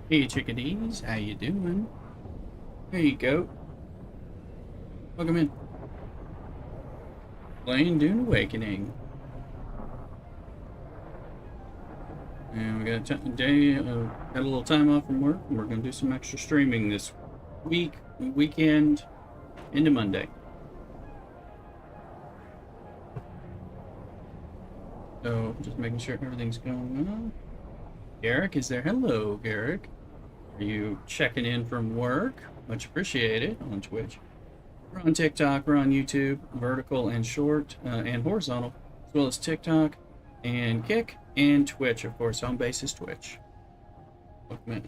Hey chickadees, how you doing? There you go. Welcome in. Playing Dune Awakening. And we got a day, got a little time off from work, and we're gonna do some extra streaming this weekend, into Monday. So just making sure everything's going well. Garrick is there. Hello, Garrick. Are you checking in from work? Much appreciated on Twitch. We're on TikTok, we're on YouTube, vertical and short, and horizontal, as well as TikTok and Kick and Twitch, of course. Home base is Twitch. Welcome in.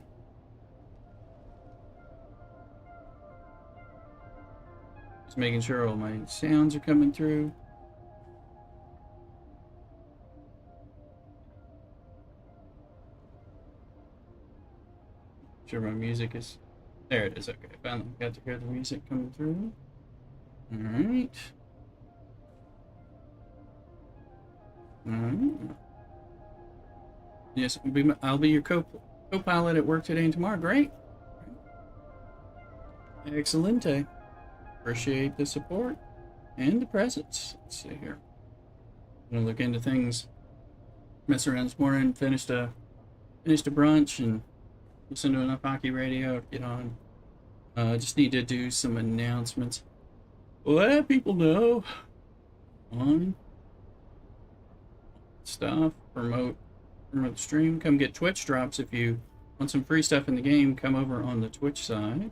Just making sure all my sounds are coming through. Sure my music is there. It is. Okay, finally got to hear the music coming through. All right. Yes, I'll be your co-pilot at work today and tomorrow. Great. Excelente. Appreciate the support and the presence. Let's see here. I'm gonna look into things. Mess around this morning. Finished a brunch and listen to enough hockey radio to get on. Just need to do some announcements. Let people know on stuff. Promote the stream. Come get Twitch drops if you want some free stuff in the game. Come over on the Twitch side.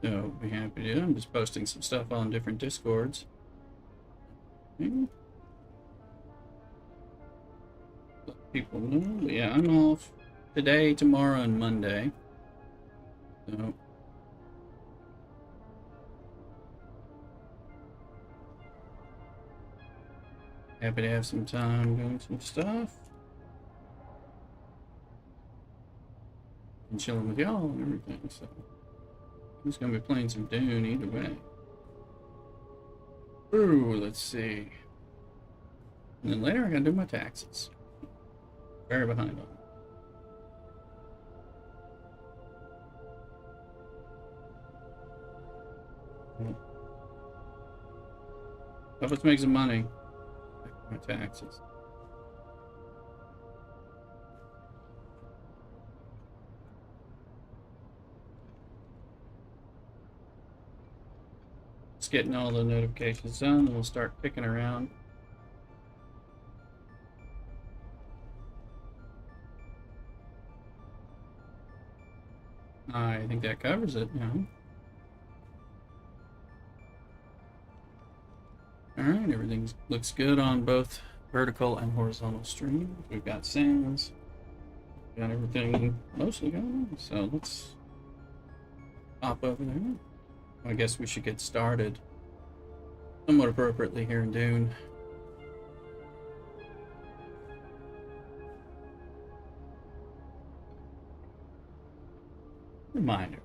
So be happy to do. I'm just posting some stuff on different Discords. Let people know. Yeah, I'm off today, tomorrow, and Monday. So happy to have some time doing some stuff and chilling with y'all and everything. So I'm just gonna be playing some Dune either way. Ooh, let's see. And then later I gotta do my taxes. Very behind on them. Help us make some money. My taxes. Just getting all the notifications done, and we'll start picking around. I think that covers it now. Alright, everything looks good on both vertical and horizontal stream. We've got sounds. Got everything mostly going on. So let's pop over there. I guess we should get started somewhat appropriately here in Dune. Reminder.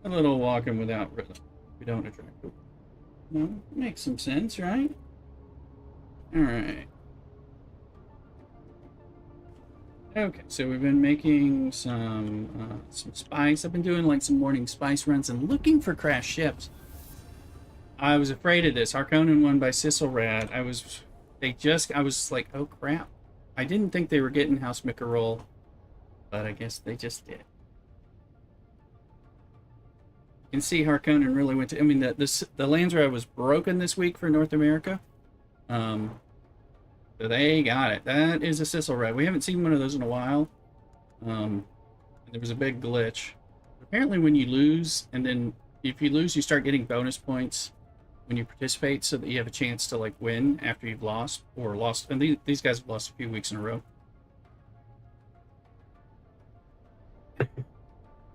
A little walking without rhythm. We don't attract people. No, makes some sense, right? Alright. Okay, so we've been making some spice. I've been doing like some morning spice runs and looking for crashed ships. I was afraid of this. Harkonnen won by Sisselrad. I was like, oh crap. I didn't think they were getting House Mickerol, but I guess they just did. You can see Harkonnen really went to, I mean, the Landsraad was broken this week for North America. So they got it. That is a Sisselrad. We haven't seen one of those in a while. There was a big glitch. Apparently when you lose, and then if you lose, you start getting bonus points when you participate so that you have a chance to like win after you've lost or lost. And these guys have lost a few weeks in a row.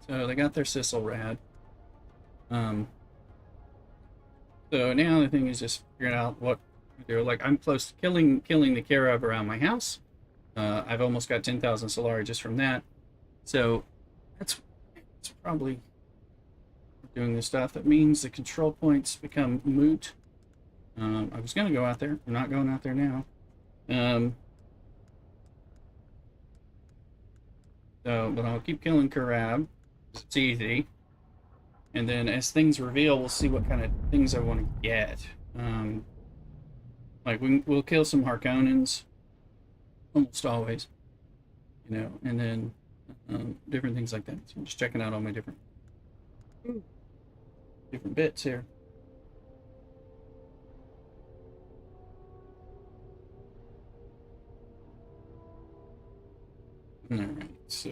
So they got their Sisselrad. So now the thing is just figuring out what they're like. I'm close to killing the Karav around my house. I've almost got 10,000 Solari just from that. So that's probably doing this stuff. That means the control points become moot. I was going to go out there. I'm not going out there now. But I'll keep killing Karab. It's easy. And then as things reveal, we'll see what kind of things I want to get. Like we'll kill some Harkonnens, almost always, and then different things like that. So I'm just checking out all my different bits here. All right, so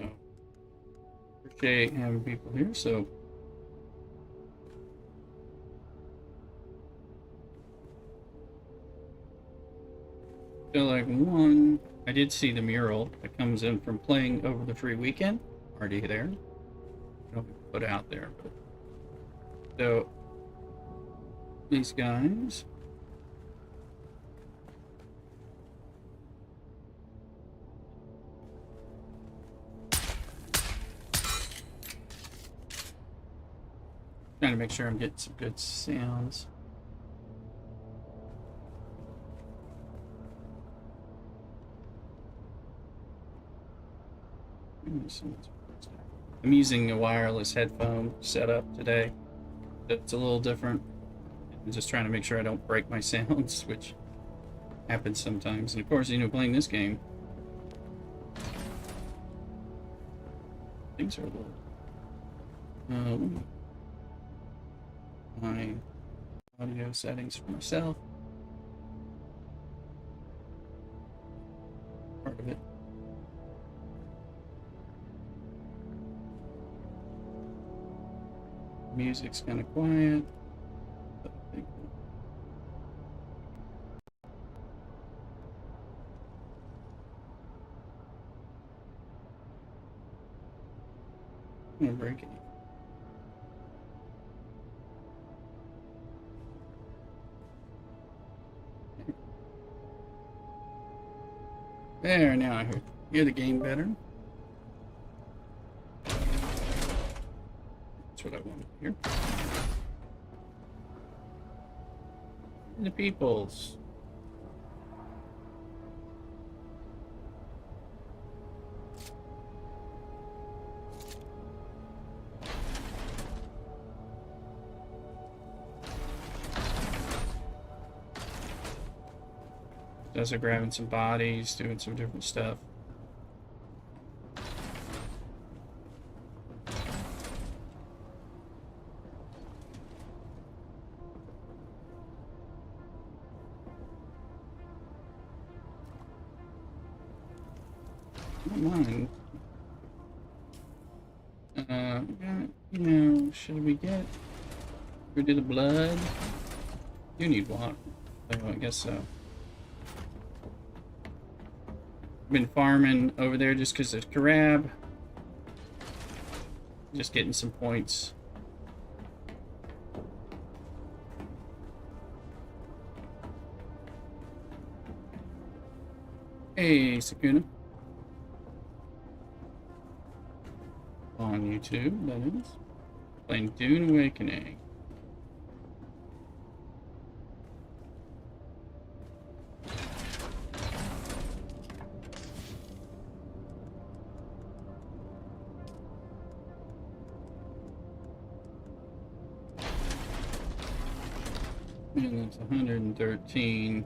appreciate having people here. So feel like I did see the mural that comes in from playing over the free weekend. Already there. I don't put out there, but so these guys. Trying to make sure I'm getting some good sounds. I'm using a wireless headphone setup today. It's a little different. I'm just trying to make sure I don't break my sounds, which happens sometimes. And of course, playing this game, things are a little... my audio settings for myself. Part of it. Music's kind of quiet. I'm gonna break it. There, now I hear the game better. That's what I wanted to hear. The peoples. Those are grabbing some bodies, doing some different stuff. Mine. Should we get rid of the blood? You need water. Oh, I guess so. Been farming over there just because there's Karab. Just getting some points. Hey, Sakuna. On YouTube, that is. Playing Dune Awakening. And that's 113.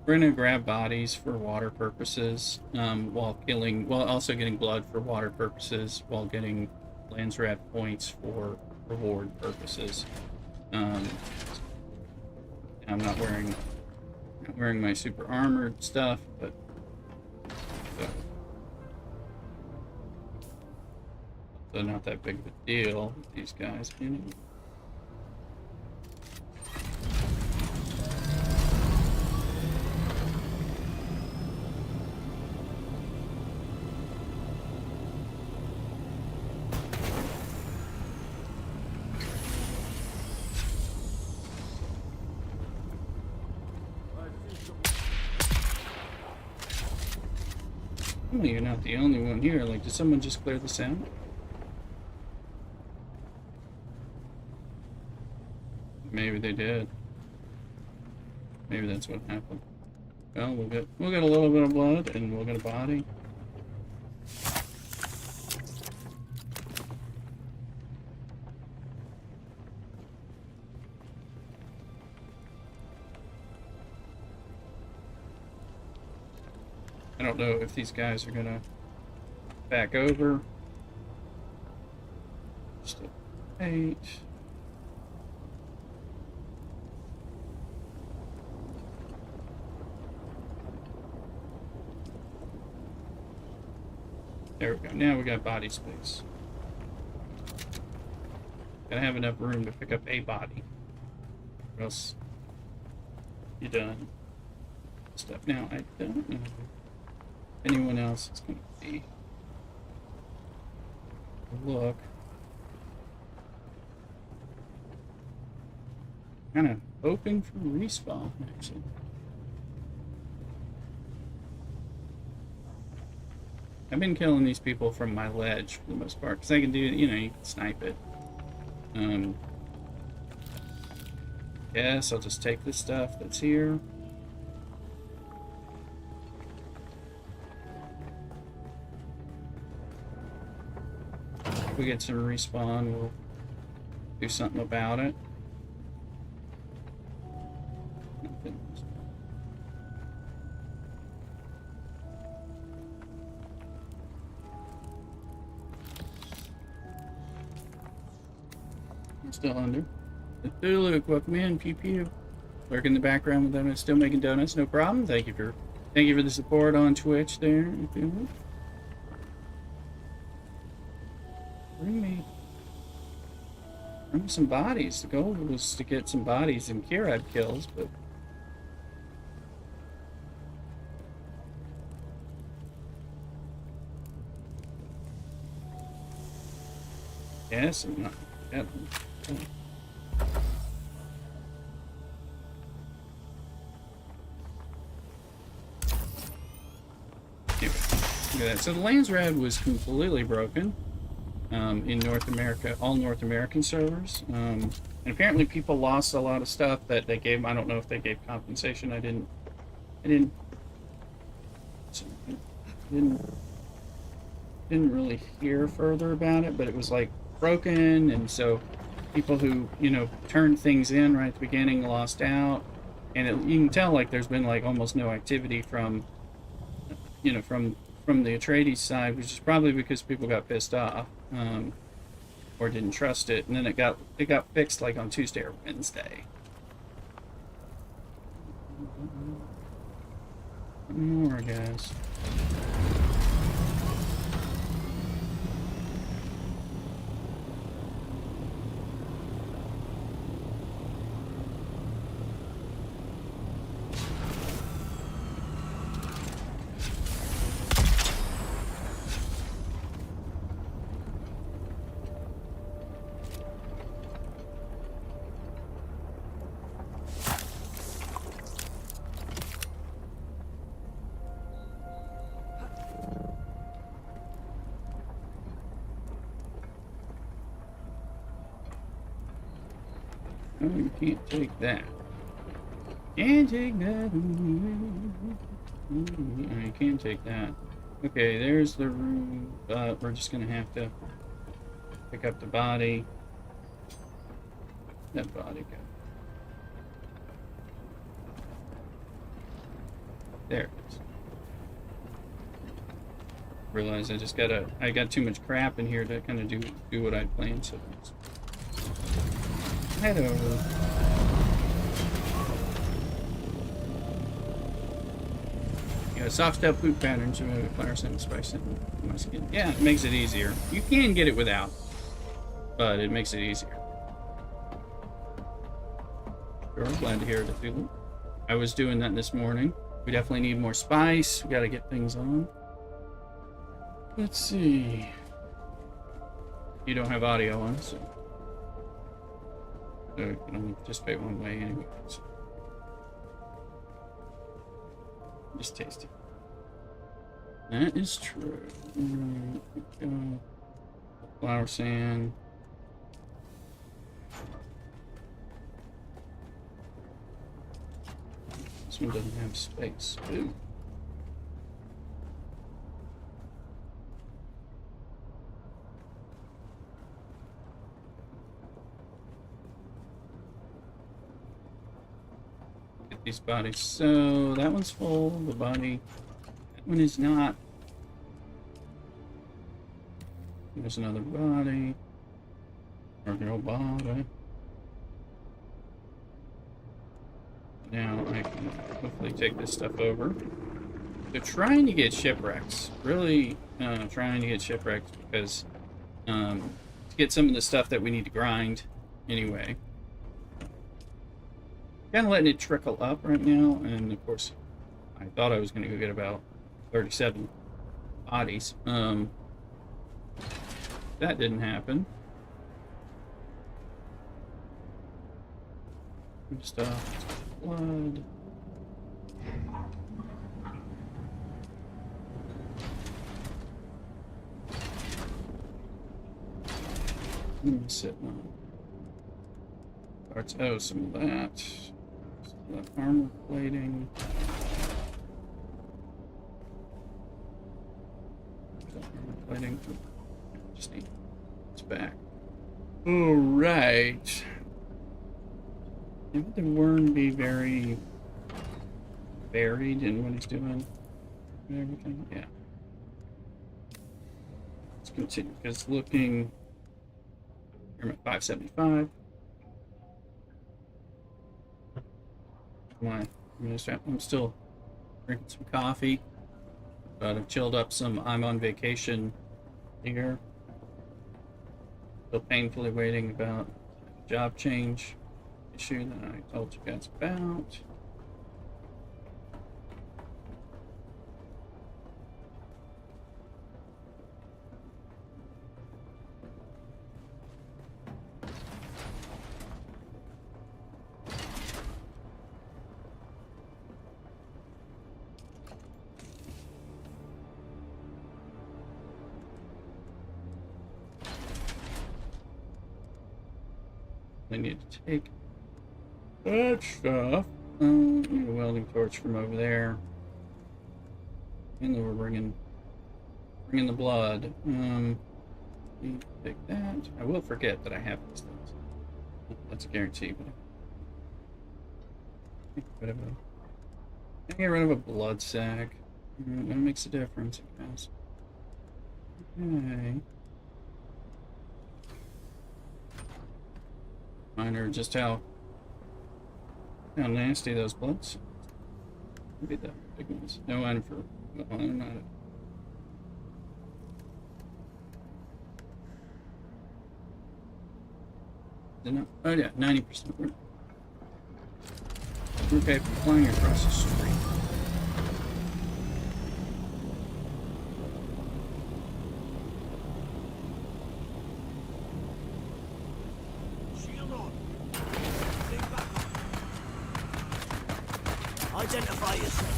We're gonna grab bodies for water purposes, while also getting blood for water purposes, while getting Landsraad points for reward purposes. I'm not wearing my super armored stuff, but so not that big of a deal. These guys, Well, you're not the only one here. Like, did someone just clear this out? Maybe they did. Maybe that's what happened. Well, we'll get a little bit of blood, and we'll get a body. I don't know if these guys are gonna back over. Still 8. There we go. Now we got body space. Gotta have enough room to pick up a body. Or else you're done. Stuff. Now, I don't know if anyone else is going to be. Look. Kind of hoping for respawn, actually. I've been killing these people from my ledge for the most part, because I can do, you know, you can snipe it. Yes, I'll just take this stuff that's here. If we get some respawn, we'll do something about it. Still under. Luke, welcome in. Pew pew. Lurk in the background with them. Still making donuts, no problem. Thank you for the support on Twitch there. Bring me some bodies. The goal was to get some bodies and Kirab kills, but yes, I'm not. Yeah. Anyway, look at that. So the Landsraad was completely broken in North America, all North American servers. And apparently people lost a lot of stuff that they gave. I don't know if they gave compensation. I didn't really hear further about it, but it was like broken, and so people who, you know, turned things in right at the beginning lost out, and you can tell like there's been like almost no activity from, you know, from the Atreides side, which is probably because people got pissed off or didn't trust it, and then it got fixed like on Tuesday or Wednesday. More guys. Oh, you can't take that. Can't take that. You can't take that. Okay, there's the room, but we're just gonna have to pick up the body. That body go. There it is. Realize I got too much crap in here to kind of do what I planned, so head over. Yeah, soft step poop patterns require some spice in my skin. Yeah, it makes it easier. You can get it without, but it makes it easier. Sure, glad to hear it, Thulu. I was doing that this morning. We definitely need more spice. We gotta get things on. Let's see. You don't have audio on, so you can only participate one way anyway. So. Just taste it. That is true. Flower sand. This one doesn't have space. Ooh. Get these bodies. So that one's full. The body. That one is not. There's another body. Or girl body. Now I can hopefully take this stuff over. They're trying to get shipwrecks. Really trying to get shipwrecks because to get some of the stuff that we need to grind anyway. Kind of letting it trickle up right now, and of course I thought I was going to go get about 37 bodies. That didn't happen. Stuff. Blood. Sitting on parts. Oh, some of that. Some of that armor plating. Armor plating. Just need it's back. All right. Would the worm be very varied in what he's doing and everything? Yeah. Let's continue because looking. I'm at 575. I'm still drinking some coffee, but I've chilled up some. I'm on vacation here. Still painfully waiting about a job change issue that I told you guys about. I need to take that stuff. Need a welding torch from over there. And then we're bringing the blood. Need to take that. I will forget that I have these things. That's a guarantee, but I get rid of a blood sack. That makes a difference, I guess. Okay. Reminder just how nasty those bloods. Look at that big ones. No item for well, they're not. They're not. Oh yeah, 90%. We're okay for flying across the street. Identify yourself.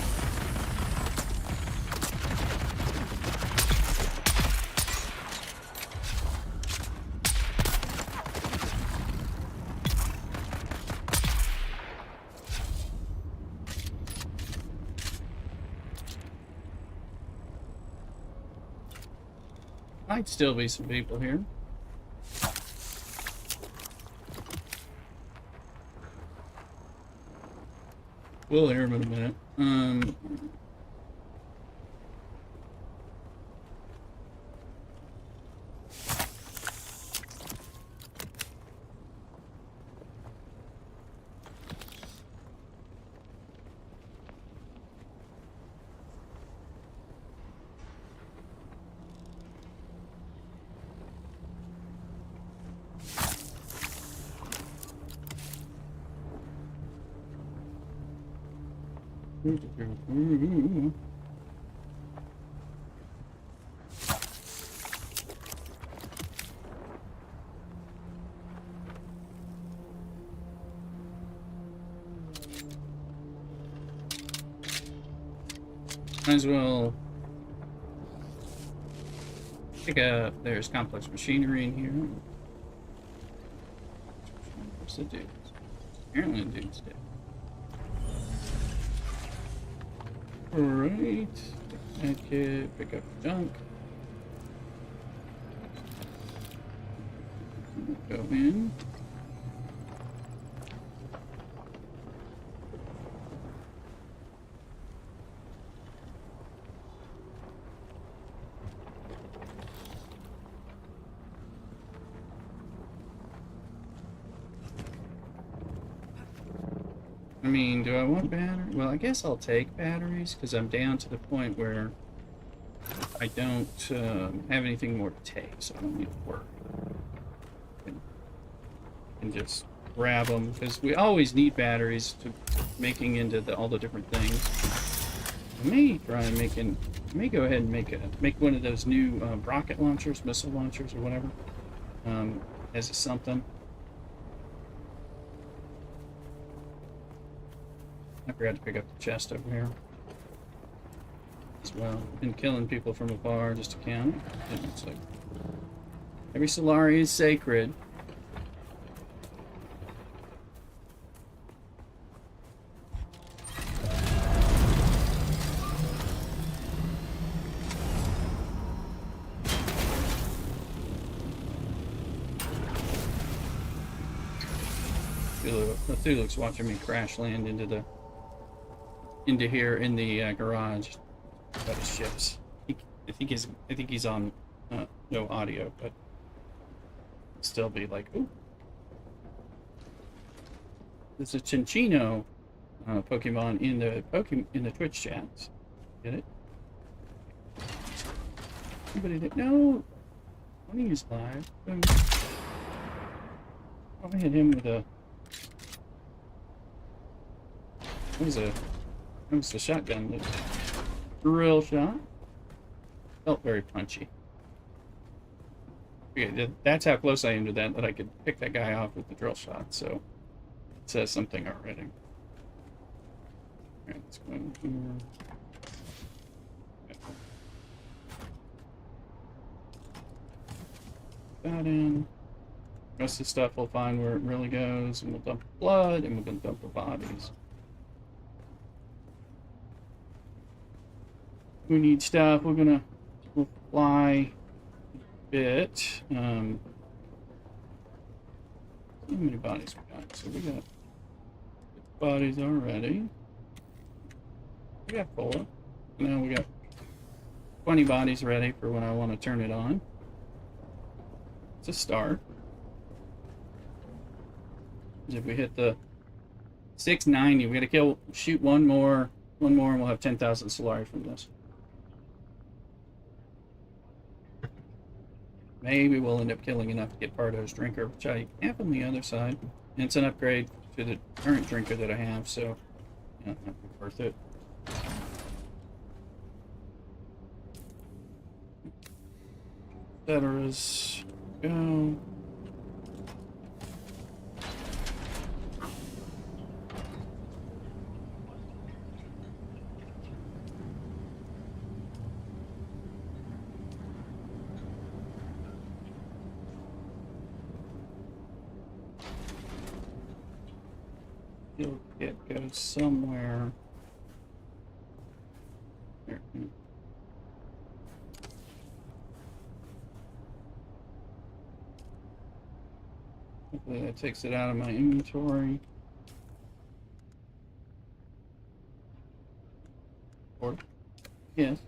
Might still be some people here. We'll hear him in a minute. Might as well Pick up. There's complex machinery in here. What's the dude? Apparently the dude's dead. Alright. Take that kit. Pick up junk. Go in. I mean, do I want battery? Well, I guess I'll take batteries because I'm down to the point where I don't have anything more to take, so I don't need to worry. And just grab them because we always need batteries to making into all the different things. I may try and I may go ahead and make one of those new rocket launchers, missile launchers, or whatever, as a something. I forgot to pick up the chest over here as well. Been killing people from afar just to count it. It's like every Solari is sacred. Thuluk's watching me crash land into here in the garage by the ships. I think he's on no audio, but still be like, ooh. There's a Chinchino Pokemon in the Twitch chats. Get it? Anybody that no? When he's live, I'll hit him with a. That was the shotgun. The drill shot. Felt very punchy. Okay, that's how close I am to that I could pick that guy off with the drill shot, so it says something already. Alright, let's go in here. That in. The rest of the stuff we'll find where it really goes, and we'll dump the blood, and we're going to dump the bodies. We need stuff. We'll fly a bit. How many bodies we got? So we got bodies already. We got 4. Now we got 20 bodies ready for when I want to turn it on. It's a start. If we hit the 690, we gotta shoot one more, and we'll have 10,000 Solari from this. Maybe we'll end up killing enough to get Pardo's drinker, which I have on the other side. And it's an upgrade to the current drinker that I have, so yeah, that'd be worth it. Etceteras. Go. It goes somewhere. Here. Hopefully that takes it out of my inventory. Or, yes.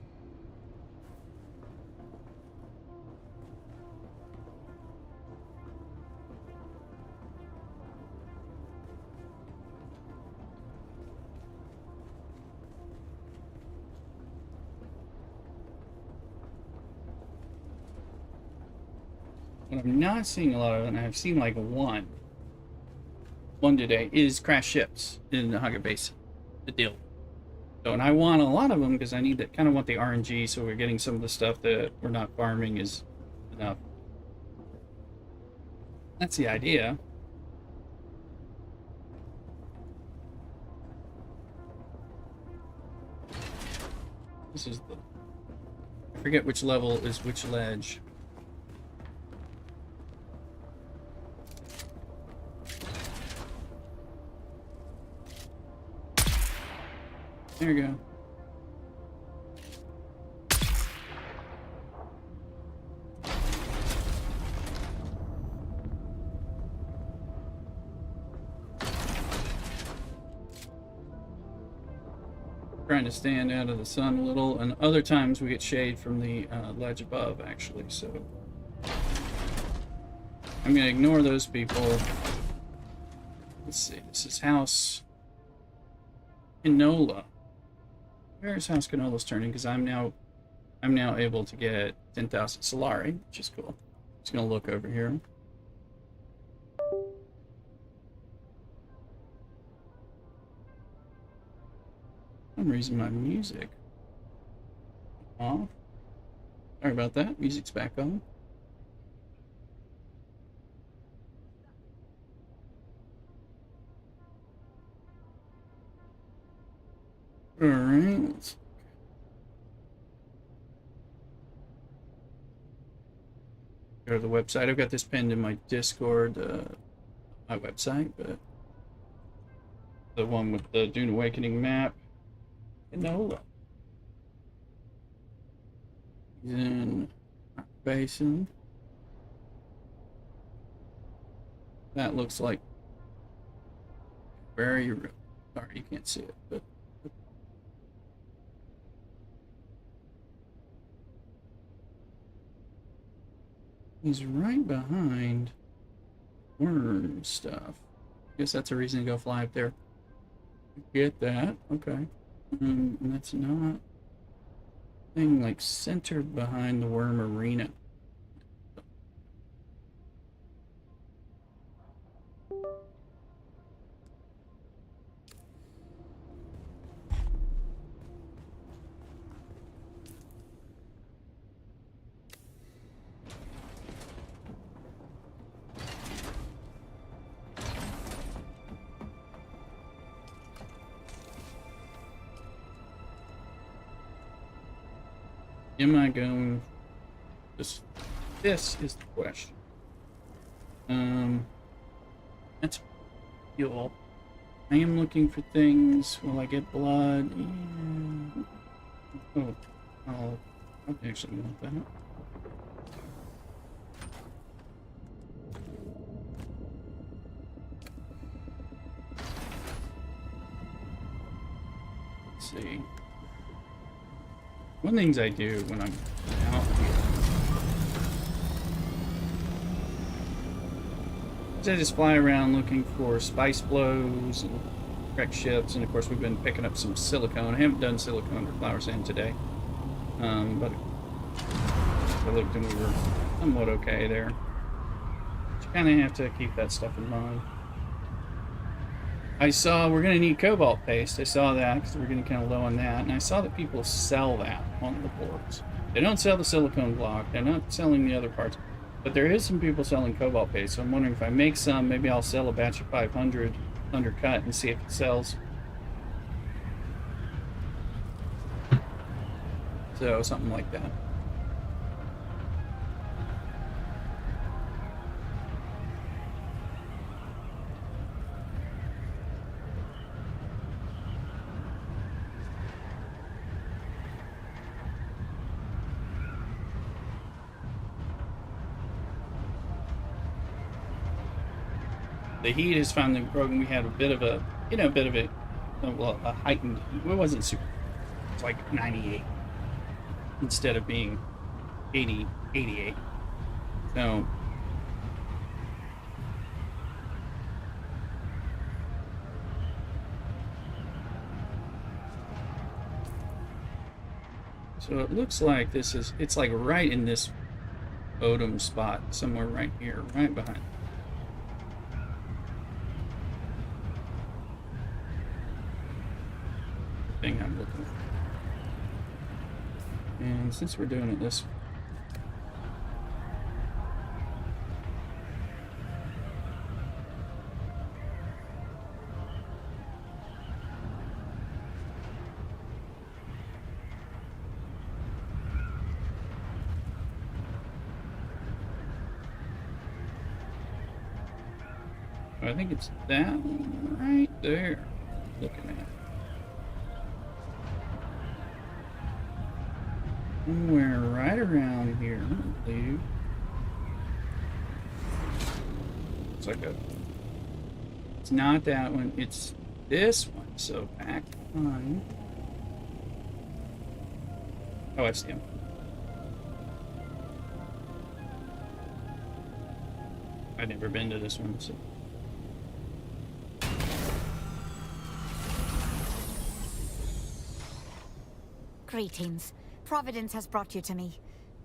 What I'm not seeing a lot of, and I've seen like one today, is crash ships in the Hugger Basin. The deal. So, and I want a lot of them because I need that, kind of want the RNG, so we're getting some of the stuff that we're not farming is enough. That's the idea. This is I forget which level is which ledge. There you go. Trying to stand out of the sun a little, and other times we get shade from the ledge above, actually, so I'm gonna ignore those people. Let's see, this is House Enola. Where is House Canola's turning? Because I'm now able to get 10,000 Solari, which is cool. Just gonna look over here. For some reason my music off. Sorry about that. Music's back on. All right. Let's go to the website. I've got this pinned in my Discord, my website, but the one with the Dune Awakening map. Enola. He's in Basin. That looks like very real. Sorry, you can't see it, but he's right behind worm stuff. Guess that's a reason to go fly up there. Get that? Okay. And that's not thing like centered behind the worm arena. Am I going? This is the question. That's fuel. I am looking for things. Will I get blood? Yeah. Oh, I actually want that. Let's see. One of the things I do when I'm out here is I just fly around looking for spice flows and wrecked ships, and of course we've been picking up some silicone. I haven't done silicone or flower sand today, but I looked and we were somewhat okay there. But you kind of have to keep that stuff in mind. I saw we're going to need cobalt paste. I saw that because we're getting kind of low on that. And I saw that people sell that on the boards. They don't sell the silicone block. They're not selling the other parts. But there is some people selling cobalt paste. So I'm wondering if I make some, maybe I'll sell a batch of 500 undercut and see if it sells. So something like that. The heat is finally broken. We had a bit of a, well, a heightened heat. It wasn't super. It's like 98 instead of being 80, 88. So it looks like it's like right in this Odom spot, somewhere right here, right behind. Thing I'm looking for. And since we're doing it this way, I think it's that one right there. Looking at. Somewhere right around here, I believe. It's like a. It's not that one. It's this one. So back on. Oh, I see him. I've never been to this one, so. Greetings. Providence has brought you to me.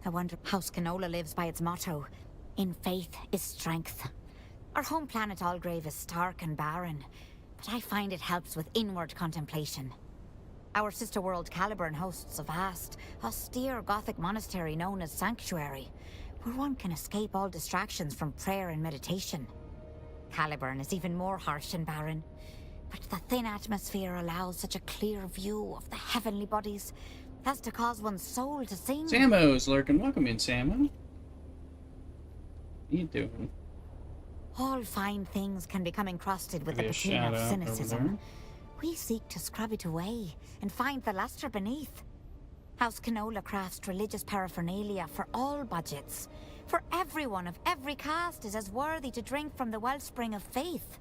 I wonder House Canola lives by its motto, in faith is strength. Our home planet Algrave is stark and barren, but I find it helps with inward contemplation. Our sister world Caliburn hosts a vast, austere Gothic monastery known as Sanctuary, where one can escape all distractions from prayer and meditation. Caliburn is even more harsh and barren, but the thin atmosphere allows such a clear view of the heavenly bodies as to cause one's soul to sing. Samo's lurking. Welcome in, Samo. How you doing? All fine things can become encrusted with the Maybe a patina of shout out over cynicism. there. We seek to scrub it away and find the luster beneath. House Canola crafts religious paraphernalia for all budgets. For everyone of every caste is as worthy to drink from the wellspring of faith.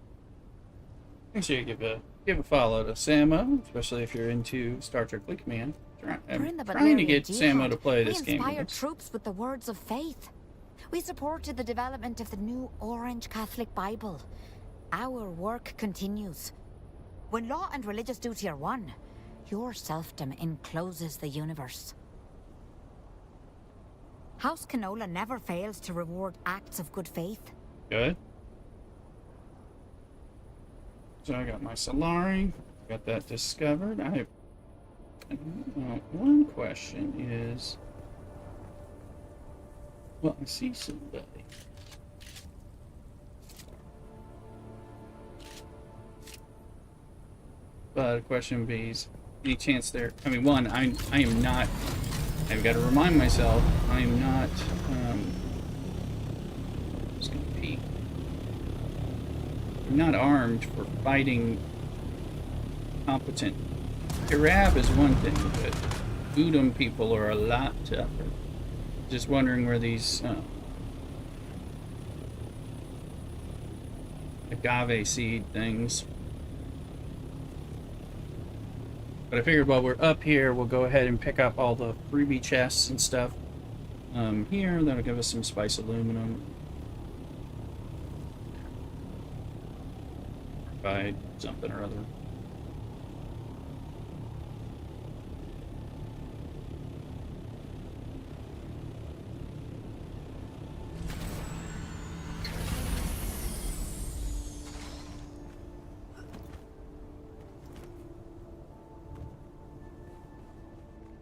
Make sure you give a follow to Samo, especially if you're into Star Trek Fleet Command. We're in the Trying to get Valerian Samo Jihad. to play this We game. inspired With us. troops with the words of faith. We supported the development of the new Orange Catholic Bible. Our work continues. When law and religious duty are one, your selfdom encloses the universe. House Canola never fails to reward acts of good faith. Good. So I got my Solari. Got that discovered. One question is, well, I see somebody. But the question would be, is any chance there? I mean, one, I am not. I've got to remind myself, I am not. Just gonna pee. I'm not armed for fighting competent. Irab is one thing, but Udum people are a lot tougher. Just wondering where these agave seed things. But I figured while we're up here, we'll go ahead and pick up all the freebie chests and stuff here. That'll give us some spice aluminum. Provide something or other.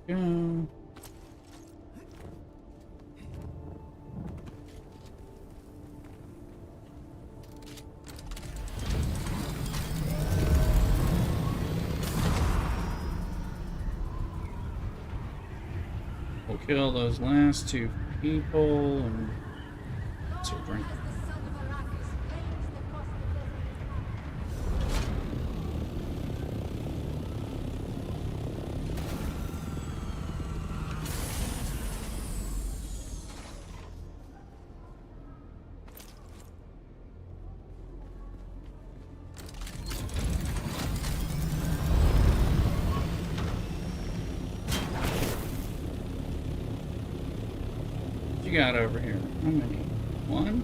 Go. We'll kill those last two people and let's drink. What you got over here? How many? One?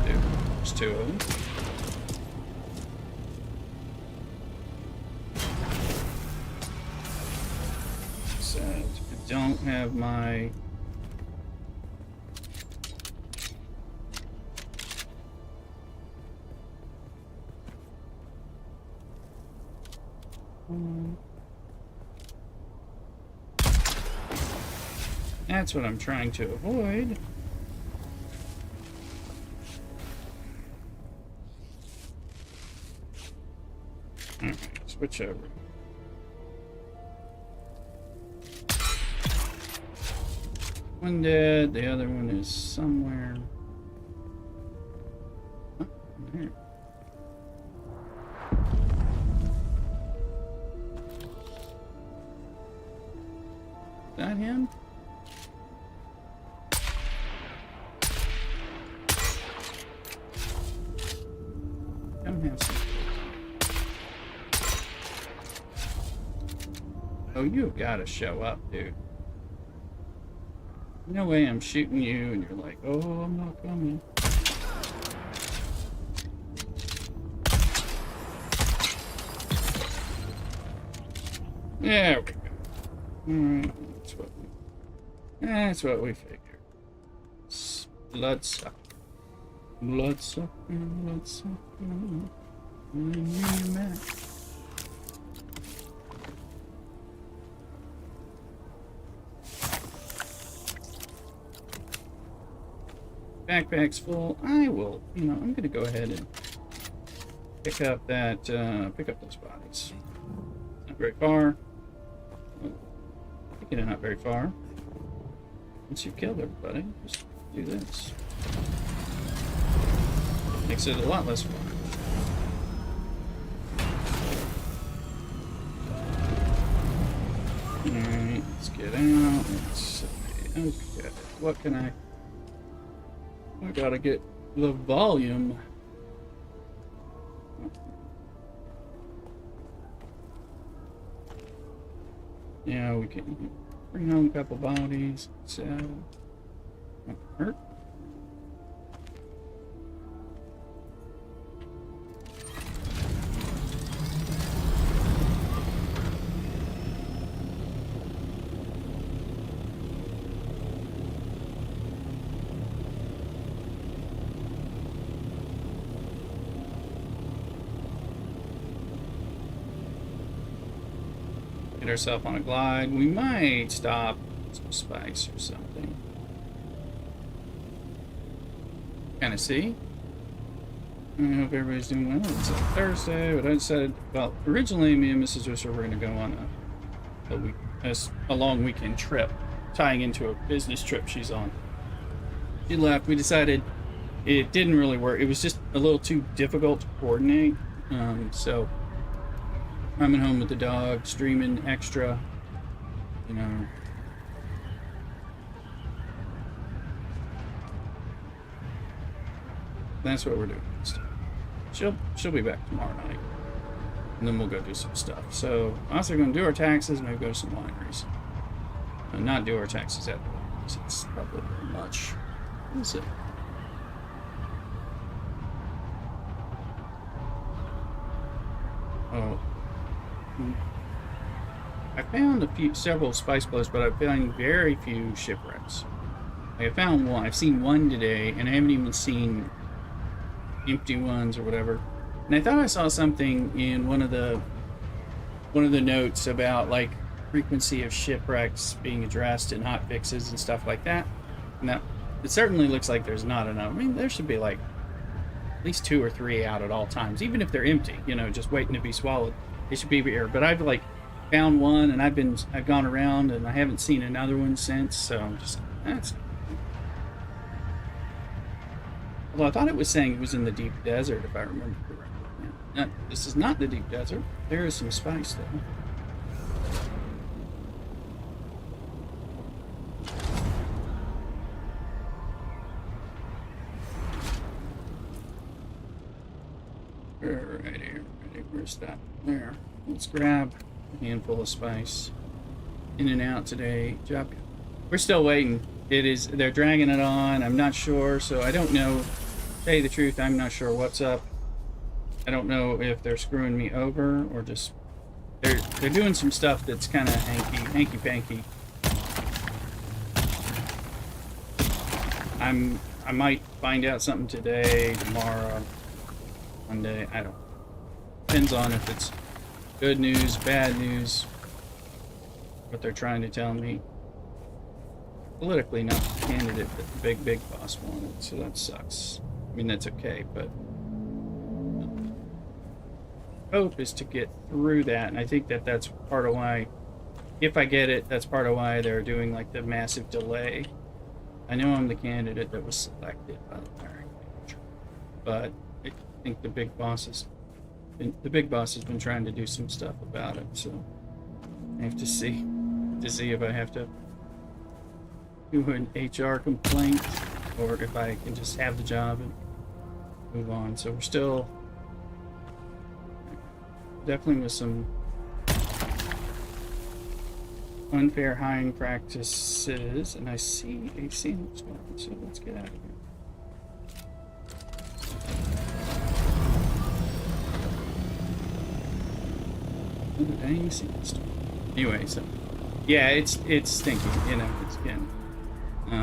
Two. There's two of them. Said I don't have my That's what I'm trying to avoid. Alright, switch over. One dead, the other one is somewhere. Oh, there. Is that him? Don't have some. Oh, you've got to show up, dude. No way I'm shooting you and you're like, oh, I'm not coming. There we go. Alright, that's what we figured. Bloodsucker. Bloodsucker, bloodsucker. Backpack's full. I will, I'm gonna go ahead and pick up that, pick up those bodies. Not very far. Picking it not very far. Once you've killed everybody, just do this. Makes it a lot less fun. Alright, let's get out. Let's see. Okay, what can I gotta get the volume. Yeah, we can bring home a couple bodies. So, hurt. Get ourselves on a glide. We might stop some spice or something. Kind of see. I hope everybody's doing well. It's a Thursday, but I decided, well, originally me and Mrs. Risser were going to go on a long weekend trip, tying into a business trip she's on. She left. We decided it didn't really work. It was just a little too difficult to coordinate. So I'm at home with the dog, streaming extra, That's what we're doing instead. She'll be back tomorrow night, and then we'll go do some stuff. So also going to do our taxes, maybe go to some wineries. Not do our taxes at the wineries. It's probably very much. What is it? Oh. I found several spice boats, but I found very few shipwrecks. Like I found one. I've seen one today, and I haven't even seen empty ones or whatever. And I thought I saw something in one of the notes about like frequency of shipwrecks being addressed in hot fixes and stuff like that. Now, it certainly looks like there's not enough. I mean, there should be like at least 2 or 3 out at all times, even if they're empty, just waiting to be swallowed. They should be here. But I've like found one, and I've gone around, and I haven't seen another one since. So I'm just that's. Although I thought it was saying it was in the deep desert, if I remember correctly. Yeah. This is not the deep desert. There is some spice though. Right here. Where's that? There. Let's grab a handful of spice. In and out today. Job. We're still waiting. They're dragging it on. I'm not sure, so I don't know. To tell you the truth, I'm not sure what's up. I don't know if they're screwing me over or just they're doing some stuff that's kind of hanky panky. I might find out something today, tomorrow, Monday. I don't know. Depends on if it's good news, bad news, what they're trying to tell me. Politically not the candidate that the big boss wanted, so that sucks. I mean, that's okay, but hope is to get through that, and I think that's part of why, if I get it, that's part of why they're doing like the massive delay. I know I'm the candidate that was selected by the hiring manager, but I think the big boss has been trying to do some stuff about it. So I have to see if I have to do an HR complaint or if I can just have the job and move on. So we're still definitely with some unfair hiring practices, and I see AC in this one, so let's get out of here. Another dang AC in this one. Anyway, so yeah, it's stinky, you know. It's again, so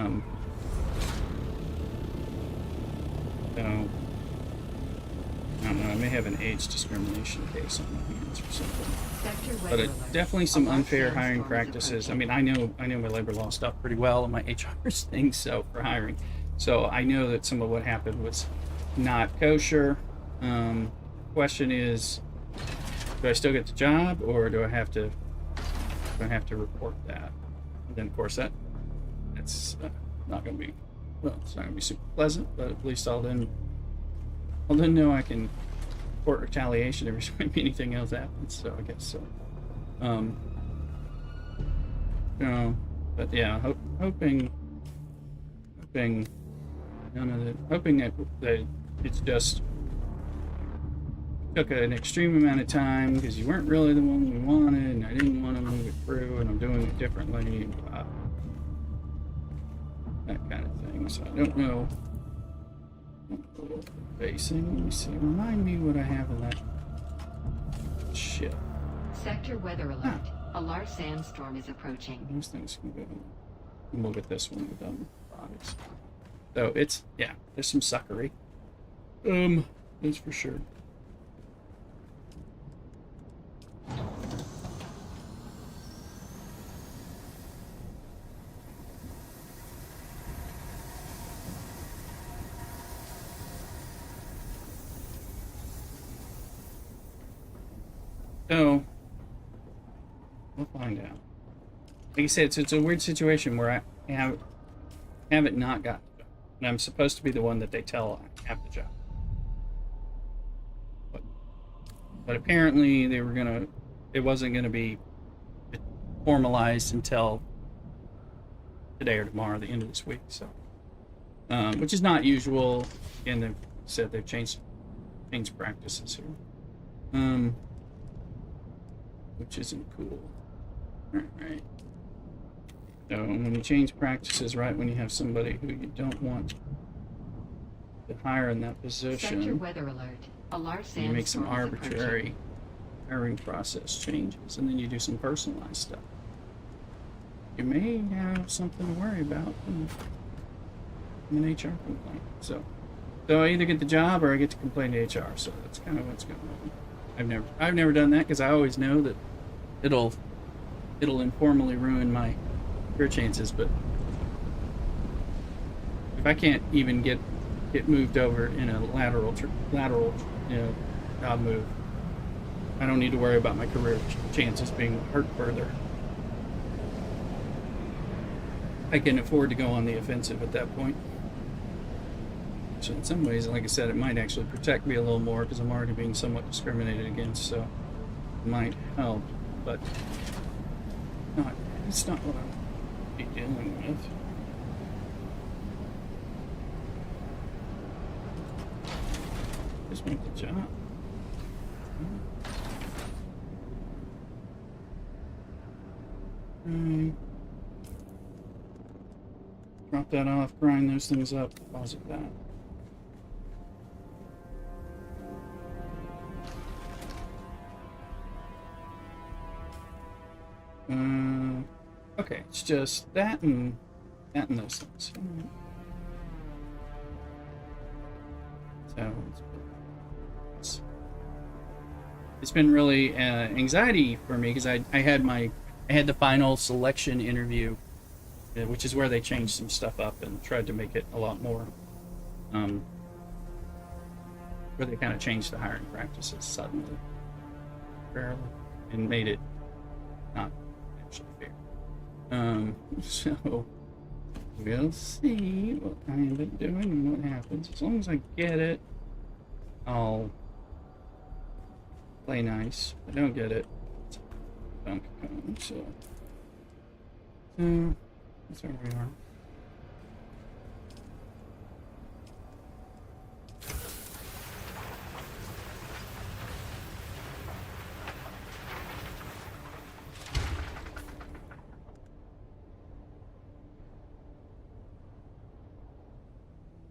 I don't know. I may have an age discrimination case on my hands or something. But definitely some unfair hiring practices. I mean, I know my labor law stuff pretty well and my HR things, so for hiring. So I know that some of what happened was not kosher. Question is, do I still get the job, or do I have to report that? And then of course that's not going to be, well, it's not going to be super pleasant, but at least I'll then know I can report retaliation every time anything else happens. So I guess so. You know, but yeah, hoping that it's just took an extreme amount of time because you weren't really the one we wanted, and I didn't want to move it through, and I'm doing it differently, that kind of thing. So I don't know. Facing. Let me see. Remind me what I have in that ship. Sector weather alert. A large sandstorm is approaching. Those things can go. And we'll get this one done. Products. So it's, yeah, there's some suckery. That's for sure. So, we'll find out. Like I said, it's a weird situation where I haven't not got the job. And I'm supposed to be the one that they tell I have the job. But apparently it wasn't gonna be formalized until today or tomorrow, the end of this week. So, which is not usual. Again, they've said they've changed practices here. Which isn't cool. Alright. So when you change practices, right, when you have somebody who you don't want to hire in that position, Sector weather alert. A large you make some arbitrary hiring process changes, and then you do some personalized stuff. You may have something to worry about in an HR complaint. So I either get the job or I get to complain to HR. So that's kind of what's going on. I've never done that because I always know that it'll informally ruin my career chances. But if I can't even get moved over in a lateral job move, I don't need to worry about my career chances being hurt further. I can afford to go on the offensive at that point. So in some ways, like I said, it might actually protect me a little more because I'm already being somewhat discriminated against, so it might help, but it's not what I'll be dealing with. Just want the job. Drop that off, grind those things up, deposit that. Okay, it's just that and those things. So it's been really anxiety for me because I had the final selection interview, which is where they changed some stuff up and tried to make it a lot more, where they kind of changed the hiring practices suddenly, fairly, and made it not actually fair. So We'll see what I end up doing and what happens. As long as I get it, I'll play nice. If I don't get it, it's Donkey Kong, so that's where we are.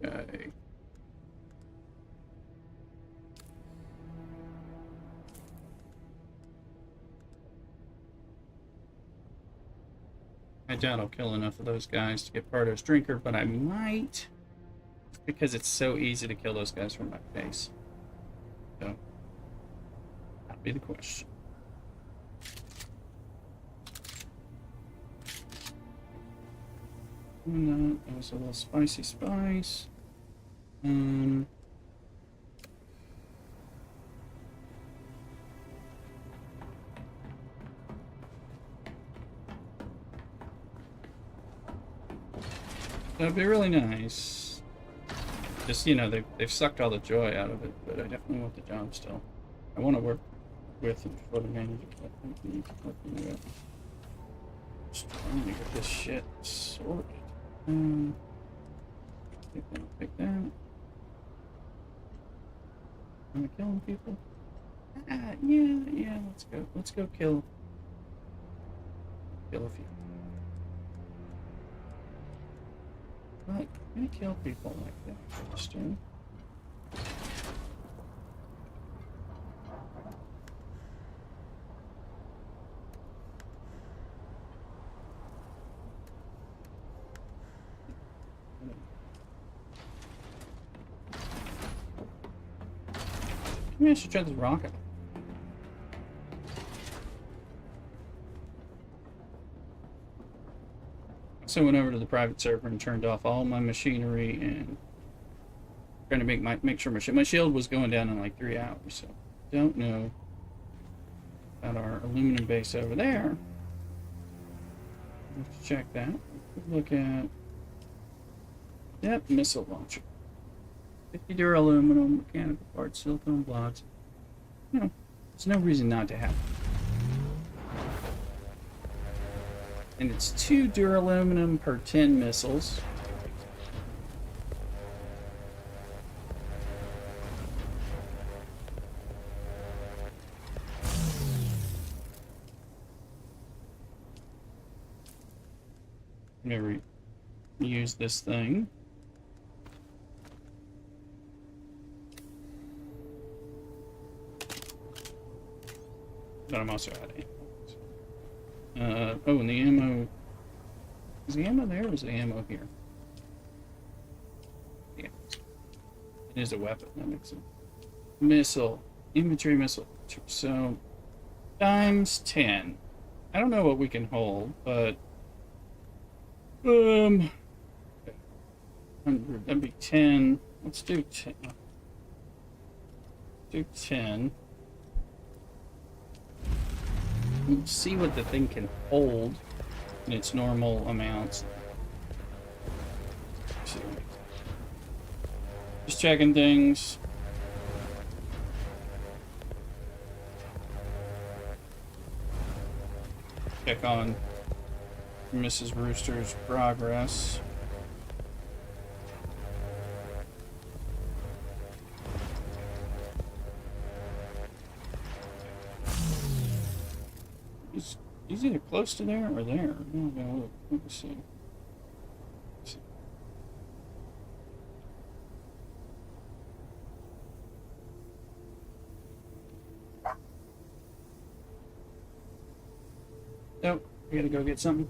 Okay. I doubt I'll kill enough of those guys to get Pardo's Drinker, but I might, because it's so easy to kill those guys from my face. So, that'll be the question. And that was a little spicy spice. That'd be really nice. Just, you know, they've sucked all the joy out of it, but I definitely want the job still. I want to work with and for the manager. Just trying to get this shit sorted. Pick that. Am I killing people? Yeah, let's go. Let's go kill a few. But I'm gonna kill people like that first, dude. Maybe I should try this rocket. So I went over to the private server and turned off all my machinery and trying to make sure my shield was going down in like 3 hours. So don't know about our aluminum base over there. Let's check that. Look at missile launcher. 50 duraluminum, mechanical parts, silicone blocks. You know, there's no reason not to have it. And it's 2 duraluminum per 10 missiles. Never use this thing. But I'm also out of ammo. Oh, and the ammo. Is the ammo there or is the ammo here? Yeah. It is a weapon, that makes sense. Missile. Infantry missile. So, times 10. I don't know what we can hold, but 100, that'd be 10. Let's do 10. Do 10. Let's see what the thing can hold in its normal amounts. Just checking things. Check on Mrs. Rooster's progress. He's either close to there or there. I'm gonna look. Let's see. Nope. We gotta go get something.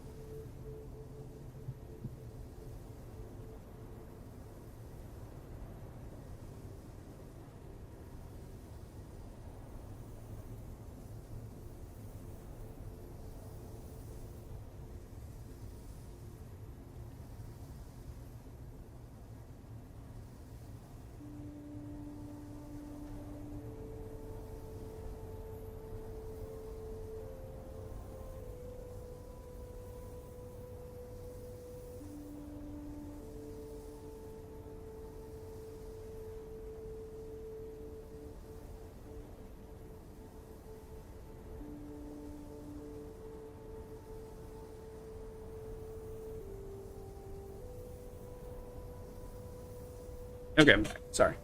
Okay, I'm back. Sorry.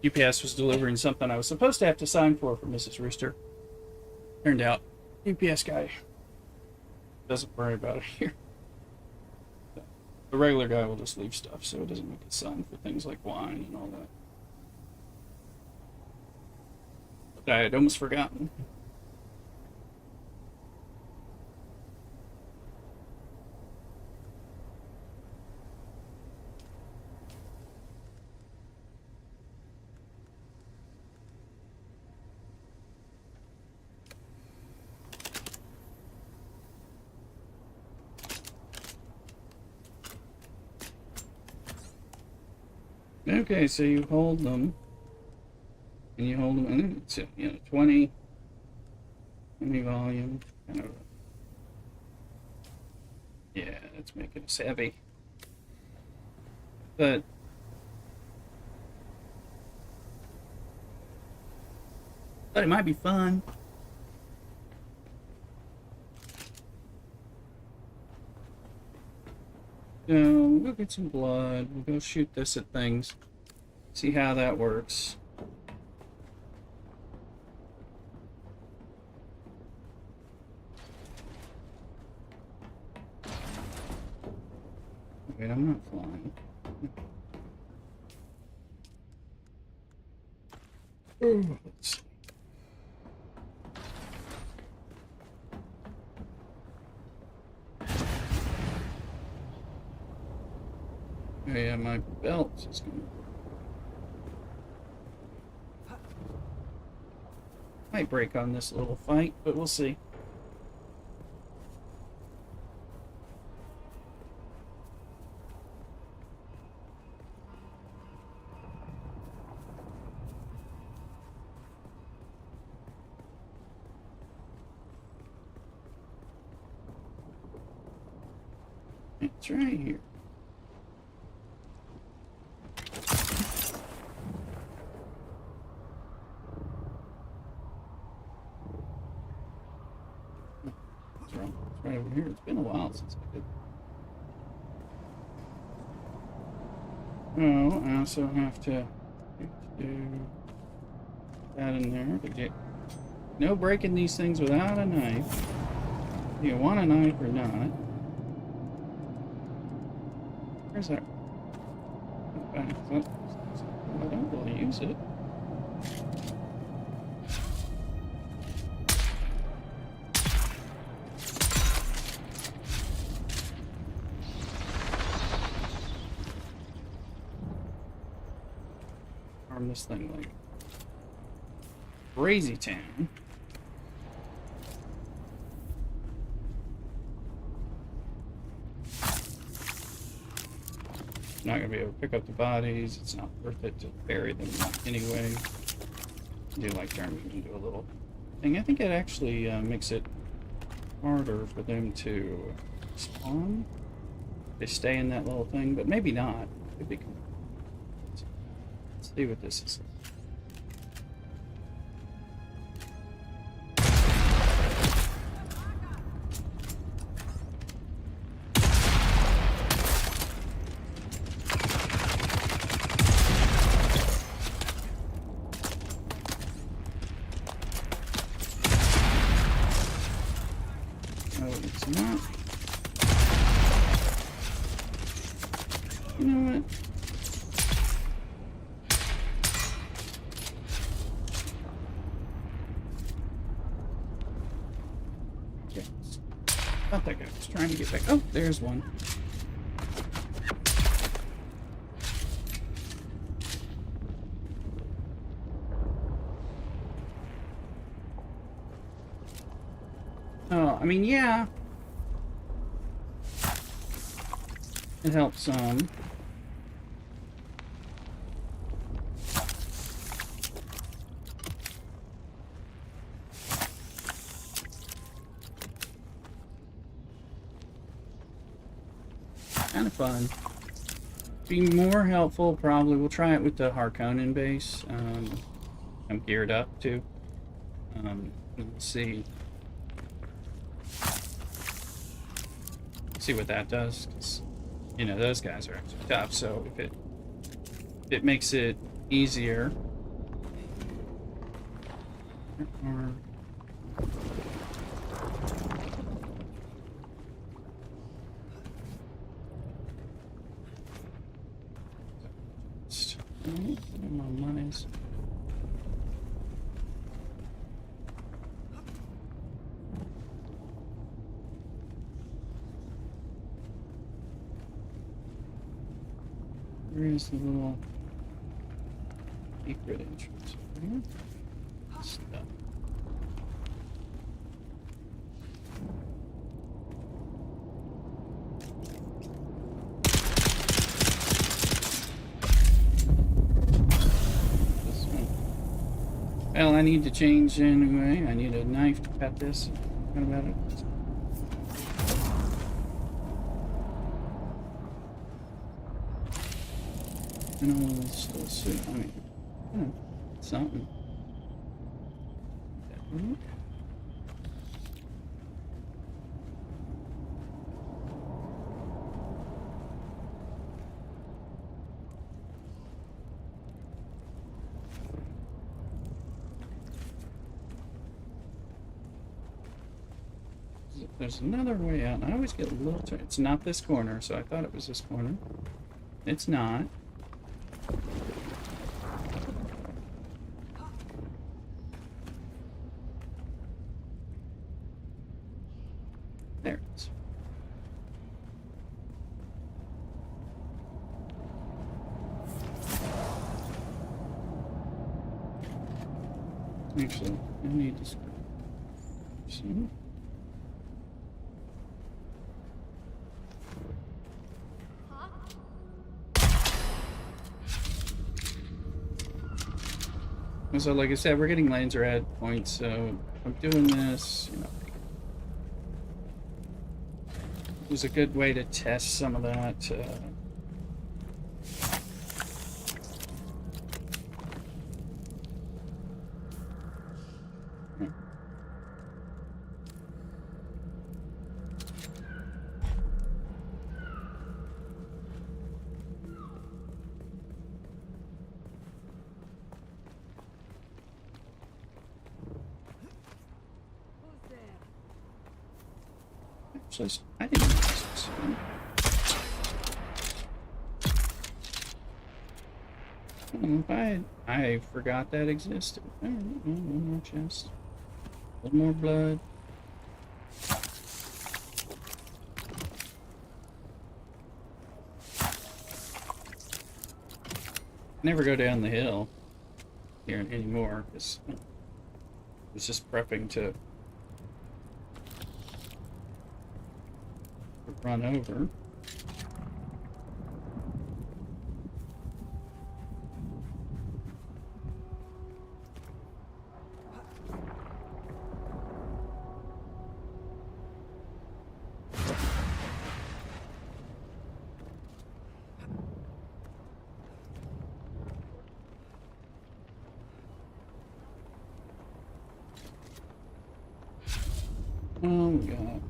UPS was delivering something I was supposed to have to sign for Mrs. Rooster. Turned out, UPS guy doesn't worry about it here. The regular guy will just leave stuff, so it doesn't make it sign for things like wine and all that. But I had almost forgotten. Okay, so you hold them, and you hold them, and it's, 20 volume, kind of. Yeah, that's making us heavy. But it might be fun. So we'll go get some blood. We'll go shoot this at things. See how that works. Wait, I'm not flying. Ooh, let's see. Oh yeah, my belt is going to... Might break on this little fight, but we'll see. It's right here. It's right over here. It's been a while since I did. Oh, I also have to do that in there. But no breaking these things without a knife. Do you want a knife or not? Where's that? I don't really use it. Arm this thing like crazy town. Not gonna be able to pick up the bodies. It's not worth it to bury them anyway. Do like turn them into a little thing. I think it actually makes it harder for them to spawn. They stay in that little thing, but maybe not. Could be. Let's see what this is. You know what? Okay. Thought that guy was trying to get back. Oh, there's one. Oh, I mean, yeah. It helps some. Kind of fun. Be more helpful, probably. We'll try it with the Harkonnen base. I'm geared up to. We'll see. See what that does. 'Cause, you know, those guys are actually tough. So if it it makes it easier. Or my money's. Where is the little secret entrance? Here? Stuff. This one. Well, I need to change anyway. I need a knife to cut this. What about it? No, it's still suit. I mean, something. That work? There's another way out. I always get a little. It's not this corner, so I thought it was this corner. It's not. There it is. Actually, I need to screw. See? So, like I said, we're getting Landsraad points, so I'm doing this, you know. It was a good way to test some of that. I didn't know this was I forgot that existed. Alright, one more chest. A little more blood. Never go down the hill here anymore because I was just prepping to run over. Oh God.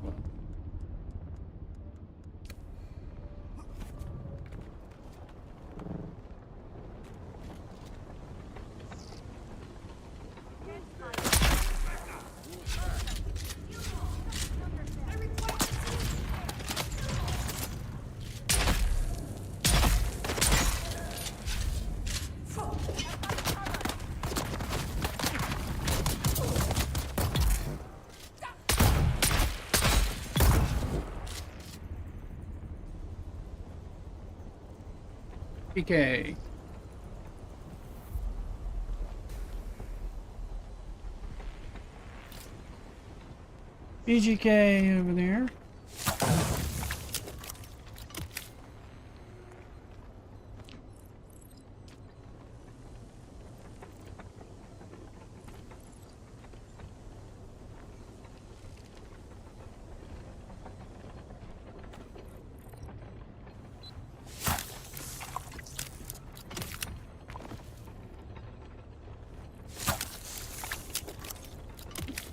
PK. BGK over there.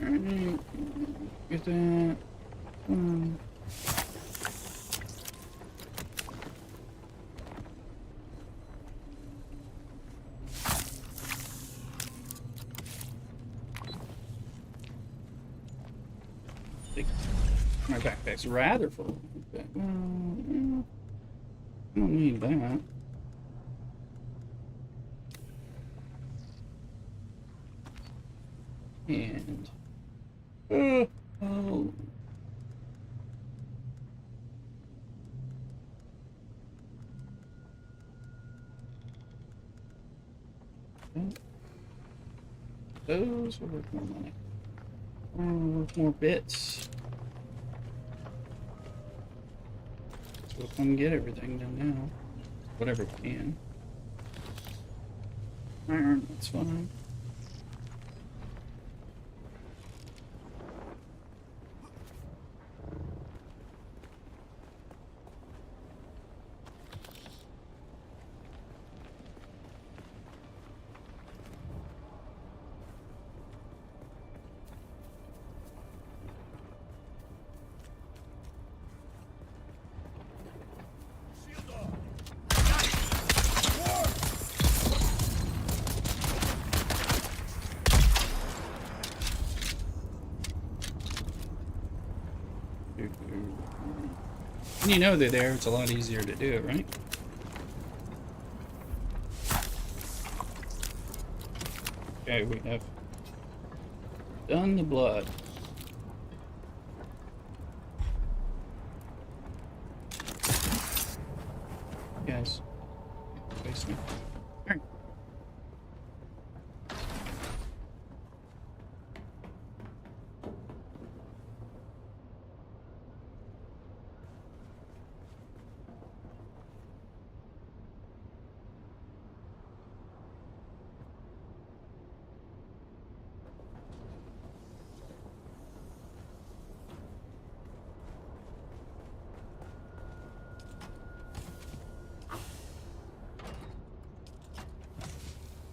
Alright, get that. think my backpack's rather full. But, I don't need that. And oh, those are worth more money. Worth more bits. So we'll come get everything done now. Whatever we can. Iron, that's fine. When you know they're there, it's a lot easier to do it, right? Okay, we have done the blood. Yes. Face me. Alright.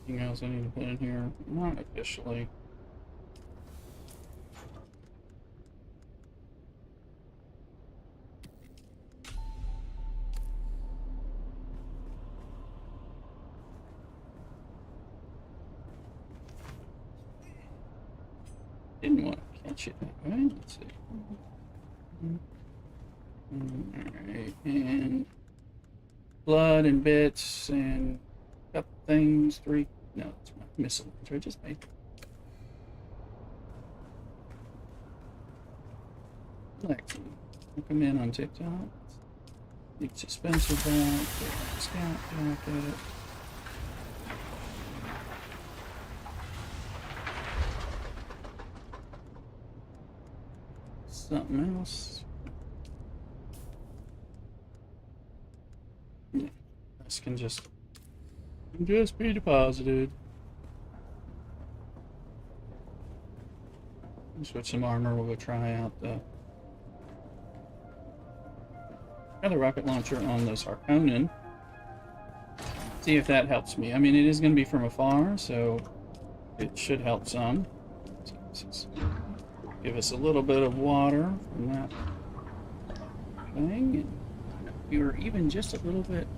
Anything else I need to put in here? Not officially. Didn't want to catch it that way. Let's see. Alright, and blood and bits and a couple things. 3. No, it's my missile. Which I just made. Excellent. I'll come in on TikTok. Need Spencer back. Scout jacket. Something else. Yeah, this can just be deposited. Switch some armor. We'll go try out the other rocket launcher on this Harkonnen. See if that helps me. I mean, it is going to be from afar, so it should help some. So let's give us a little bit of water from that thing. And we were even just a little bit.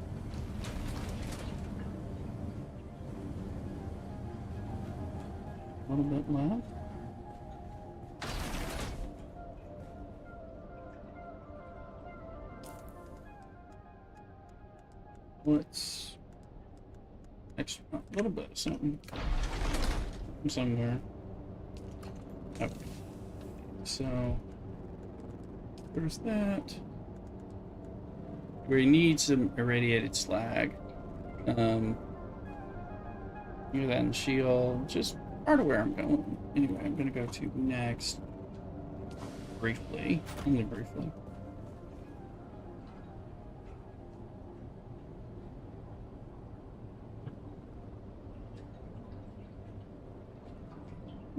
A little bit left. Let's extra a little bit of something from somewhere. Okay. So there's that. We need some irradiated slag. Near that in shield, just part of where I'm going. Anyway, I'm gonna go to next. Briefly, only briefly.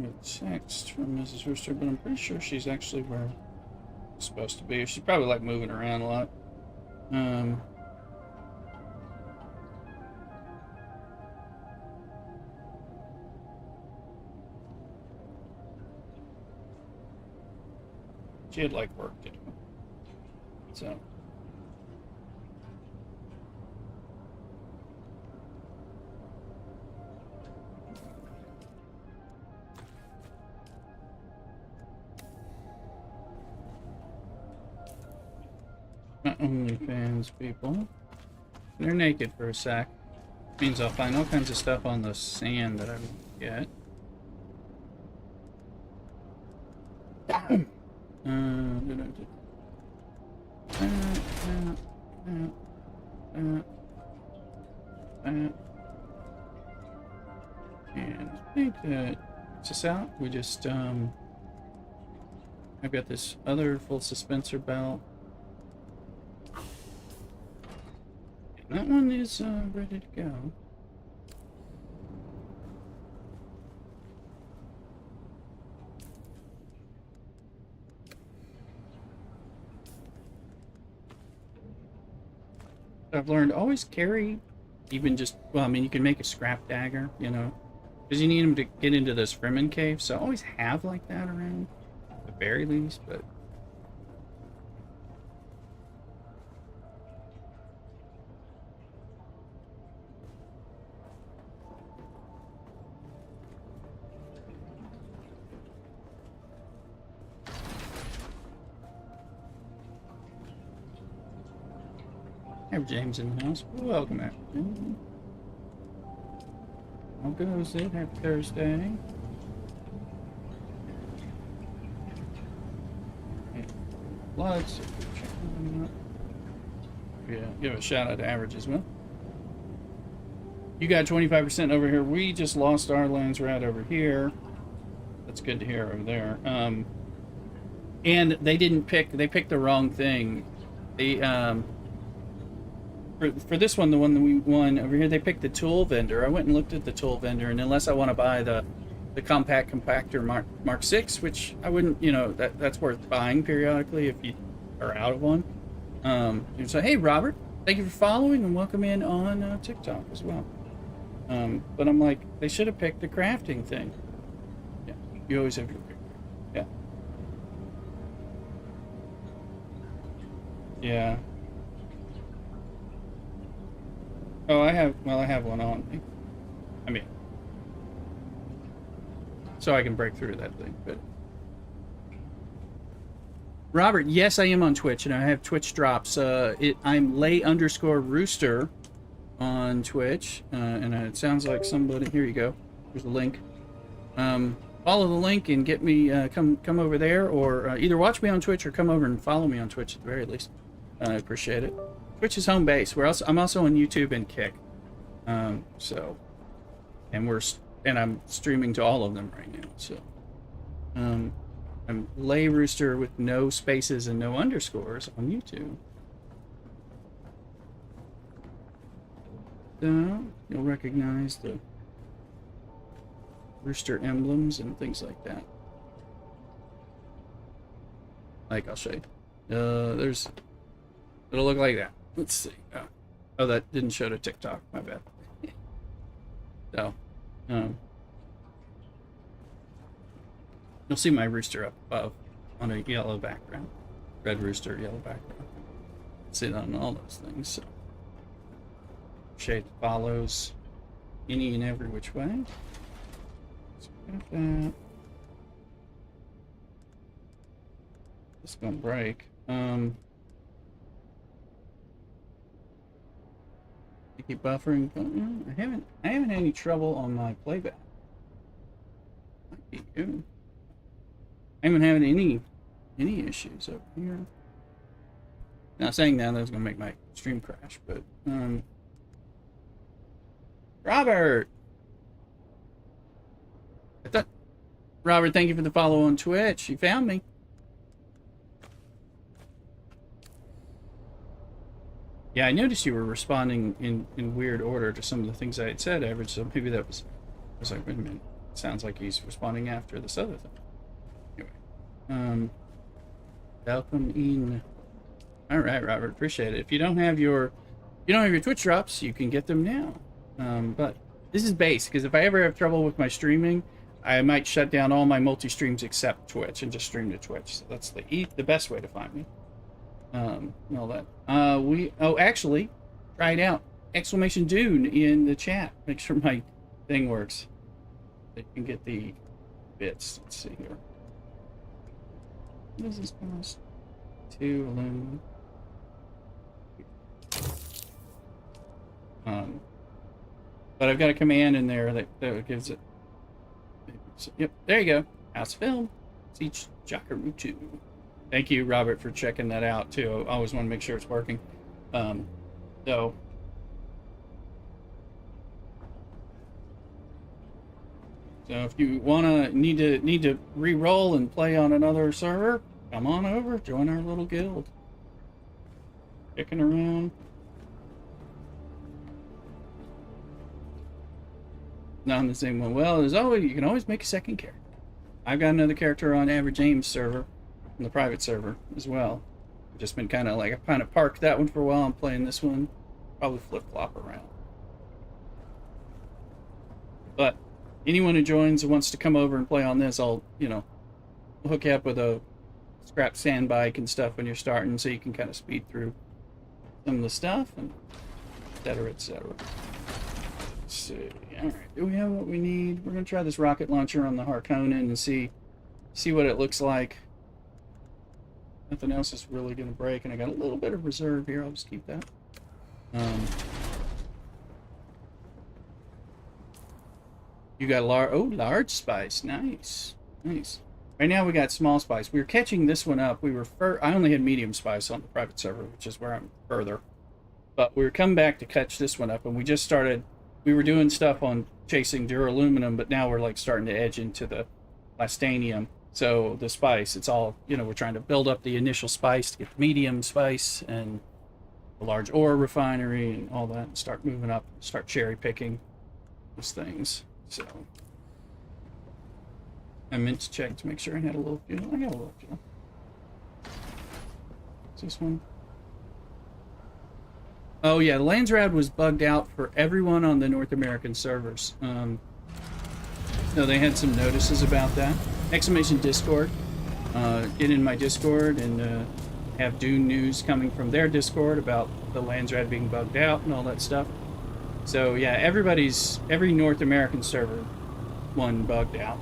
A text from Mrs. Rooster, but I'm pretty sure she's actually where she's supposed to be. She's probably like moving around a lot. She had like work to do. So. OnlyFans people. They're naked for a sec. Means I'll find all kinds of stuff on the sand that I won't get. And I think that it's this out. We just I've got this other full suspensor belt. And that one is ready to go. I've learned always carry, even just, well, I mean, you can make a scrap dagger, you know, because you need them to get into those Fremen caves, so I always have like that around, at the very least, but... Have James in the house. Welcome, everyone. How goes it? Happy Thursday. Floods. Yeah, give a shout out to Average as well. You got 25% over here. We just lost our Landsraad over here. That's good to hear over there. And they didn't pick, they picked the wrong thing. They, for this one, the one that we won over here, they picked the tool vendor. I went and looked at the tool vendor, and unless I want to buy the compact compactor Mark 6, which I wouldn't, you know, that's worth buying periodically if you are out of one. So hey Robert, thank you for following and welcome in on TikTok as well. But I'm like, they should have picked the crafting thing. Yeah, you always have your pick. Yeah. Yeah. Oh, I have one on me. I mean, so I can break through that thing, but... Robert, yes, I am on Twitch, and I have Twitch drops. I'm lay_rooster on Twitch, and it sounds like somebody... Here you go. Here's the link. Follow the link and get me, come over there, or either watch me on Twitch or come over and follow me on Twitch at the very least. I appreciate it. Twitch is home base. I'm also on YouTube and Kick. So, and I'm streaming to all of them right now. So, I'm Lay Rooster with no spaces and no underscores on YouTube. So you'll recognize the rooster emblems and things like that. Like, I'll show you. It'll look like that. Let's see. Oh, that didn't show to TikTok. My bad. So, you'll see my rooster up above on a yellow background. Red rooster, yellow background. See it on all those things. So, shade follows any and every which way. So got that. It's gonna break. Keep buffering. I haven't had any trouble on my playback. Might be good. I haven't had any issues over here. Not saying that was gonna make my stream crash, but Robert, Robert, thank you for the follow on Twitch. You found me. Yeah, I noticed you were responding in weird order to some of the things I had said, Average, so maybe that was... I was like, wait a minute. It sounds like he's responding after this other thing. Anyway. Welcome in. Alright, Robert, appreciate it. If you don't have your Twitch drops, you can get them now. But this is base, because if I ever have trouble with my streaming, I might shut down all my multi-streams except Twitch and just stream to Twitch. So that's the best way to find me. And all that. Actually, try it out. Exclamation Dune in the chat. Make sure my thing works. That you can get the bits. Let's see here. What does this cost? 2 aluminum. But I've got a command in there that gives it. Yep, there you go. House film. Siege Jakarutu. Thank you, Robert, for checking that out too. I always want to make sure it's working. So. So if you need to re-roll and play on another server, come on over, join our little guild. Kicking around. Not on the same one. Well, there's always you can always make a second character. I've got another character on Average Ames server, on the private server as well. I've just been kind of parked that one for a while. I'm playing this one. Probably flip-flop around. But anyone who joins who wants to come over and play on this, I'll, hook you up with a scrap sand bike and stuff when you're starting so you can kind of speed through some of the stuff, and et cetera, et cetera. Let's see. Alright, do we have what we need? We're going to try this rocket launcher on the Harkonnen and see what it looks like. Nothing else is really going to break, and I got a little bit of reserve here. I'll just keep that. You got large spice. Nice. Nice. Right now we got small spice. We were catching this one up. I only had medium spice on the private server, which is where I'm further. But we were coming back to catch this one up, and we just started. We were doing stuff on chasing duraluminum, but now we're starting to edge into the lastanium. So the spice, it's all, we're trying to build up the initial spice to get the medium spice and the large ore refinery and all that, and start moving up, start cherry picking those things. So I meant to check to make sure I had a little fuel. I got a little fuel. Is this one? Oh yeah, the Landsraad was bugged out for everyone on the North American servers. So they had some notices about that. Exclamation Discord. Get in my Discord and have Dune news coming from their Discord about the Landsraad being bugged out and all that stuff. So yeah, every North American server one bugged out,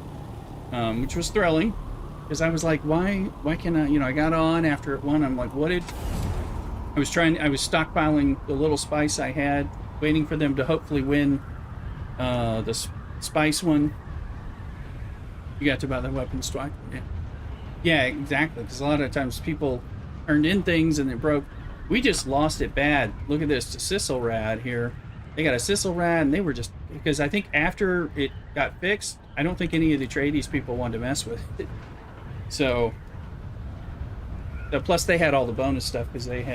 which was thrilling, because I was like, why can't I? I got on after it won. I'm like, I was stockpiling the little spice I had, waiting for them to hopefully win the spice one. You got to buy the weapons twice. Yeah, exactly. Because a lot of times people turned in things and it broke. We just lost it bad. Look at this, Sisselrad here. They got a Sisselrad, and they were just, because I think after it got fixed, I don't think any of the Atreides people wanted to mess with it. So plus they had all the bonus stuff, because they've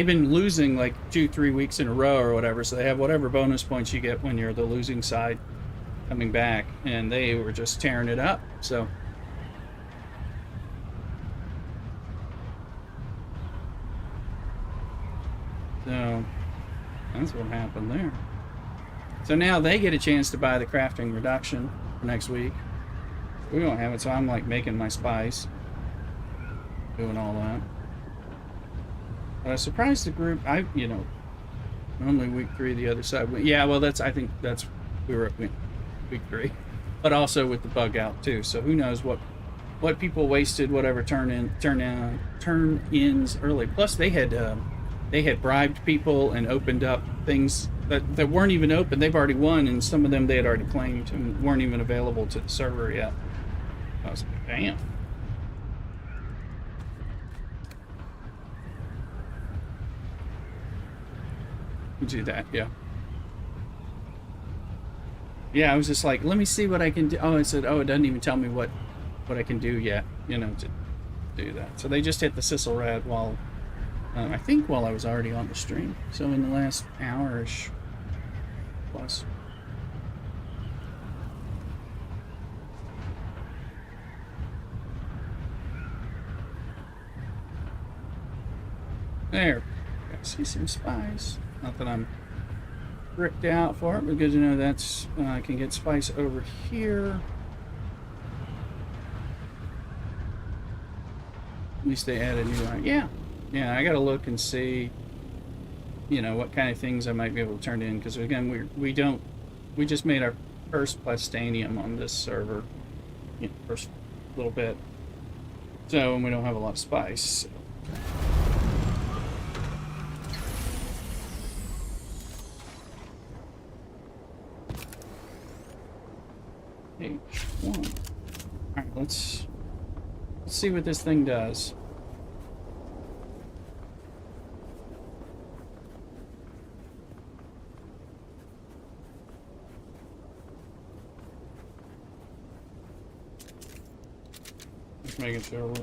been losing like 2-3 weeks in a row or whatever, so they have whatever bonus points you get when you're the losing side coming back, and they were just tearing it up. So that's what happened there. So now they get a chance to buy the crafting reduction for next week. We don't have it, so I'm making my spice, doing all that. But I surprised the group. Normally week 3 the other side. Yeah, well, we were at week 3, but also with the bug out too. So who knows what people wasted, whatever turn-ins early. Plus they had bribed people and opened up things that weren't even open. They've already won, and some of them they had already claimed and weren't even available to the server yet. I was like, damn. You do that, yeah. Yeah, I was just like, let me see what I can do. Oh, it said, it doesn't even tell me what I can do yet, to do that. So they just hit the Sisselrad while I was already on the stream. So in the last hour-ish plus. There. I see some spice. Not that I'm bricked out for it, but good to know that's I can get spice over here. At least they added new one. Yeah, I gotta look and see, what kind of things I might be able to turn in, because again, we just made our first plastanium on this server, first little bit. So, and we don't have a lot of spice. So. one. Alright, let's see what this thing does. Just making sure we're...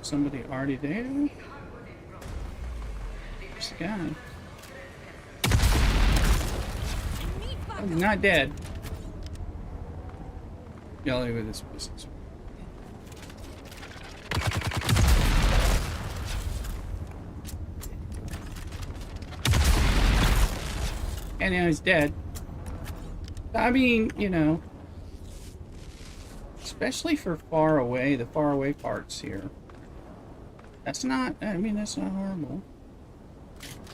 Somebody already there? There's the guy. Oh, he's not dead. Yelling with his business. And now he's dead. I mean, you know, especially for far away, the far away parts here. That's not, I mean, that's not horrible.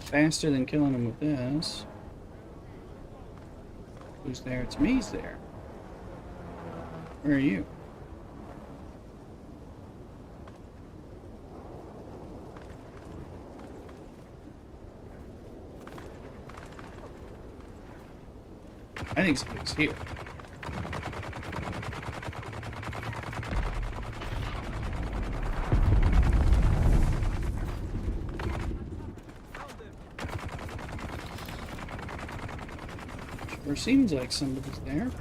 Faster than killing him with this. Who's there? It's me's there. Where are you? I think somebody's here. Sure seems like somebody's there.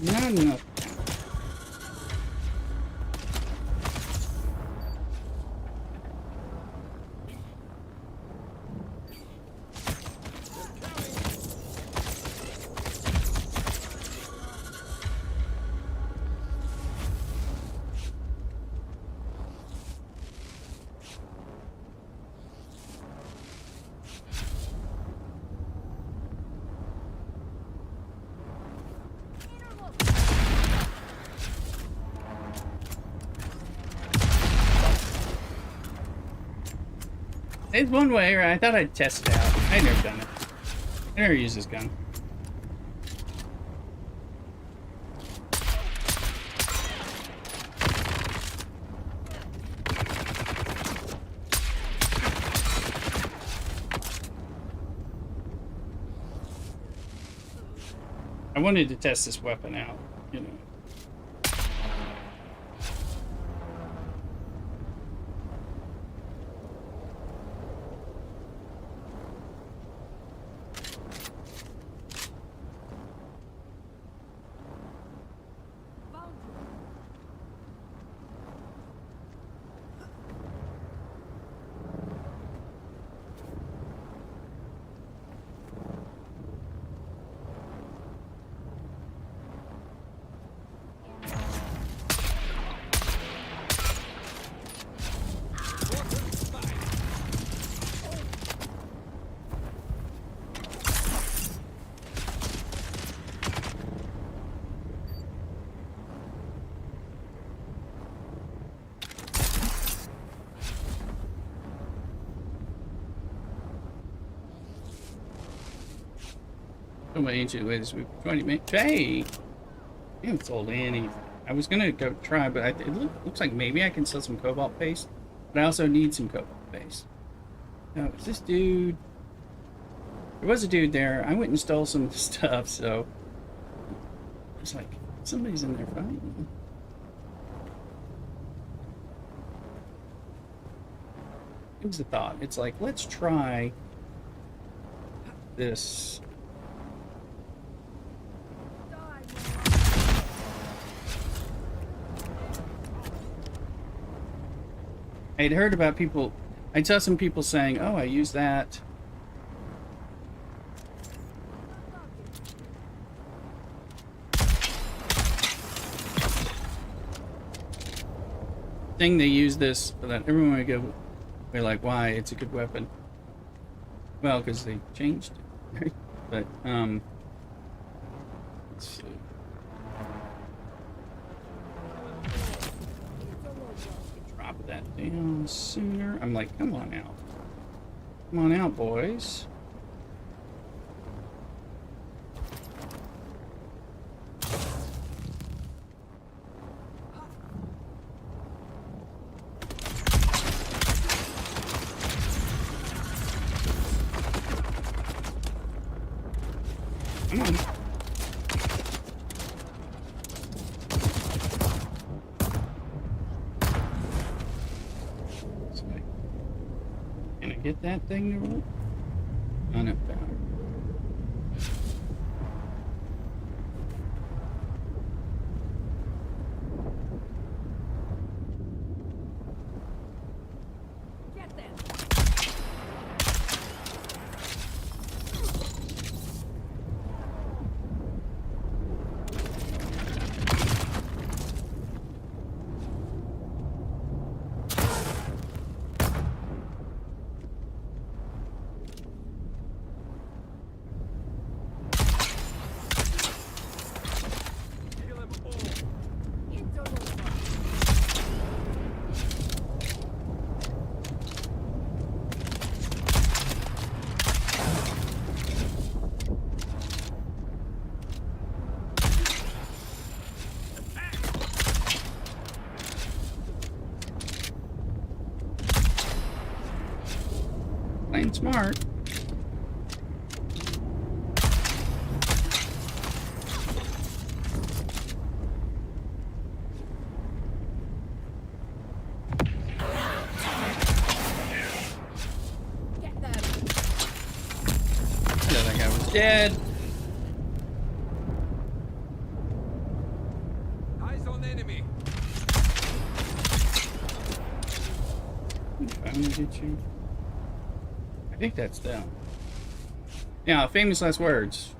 Not enough. It's one way, right? I thought I'd test it out. I've never done it. I never used this gun. I wanted to test this weapon out, you know. So many ancient ways we've 20 minutes. Hey! I haven't sold anything. I was gonna go try, but it looks like maybe I can sell some cobalt paste. But I also need some cobalt paste. Now, is this dude? There was a dude there. I went and stole some stuff, so it's like somebody's in there fighting. It was a thought. It's like, let's try this. I'd heard about people, I saw some people saying, oh, I use that. Thing they use this, but that everyone would go, we're like, why? It's a good weapon. Well, because they changed it, right? But, let's see. Drop that down sooner. I'm like, come on out. Come on out, boys. Come on. Can I get that thing to work? On it power. Playing smart. The other guy was dead. Eyes on enemy. Finally get you. I think that's them. Yeah, famous last words.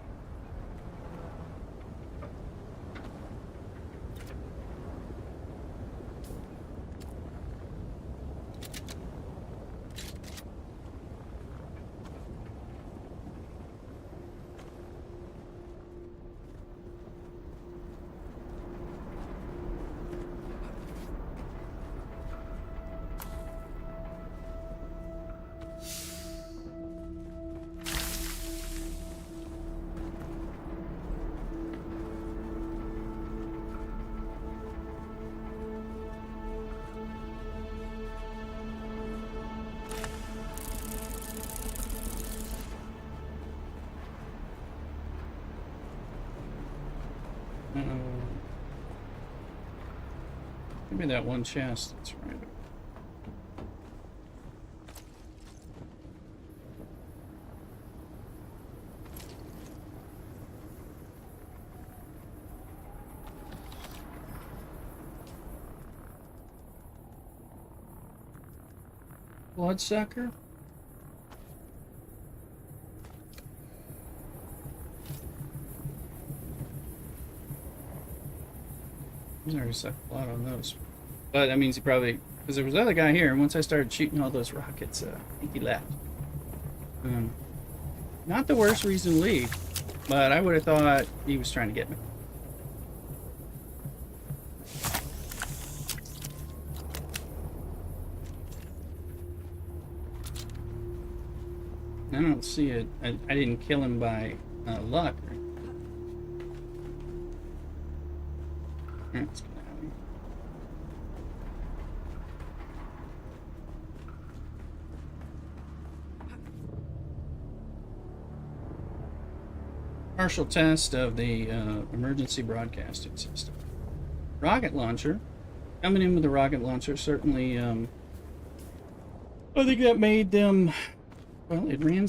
Maybe that one chest. That's right. Bloodsucker? He's already sucked blood on those. But that means he probably... Because there was another guy here, and once I started shooting all those rockets, I think he left. Not the worst reason to leave, but I would have thought he was trying to get me. I don't see it. I didn't kill him by luck. That's Partial test of the emergency broadcasting system. Rocket launcher. Coming in with the rocket launcher certainly, I think that made them, well, it ran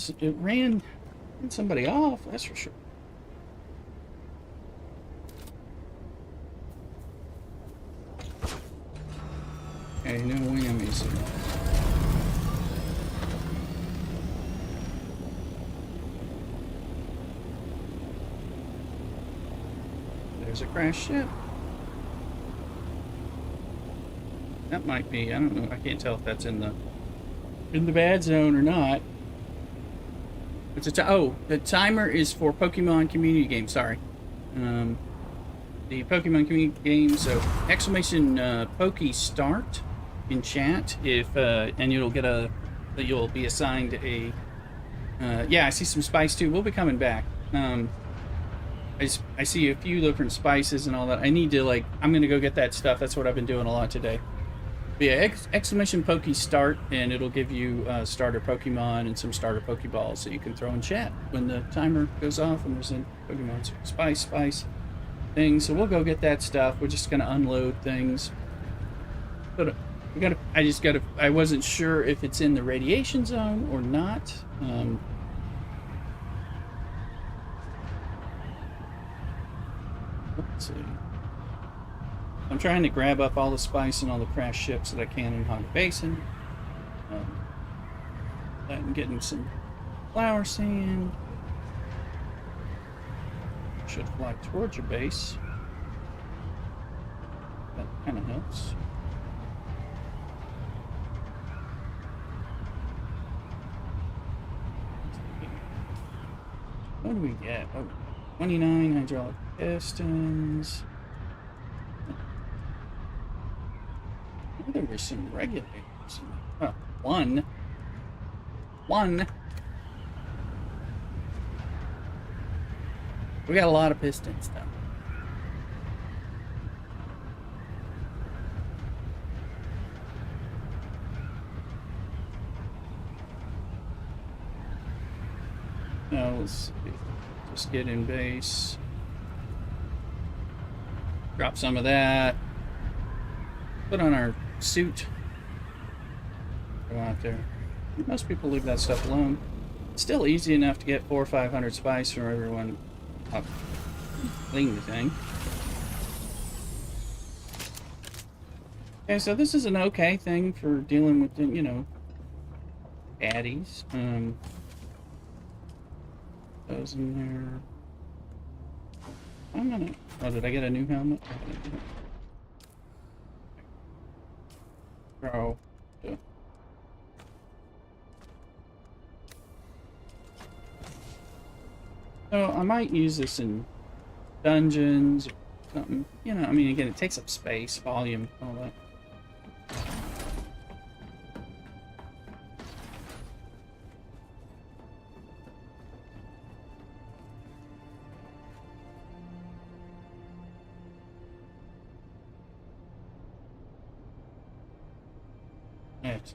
somebody off, that's for sure. Okay, no whammies. There's a crash ship. That might be, I don't know, I can't tell if that's in the bad zone or not. It's oh, the timer is for Pokemon community game, sorry. The Pokemon community game, so exclamation Poke start in chat if and you'll get you'll be assigned a yeah, I see some spice too. We'll be coming back. I see a few different spices and all that. I need to, like, I'm gonna go get that stuff. That's what I've been doing a lot today. But yeah, exclamation Poke start, and it'll give you starter Pokemon and some starter Pokeballs that you can throw in chat when the timer goes off and there's a Pokemon spice thing. So we'll go get that stuff. We're just gonna unload things. But I wasn't sure if it's in the radiation zone or not. Let's see. I'm trying to grab up all the spice and all the crash ships that I can in Hog Basin. I'm getting some flower sand. Should fly towards your base. That kind of helps. What do we get? Oh, 29 hydraulic pistons. There were some regulators. Oh, one. We got a lot of pistons, though. Now, let's see. Just get in base. Drop some of that. Put on our suit. Go out there. Most people leave that stuff alone. It's still easy enough to get 400 or 500 spice from everyone up clean the thing. Okay, so this is an okay thing for dealing with, you know, baddies. Those in there. I'm gonna. Oh, did I get a new helmet? Bro. Yeah. So I might use this in dungeons or something. You know, I mean, again, it takes up space, volume, all that. Let's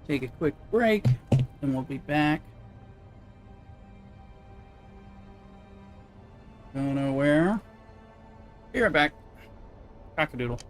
take a quick break, and we'll be back. Go nowhere. Be right back. Cockadoodle.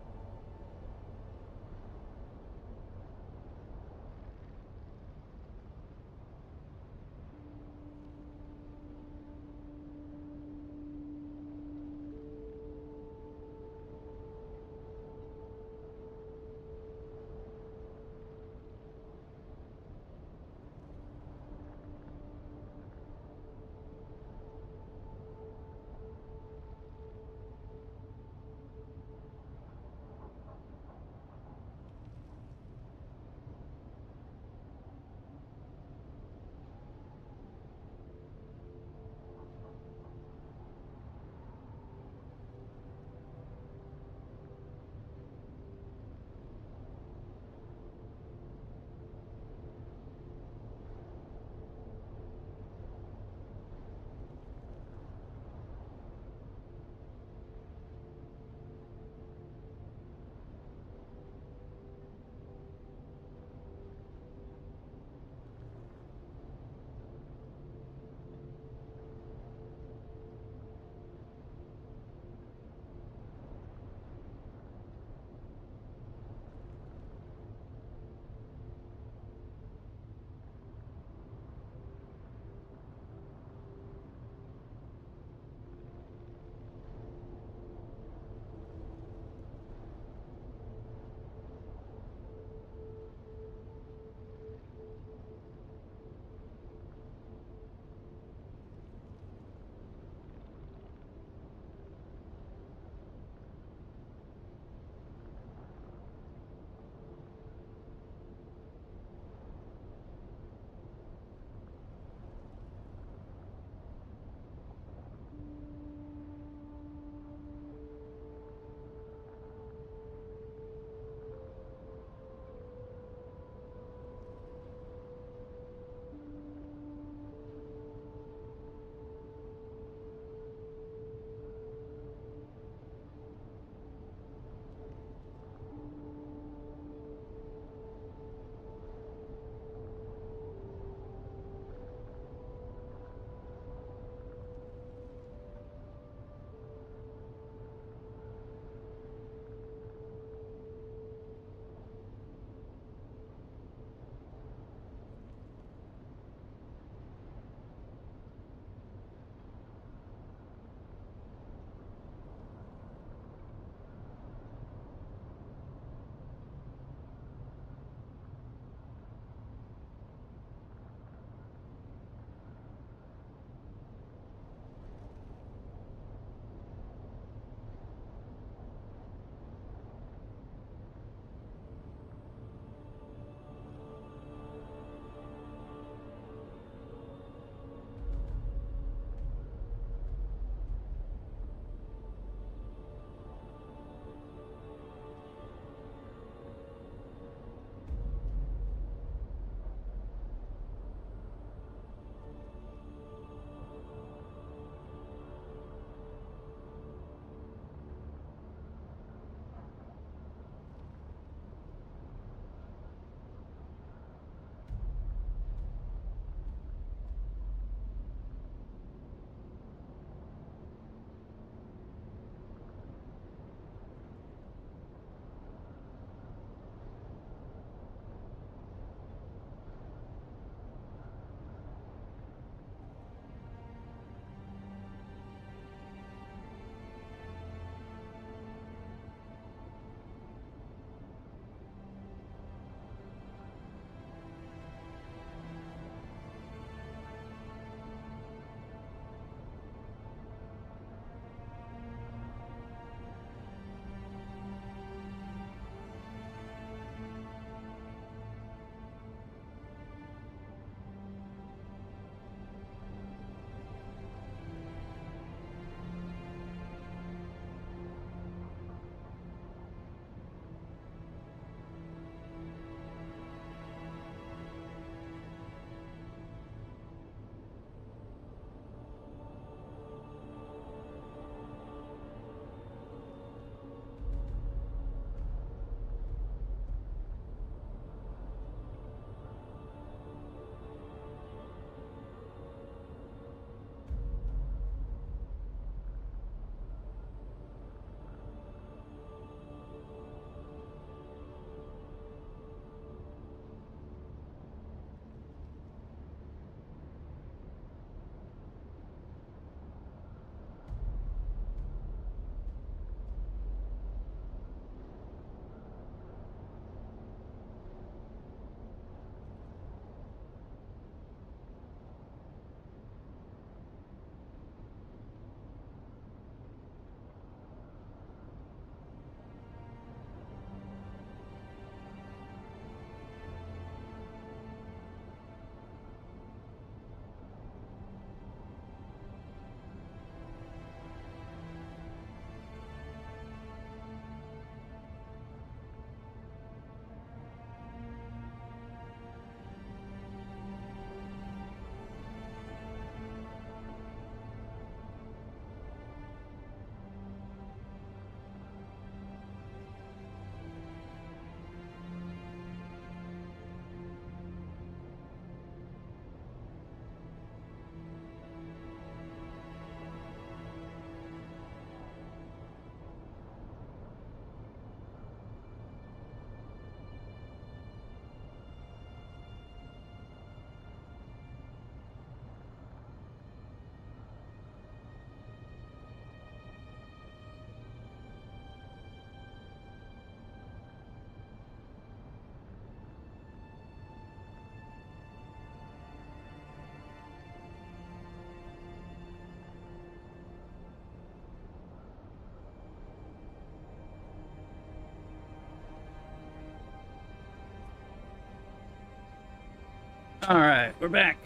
All right, we're back.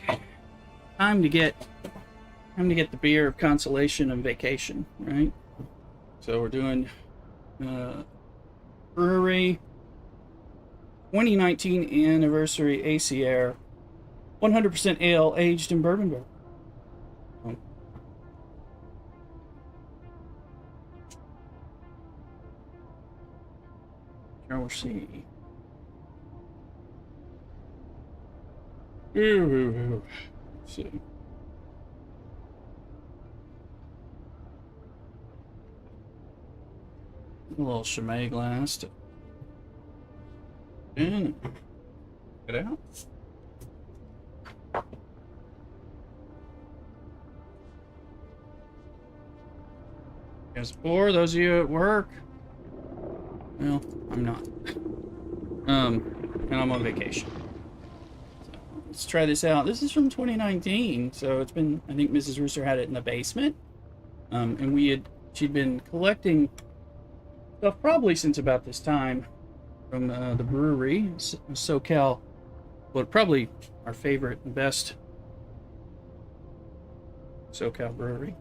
Time to get the beer of consolation and vacation, right? So we're doing brewery 2019 anniversary ACR 100% ale aged in bourbon barrel. Shall see. Let's see. A little Chimay glass to in. Get out. As for those of you at work, well, I'm not. And I'm on vacation. So let's try this out. This is from 2019, so it's been. I think Mrs. Rooster had it in the basement, and she'd been collecting stuff probably since about this time from the brewery, SoCal. Well, probably our favorite and best SoCal brewery.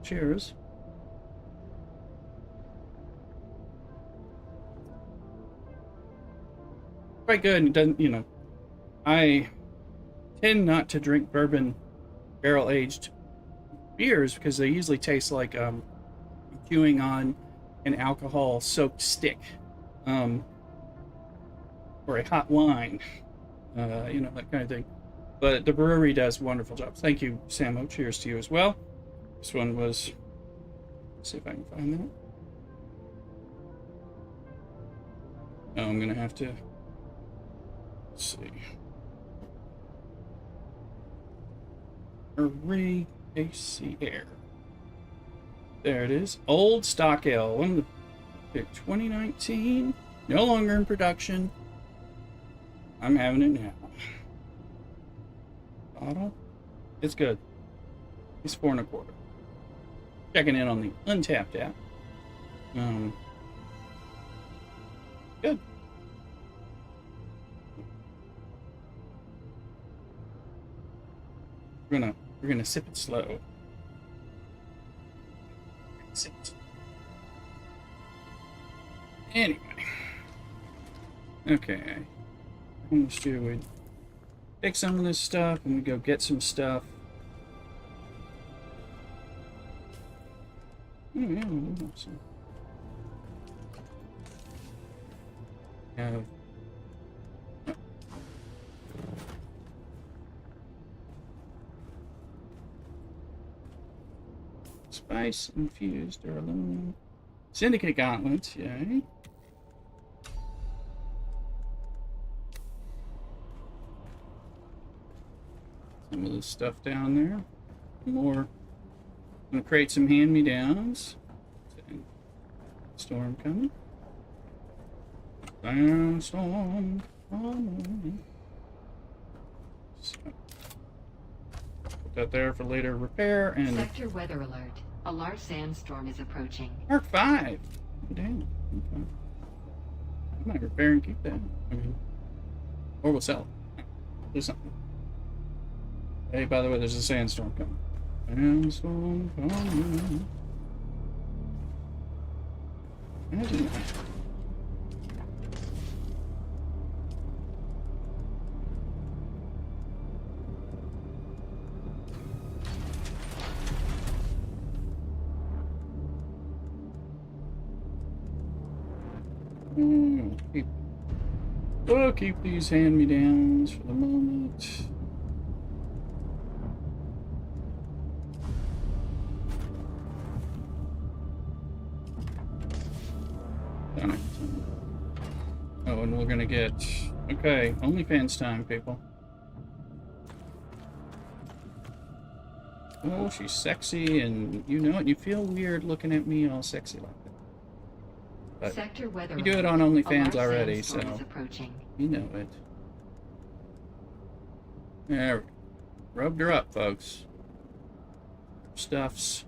Cheers. Quite good. It doesn't, I tend not to drink bourbon barrel aged beers because they usually taste like chewing on an alcohol soaked stick, or a hot wine, that kind of thing. But the brewery does wonderful jobs. Thank you, Samo. Cheers to you as well. This one was, let's see if I can find that. Oh, I'm gonna have to, let's see. Brewery ACR. There it is. Old Stock Ale. One of the 2019. No longer in production. I'm having it now. Bottle. It's good. It's 4 1/4. Checking in on the Untapped app. Good. We're gonna sip it slow. Sip it. Anyway. Okay. I'm just we'd take some of this stuff and we go get some stuff. Oh yeah, we'll have some. Have spice infused or aluminum. Syndicate gauntlets, yay. Some of this stuff down there. More. I'm gonna create some hand-me-downs. Storm coming. Sandstorm coming. So, put that there for later repair and. Sector weather alert. A large sandstorm is approaching. Mark 5. Damn. Okay. I might repair and keep that. I mean, or we'll sell it. Do something. Hey, by the way, there's a sandstorm coming. Sandstorm coming. Imagine that. We'll keep these hand-me-downs for the moment. Done it. Oh, and we're gonna get... Okay, OnlyFans time, people. Oh, she's sexy, and you know it. You feel weird looking at me all sexy like that. But Sector weather you do it on OnlyFans already, so you know it. There we go. Rubbed her up, folks. Stuffs.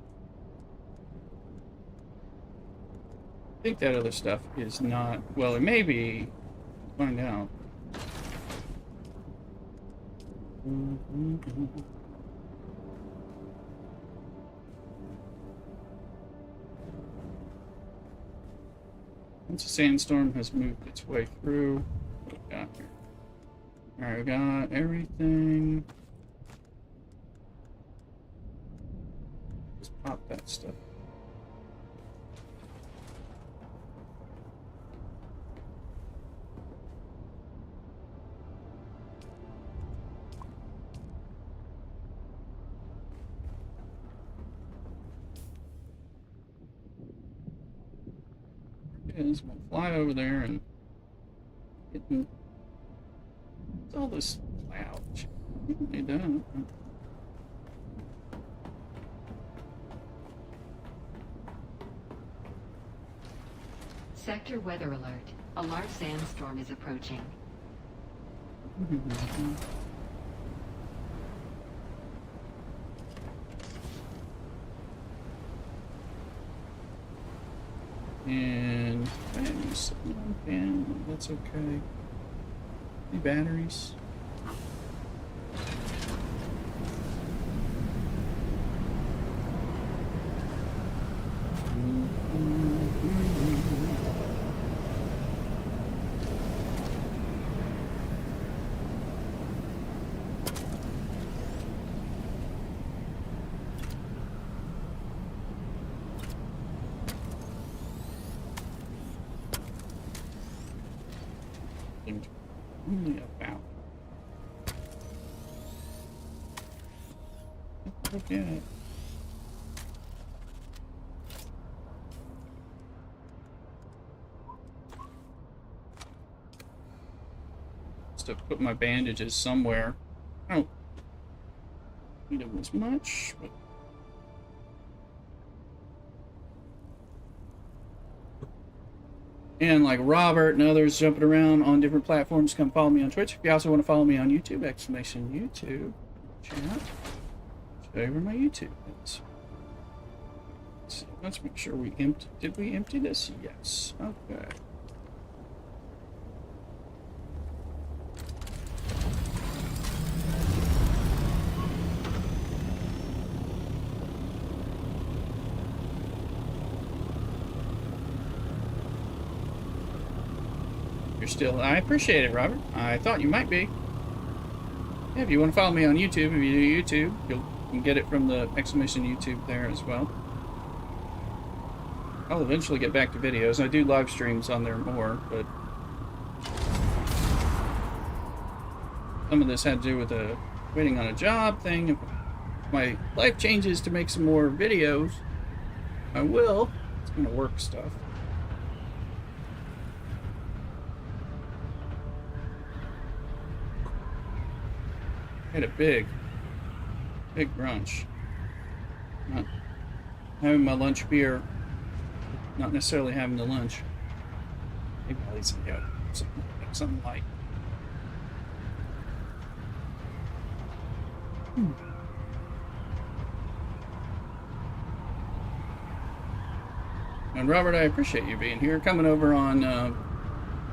I think that other stuff is not... Well, it may be. Find out. Once a sandstorm has moved its way through, what we got here? Alright, we got everything. Just pop that stuff. Is we'll fly over there and get in. What's all this cloud? We don't need that. Sector weather alert. A large sandstorm is approaching. And that's okay. Any batteries? Only about. Look at it. Just to put my bandages somewhere. I don't need them as much, but and like Robert and others jumping around on different platforms, come follow me on Twitch. If you also want to follow me on YouTube, exclamation YouTube chat. Show you where my YouTube is. So let's make sure we empty. Did we empty this? Yes. Okay. You're still. I appreciate it, Robert. I thought you might be. Yeah, if you want to follow me on YouTube, if you do YouTube, you can get it from the exclamation YouTube there as well. I'll eventually get back to videos. I do live streams on there more, but some of this had to do with the waiting on a job thing. If my life changes to make some more videos, I will. It's gonna work stuff. I had a big brunch. Not having my lunch beer, not necessarily having the lunch. Maybe I'll eat some yogurt, something light. And Robert, I appreciate you being here, coming over on,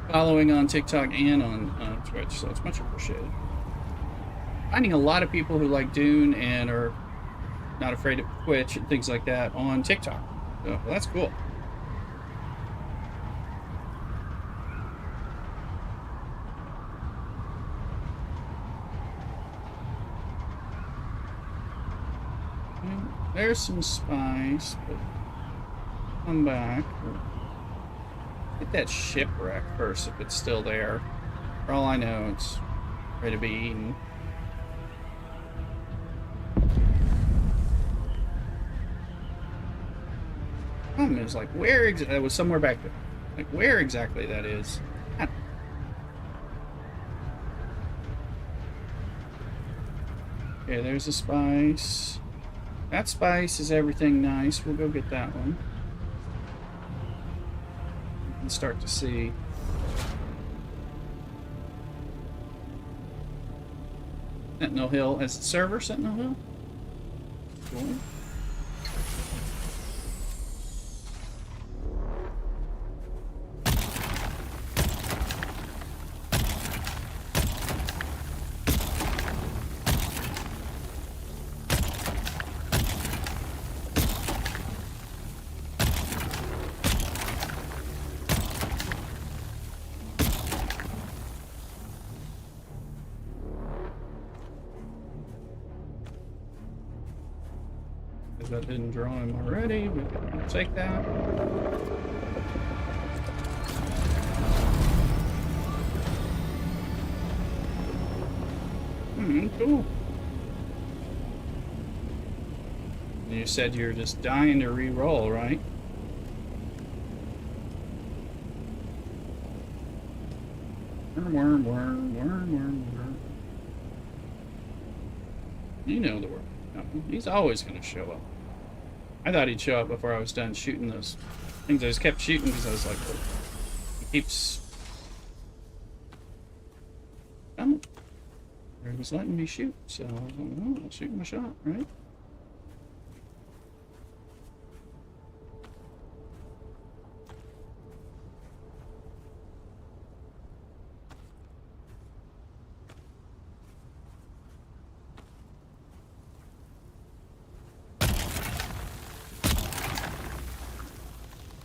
following on TikTok and on Twitch, so it's much appreciated. Finding a lot of people who like Dune and are not afraid of Twitch and things like that on TikTok. So well, that's cool. And there's some spice, but come back. Get that shipwreck first if it's still there. For all I know, it's ready to be eaten. Problem is, like, where exactly it was somewhere back there. Like, where exactly that is. Okay, there's a spice. That spice is everything nice. We'll go get that one. You can start to see. Sentinel Hill as the server, Sentinel Hill. Cool. because that didn't draw him already, but I'll take that. Cool. You said you're just dying to re-roll, right? Worm. You know the word. No, he's always going to show up. I thought he'd show up before I was done shooting those things. I just kept shooting because I was like, well, he keeps... Oh. He was letting me shoot, so I was like, well, I'll shoot my shot, right?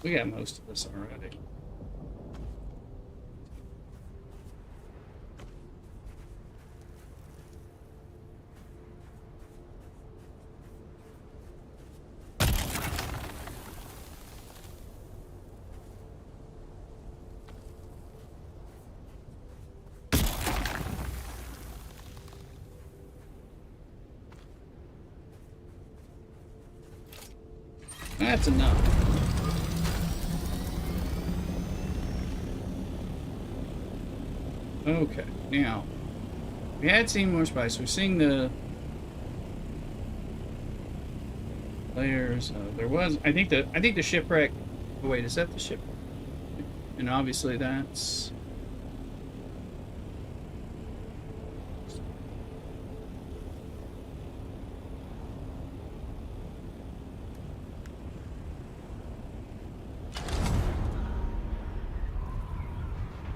We got most of this already. That's enough. Okay, now we had seen more spice. We're seeing the layers. There was, I think the shipwreck. Oh, wait, is that the ship? And obviously that's.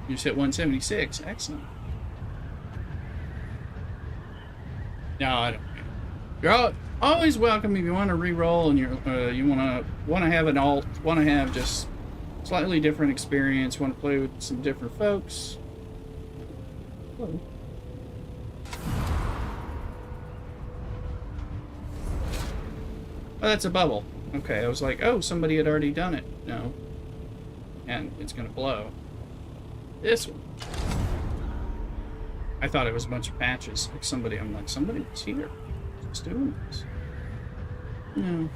You just hit 176. Excellent. No, I don't. You're always welcome if you want to re-roll and you want to have an alt, want to have just slightly different experience, want to play with some different folks. Hello. Oh, that's a bubble. Okay, I was like, oh, somebody had already done it. No. And it's gonna blow. This one. I thought it was a bunch of patches. Like I'm like, somebody was here. Just doing this. No.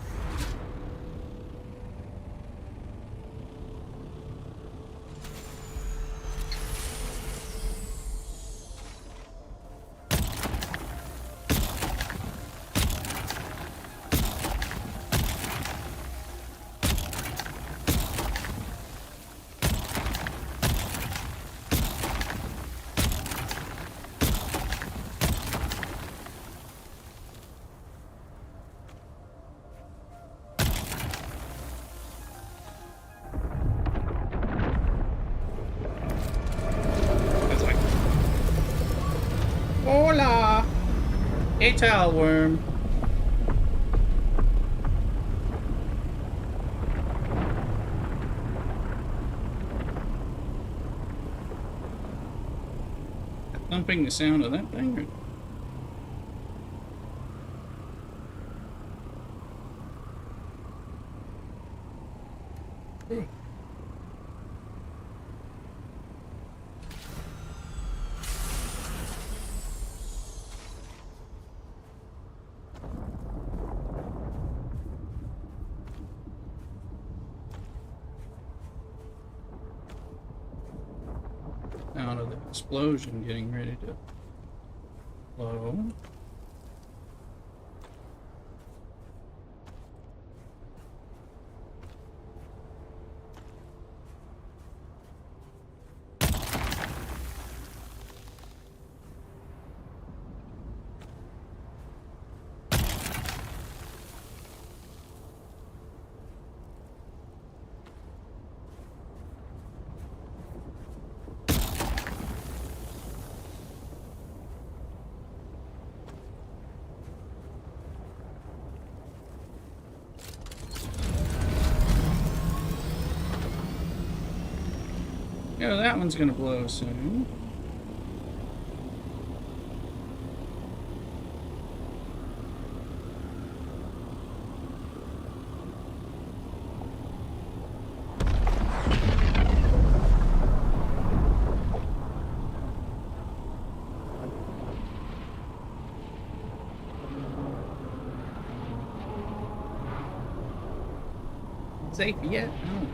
Hola! A towel worm. Thumping the sound of that thing. Out of the explosion, getting ready to blow. Yeah, that one's gonna blow soon. Safe yet? No.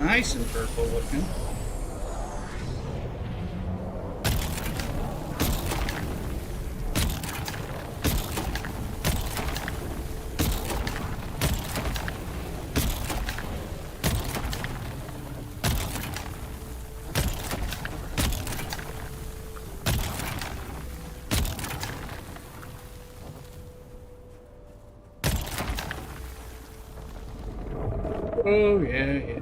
Nice and purple looking. Oh, yeah, yeah.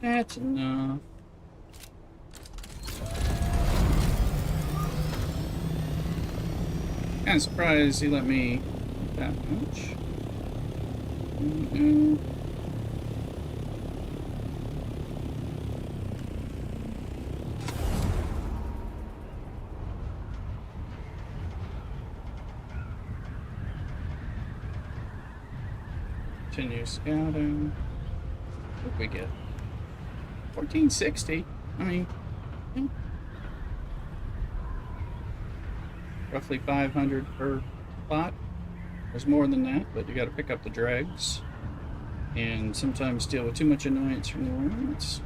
That's enough. Kind of surprised he let me that much. Continue scouting. What did we get? 1460. I mean, yeah. Roughly 500 per plot. There's more than that, but you got to pick up the dregs and sometimes deal with too much annoyance from the worms.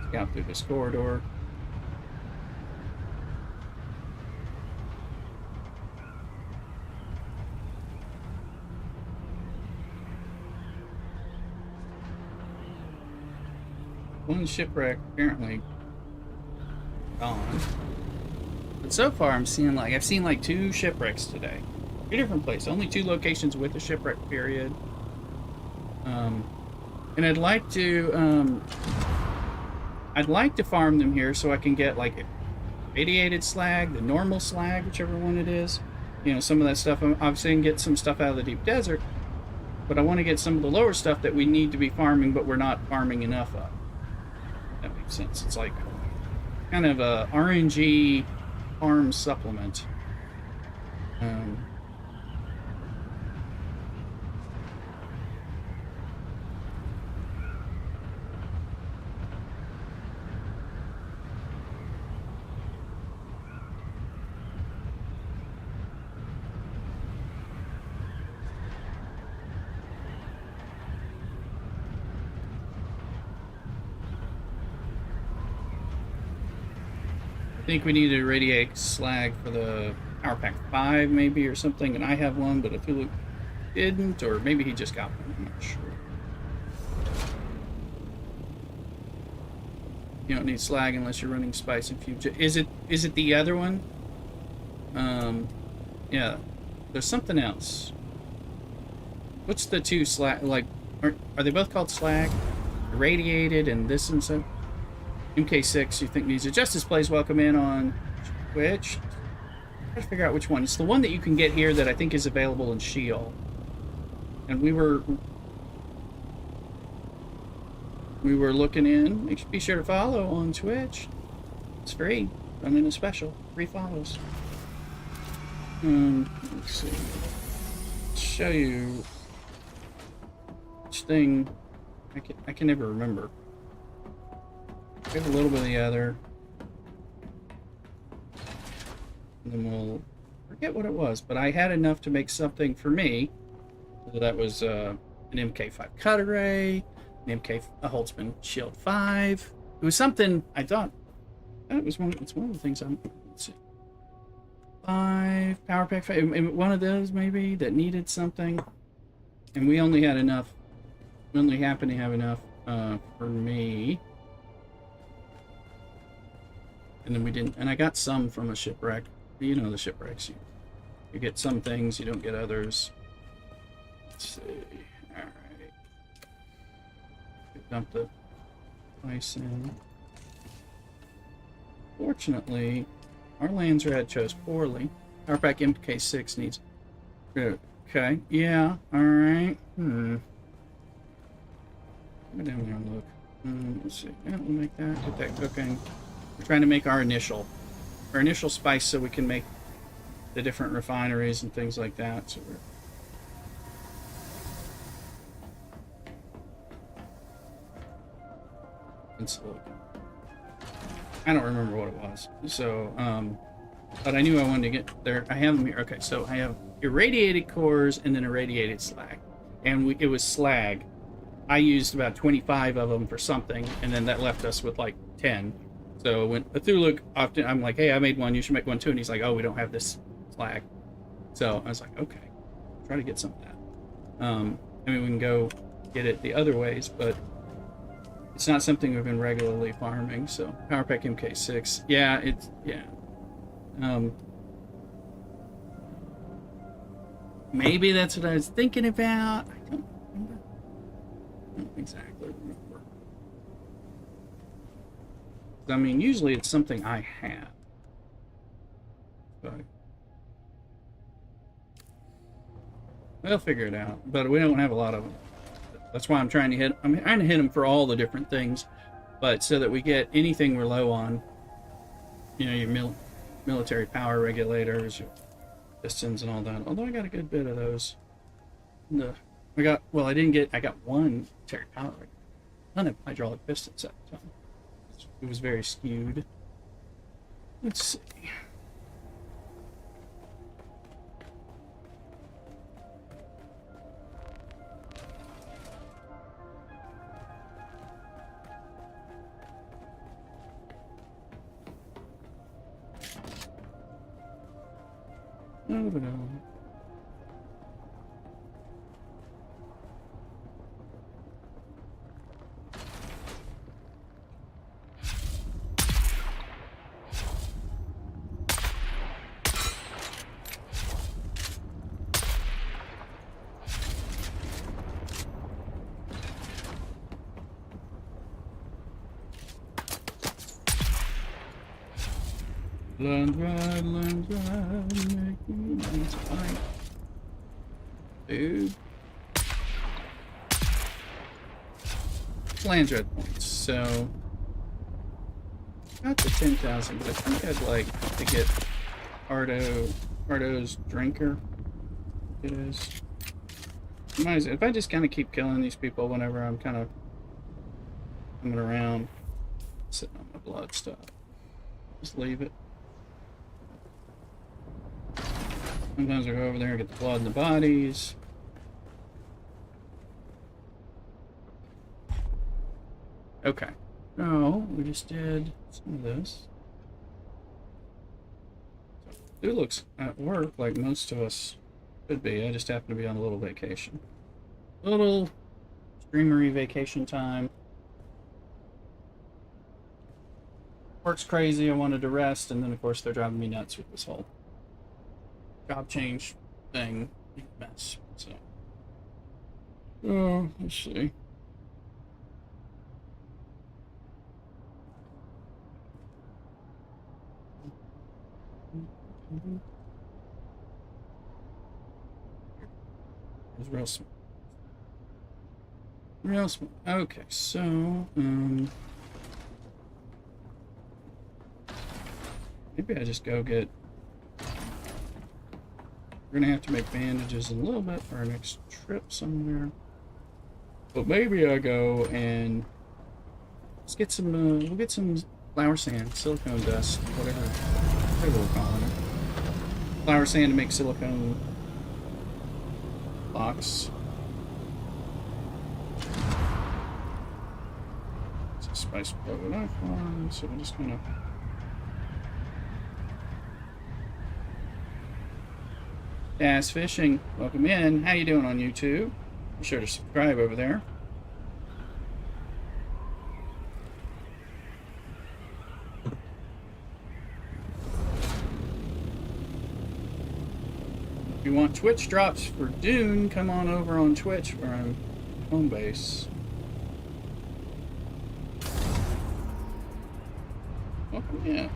Scout through this corridor. One shipwreck apparently gone. But so far I've seen like 2 shipwrecks today. 2 different places. Only 2 locations with a shipwreck period. And I'd like to farm them here so I can get like radiated slag, the normal slag, whichever one it is. You know, some of that stuff. I've seen get some stuff out of the deep desert, but I want to get some of the lower stuff that we need to be farming, but we're not farming enough of. That makes sense. It's like kind of a RNG farm supplement. I think we need to radiate slag for the Power Pack 5 maybe or something, and I have one, but Cthulhu didn't, or maybe he just got one, I'm not sure. You don't need slag unless you're running spice and fuge. Is it the other one? Yeah. There's something else. What's the 2 slag, like, are they both called slag? Radiated and this and so? MK6, you think needs it. Justice Plays welcome in on Twitch. I'm trying to figure out which one. It's the one that you can get here that I think is available in Sheol. And we were... we were looking in, be sure to follow on Twitch. It's free. Running a special. 3 follows. Let's see. Show you which thing I can never remember. We have a little bit of the other. And then we'll forget what it was, but I had enough to make something for me. So that was an MK5 cut array, an a Holtzman Shield 5. It was something I thought it's one of the things let's see. 5 power pack 5, one of those maybe that needed something, and we only had enough. We only happened to have enough for me, and then we didn't. And I got some from a shipwreck. You know the shipwrecks. You get some things, you don't get others. Let's see. All right. Dump the ice in. Fortunately, our Landsraad chose poorly. Power pack MK6 needs. Okay. Yeah. All right. Go down there and look. Let's see. Yeah, we'll make that. Get that cooking. We're trying to make our initial spice so we can make the different refineries and things like that. So we're I don't remember what it was. So, but I knew I wanted to get there. I have them here. Okay, so I have irradiated cores and then irradiated slag. And it was slag. I used about 25 of them for something, and then that left us with like 10. So when Cthulhu often, I'm like, hey, I made one, you should make one too. And he's like, oh, we don't have this slag. So I was like, okay, try to get some of that. I mean, we can go get it the other ways, but it's not something we've been regularly farming. So Power Pack MK6, yeah, maybe that's what I was thinking about. I don't remember. I don't exactly remember. I mean, usually it's something I have. But we'll figure it out. But we don't have a lot of them. That's why I'm trying to hit them for all the different things, but so that we get anything we're low on. You know, your military power regulators, your pistons, and all that. Although I got a good bit of those. I got one military power regulator. None of hydraulic pistons at the time. It was very skewed. Let's see. No. Landsraad, make me nice fight. Dude. Landsraad points, so got the 10,000, but I think I'd like to get Ardo's drinker. It is. If I just kind of keep killing these people whenever I'm kind of coming around, sitting on my blood stuff, just leave it. Sometimes I go over there and get the blood in the bodies. Okay. No, we just did some of this. It looks at work like most of us could be. I just happen to be on a little vacation. A little streamery vacation time. Work's crazy. I wanted to rest, and then of course they're driving me nuts with this whole job change thing mess. So, let's see. It's real small. Real small. Okay, so, maybe I just go get... We're gonna have to make bandages a little bit for our next trip somewhere. But maybe I go and... Let's get some, we'll get some flour sand, silicone dust, whatever we're calling it. Flour sand to make silicone blocks. It's a spice plug off one, so we're just gonna... Bass Fishing, welcome in. How you doing on YouTube? Be sure to subscribe over there. If you want Twitch drops for Dune, come on over on Twitch where I'm home base. Welcome in.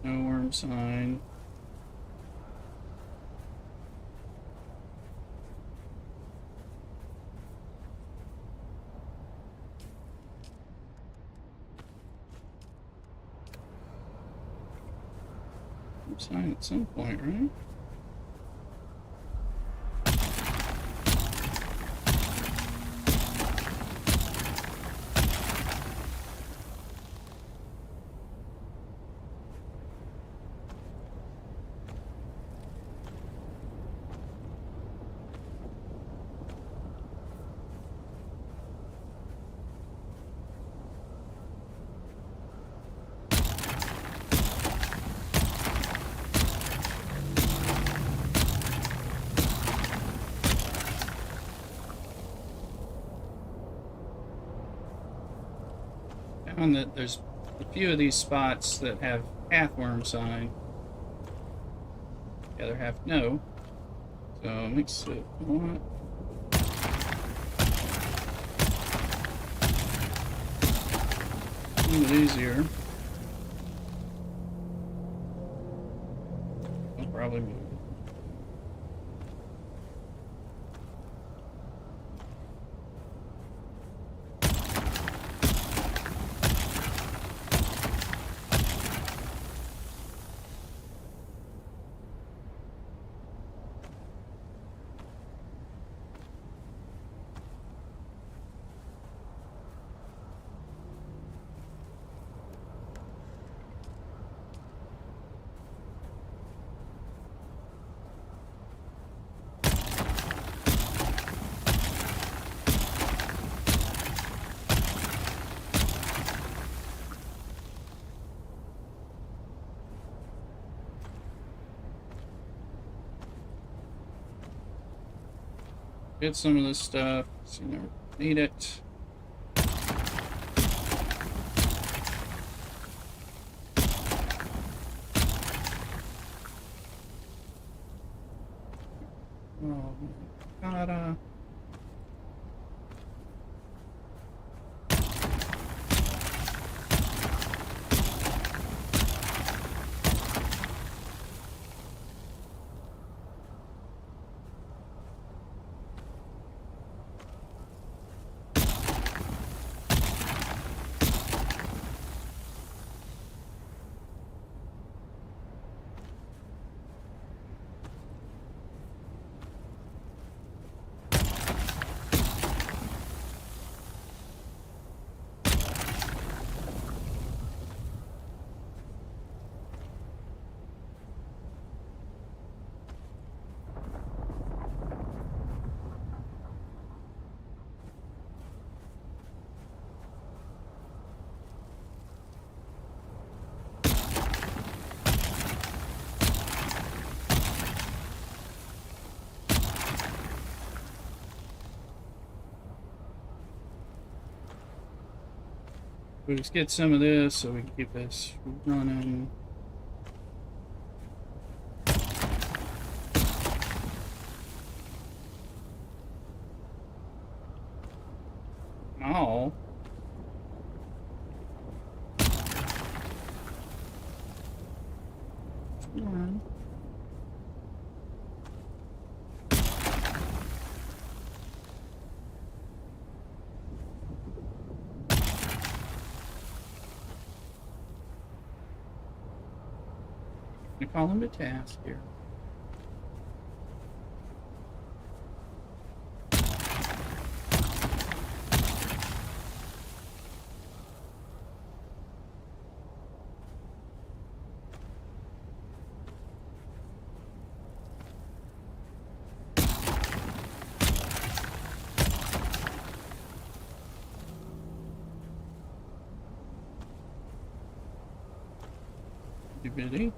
No worm sign. Worm sign at some point, right? Found that there's a few of these spots that have half worm sign. The other half no. So it makes it a lot easier. I'll probably move. Get some of this stuff, so you never need it. Oh, gotta. We'll just get some of this so we can keep this running. Oh. One. I call him to task here. You busy?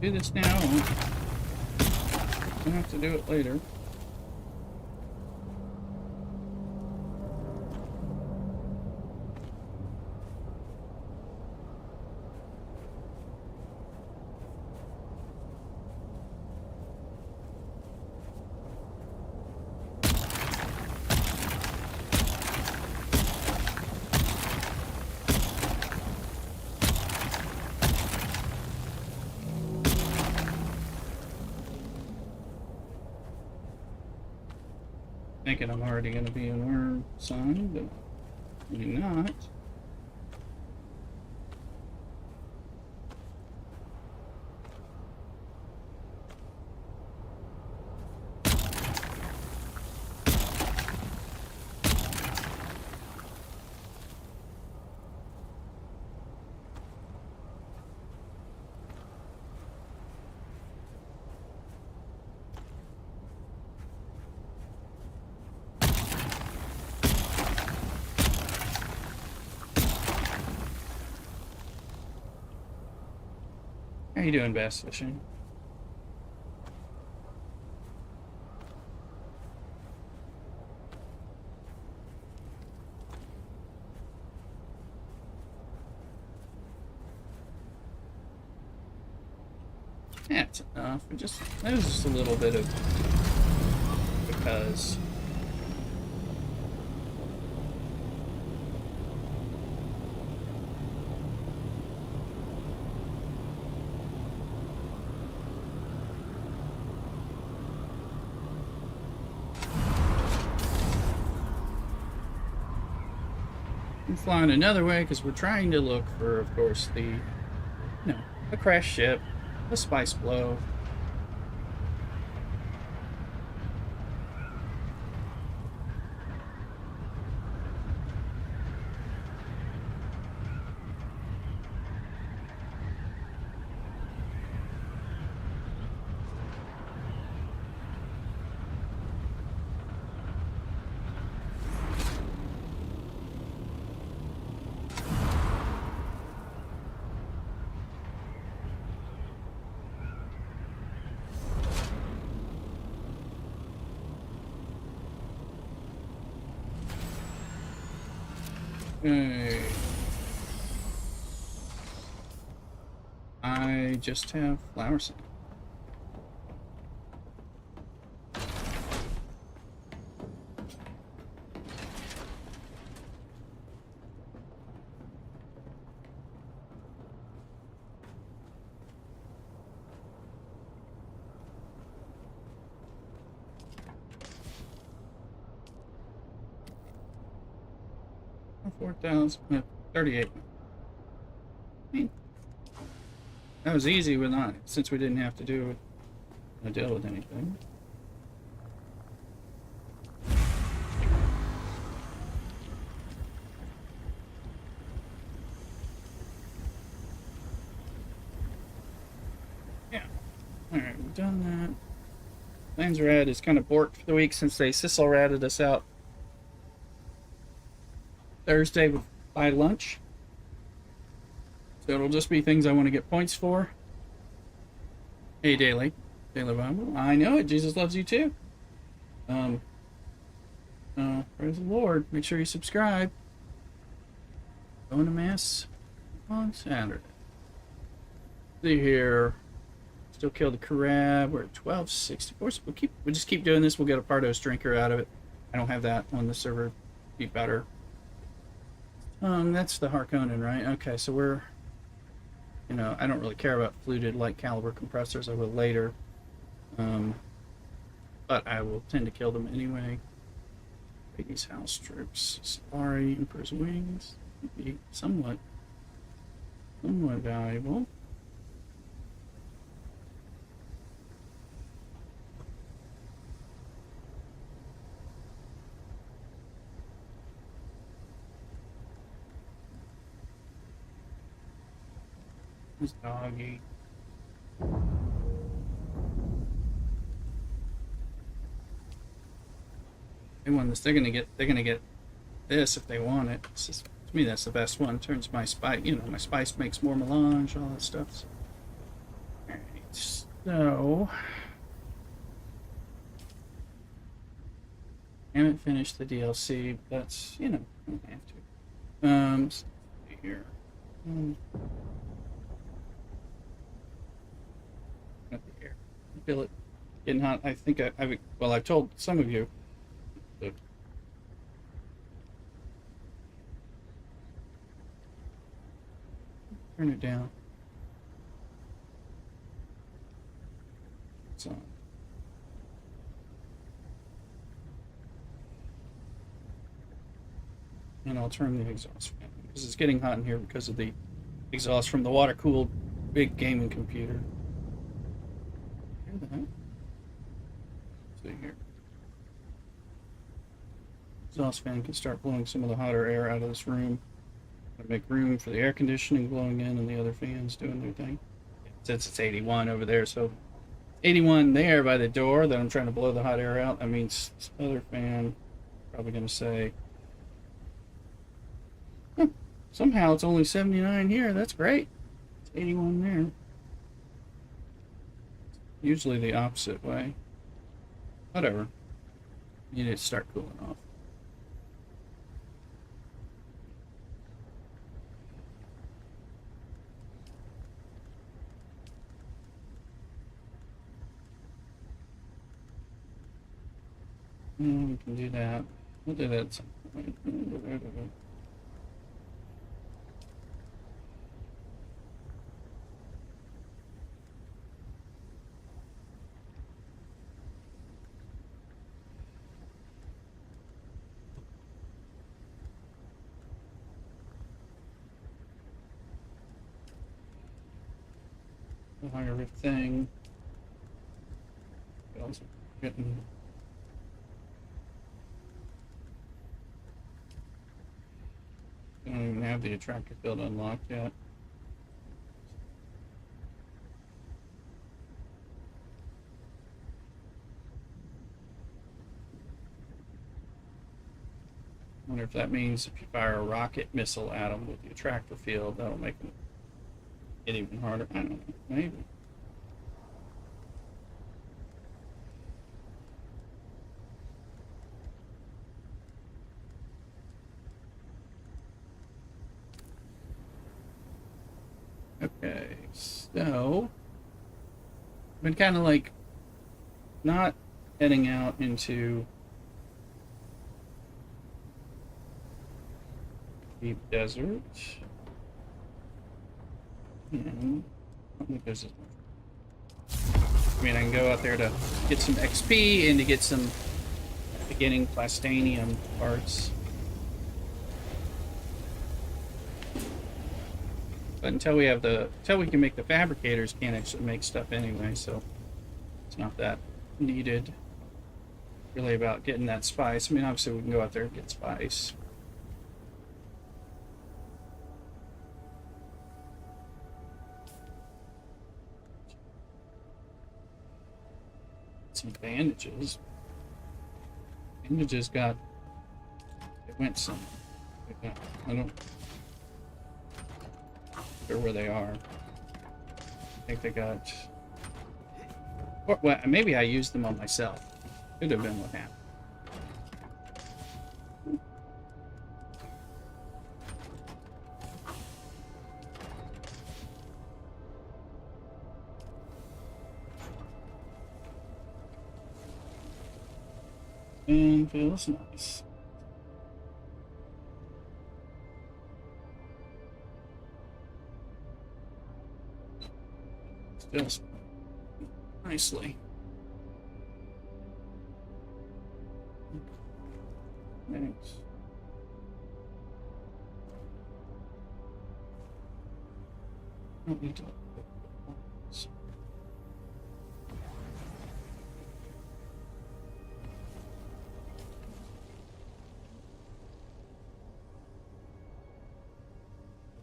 Do this now. Don't have to do it later. Thinking I'm already going to be in Worm Sun, but maybe not. How you doing, bass fishing? That's enough. That was just a little bit of because. I'm flying another way because we're trying to look for, of course, a crashed ship, a spice blow. Okay. I just have flower sand. Oh, 4,000, 38. That was easy with not, since we didn't have to deal with anything. Yeah. Alright, we've done that. Landsraad is kind of borked for the week since they sissel ratted us out Thursday by lunch. So it'll just be things I want to get points for. Hey, Daily Bible. I know it. Jesus loves you too. Praise the Lord. Make sure you subscribe. Going to Mass on Saturday. See here. Still kill the crab. We're at 1264. So we'll just keep doing this. We'll get a Pardos drinker out of it. I don't have that on the server. Be better. That's the Harkonnen, right? Okay, so we're, you know, I don't really care about fluted light caliber compressors. I will later. But I will tend to kill them anyway. These house troops. Safari, Emperor's Wings. Would be somewhat valuable. This doggy. They want this. They're gonna get this if they want it. Just, to me, that's the best one. Turns my spice. You know, my spice makes more melange. All that stuff. All right. So, haven't finished the DLC. But that's, you know, I don't have to. Let's see here. Not the air. I feel it getting hot. I think I've told some of you. Turn it down. It's on. And I'll turn the exhaust fan because it's getting hot in here because of the exhaust from the water-cooled big gaming computer. Hear that? Let's see here. Exhaust fan can start blowing some of the hotter air out of this room. Make room for the air conditioning blowing in and the other fans doing their thing. Since it's 81 over there, so 81 there by the door that I'm trying to blow the hot air out, that means this other fan probably going to say, huh, somehow it's only 79 here. That's great. It's 81 there. Usually the opposite way. Whatever. You need to start cooling off. We can do that. We'll do that at some point. Everything. Also getting. I don't even have the attractor field unlocked yet. I wonder if that means if you fire a rocket missile at them with the attractor field, that'll make them get even harder. I don't know. Maybe. Okay, so I've been kind of like not heading out into deep desert. And I don't think there's I mean, I can go out there to get some XP and to get some beginning plastanium parts. But until we can make the fabricators, can't actually make stuff anyway, so it's not that needed. Really about getting that spice. I mean, obviously we can go out there and get spice. Some bandages. Bandages got. It went some. I don't. sure where they are. I think they got... Or, well, maybe I used them on myself. Could have been what happened. And feels nice. Feels nicely. Thanks. Don't need to.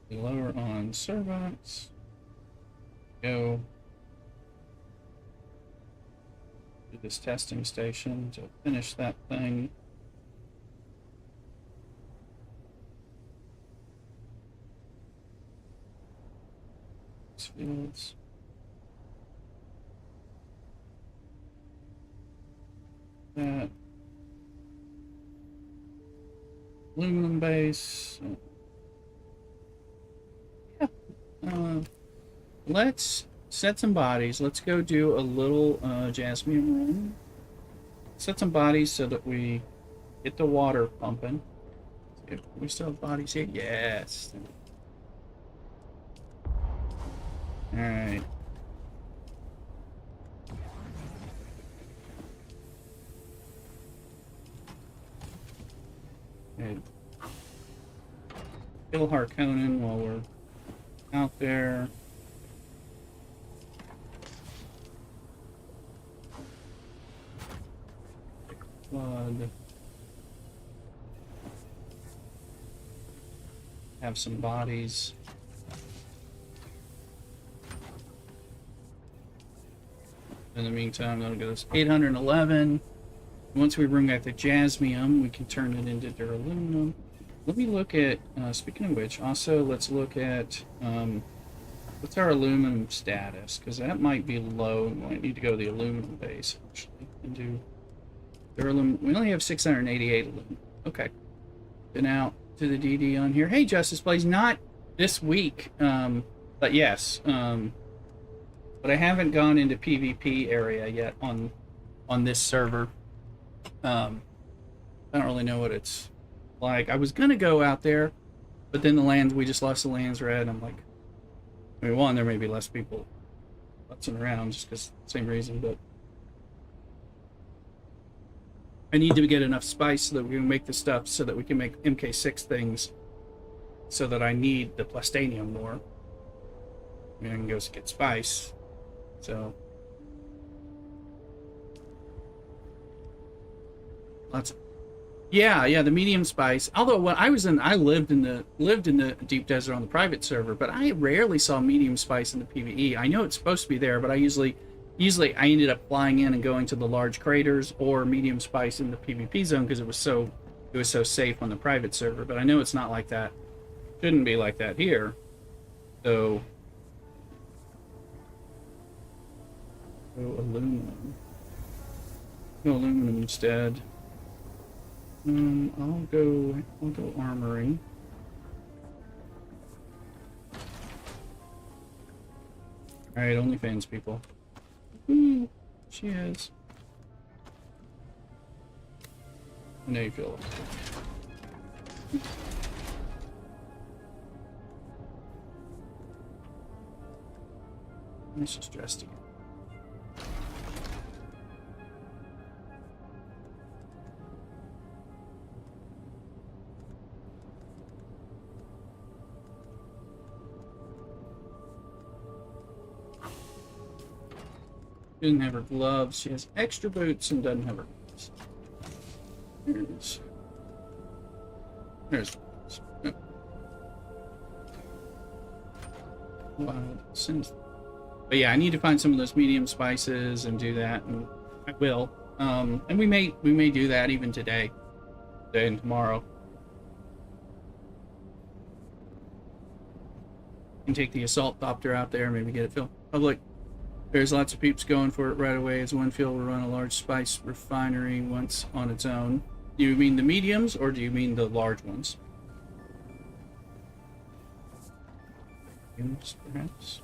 Lower on servants. Go to this testing station to finish that thing. Fields. That aluminum base. Yeah. Let's set some bodies. Let's go do a little jasmine run. Set some bodies so that we get the water pumping. If we still have bodies here, yes. All right. Okay. Kill Harkonnen while we're out there. Flood. Have some bodies. In the meantime, that'll get us 811. Once we bring back the jasmium, we can turn it into duraluminum. Let me look at, speaking of which, also let's look at, what's our aluminum status? Because that might be low, and we might need to go to the aluminum base, actually, and do duraluminum. We only have 688 aluminum. Okay. Been out to the DD on here. Hey, Justice Blaze, not this week, but yes, but I haven't gone into PvP area yet on this server. I don't really know what it's like. I was gonna go out there, but then we just lost the Landsraad. I'm like, I mean, one, there may be less people futzing around just because same reason, but I need to get enough spice so that we can make the stuff so that we can make MK6 things, so that I need the plastanium more. I mean, I can go get spice. So lots of, yeah, the medium spice. Although when I lived in the deep desert on the private server, but I rarely saw medium spice in the PvE. I know it's supposed to be there, but I usually I ended up flying in and going to the large craters or medium spice in the PvP zone because it was so safe on the private server. But I know it's not like that. Shouldn't be like that here. So aluminum. Go aluminum instead. I'll go armory. Alright, OnlyFans people. Ooh, she is. I know you feel it. It's just dressed again. She doesn't have her gloves. She has extra boots and doesn't have her gloves. There's wild since. But yeah, I need to find some of those medium spices and do that, and I will. And we may do that even today and tomorrow. can take the assault copter out there, maybe get it filled. Public. There's lots of peeps going for it right away, as one field will run a large spice refinery once on its own. Do you mean the mediums, or do you mean the large ones? Mediums, perhaps?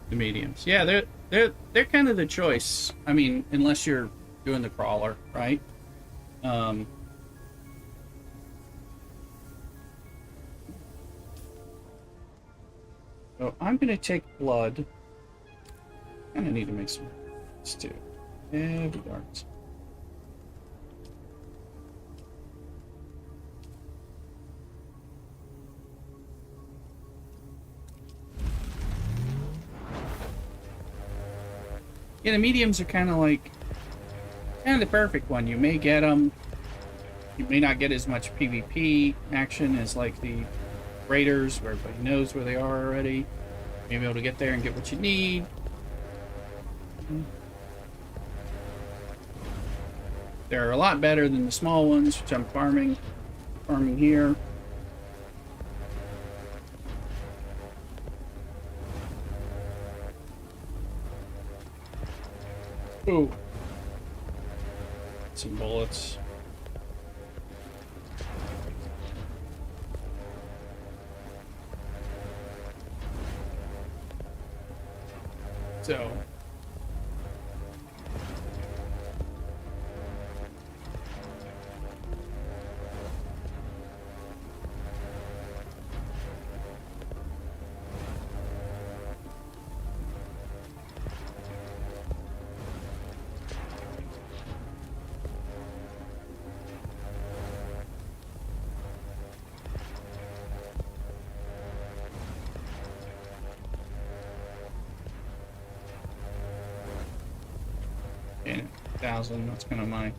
The mediums. Yeah, they're kind of the choice. I mean, unless you're doing the crawler, right? So I'm gonna take blood. Kinda need to make some stew. Heavy darts. Yeah, the mediums are kind of like the perfect one. You may get them. You may not get as much PvP action as like the raiders, where everybody knows where they are already. You'll be able to get there and get what you need. They're a lot better than the small ones, which I'm farming here. Ooh. Some bullets. So. Okay, 1,000, that's kind of my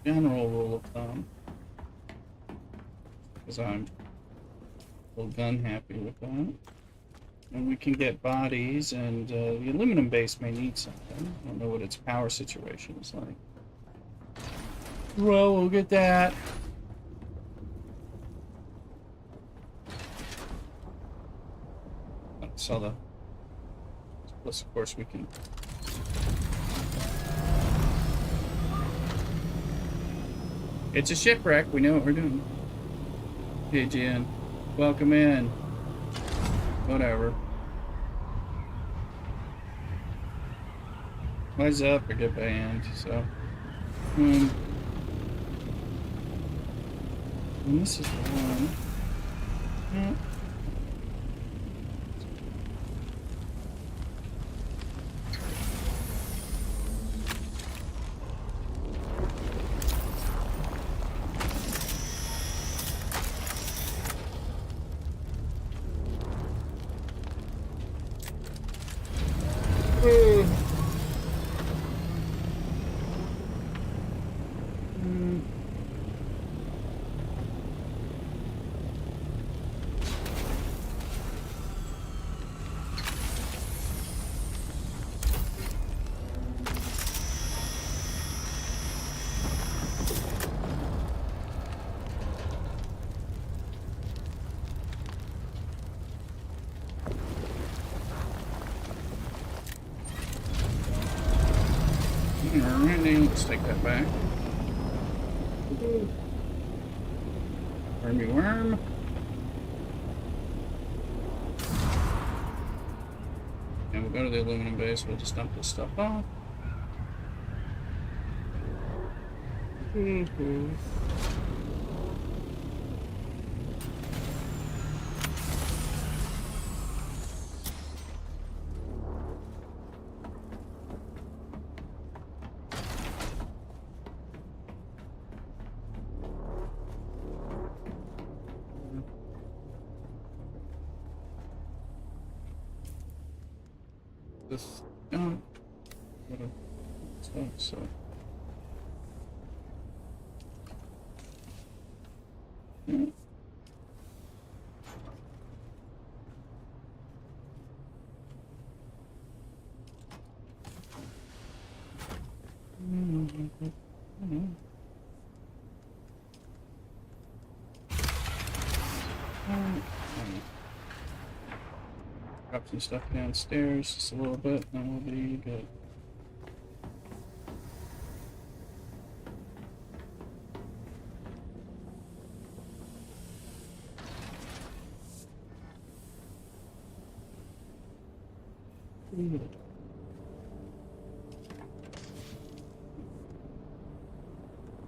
general rule of thumb. Because I'm a little gun happy with that. And we can get bodies, and the aluminum base may need something. I don't know what its power situation is like. Well, we'll get that. So the... Plus, of course, we can... It's a shipwreck. We know what we're doing. Pigeon. Welcome in. Whatever. Wise up or get banned, so... and this is one. Yeah. Alright, let's take that back. Wormy worm. And we'll go to the aluminum base, we'll just dump this stuff off. This so yeah. Drop some stuff downstairs just a little bit, and we'll be good.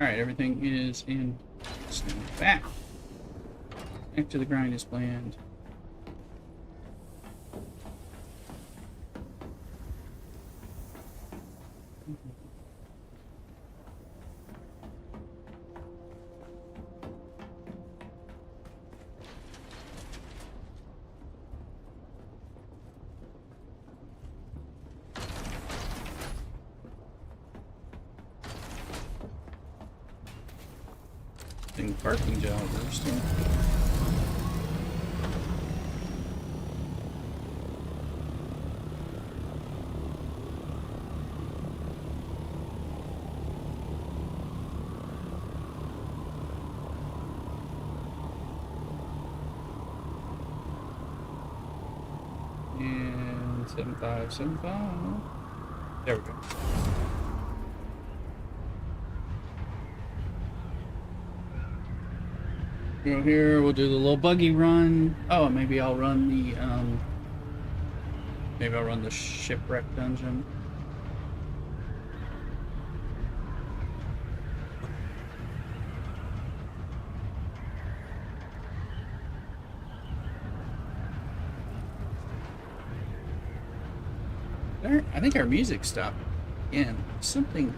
Alright, everything is in. Back to the grind is bland. Parking job roasting. And 7575. There we go. Go here, we'll do the little buggy run. Oh, maybe I'll run the shipwreck dungeon. There, I think our music stopped again. Something.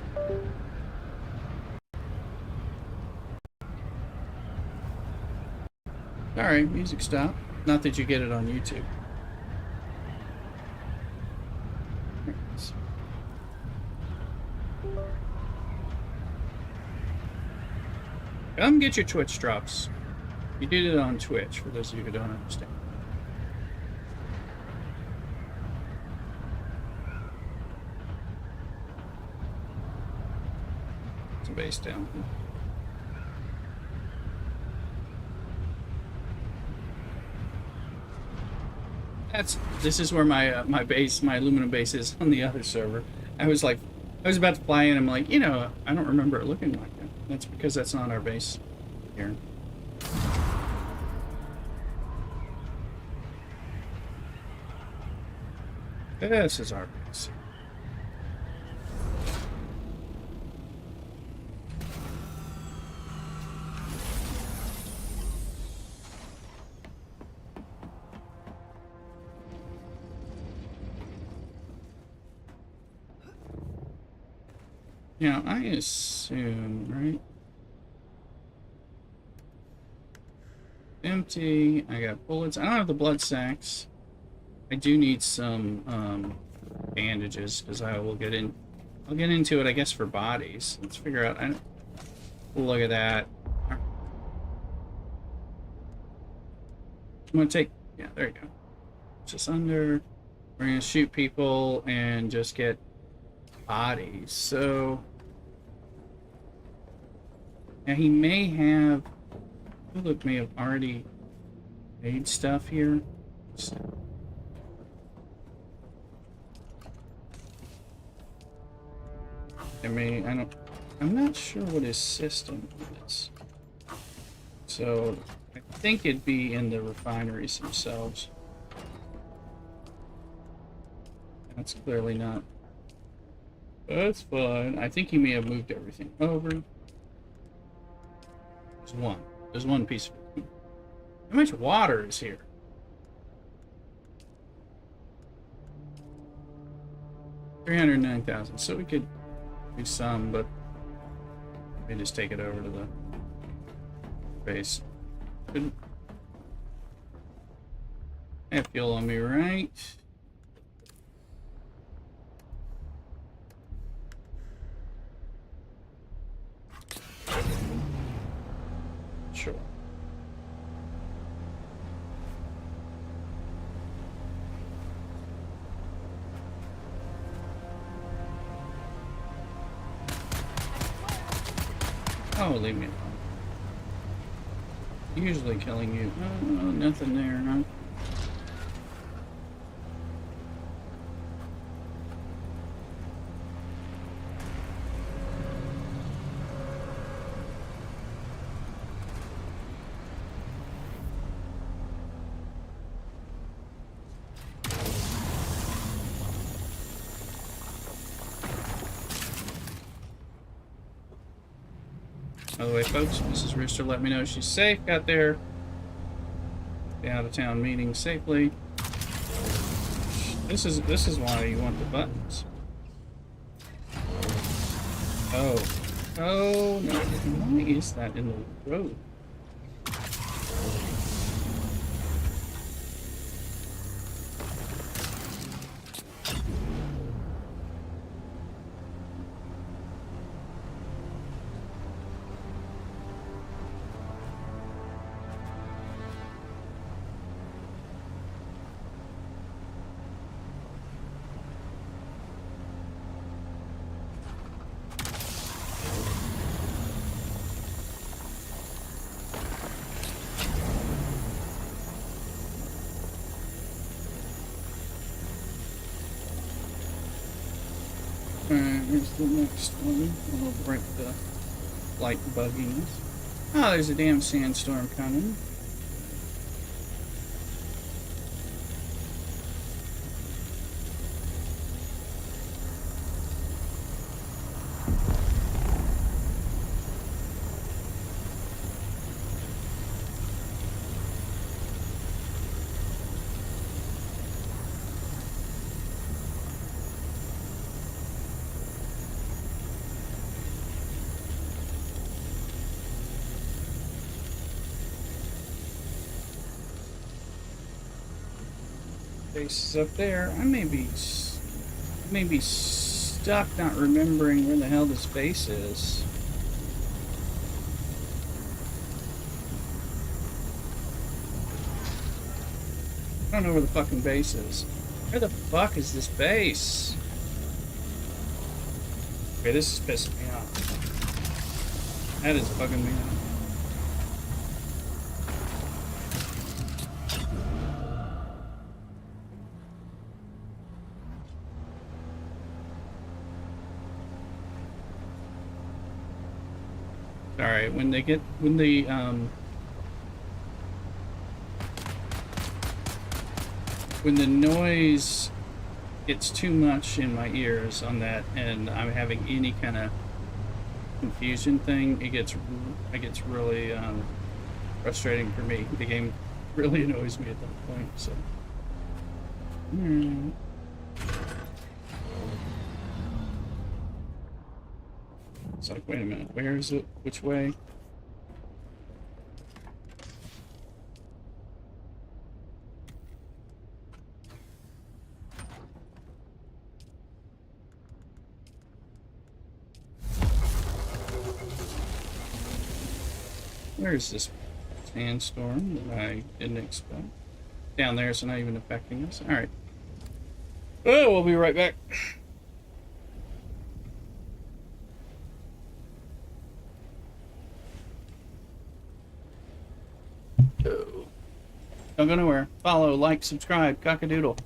Alright, music stop. Not that you get it on YouTube. Come get your Twitch drops. You did it on Twitch, for those of you who don't understand. Some bass down here. This is where my my aluminum base is on the other server. I was about to fly in. I'm like, I don't remember it looking like that. That's because that's not our base here. This is our base. Now, I assume, right? Empty. I got bullets. I don't have the blood sacks. I do need some bandages because I'll get into it, I guess, for bodies. Let's figure out. Look at that. I'm gonna take. Yeah, there you go. Just under. We're gonna shoot people and just get bodies. So. Now he may have. Look, may have already made stuff here. I'm not sure what his system is. So I think it'd be in the refineries themselves. That's clearly not. That's fine. I think he may have moved everything over. There's one piece of it. How much water is here? 309,000. So we could do some, but we just take it over to the base. Couldn't. I have fuel on me, right? Sure. Oh, leave me alone. Usually killing you. Oh, nothing there, huh? By the way, folks, Mrs. Rooster let me know she's safe. Got there. The out-of-town meeting safely. This is why you want the buttons. Oh. Oh, no. Why is that in the road? Alright, here's the next one. We'll break the light bugginess. Oh, there's a damn sandstorm coming. Base is up there. I may be stuck not remembering where the hell this base is. I don't know where the fucking base is. Where the fuck is this base? Okay, this is pissing me off. That is bugging me out. Alright, when the noise gets too much in my ears on that and I'm having any kind of confusion thing, it gets really frustrating for me. The game really annoys me at that point, so. It's like, wait a minute, where is it? Which way? Where's this sandstorm that I didn't expect? Down there, so not even affecting us. Alright. Oh, we'll be right back. Don't go nowhere. Follow, like, subscribe, cock-a-doodle.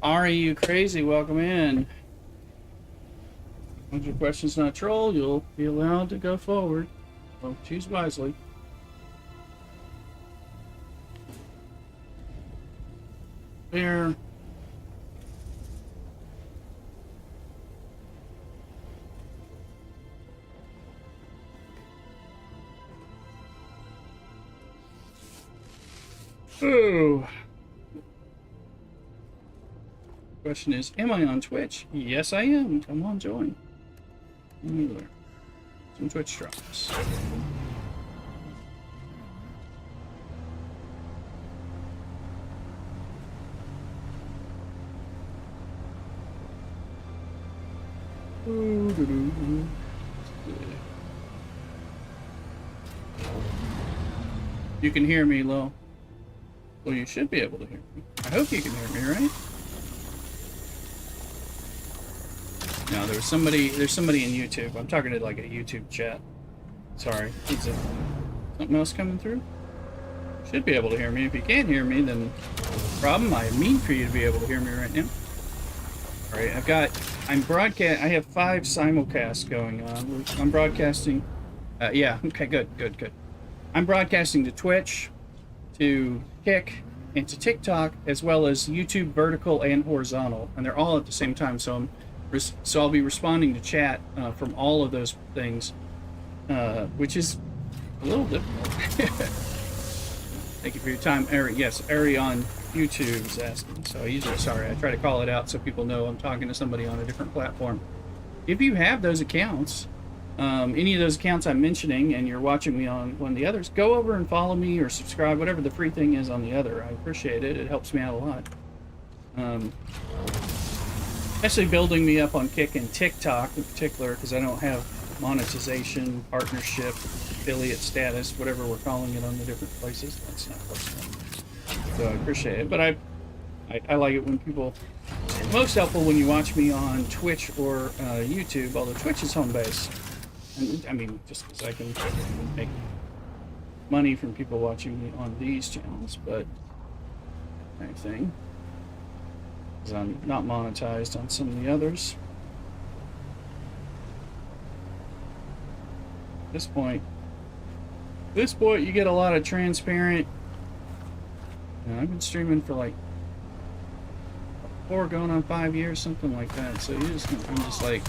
Are you crazy? Welcome in. Once your question's not troll, you'll be allowed to go forward. So choose wisely. There. Oh. Question is, am I on Twitch? Yes, I am. Come on, join. Some Twitch drops. You can hear me, Lo. Well, you should be able to hear me. I hope you can hear me, right? No, there's somebody in YouTube. I'm talking to like a YouTube chat. Sorry. Is it something else coming through? Should be able to hear me. If you can't hear me, then problem. I mean for you to be able to hear me right now. Alright, I have 5 simulcasts going on. I'm broadcasting, yeah, okay, good. I'm broadcasting to Twitch, to Kick, and to TikTok, as well as YouTube vertical and horizontal, and they're all at the same time, so I'll be responding to chat from all of those things, which is a little difficult. Thank you for your time, Ari. Yes, Ari on YouTube is asking. So I try to call it out so people know I'm talking to somebody on a different platform. If you have those accounts, any of those accounts I'm mentioning, and you're watching me on one of the others, go over and follow me or subscribe, whatever the free thing is on the other. I appreciate it. It helps me out a lot. Especially building me up on Kick and TikTok in particular, because I don't have monetization, partnership, affiliate status, whatever we're calling it on the different places. That's not personal. So I appreciate it. But I like it when people... Most helpful when you watch me on Twitch or YouTube, although Twitch is home base. And, I mean, just because I can make money from people watching me on these channels, but kind of thing. Because I'm not monetized on some of the others. At this point, you get a lot of transparent. I've been streaming for like 4 going on 5 years, something like that. So I'm just like,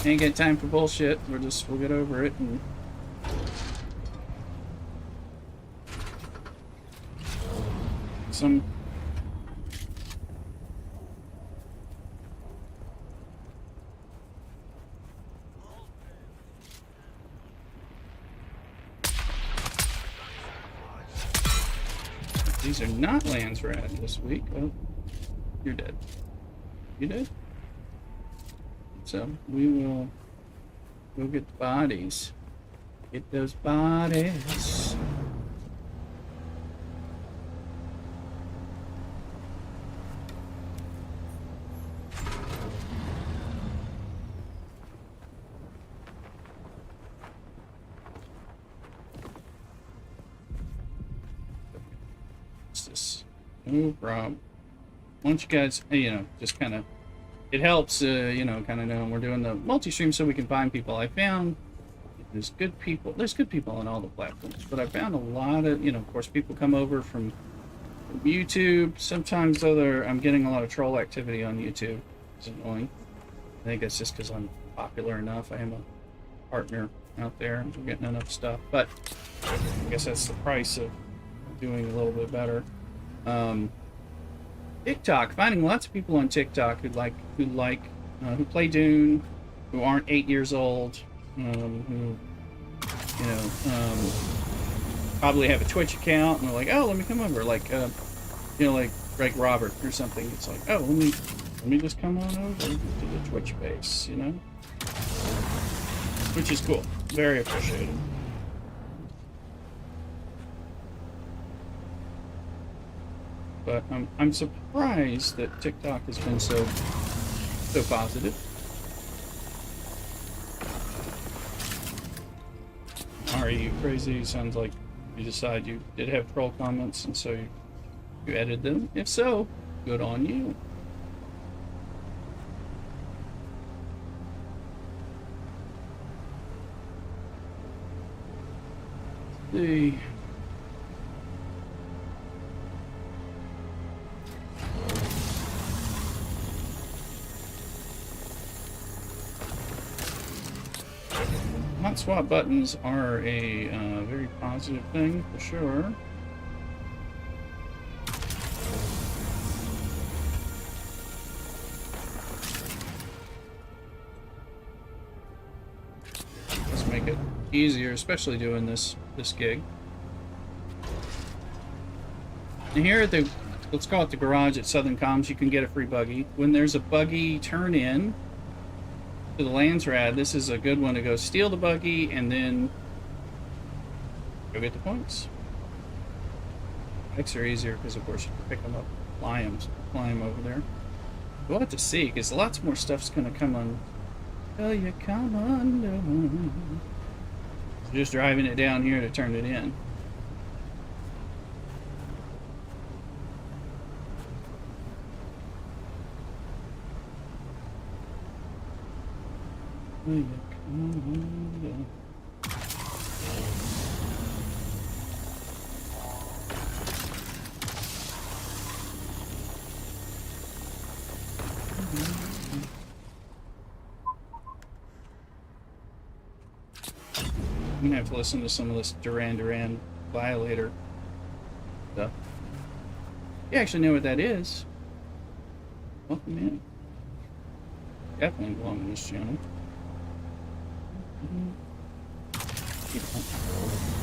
ain't got time for bullshit. We'll get over it. And these are not Landsraad this week. Oh, you're dead. You dead? So we'll get the bodies. Get those bodies. No problem. Once you guys, just kind of, it helps, kind of know we're doing the multi-stream so we can find people. I found there's good people on all the platforms, but I found a lot of, of course, people come over from YouTube. Sometimes, though, I'm getting a lot of troll activity on YouTube. It's annoying. I think that's just because I'm popular enough. I am a partner out there, and we're getting enough stuff. But I guess that's the price of doing a little bit better. TikTok, finding lots of people on TikTok who play Dune, who aren't 8 years old, who probably have a Twitch account and they're like, oh, let me come over, like Robert or something. It's like, oh, let me just come on over to the Twitch base, which is cool, very appreciated. But I'm surprised that TikTok has been so positive. Are you crazy? Sounds like you decide you did have troll comments and so you edited them. If so, good on you. see. Hot swap buttons are a very positive thing for sure. Let's make it easier, especially doing this gig. And here at the, let's call it the garage at Southern Comms, you can get a free buggy. When there's a buggy turn in to the Landsraad, this is a good one to go steal the buggy and then go get the points. Bikes are easier because, of course, you can pick them up, fly them over there. We'll have to see because lots more stuff's going to come on. Till you come undone. Just driving it down here to turn it in. Till you come undone. I'm gonna have to listen to some of this Duran Violator stuff. You actually know what that is. Welcome in. Definitely belong on this channel.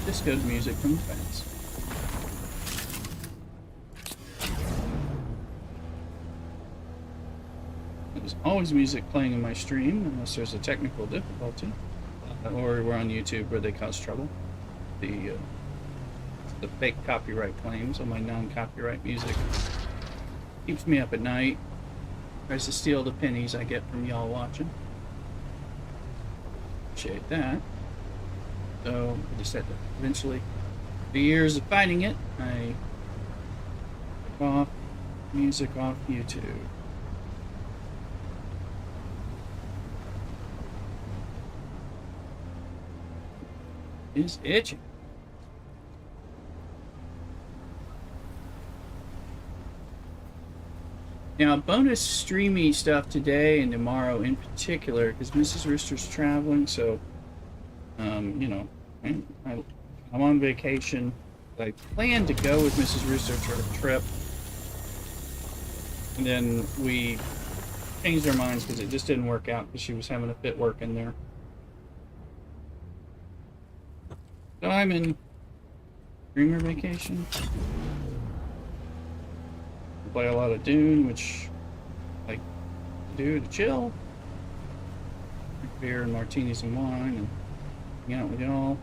Disco music from the fans. There's always music playing in my stream unless there's a technical difficulty. Or we're on YouTube where they cause trouble. The fake copyright claims on my non-copyright music keeps me up at night. Tries to steal the pennies I get from y'all watching. Appreciate that. So I just had to eventually, the years of fighting it, I took off music off YouTube. Is itching. Now, bonus streamy stuff today and tomorrow in particular, because Mrs. Rooster's traveling, so, you know, I'm on vacation. I planned to go with Mrs. Rooster for a trip, and then we changed our minds because it just didn't work out because she was having a fit work in there. So I'm in streamer vacation. Play a lot of Dune, which I like to do to chill. Drink beer and martinis and wine and hang out with y'all.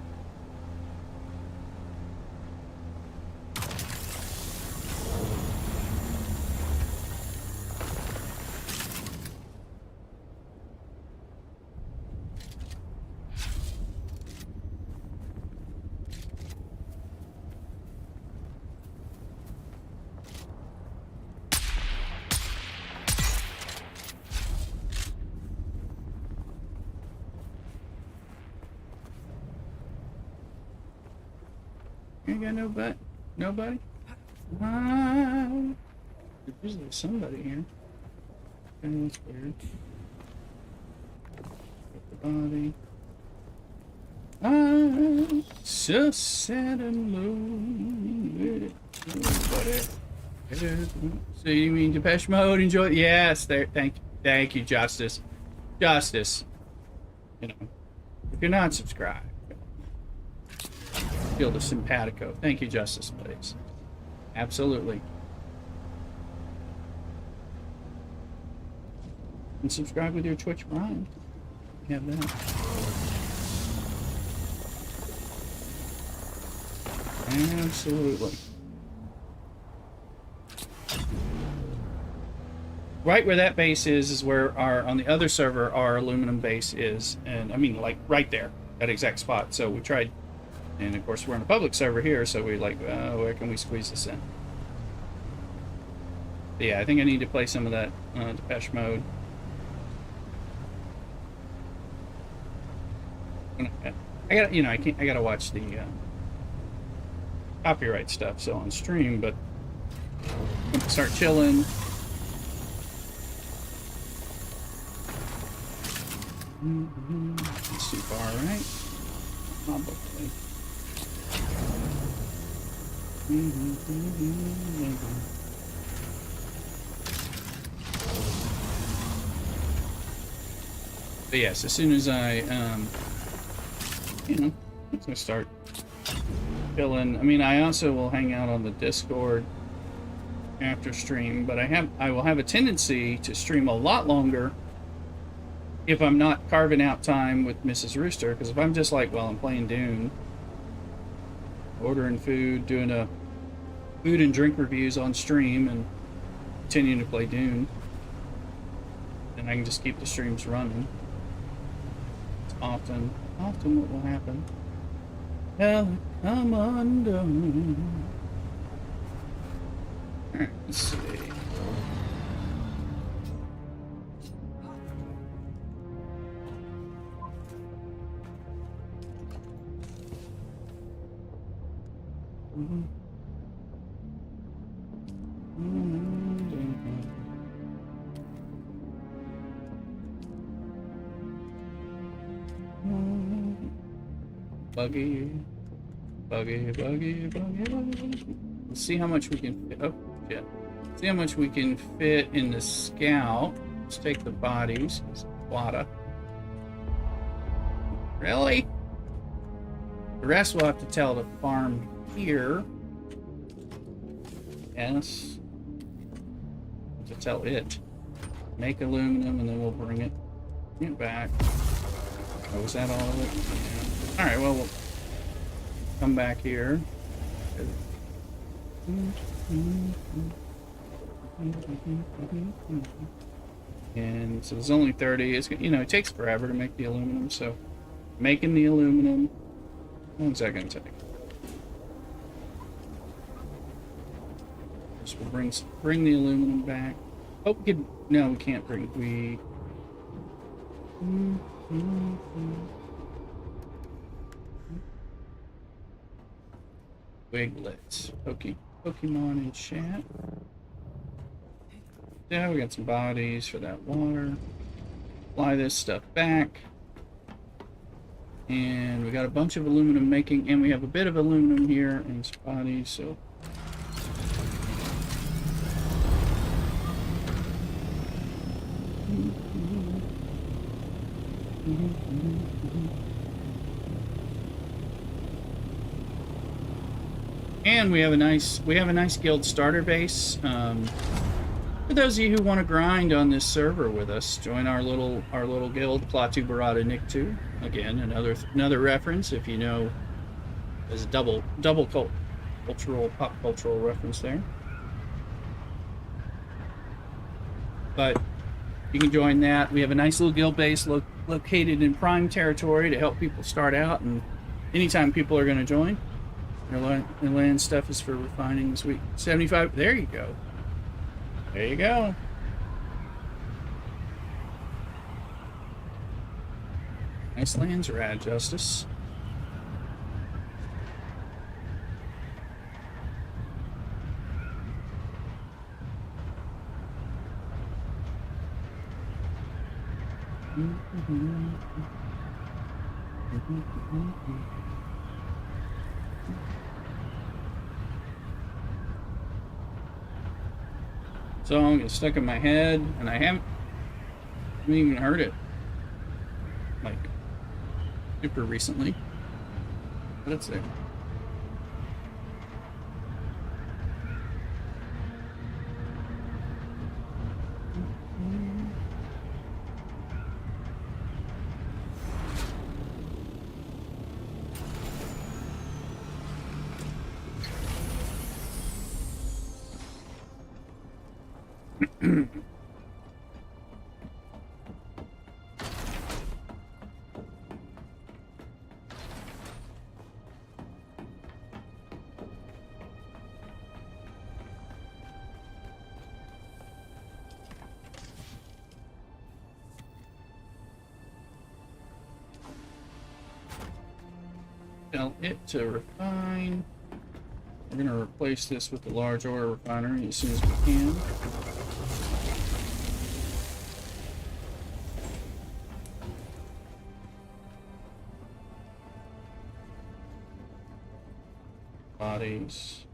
You ain't got no butt? Nobody? There's usually somebody here. Okay, that's weird. Get the body. I'm so sad and lonely. So you mean Depeche Mode? Enjoy? Yes, there. Thank you, Justice. Justice. You know, if you're not subscribed, feel the simpatico. Thank you, Justice, please. Absolutely. And subscribe with your Twitch Prime. You have that. Absolutely. Right where that base is where our, on the other server, our aluminum base is. And I mean, like, right there, that exact spot. So we tried. And of course, we're on a public server here, so we're like, where can we squeeze this in? But yeah, I think I need to play some of that Depeche Mode. I got, you know, I gotta watch the copyright stuff, so on stream, but start chilling. That's too far, right? Probably. But yes, as soon as I, you know, I'm gonna start chilling. I mean, I also will hang out on the Discord after stream, but I will have a tendency to stream a lot longer if I'm not carving out time with Mrs. Rooster, because if I'm just like, well, I'm playing Dune, ordering food, doing a food and drink reviews on stream, and continuing to play Dune, then I can just keep the streams running. It's often what will happen. Hell, I'm undone. Alright, let's see. Buggy. Let's see how much we can fit. Oh, shit. See how much we can fit in the scout. Let's take the bodies. Squatta. Really? The rest we'll have to tell the farm here. Yes. To tell it. Make aluminum and then we'll bring it back. Oh, was that all of it? Yeah. Alright, well, we'll come back here. And so there's only 30. It's, you know, it takes forever to make the aluminum, so making the aluminum. How long is that going to take? So we'll bring the aluminum back. Oh, we could, no, we can't bring. Wiglets. Pokemon in chat. Yeah, we got some bodies for that water. Fly this stuff back. And we got a bunch of aluminum making, and we have a bit of aluminum here and some bodies, so. And we have a nice guild starter base. For those of you who want to grind on this server with us, join our little guild, Klaatu Barada Niktu. Again, another reference if you know. There's a double pop cultural reference there. But you can join that. We have a nice little guild base located in prime territory to help people start out, and anytime people are going to join. Their land stuff is for refining this week. 75. There you go. There you go. Nice Landsraad, Justice. Song is stuck in my head, and I haven't even heard it like super recently, but it's there. Tell it to refine. We're going to replace this with the large oil refinery as soon as we can. Bodies.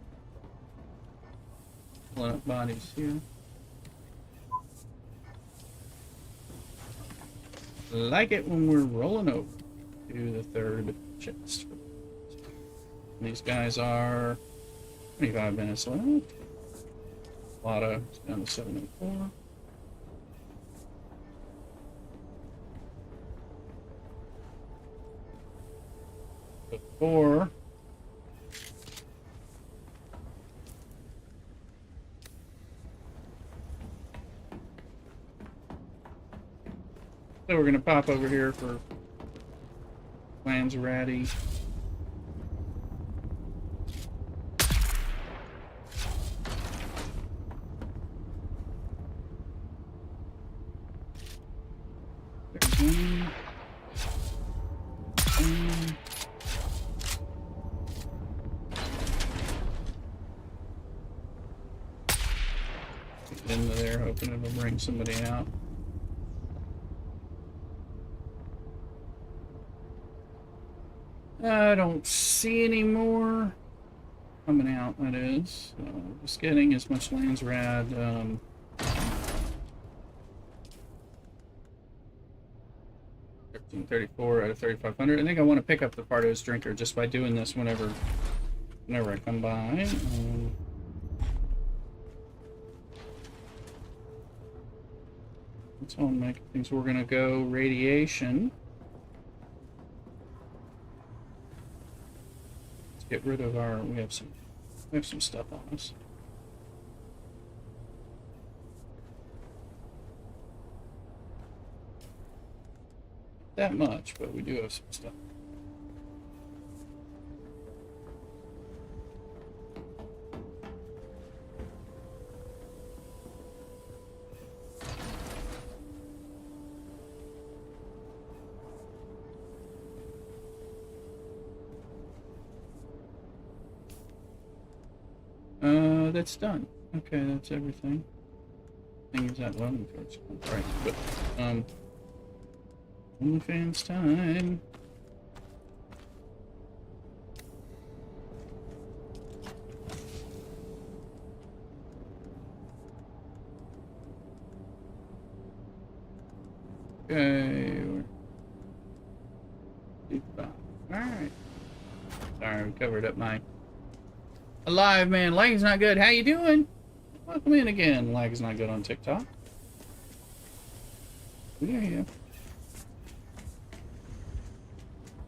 Pulling up bodies here. Like it when we're rolling over to the third chest. These guys are 25 minutes left. Lotto is down to 704. Before. So we're going to pop over here for Landsraad. There's one. Get into there, hoping it'll bring somebody out. I don't see any more coming out, that is. Just getting as much Landsraad. 1334 out of 3500. I think I want to pick up the Pardo's Drinker just by doing this whenever I come by. That's all I'm making things. We're going to go radiation. Get rid of our. We have some stuff on us. Not that much, but we do have some stuff. That's done. Okay, that's everything. Thing is that loading first. Right, but OnlyFans time. Okay. Alright. Sorry, we covered up my alive man. Lag is not good. How you doing? Welcome in again. Lag is not good on TikTok. Yeah.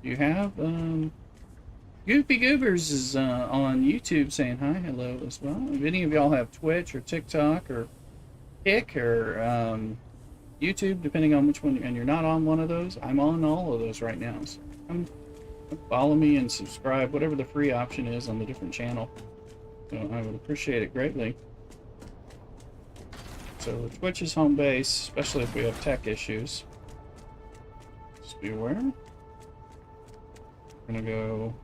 You have Goopy Goobers is on YouTube saying hi, hello as well. If any of y'all have Twitch or TikTok or Kick or YouTube, depending on which one, and you're not on one of those, I'm on all of those right now. So follow me and subscribe, whatever the free option is on the different channel. So I would appreciate it greatly. So Twitch is home base, especially if we have tech issues. Just be aware. We're gonna go.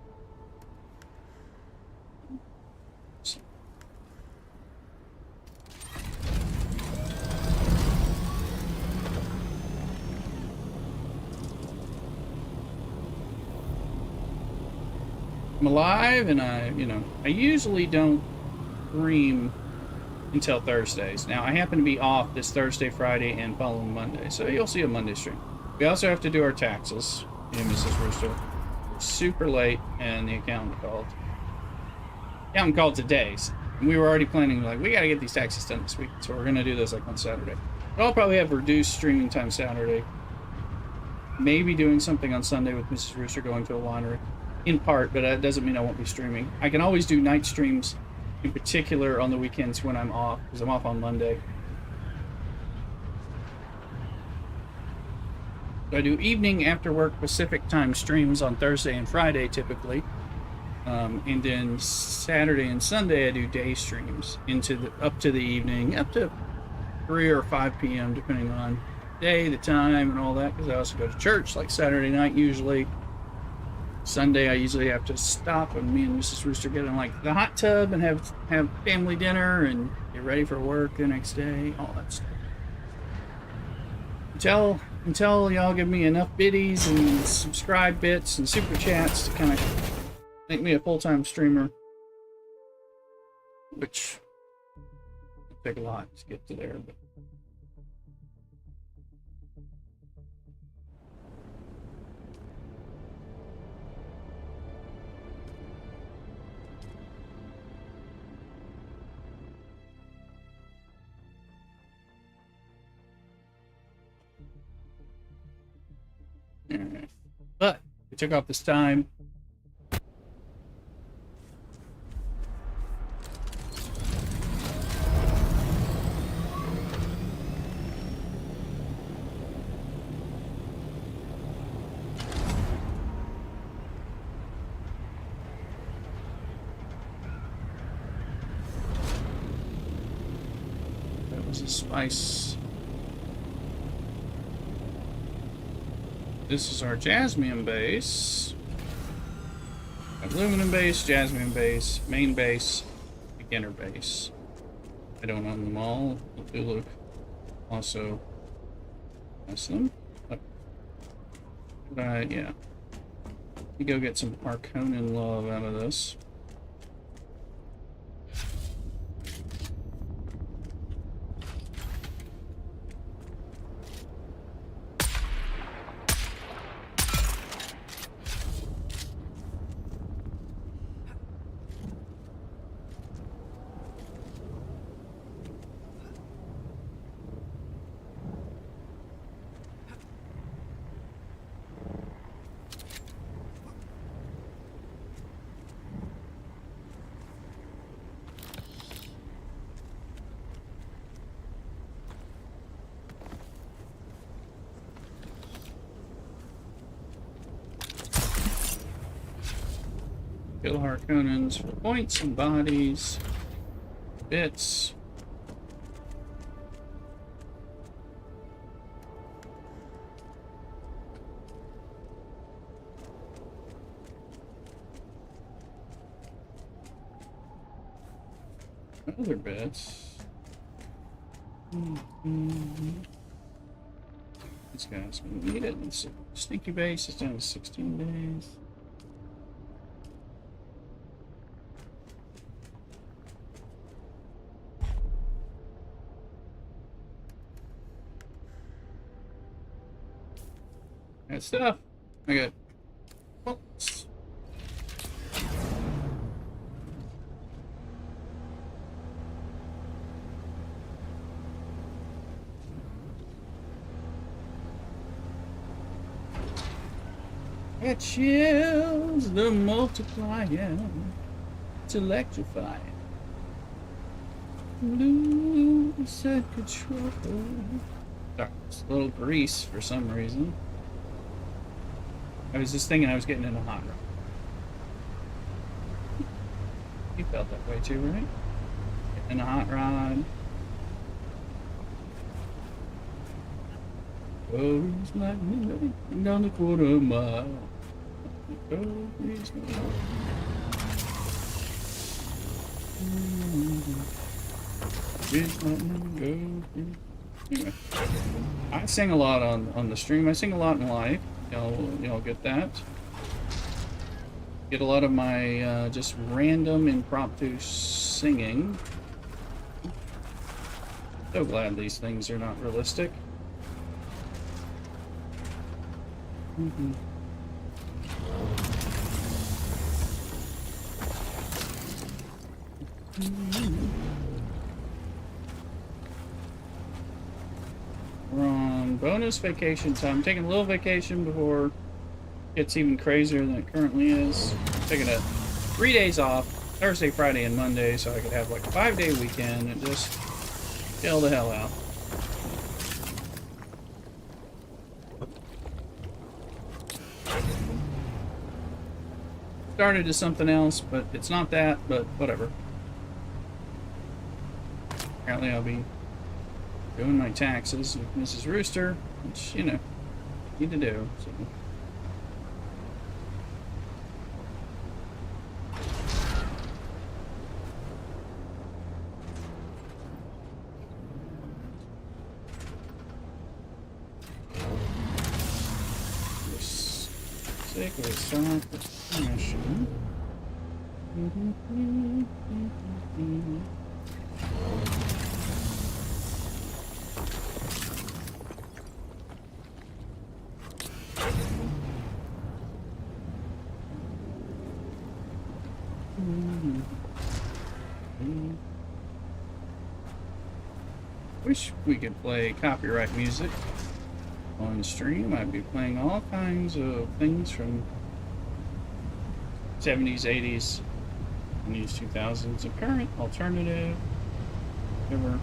I'm alive, and I usually don't stream until Thursdays. Now, I happen to be off this Thursday, Friday, and following Monday, so you'll see a Monday stream. We also have to do our taxes, Mrs. Rooster. We're super late, and the accountant called. The accountant called today, and we were already planning, like, we gotta get these taxes done this week, so we're gonna do this, like, on Saturday. But I'll probably have reduced streaming time Saturday. Maybe doing something on Sunday with Mrs. Rooster going to a laundry. In part, but that doesn't mean I won't be streaming. I can always do night streams, in particular on the weekends when I'm off, because I'm off on Monday. So I do evening after work Pacific time streams on Thursday and Friday typically, and then Saturday and Sunday I do day streams up to the evening, up to 3 or 5 p.m. depending on day, the time, and all that. Because I also go to church like Saturday night usually. Sunday, I usually have to stop, and me and Mrs. Rooster get in like the hot tub and have family dinner and get ready for work the next day. All that stuff. Until y'all give me enough biddies and subscribe bits and super chats to kind of make me a full-time streamer, which will take a lot to get to there, but. Alright. But we took off this time. That was a spice. This is our jasmine base. Aluminum base, jasmine base, main base, beginner base. I don't own them all. They do look also awesome. But yeah. We go get some Arconan love out of this. Kill Harkonnens for points and bodies, bits. Other bits. These guys gonna need it. It's a sneaky base. It's down to 16 days. Good stuff. I got books. It chills the multiplier. It's electrifying. Lose control. Sorry, it's a little grease for some reason. I was just thinking I was getting in a hot rod. You felt that way too, right? Getting in a hot rod. Oh, it's like midnight down the quarter mile. Oh, it's anyway, I sing a lot on the stream. I sing a lot in live. Y'all get that. Get a lot of my just random impromptu singing. So glad these things are not realistic. We're on bonus vacation time. I'm taking a little vacation before it gets even crazier than it currently is. I'm taking 3 days off, Thursday, Friday, and Monday, so I could have like a 5-day weekend and just chill the hell out. Started as something else, but it's not that, but whatever. Apparently I'll be doing my taxes with Mrs. Rooster, which, you know, need to do. So. music with soft permission. Wish we could play copyright music on stream. I'd be playing all kinds of things from 70s, 80s, 90s, 2000s, and current, alternative, whatever,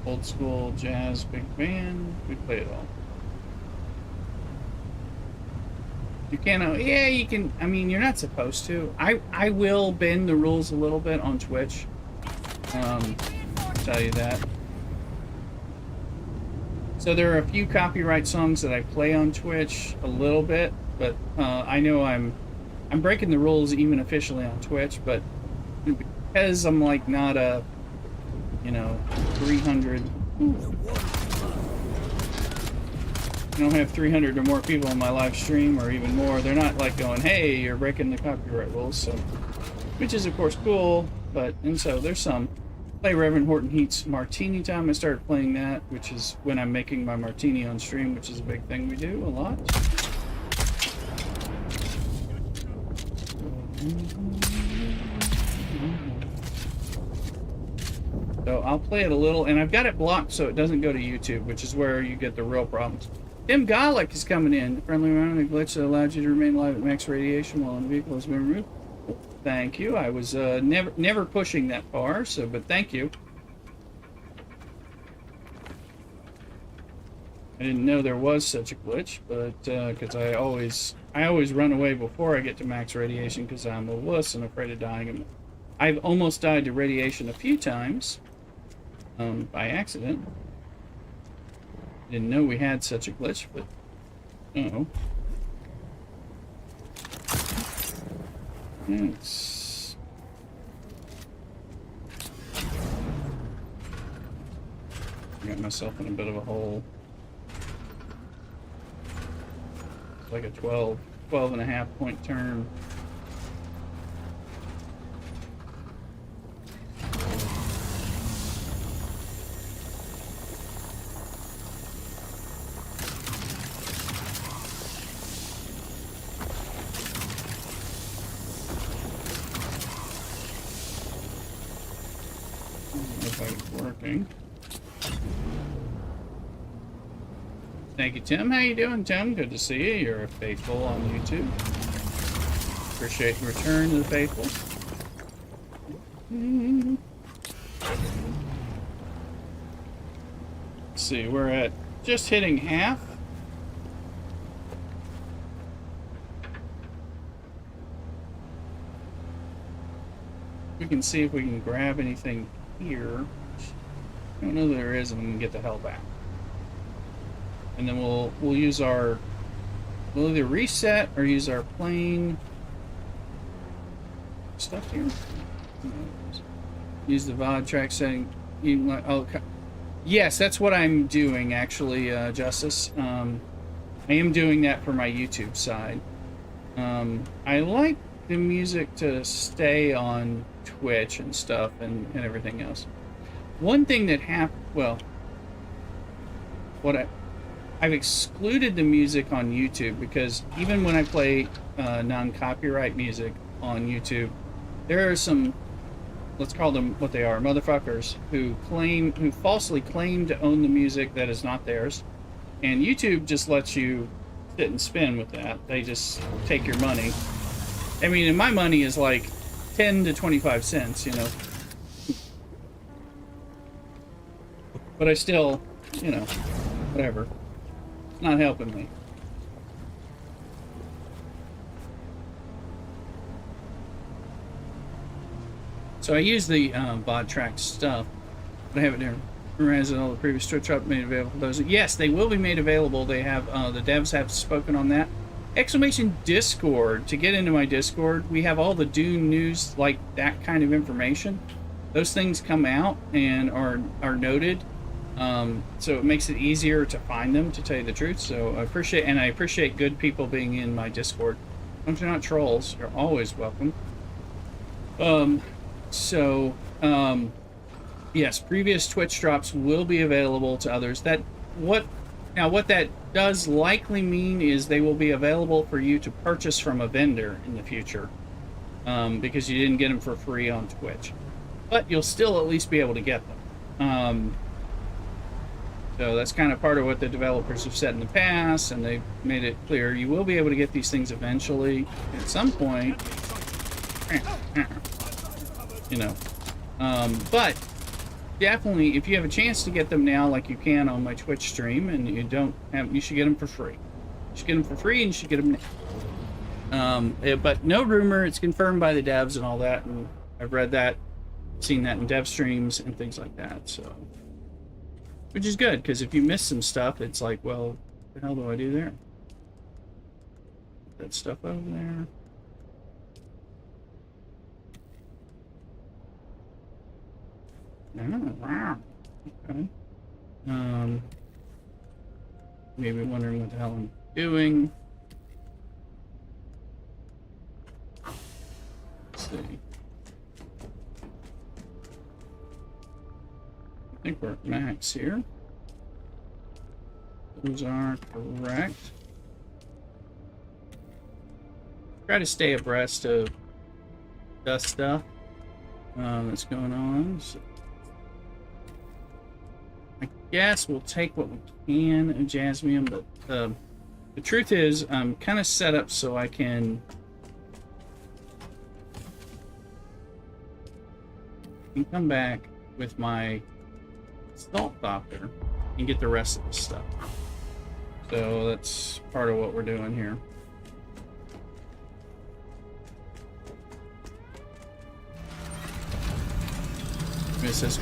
old school, jazz, big band. We play it all. You can't, yeah, you can, I mean, you're not supposed to. I will bend the rules a little bit on Twitch. Tell you that. So there are a few copyright songs that I play on Twitch a little bit, but I know I'm breaking the rules even officially on Twitch, but because I'm like not a, you know, 300. I don't have 300 or more people on my live stream, or even more. They're not like going, hey, you're breaking the copyright rules, so, which is of course cool, but, and so there's some. Play Reverend Horton Heat's Martini Time. I started playing that, which is when I'm making my martini on stream, which is a big thing we do a lot. So I'll play it a little, and I've got it blocked so it doesn't go to YouTube, which is where you get the real problems. Tim Golick is coming in. Friendly round, a glitch that allowed you to remain live at max radiation while the vehicle has been removed. Thank you. I was never pushing that far, so, but thank you. I didn't know there was such a glitch, but because I always run away before I get to max radiation because I'm a wuss and afraid of dying. I've almost died to radiation a few times by accident. Didn't know we had such a glitch, but oh. It's got myself in a bit of a hole. It's like a 12 and a half point turn. Thank you, Tim. How you doing, Tim? Good to see you. You're a faithful on YouTube. Appreciate your return to the faithful. Let's see, we're at just hitting half. We can see if we can grab anything here. I don't know that there is, and we can get the hell back. And then we'll use our, we'll either reset or use our plain stuff here. Use the VOD track setting. Oh, yes, that's what I'm doing actually, Justice. I am doing that for my YouTube side. I like the music to stay on Twitch and stuff and everything else. One thing that happened, well, I've excluded the music on YouTube because even when I play non-copyright music on YouTube, there are some, let's call them what they are, motherfuckers who falsely claim to own the music that is not theirs, and YouTube just lets you sit and spin with that. They just take your money. I mean, and my money is like 10 to 25 cents, you know. But I still, you know, whatever. It's not helping me. So I use the VOD track stuff, but I have it there. As all the previous Twitch up made available for those. Yes, they will be made available. They have the devs have spoken on that. Exclamation Discord. To get into my Discord, we have all the Dune news, like that kind of information. Those things come out and are noted. So it makes it easier to find them, to tell you the truth. So I appreciate good people being in my Discord. Don't you not trolls? You're always welcome. So, yes, previous Twitch drops will be available to others. What that does likely mean is they will be available for you to purchase from a vendor in the future, because you didn't get them for free on Twitch. But you'll still at least be able to get them. So that's kind of part of what the developers have said in the past, and they've made it clear you will be able to get these things eventually, at some point. You know. But definitely, if you have a chance to get them now, like you can on my Twitch stream, and you should get them for free. You should get them for free, and you should get them now. But no rumor, it's confirmed by the devs and all that, and I've read that, seen that in dev streams and things like that, so. Which is good, because if you miss some stuff, it's like, well, what the hell do I do there? Put that stuff over there. Oh, wow. Okay. Maybe wondering what the hell I'm doing. Let's see. I think we're at max here. Those are correct. Try to stay abreast of dust stuff that's going on. So I guess we'll take what we can of jasmium, but the truth is I'm kind of set up so I can come back with my salt doctor and get the rest of this stuff. So that's part of what we're doing here.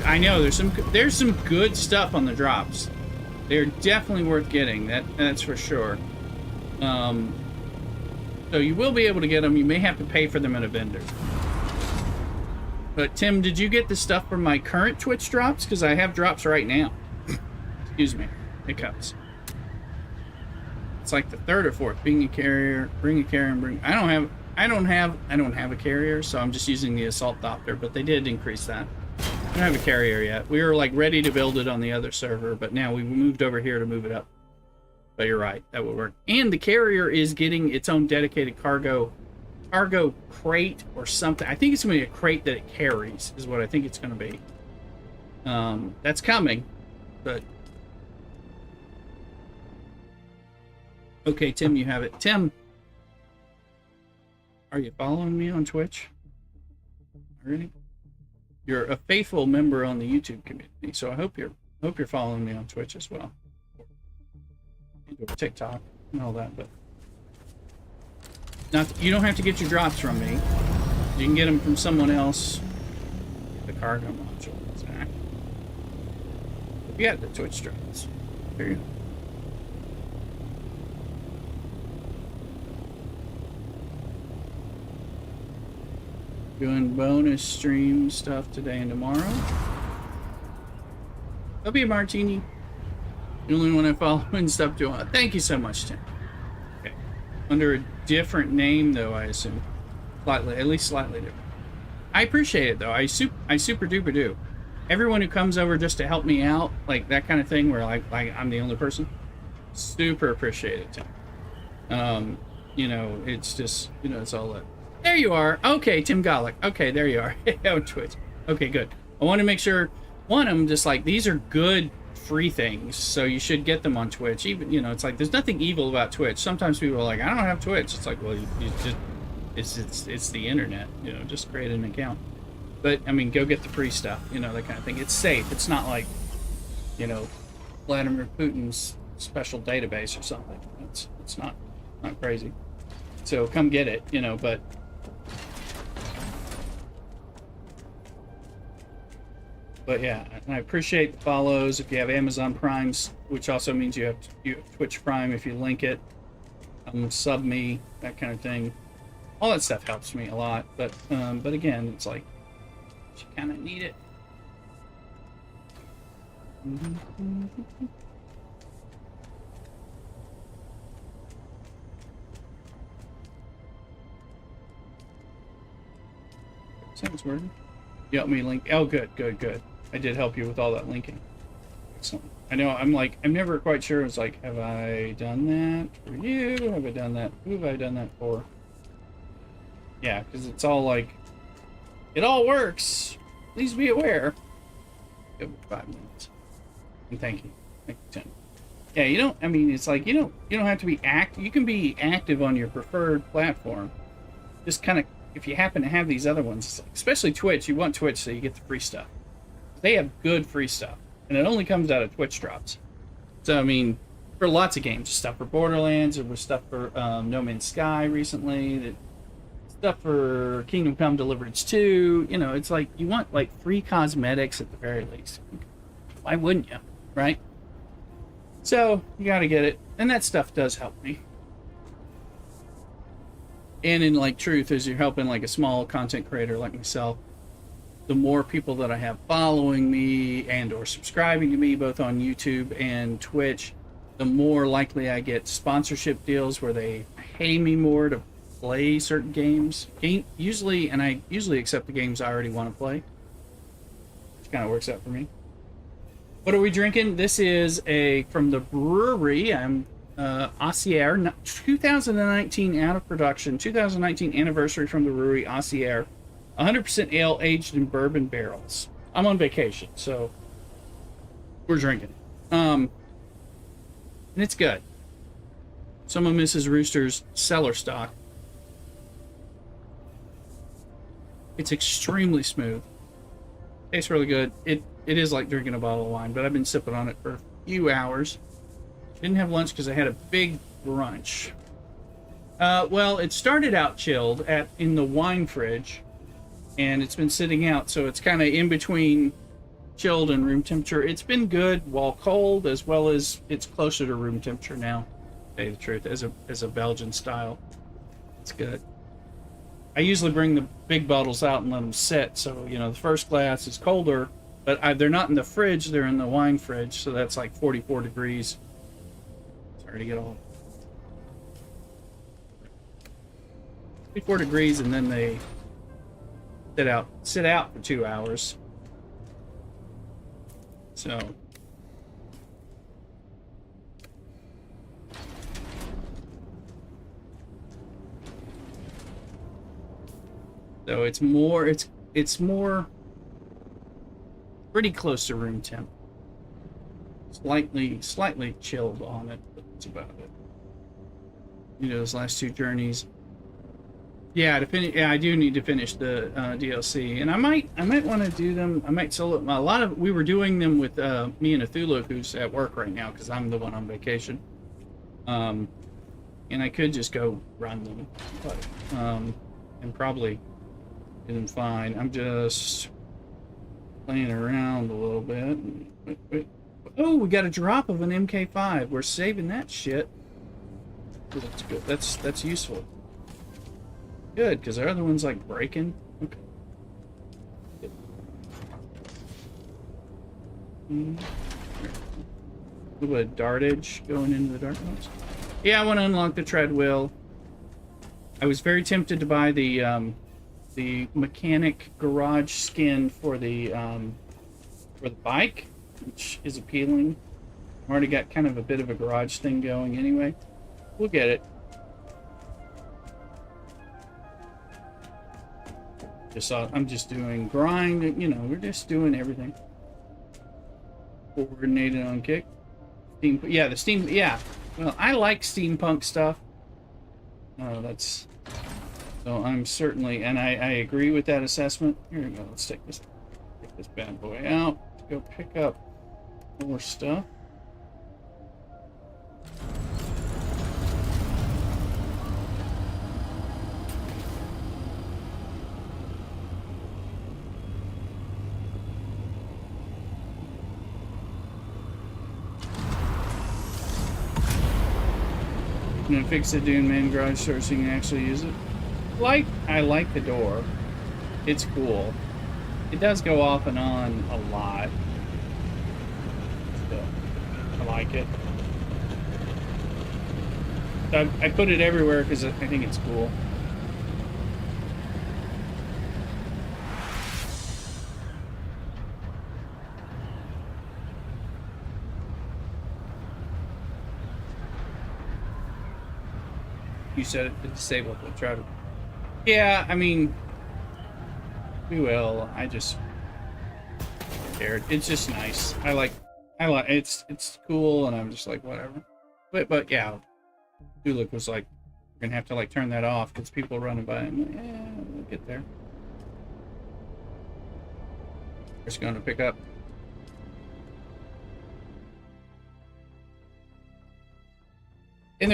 I know there's some good stuff on the drops. They're definitely worth getting. That's for sure. So you will be able to get them. You may have to pay for them at a vendor. But Tim, did you get the stuff from my current Twitch drops? Because I have drops right now. Excuse me, hiccups. It's like the third or fourth. Bring a carrier and bring. I don't have a carrier, so I'm just using the assault doctor. But they did increase that. I don't have a carrier yet. We were like ready to build it on the other server, but now we moved over here to move it up. But you're right, that would work. And the carrier is getting its own dedicated cargo crate or something. I think it's going to be a crate that it carries, is what I think it's going to be. That's coming, but okay, Tim, you have it. Tim, are you following me on Twitch? Already? You're a faithful member on the YouTube community, so I hope you're following me on Twitch as well, or TikTok and all that. But you don't have to get your drops from me. You can get them from someone else. The cargo module, exactly. You got the Twitch drops. Here you go. Doing bonus stream stuff today and tomorrow. There'll be a martini. The only one I follow and stuff to. Thank you so much, Tim. Okay. Under a different name, though, I assume. At least slightly different. I appreciate it, though. I super duper do. Everyone who comes over just to help me out, like that kind of thing, where like I'm the only person, super appreciate it, Tim. You know, it's just, you know, it's all that. There you are. Okay, Tim Golick. Okay, there you are. On Twitch. Okay, good. I want to make sure, one, I'm just like, these are good free things, so you should get them on Twitch. Even, you know, it's like, there's nothing evil about Twitch. Sometimes people are like, I don't have Twitch. It's like, well, you just, it's the internet, you know, just create an account. But, I mean, go get the free stuff, you know, that kind of thing. It's safe. It's not like, you know, Vladimir Putin's special database or something. It's not crazy. So come get it, you know, but yeah, and I appreciate the follows. If you have Amazon Primes, which also means you have Twitch Prime if you link it, sub me, that kind of thing. All that stuff helps me a lot. But again, it's like you kind of need it. Sounds working. You helped me link. Oh, good, good, good. I did help you with all that linking. Excellent. I know, I'm never quite sure. It's like, have I done that for you? Have I done that? Who have I done that for? Yeah, because it's all like, it all works. Please be aware. Give it 5 minutes. And thank you. Thank you, Tim. Yeah, you don't, I mean, it's like, you don't have to be you can be active on your preferred platform. Just kind of, if you happen to have these other ones, especially Twitch, you want Twitch so you get the free stuff. They have good free stuff. And it only comes out of Twitch drops. So, I mean, for lots of games, stuff for Borderlands, there was stuff for No Man's Sky recently, stuff for Kingdom Come Deliverance 2. You know, it's like, you want, like, free cosmetics at the very least. Why wouldn't you, right? So, you gotta get it. And that stuff does help me. And in, like, truth, as you're helping, like, a small content creator like myself, the more people that I have following me and or subscribing to me, both on YouTube and Twitch, the more likely I get sponsorship deals where they pay me more to play certain games. I usually accept the games I already want to play. Which kind of works out for me. What are we drinking? This is from the brewery. I'm Aussier, 2019 out of production, 2019 anniversary from the brewery Aussier. 100% ale aged in bourbon barrels. I'm on vacation, so we're drinking. And it's good. Some of Mrs. Rooster's cellar stock. It's extremely smooth. Tastes really good. It is like drinking a bottle of wine, but I've been sipping on it for a few hours. Didn't have lunch because I had a big brunch. Well, it started out chilled in the wine fridge. And it's been sitting out, so it's kind of in between chilled and room temperature. It's been good while cold, as well as it's closer to room temperature now, to tell you the truth, as a Belgian style. It's good. I usually bring the big bottles out and let them sit, so, you know, the first glass is colder, but they're not in the fridge, they're in the wine fridge, so that's like 44 degrees. Sorry to get all... 44 degrees, and then they... sit out for 2 hours. So it's more pretty close to room temp. Slightly chilled on it, but that's about it. You know, those last 2 journeys. Yeah, I do need to finish the DLC, and I might want to do them. I might solo. We were doing them with me and Athula, who's at work right now because I'm the one on vacation. And I could just go run them, but and probably do them fine. I'm just playing around a little bit. Wait. Oh, we got a drop of an MK5. We're saving that shit. That's good. That's useful. Good, because our other one's like breaking. Okay. A little bit of dartage going into the darkness. Yeah, I want to unlock the treadwheel. I was very tempted to buy the mechanic garage skin for the bike, which is appealing. I've already got kind of a bit of a garage thing going anyway. We'll get it. I'm just doing grind, you know, we're just doing everything. Coordinated on kick. Yeah. Well, I like steampunk stuff. So I'm certainly, and I agree with that assessment. Here we go, let's take this bad boy out. Let's go pick up more stuff. I'm gonna fix the Dune main garage door so you can actually use it. I like the door. It's cool. It does go off and on a lot. like it. So I put it everywhere because I think it's cool. You said it to disable the driver. Yeah, I mean, we will. I just scared. It's just nice. I like it's cool, and I'm just like whatever. But yeah, Dulik was like, we're gonna have to like turn that off because people are running by. I'm like, yeah, we'll get there. Just going to pick up. And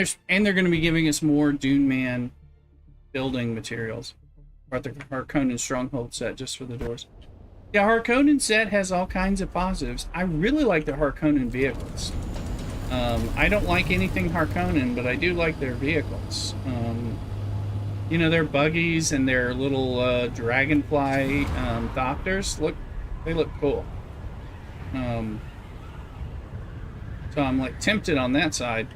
they're going to be giving us more Dune Man building materials. Or the Harkonnen Stronghold set just for the doors. Yeah, Harkonnen set has all kinds of positives. I really like the Harkonnen vehicles. I don't like anything Harkonnen, but I do like their vehicles. You know, their buggies and their little dragonfly Thopters, they look cool. So I'm like tempted on that side.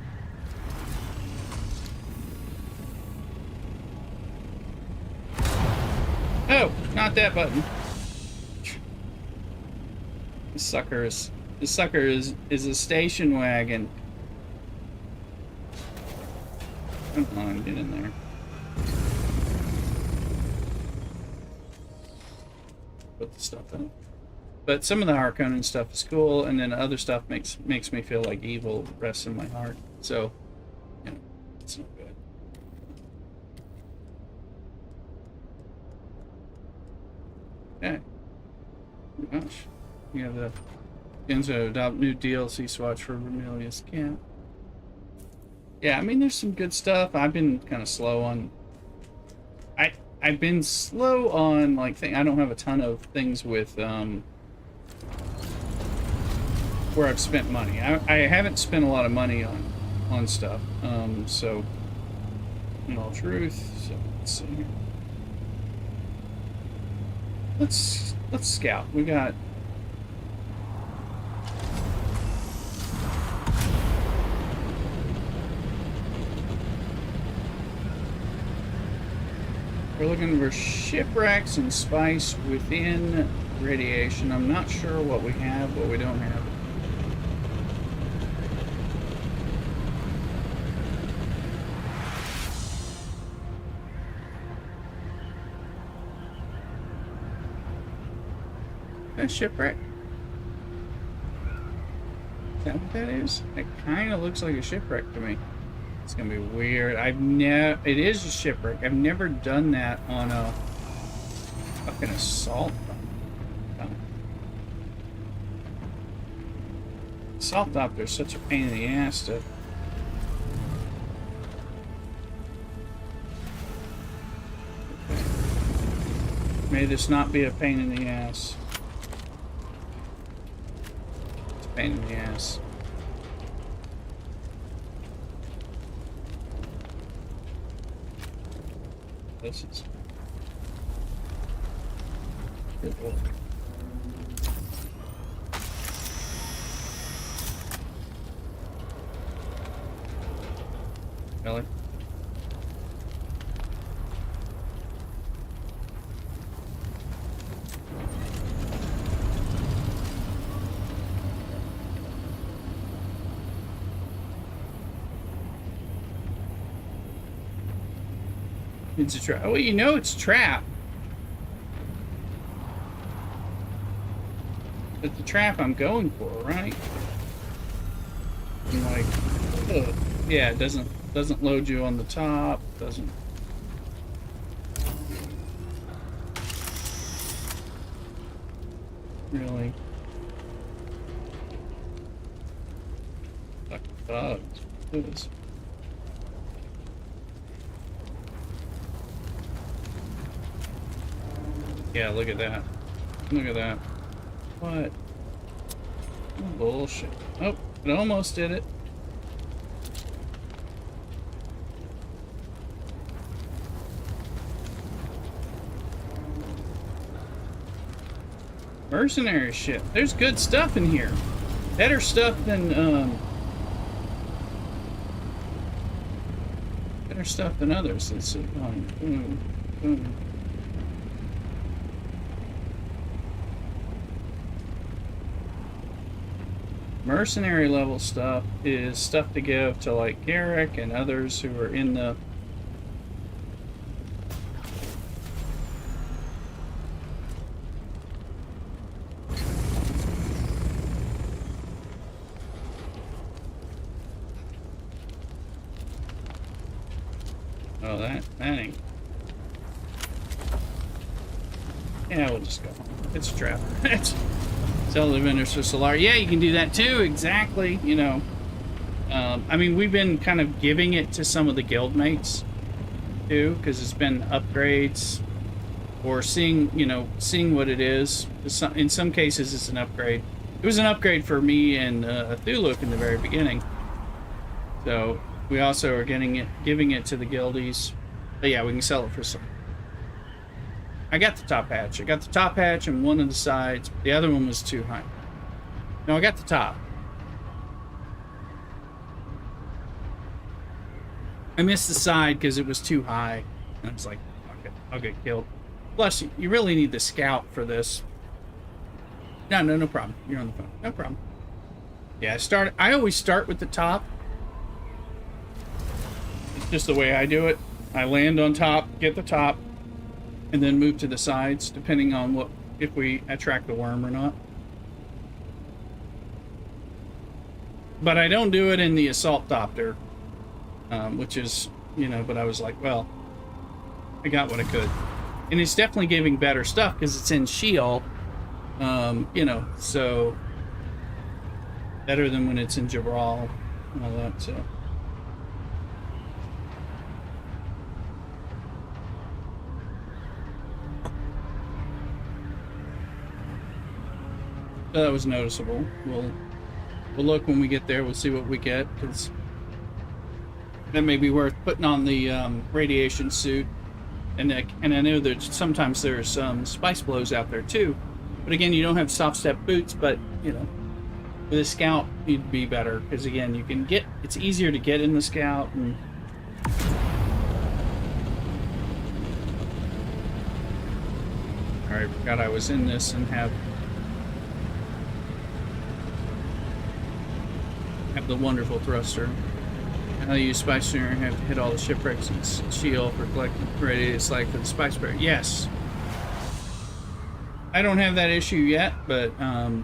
Oh, not that button. This sucker is a station wagon. Come on, get in there. Put the stuff in. But some of the Harkonnen stuff is cool, and then other stuff makes me feel like evil rests in my heart. So, you know, it's not good. Okay. Oh gosh. You have the Genzo adopt new DLC swatch for Remelia's camp. Yeah, I mean there's some good stuff. I've been kind of slow on I've been slow on like I don't have a ton of things with where I've spent money. I haven't spent a lot of money on stuff. So in all truth, so let's see here. Let's scout. We got we're looking for shipwrecks and spice within radiation. I'm not sure what we have, what we don't have. A shipwreck? Is that what that is? It kind of looks like a shipwreck to me. It's gonna be weird. It is a shipwreck. I've never done that on a fucking assault. Assault doctor is such a pain in the ass to. Okay. May this not be a pain in the ass. It's a pain in the ass. This is good work. Really? It's a trap. Oh, you know it's a trap. It's the trap I'm going for, right? I'm like, ugh. Yeah, it doesn't load you on the top. Doesn't. Really. Fucking bugs. Look at this. Yeah, look at that. Look at that. What? Oh, bullshit. Oh, it almost did it. Mercenary shit. There's good stuff in here. Better stuff than better stuff than others. Let's see. Boom, boom, boom. Mercenary level stuff is stuff to give to like Garrick and others who are in the oh that ain't. Yeah, we'll just go home. It's a trap. Sell the vendors for Solar. Yeah, you can do that too. Exactly. You know, I mean, we've been kind of giving it to some of the guildmates too, because it's been upgrades or seeing, you know, seeing what it is. In some cases, it's an upgrade. It was an upgrade for me and Thuluk in the very beginning. So we also are giving it to the guildies. But yeah, we can sell it for some. I got the top hatch. I got the top hatch and one of the sides. The other one was too high. No, I got the top. I missed the side because it was too high. And I was like, fuck it, I'll get killed. Plus, you really need the scout for this. No problem. You're on the phone. No problem. Yeah, I always start with the top. It's just the way I do it. I land on top, get the top, and then move to the sides, depending on if we attract the worm or not. But I don't do it in the assault doctor, which is, you know, but I was like, well, I got what I could. And it's definitely giving better stuff because it's in Sheol, you know, so better than when it's in Jabral and all that, so. So that was noticeable. We'll look when we get there. We'll see what we get, because that may be worth putting on the radiation suit. And I know that sometimes there's spice blows out there too. But again, you don't have soft step boots. But you know, with a scout, you'd be better because again, you can get. It's easier to get in the scout and. All right, forgot I was in this and have the wonderful thruster. How you use spice tuner and have to hit all the shipwrecks and shield for collecting radius like for the spice bear. Yes. I don't have that issue yet, but I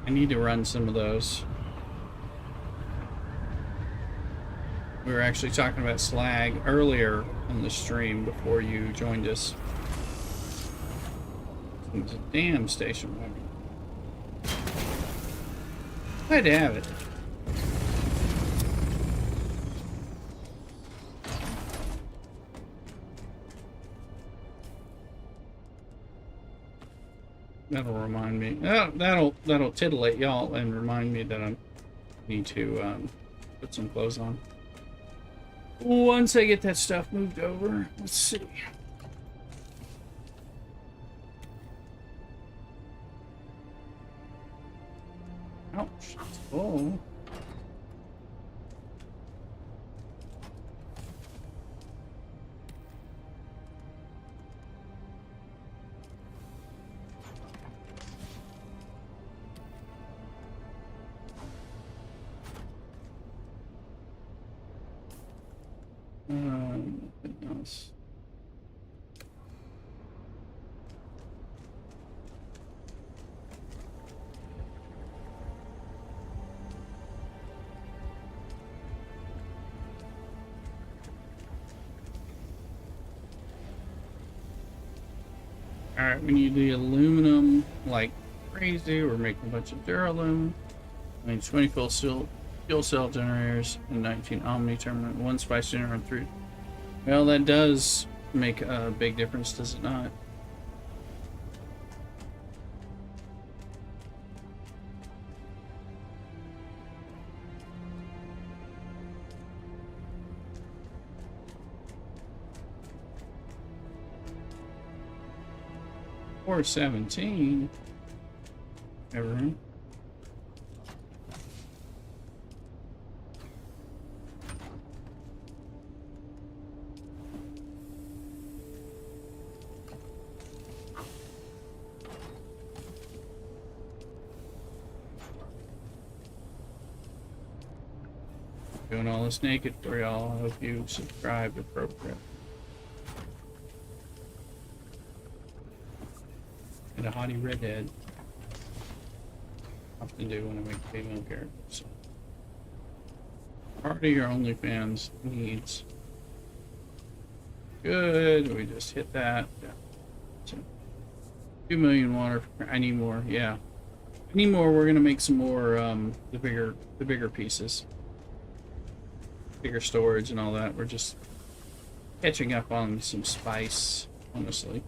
need to run some of those. We were actually talking about slag earlier on the stream before you joined us. It's a damn station wagon. Glad to have it. That'll remind me. That'll titillate y'all and remind me that I need to put some clothes on. Once I get that stuff moved over, let's see. Ouch, it's full. Nothing else. Alright, we need the aluminum like crazy. We're making a bunch of Duralumin. I mean, 20 fuel cell generators and 19 Omni terminal, 1 spice generator and 3. Well, that does make a big difference, does it not? Or 17. Everyone. Doing all this naked for y'all. I hope you subscribe appropriate. And a hottie redhead. Often do when I make female characters. So. Part of your OnlyFans needs. Good. We just hit that. Yeah. So, 2 million water. I need more. Yeah. I need more. We're gonna make some more. The bigger pieces. Bigger storage and all that. We're just catching up on some spice, honestly.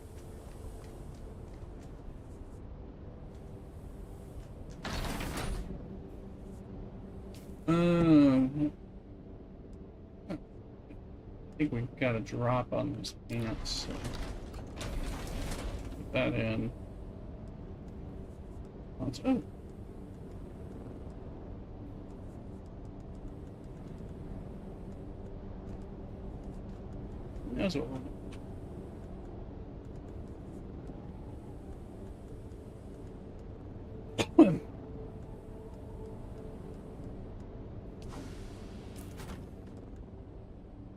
I think we've got a drop on those pants, so put that in. Oh. That's what we're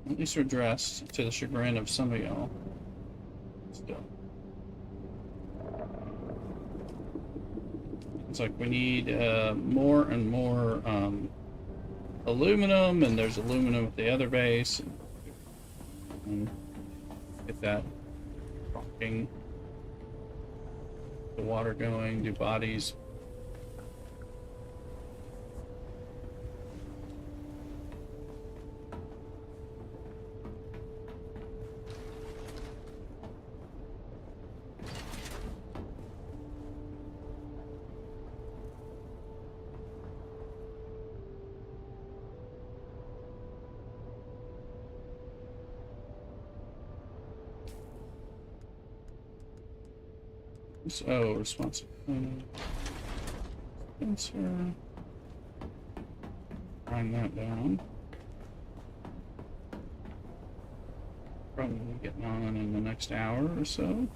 At least we're dressed, to the chagrin of some of y'all. Still. It's like we need more and more aluminum, and there's aluminum at the other base. And get that rocking. The water going, do bodies. So, responsibility. Spencer. Write that down. Probably getting on in the next hour or so.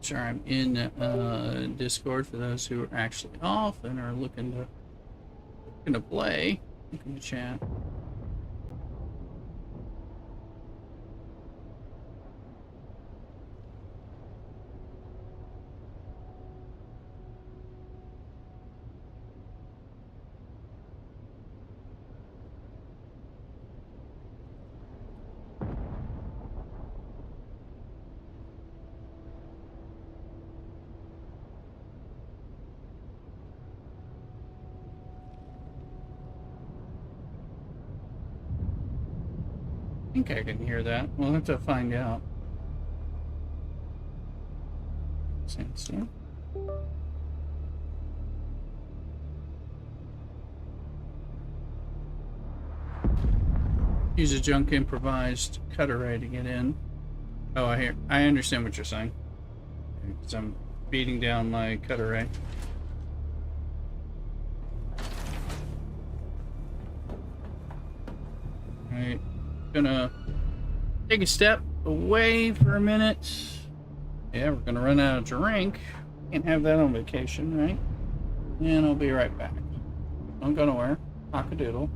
Sure, I'm in Discord for those who are actually off and are looking to play. Looking to chat. I think I can hear that. We'll have to find out. Sensor. Use a junk improvised cutter ray to get in. Oh, I understand what you're saying. Because I'm beating down my cutter ray. Alright. Gonna take a step away for a minute. Yeah, we're gonna run out of drink. Can't have that on vacation, right? And I'll be right back. Don't go nowhere. Cock-a-doodle.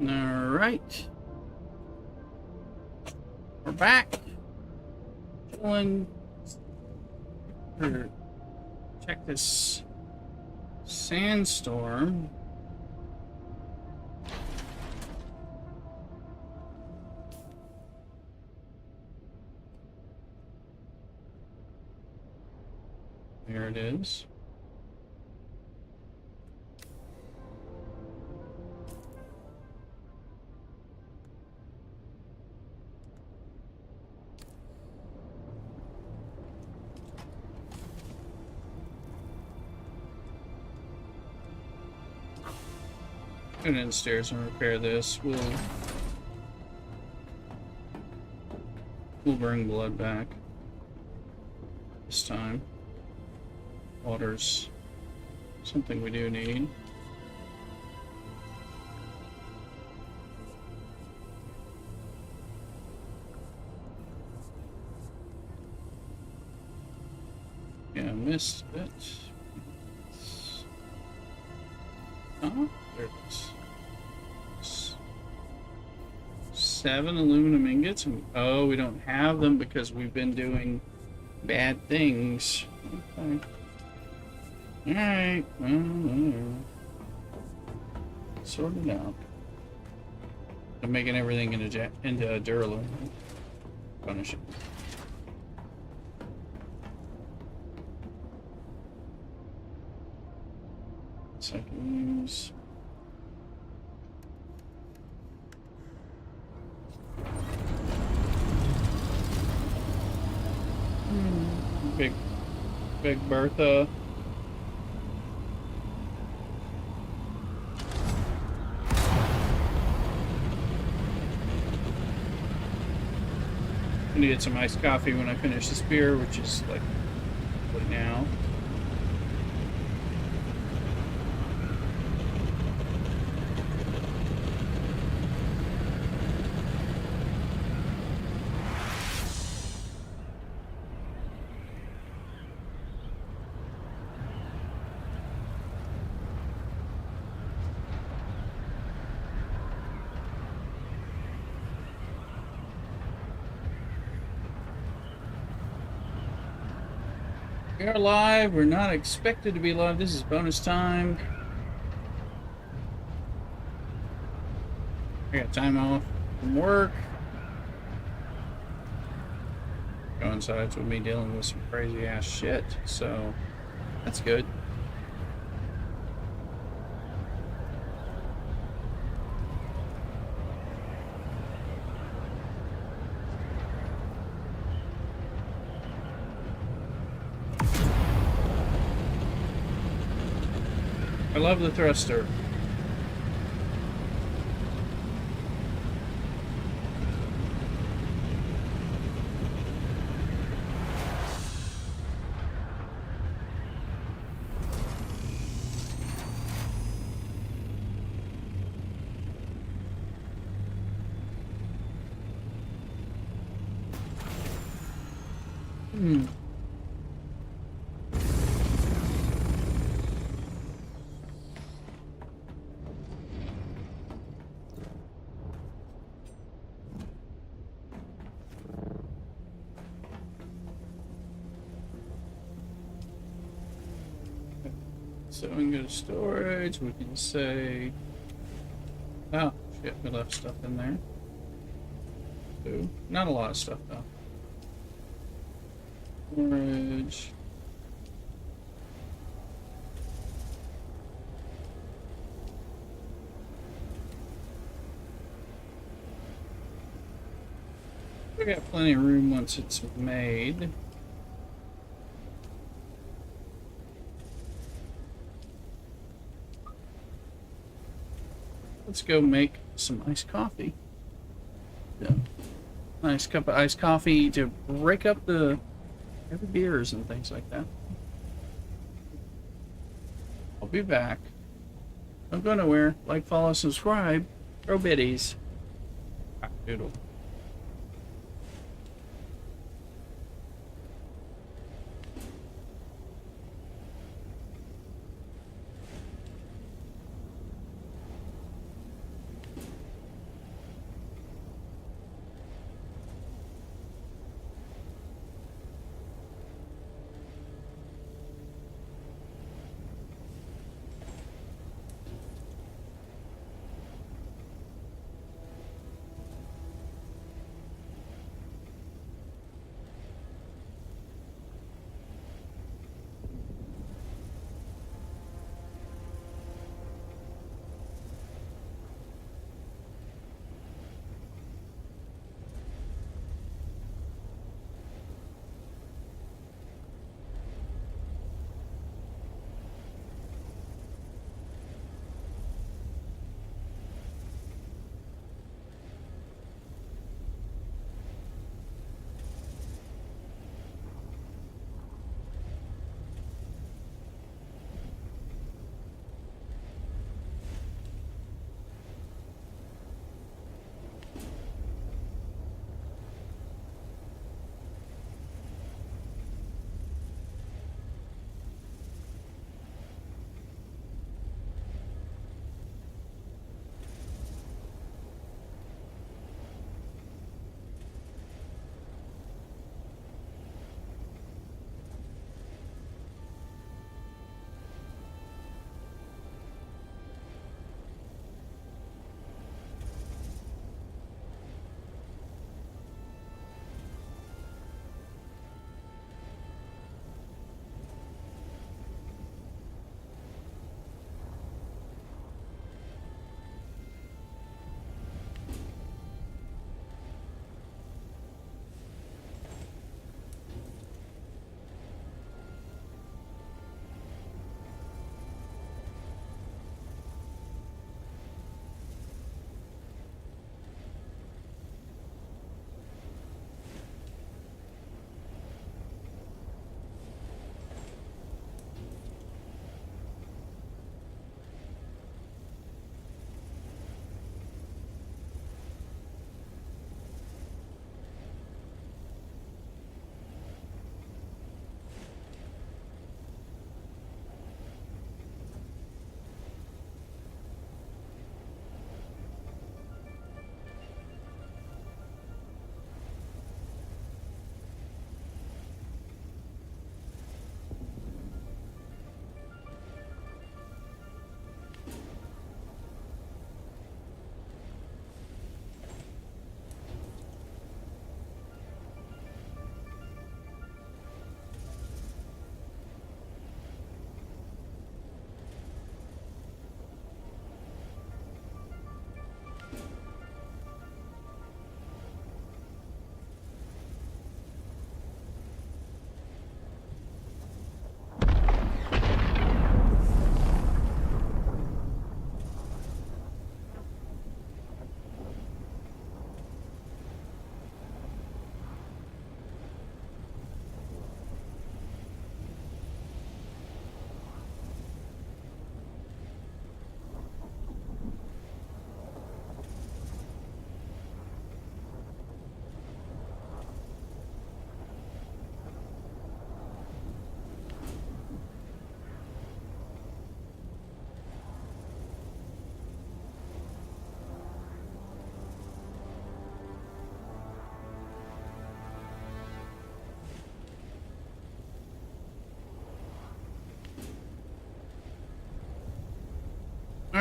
All right. We're back. Chilling. Check this sandstorm. There it is. Go downstairs and repair this. We'll bring blood back this time. Water's something we do need. Yeah, I missed it. Oh, there it is. 7 aluminum ingots. Oh, we don't have them because we've been doing bad things. Okay. Alright. Sort it out. I'm making everything into Duralum. Punish it. So I can use. Big Bertha. I'm gonna get some iced coffee when I finish this beer, which is like right now. We are live. We're not expected to be live. This is bonus time. I got time off from work. Coincides with me dealing with some crazy ass shit, so that's good. I love the thruster. So we can go to storage, we can say, oh shit, we left stuff in there. Ooh, not a lot of stuff though. Storage. We got plenty of room once it's made. Let's go make some iced coffee. Yeah. Nice cup of iced coffee to break up the heavy beers and things like that. I'll be back. Don't go nowhere. Like, follow, subscribe. Throw biddies. Doodle.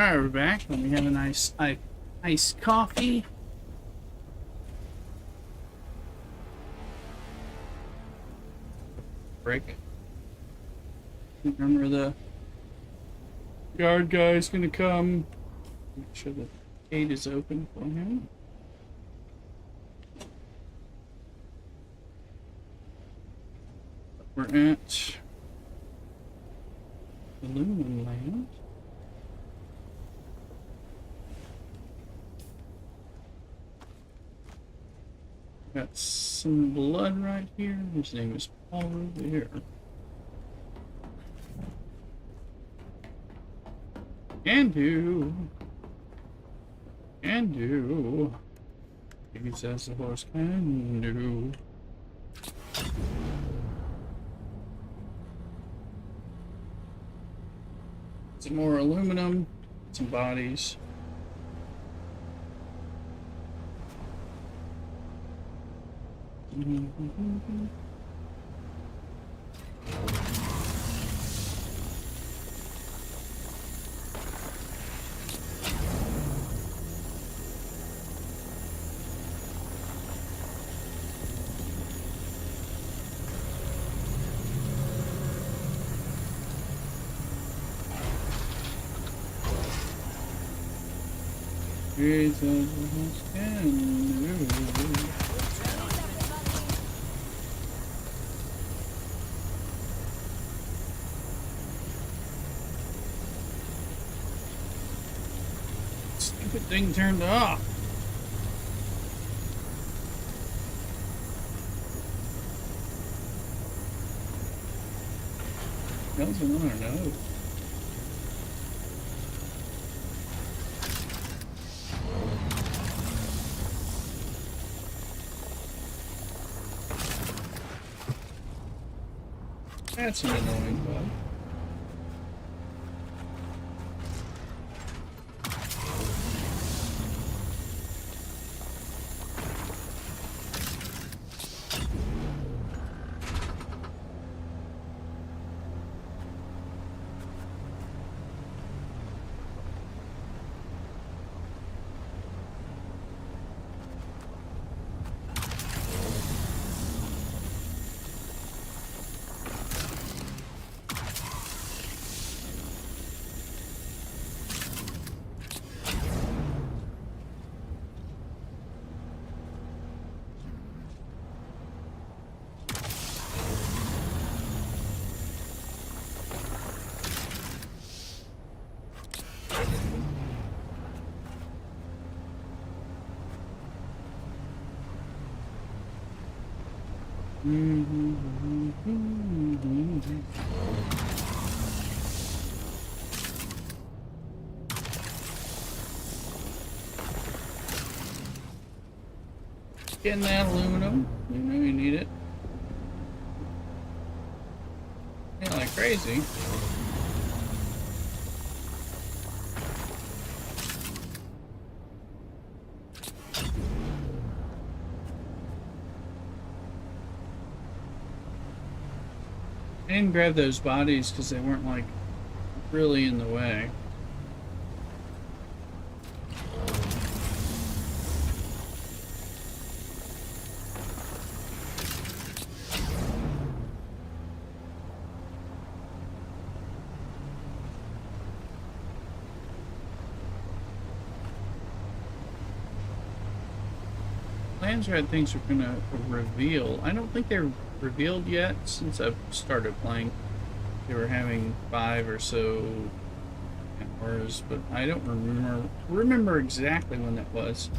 Alright, we're back. Let me have a nice iced coffee. Break. Remember the guard guy's gonna come. Make sure the gate is open for him. We're at Aluminum Land. Got some blood right here. His name is Paul Revere. Can do. Can do. He says the horse can do. Some more aluminum, some bodies. Jesus can do. Stupid thing turned off. What's going on our nose? That's an annoying bug. Getting that aluminum. You know you need it. Yeah, like crazy. I didn't grab those bodies because they weren't like really in the way. Landsraad things are gonna reveal. I don't think they're revealed yet since I've started playing. They were having 5 or so hours, but I don't remember exactly when that was.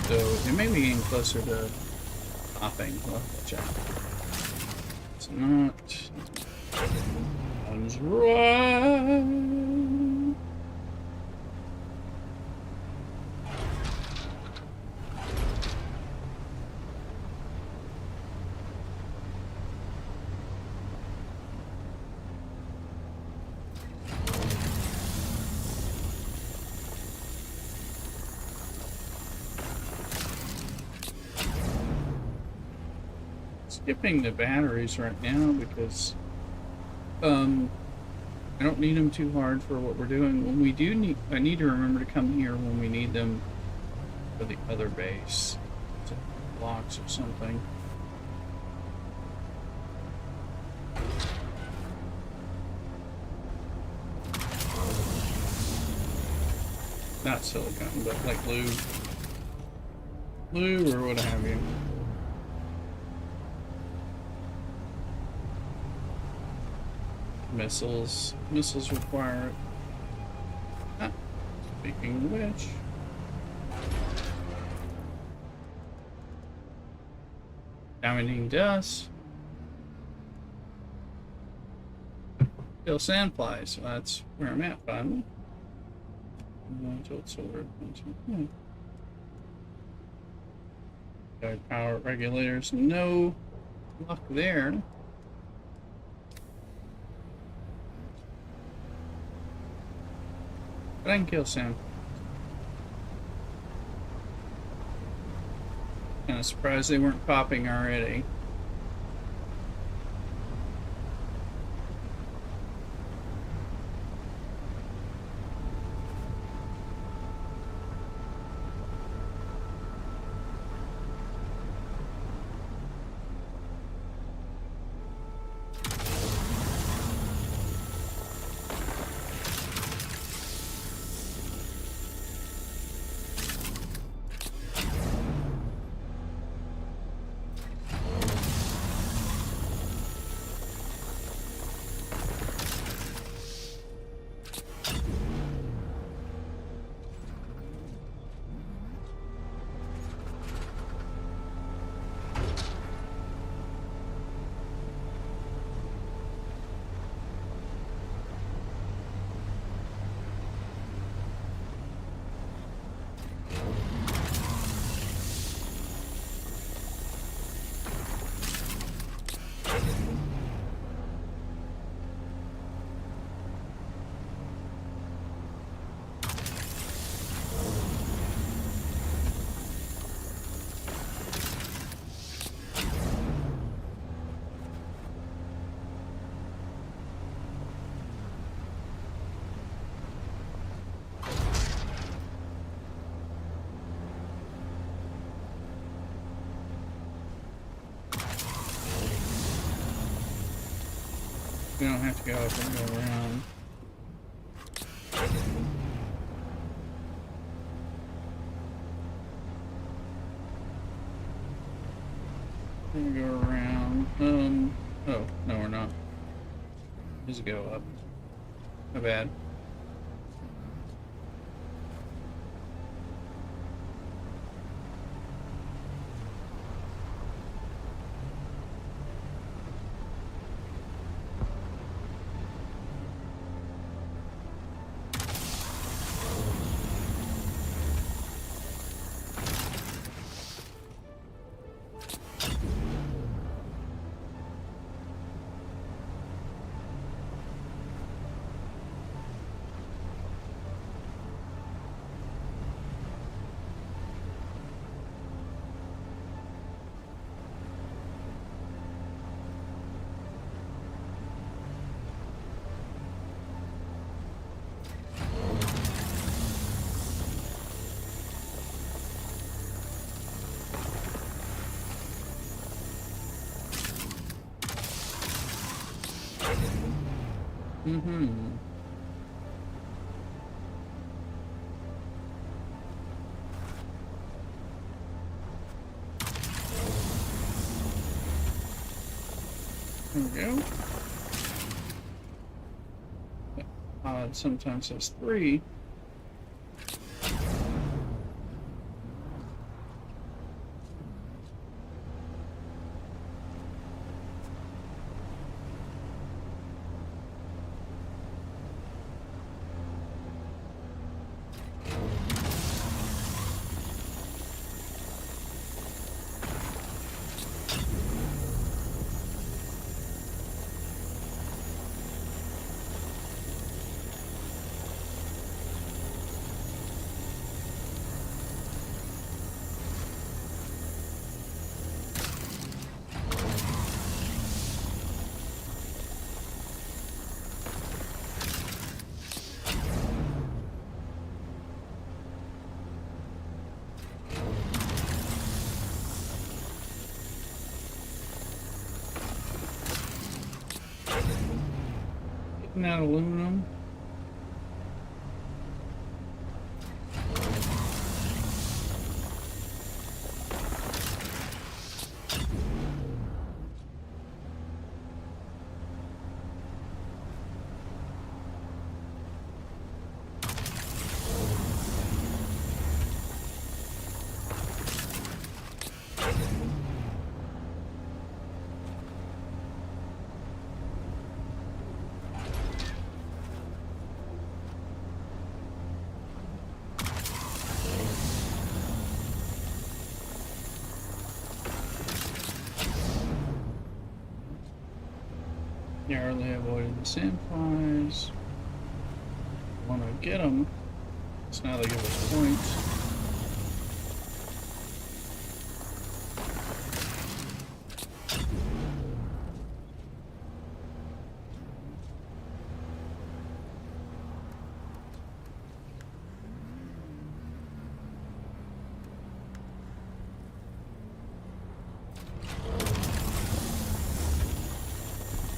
So it may be getting closer to popping. We'll have to check. It's not. Landsraad. Skipping the batteries right now because I don't need them too hard for what we're doing. When we do need, I need to remember to come here when we need them for the other base. To blocks or something. Not silicone, but like lube. Lube or what have you. Missiles. Missiles require it. Ah, speaking of which. Diamonding dust. Kill sandflies. So that's where I'm at, finally. Sword. Guide power regulators. No luck there. But I can kill Sam. Kind of surprised they weren't popping already. We don't have to go up and go around. We're gonna go around. Oh, no, we're not. Just go up. My bad. Mm-hmm. There we go. Odd sometimes says 3. Isn't that aluminum? Narrowly avoided the sandflies. Want to get them. So now they give us points.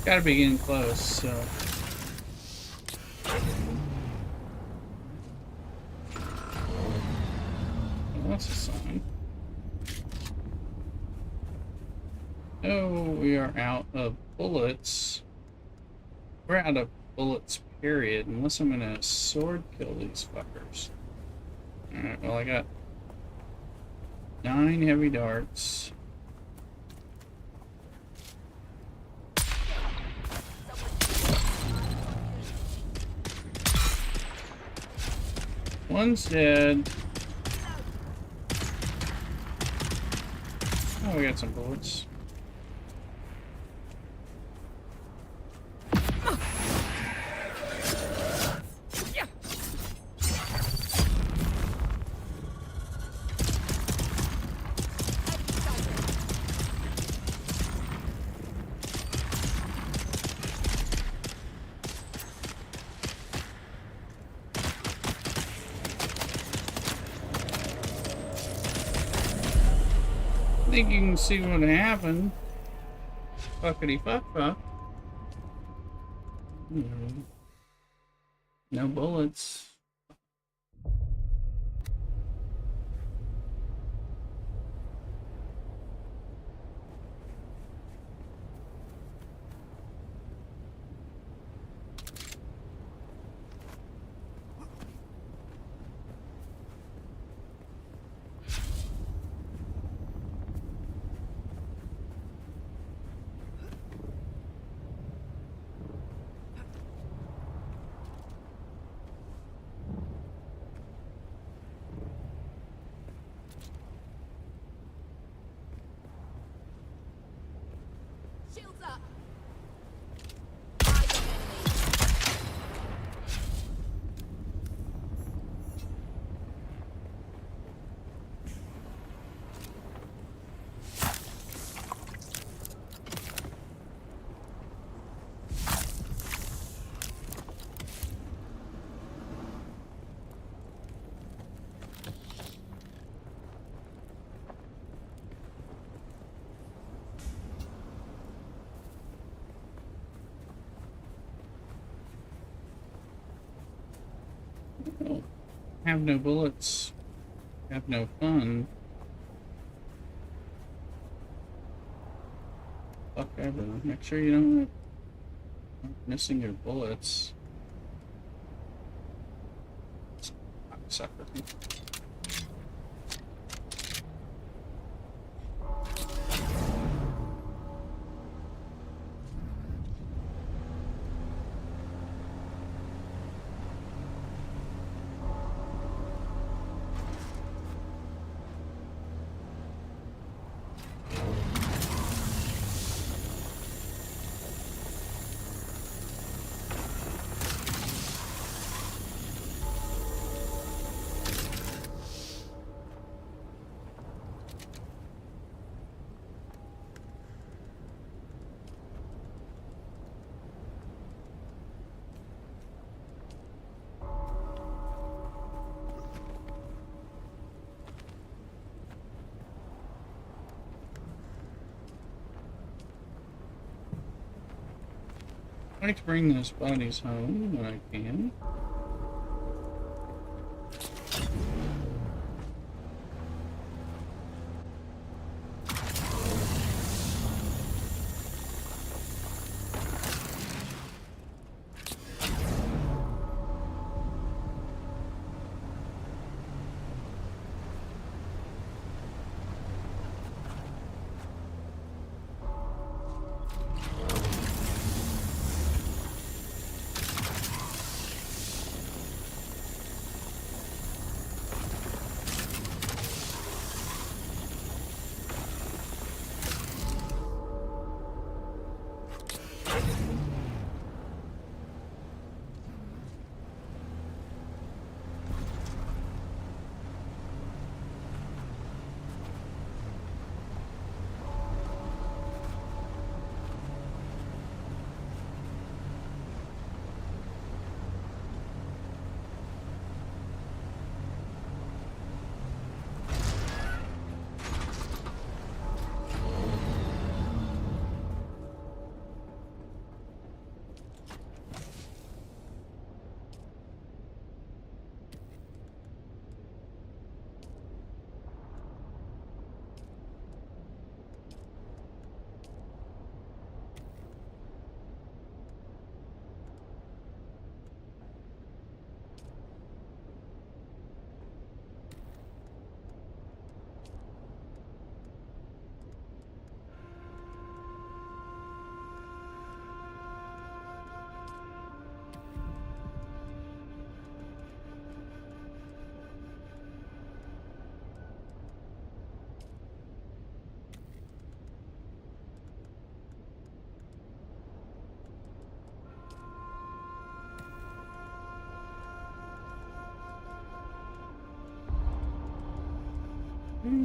Gotta be getting close, so. Well, that's a sign. Oh, we are out of bullets. We're out of bullets, period, unless I'm gonna sword kill these fuckers. Alright, well, I got 9 heavy darts. One's dead. Oh, we got some bullets. I think you can see what happened. Fuckity fuck fuck. No bullets. Shields up. Oh, have no bullets. Have no fun. Fuck ever. Make sure you don't missing your bullets. Sucker. I like to bring those bodies home when I can. Hmm.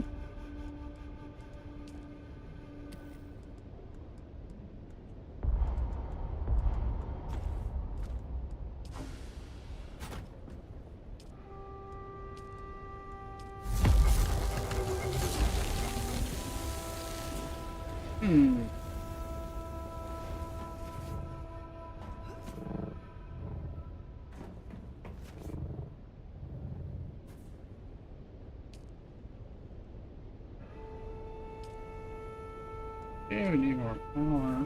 Hmm. Okay, we need more power.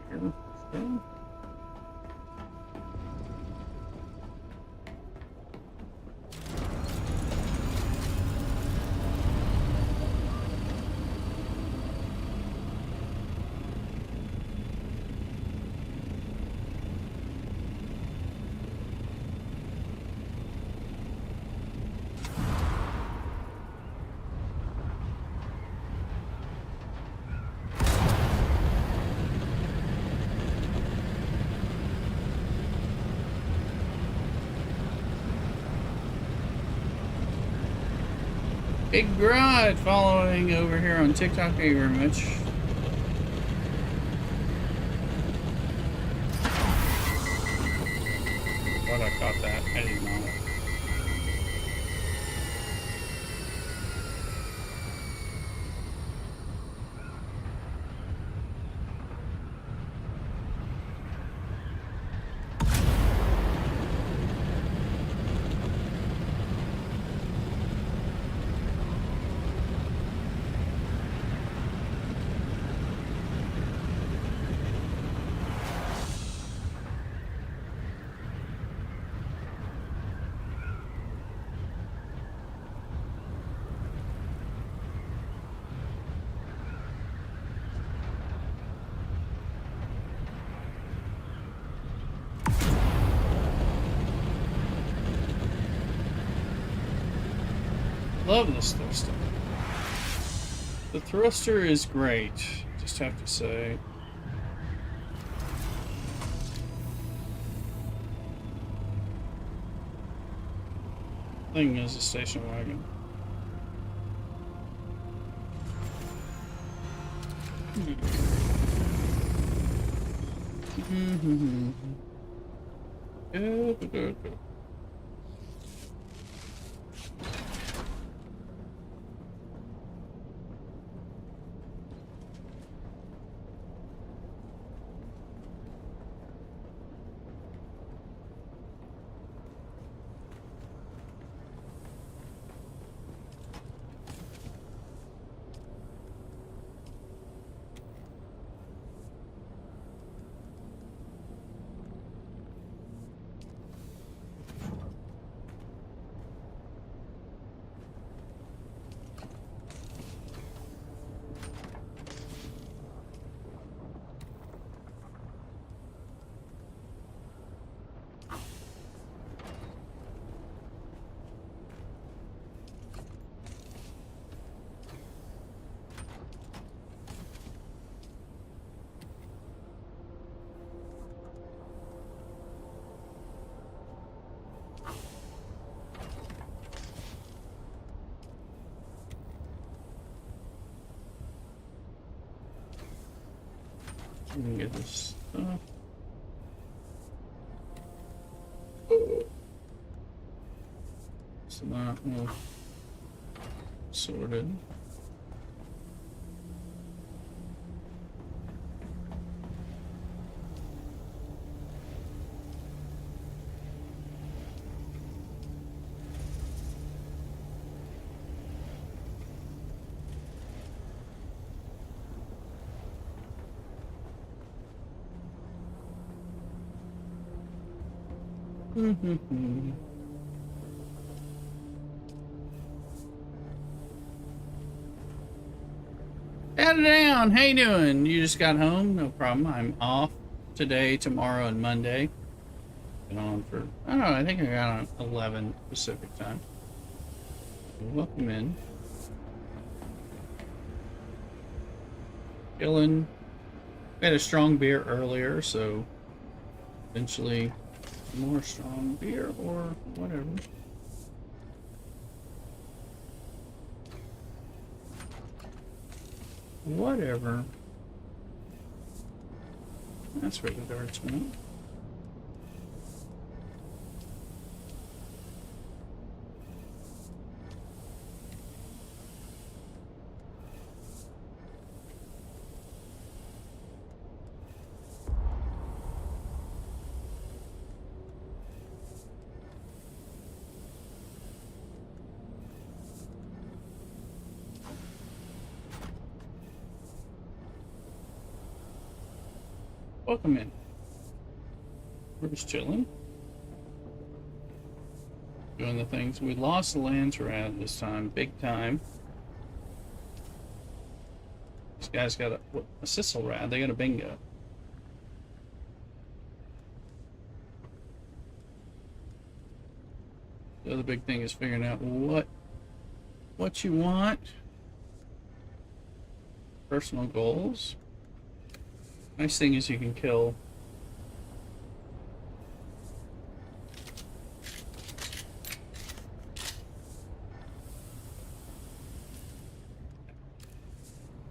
Here, so. Big Grod following over here on TikTok. Thank you very much. Thought I caught that. I did not. Love this thruster. The thruster is great, just have to say. Thing is a station wagon. Good. We can get this stuff. So that will sorted. Add it down. How you doing? You just got home? No problem. I'm off today, tomorrow, and Monday. Been on for, I don't know, I think I got on 11 Pacific time. Welcome in. Chilling. We had a strong beer earlier, so eventually more strong beer or whatever. Whatever. That's where the darts went. Welcome in. We're just chilling. Doing the things. We lost the Landsraad this time, big time. This guy's got a Sissel Rad. They got a bingo. The other big thing is figuring out what you want. Personal goals. Nice thing is you can kill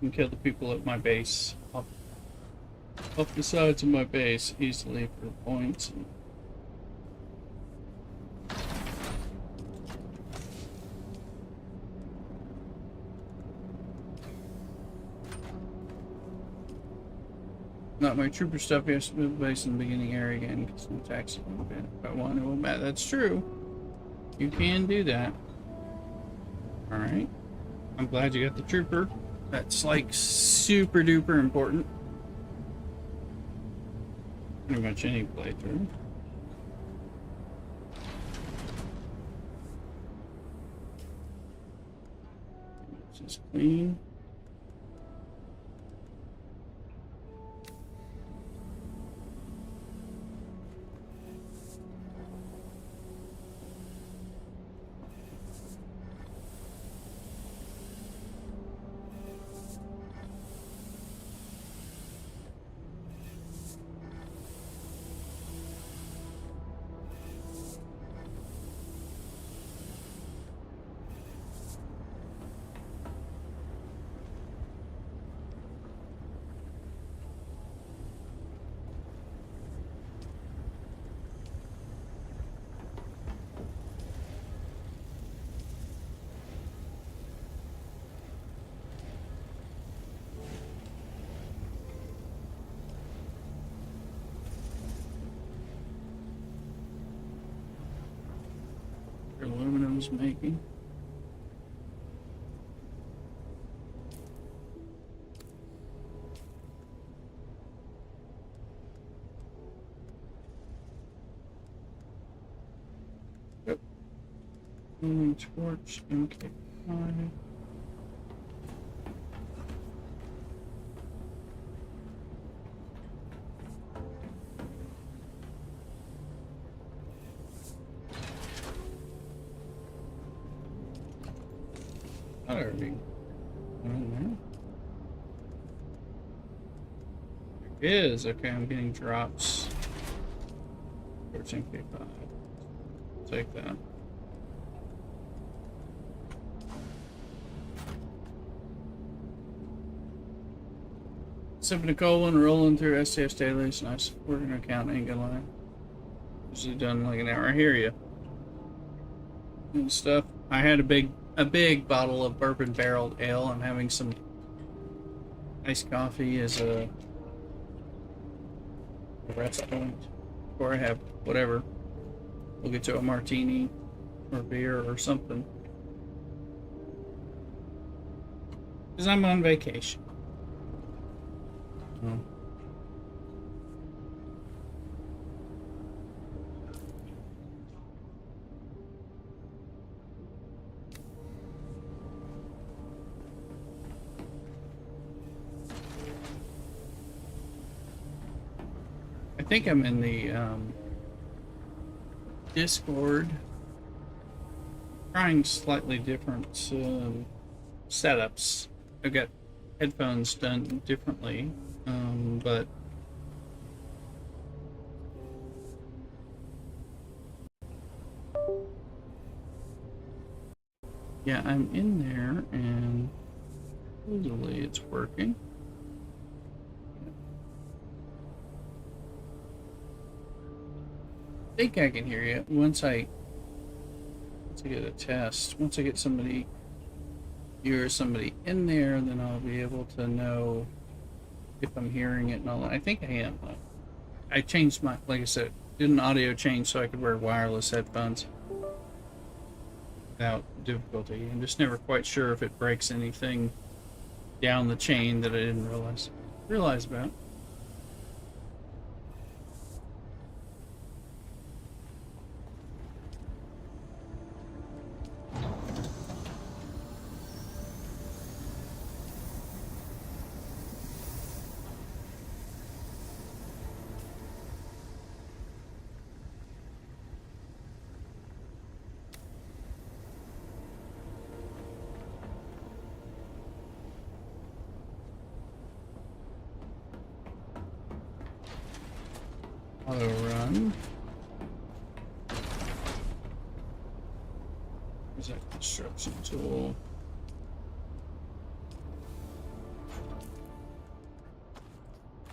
the people at my base up the sides of my base easily for points. And not my trooper stuff. You have to move base in the beginning area again because no taxi won't be if I want to go back. That's true. You can do that. Alright. I'm glad you got the trooper. That's like super duper important. Pretty much any playthrough. This is clean. Aluminum's making. Yep. Torch MK5. There we go. There it is. Okay, I'm getting drops. 14K5. Take that. Sipping a cold one, rolling through STS daily. It's nice. Working account, ain't gonna lie. Usually done like an hour. I hear you. And stuff. I had a big bottle of bourbon barreled ale. I'm having some iced coffee as a rest point. Or I have whatever. We'll get to a martini or beer or something. Because I'm on vacation. Oh. I think I'm in the Discord, trying slightly different setups. I've got headphones done differently, but yeah, I'm in there and supposedly it's working. I think I can hear you once I get a test. Once I get somebody, you or somebody in there, then I'll be able to know if I'm hearing it and all that. I think I am. I changed my, like I said, did an audio change so I could wear wireless headphones without difficulty. I'm just never quite sure if it breaks anything down the chain that I didn't realize about. Auto run. Where's that construction tool?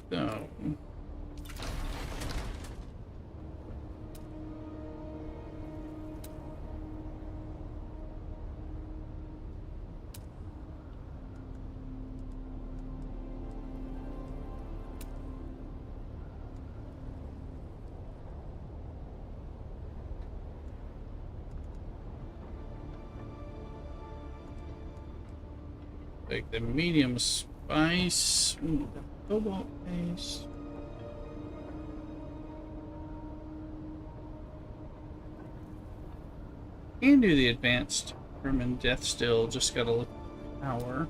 So. Like the medium spice. Ooh, the cobalt paste. Can do the advanced Herman Death still, just gotta look at the power.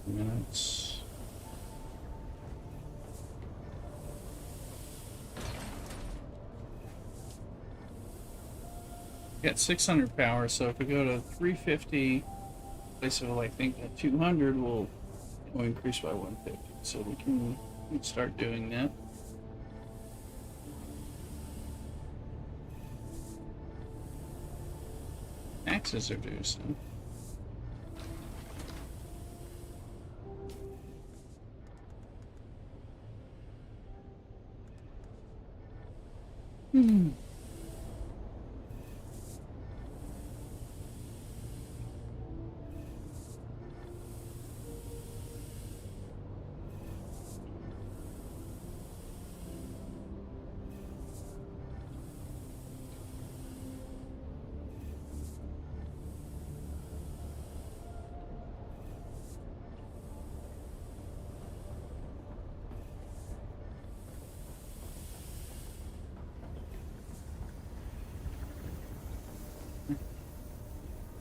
Minutes. Got 600 power, so if we go to 350, place of I think at 200 will increase by 150. So we can start doing that. Taxes are due soon.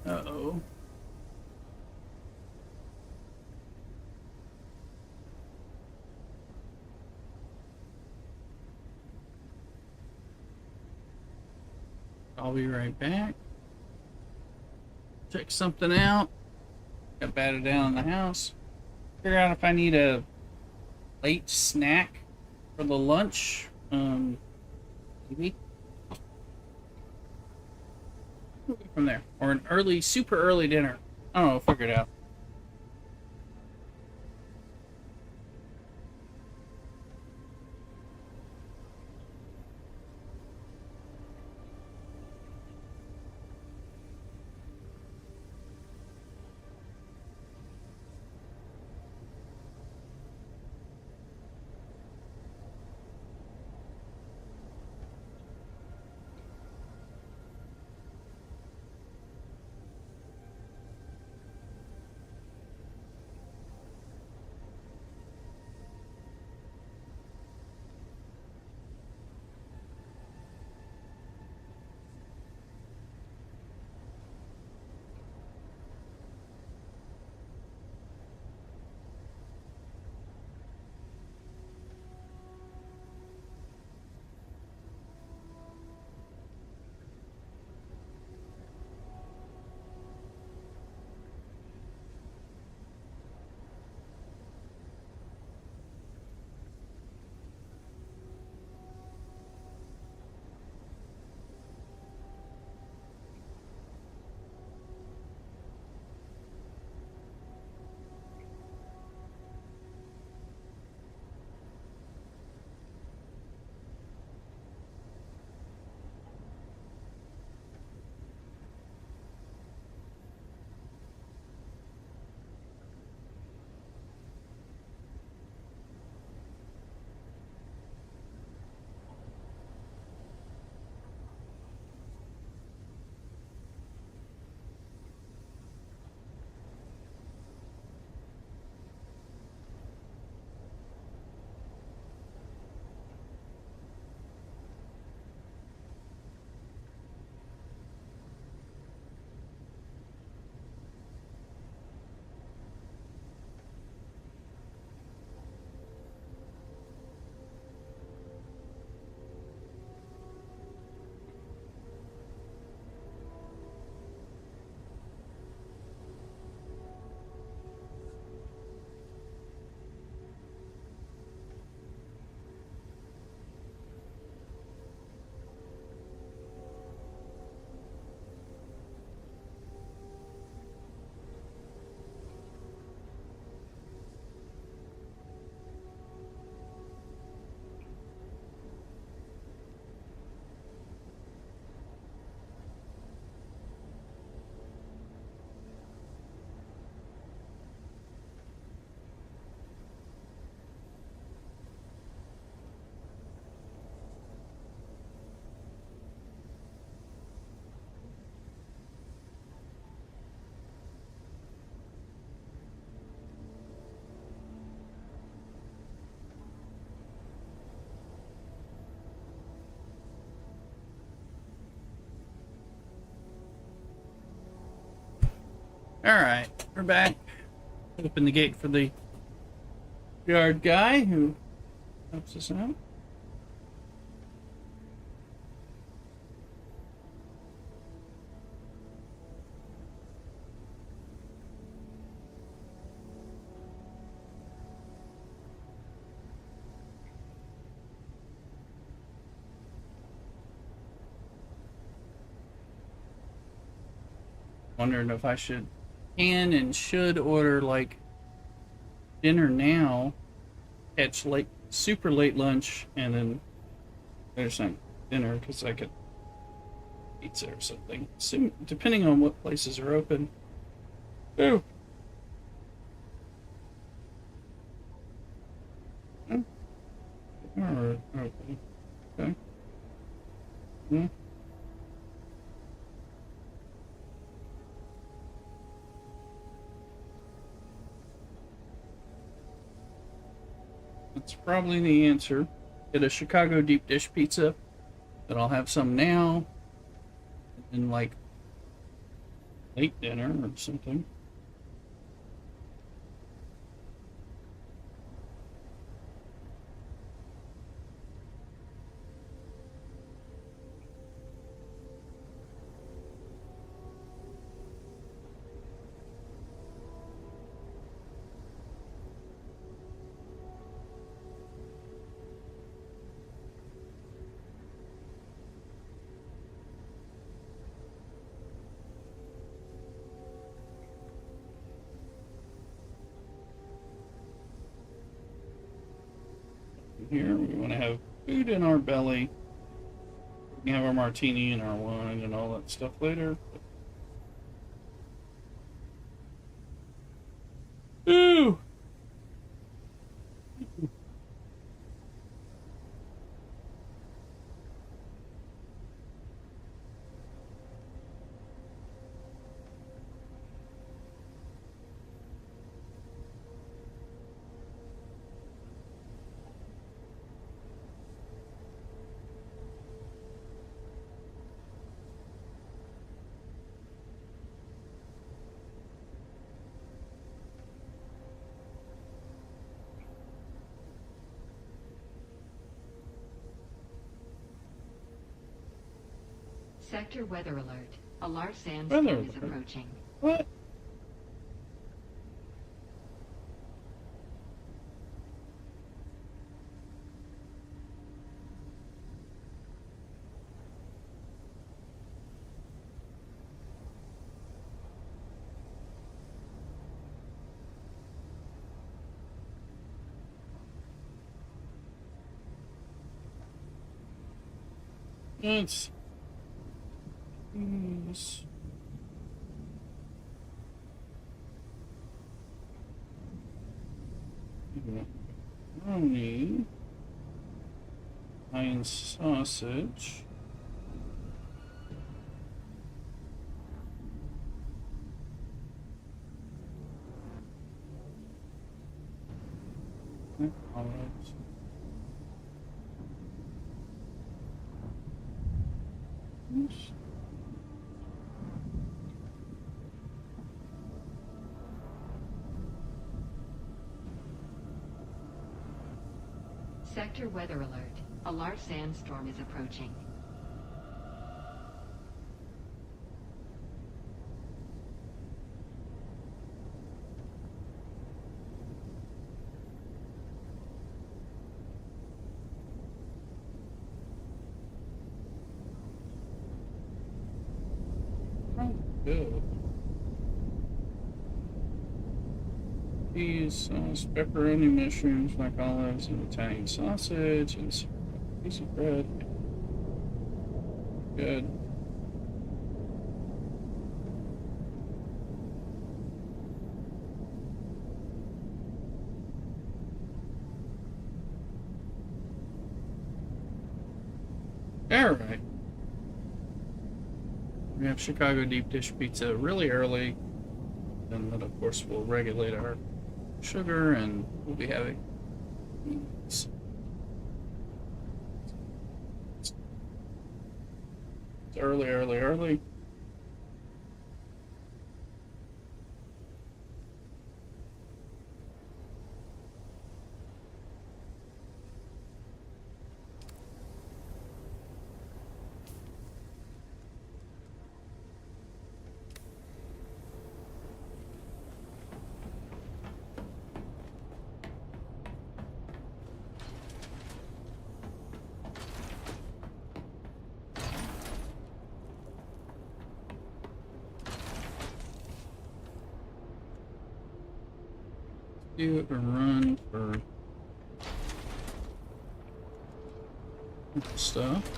Uh-oh. I'll be right back. Check something out. Got batted down in the house. Figure out if I need a late snack for the lunch. Maybe. We'll go from there. Or an early, super early dinner. I don't know, figure it out. Alright, we're back. Open the gate for the yard guy who helps us out. Wondering if I can and should order like dinner now, catch late, super late lunch, and then there's some dinner because I could pizza or something. Soon, depending on what places are open. Ooh. Alright, okay. Okay. Hmm. That's probably the answer. Get a Chicago deep dish pizza, but I'll have some now, and like late dinner or something. here. We want to have food in our belly. We can have our martini and our wine and all that stuff later. Ooh! Sector weather alert. A large Weather sandstorm is alert. approaching. What? Let's use macaroni, Italian sausage. Olives. Oops. Sector weather alert. A large sandstorm is approaching. Oh, good. Cheese, sauce, pepperoni, mushrooms, black olives, and Italian sausage, and a piece of bread. Good. Alright. We have Chicago deep dish pizza really early. And then, of course, we'll regulate our sugar and we'll be having it's early. Do a run for stuff.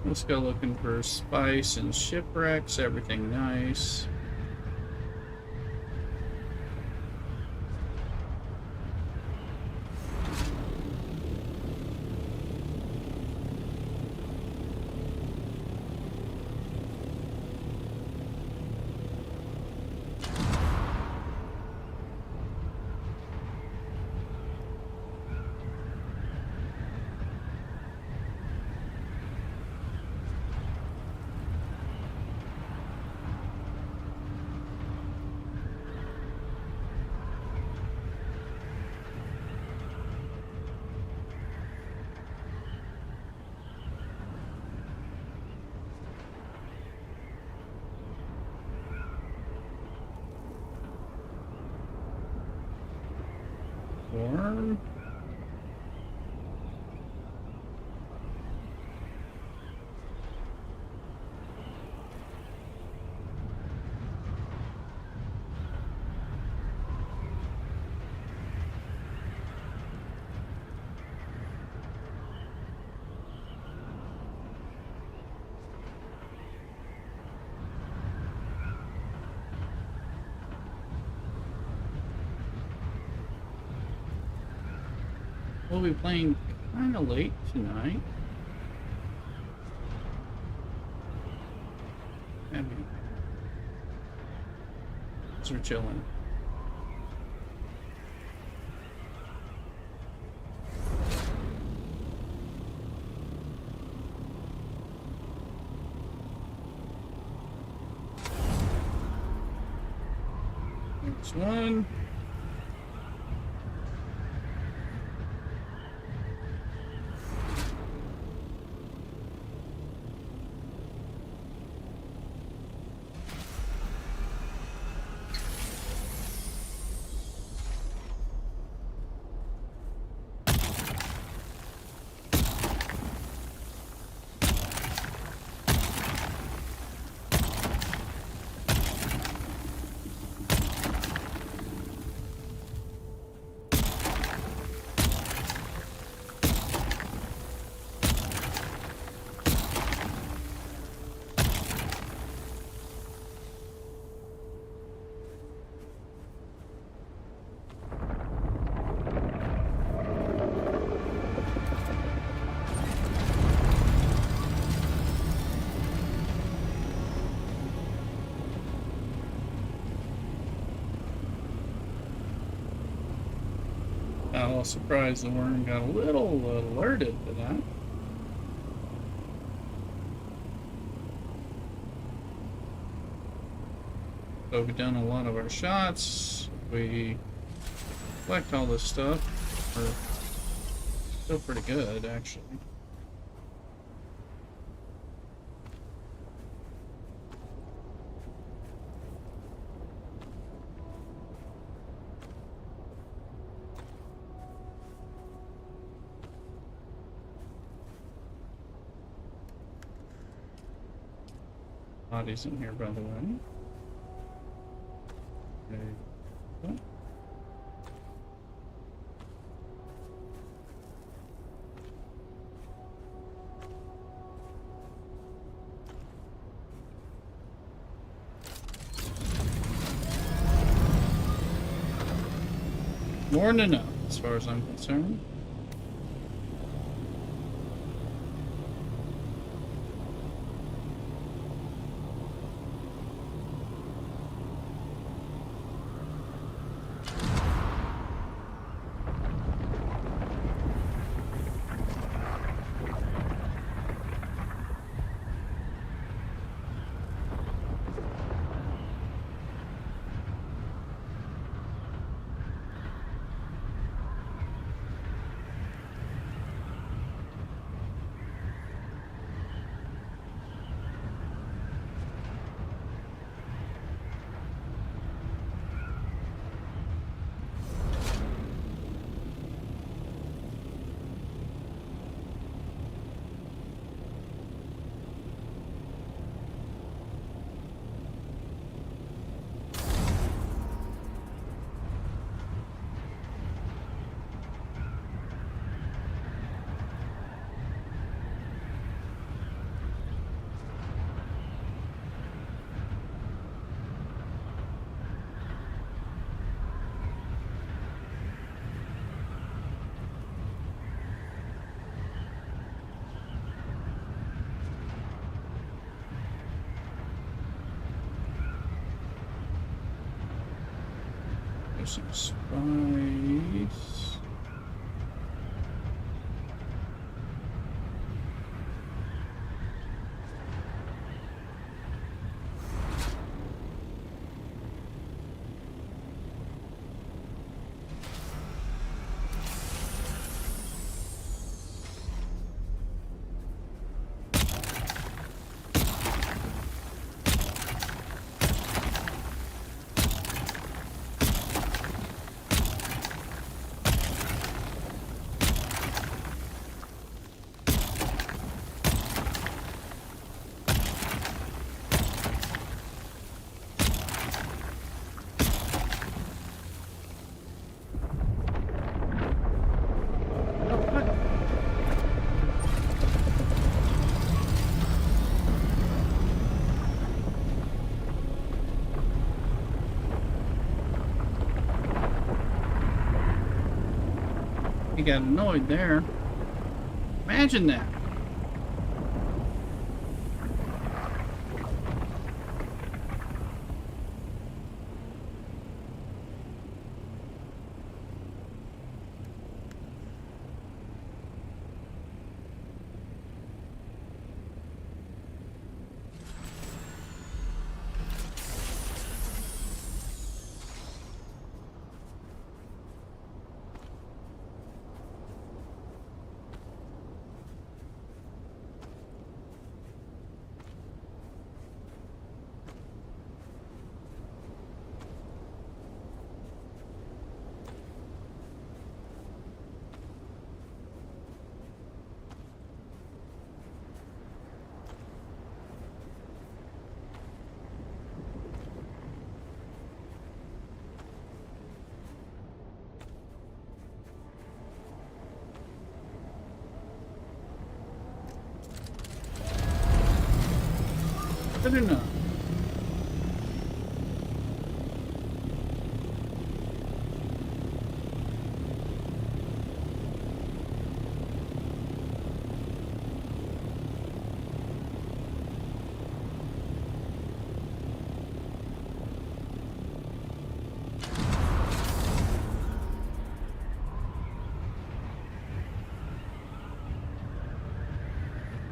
Let's go looking for spice and shipwrecks, everything nice. worm. We'll be playing kind of late tonight. So we're chilling. Next one. I was surprised the worm got a little alerted to that. So we've done a lot of our shots. We collect all this stuff. We're still pretty good, actually. Bodies in here, by the way. Okay. Oh. More than enough, as far as I'm concerned. There's some spice. He got annoyed there. Imagine that. Good enough.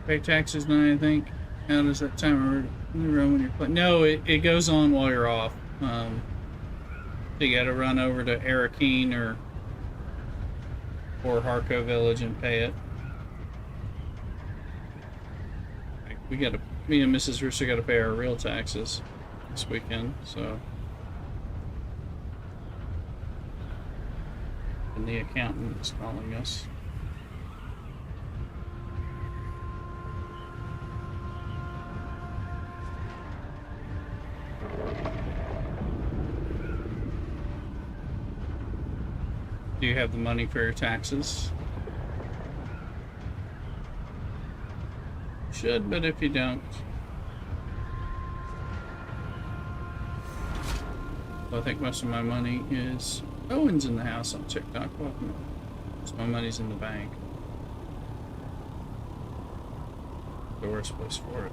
Pay taxes now, I think. How does that timer run when you're playing? No, it goes on while you're off. You got to run over to Arakeen or Harco Village and pay it. Me and Mrs. Russo got to pay our real taxes this weekend, so. And the accountant is calling us. Do you have the money for your taxes? Should, but if you don't. I think most of my money is Owen's in the house on TikTok. Welcome. Most of my money's in the bank. The worst place for it.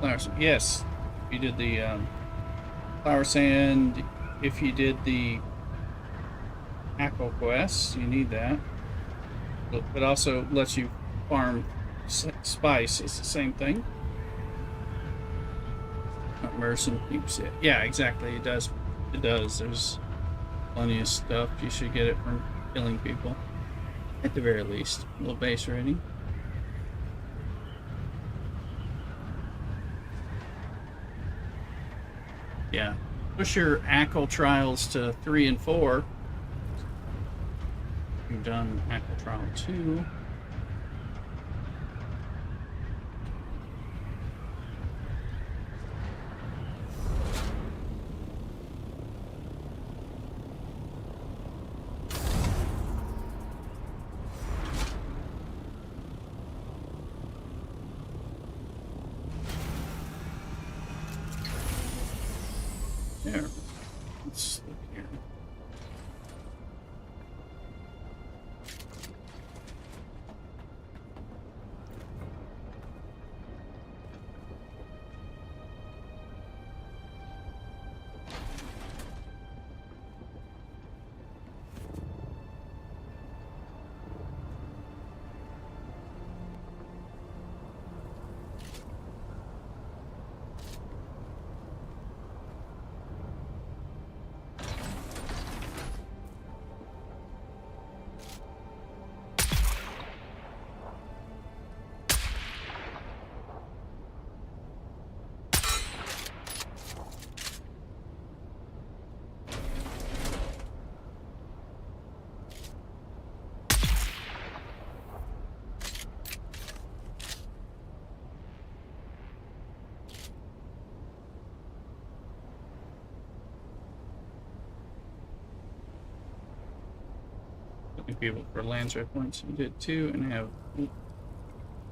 Landsraad, yes. If you did the flower sand, if you did the Aqua Quest, you need that. But also lets you farm spice. It's the same thing. Immerse and keeps it. Yeah, exactly. It does. It does. There's plenty of stuff. You should get it from killing people. At the very least. A little base rating. Yeah. Push your ACL trials to 3 and 4. You've done ACL trial 2. There. Let's look here. Looking people for Landsraad points. You did 2 and have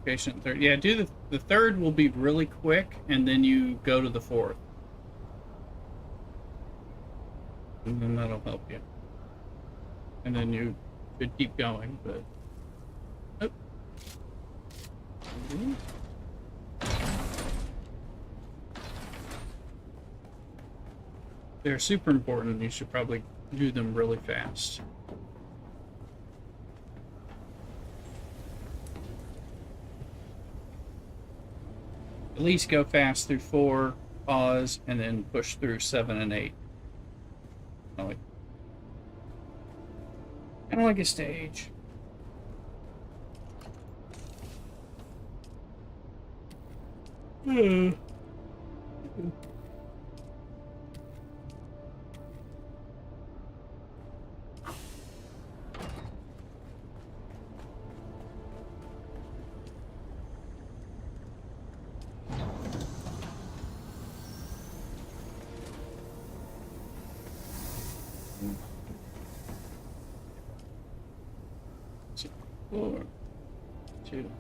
Patient third. Yeah, do the third will be really quick, and then you go to the fourth. And then that'll help you. And then you should keep going, but... Oh. Mhm. They're super important. You should probably do them really fast. At least go fast through 4, pause, and then push through 7 and 8. Kind of like a stage. Hmm. So, 4, 2.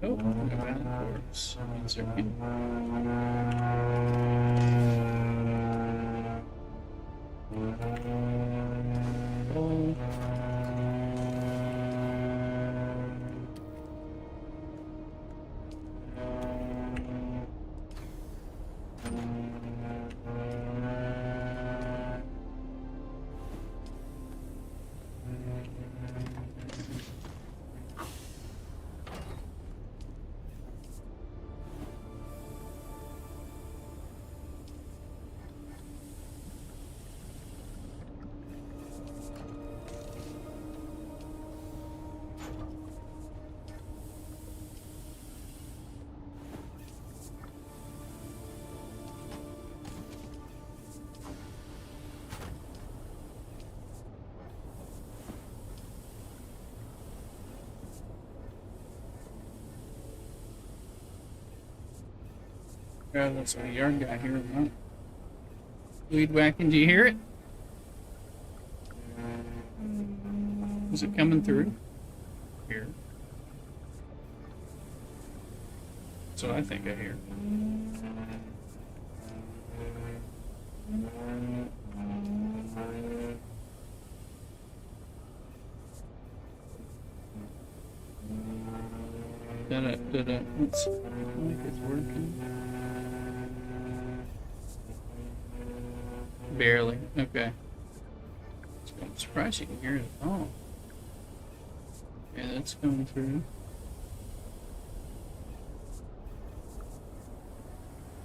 Oh, no backwards. Means they're in. Oh. God, that's my yard guy here. Huh? Weed whacking, do you hear it? Is it coming through? Here. That's what I think I hear. Da-da. Let's see. I think it's working. Barely. Okay. I'm surprised you can hear it at all. Yeah, that's going through.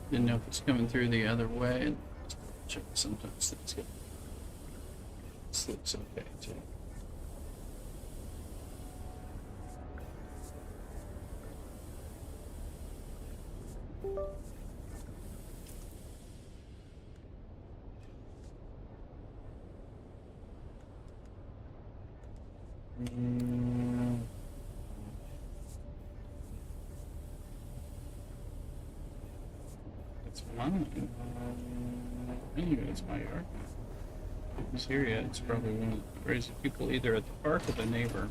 Didn't know if it's coming through the other way. Check sometimes things get. This looks okay too. It's mine. Anyway, it's my yard. Who's here yet? It's probably one of the crazy people either at the park or the neighbor's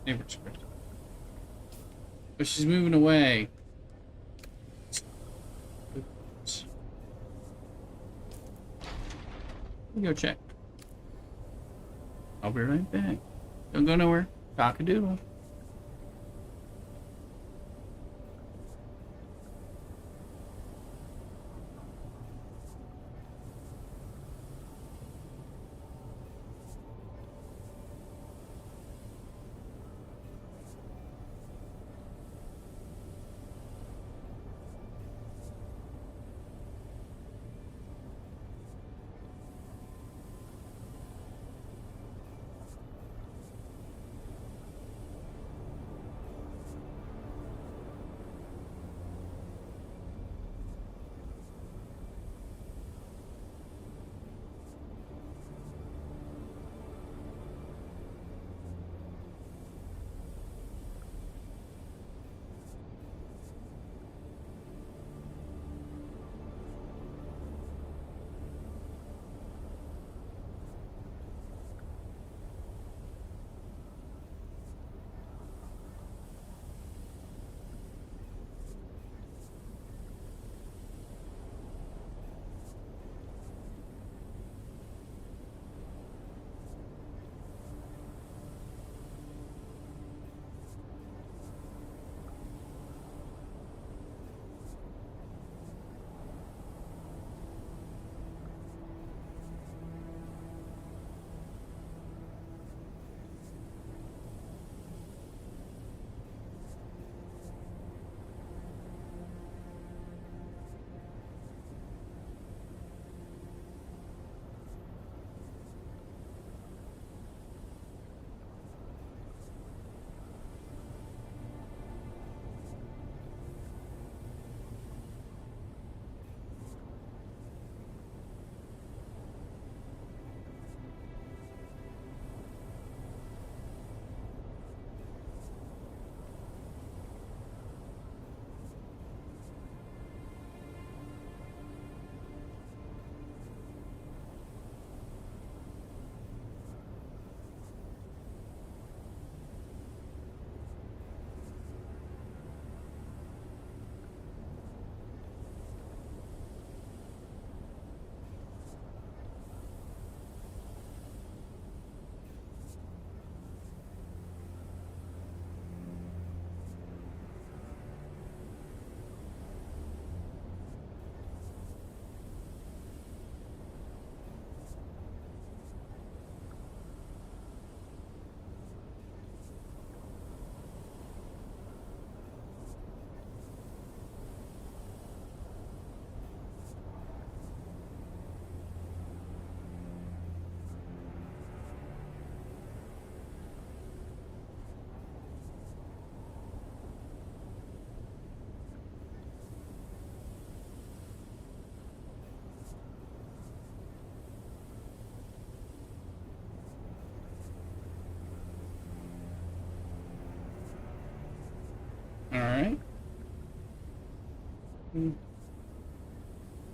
crib. But she's moving away. Oops. Let me go check. I'll be right back. Don't go nowhere. Cock-a-doodle.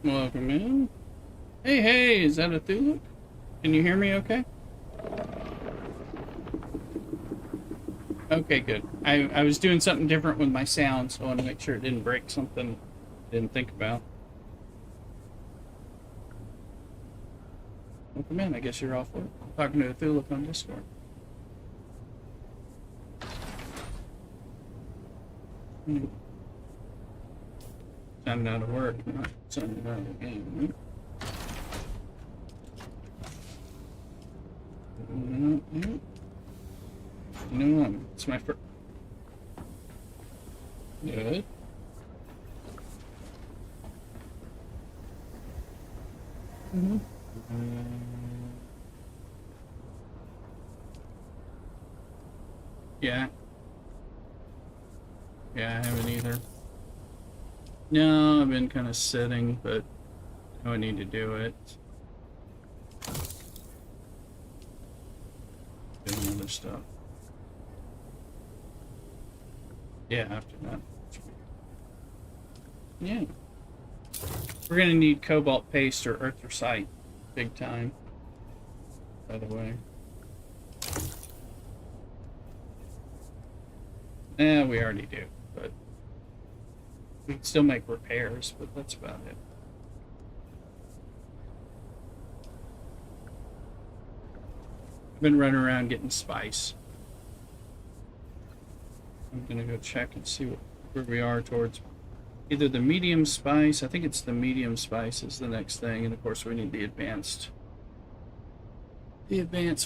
Welcome in. Hey, hey, is that a Thulu? Can you hear me okay? Okay, good. I was doing something different with my sound, so I want to make sure it didn't break something I didn't think about. Welcome in. I guess you're off work. I'm talking to a Thulu on Discord. Signing out of work, not signing out of the game. No, it's my first. Good. Yeah. Yeah, I haven't either. No, I've been kind of sitting, but I need to do it. Doing other stuff. Yeah, after that. Yeah. We're gonna need cobalt paste or erythrosite. Big time. By the way. We already do, but we can still make repairs, but that's about it. I've been running around getting spice. I'm gonna go check and see where we are towards either the medium spice. I think it's the medium spice is the next thing, and of course we need the advanced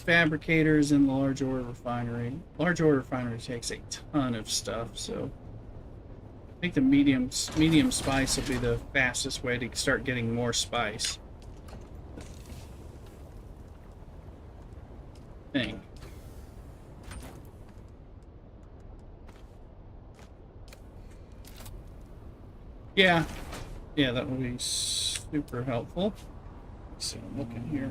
fabricators in the large ore refinery. Large ore refinery takes a ton of stuff, so I think the medium spice will be the fastest way to start getting more spice. I think. Yeah, that would be super helpful. So I'm looking here.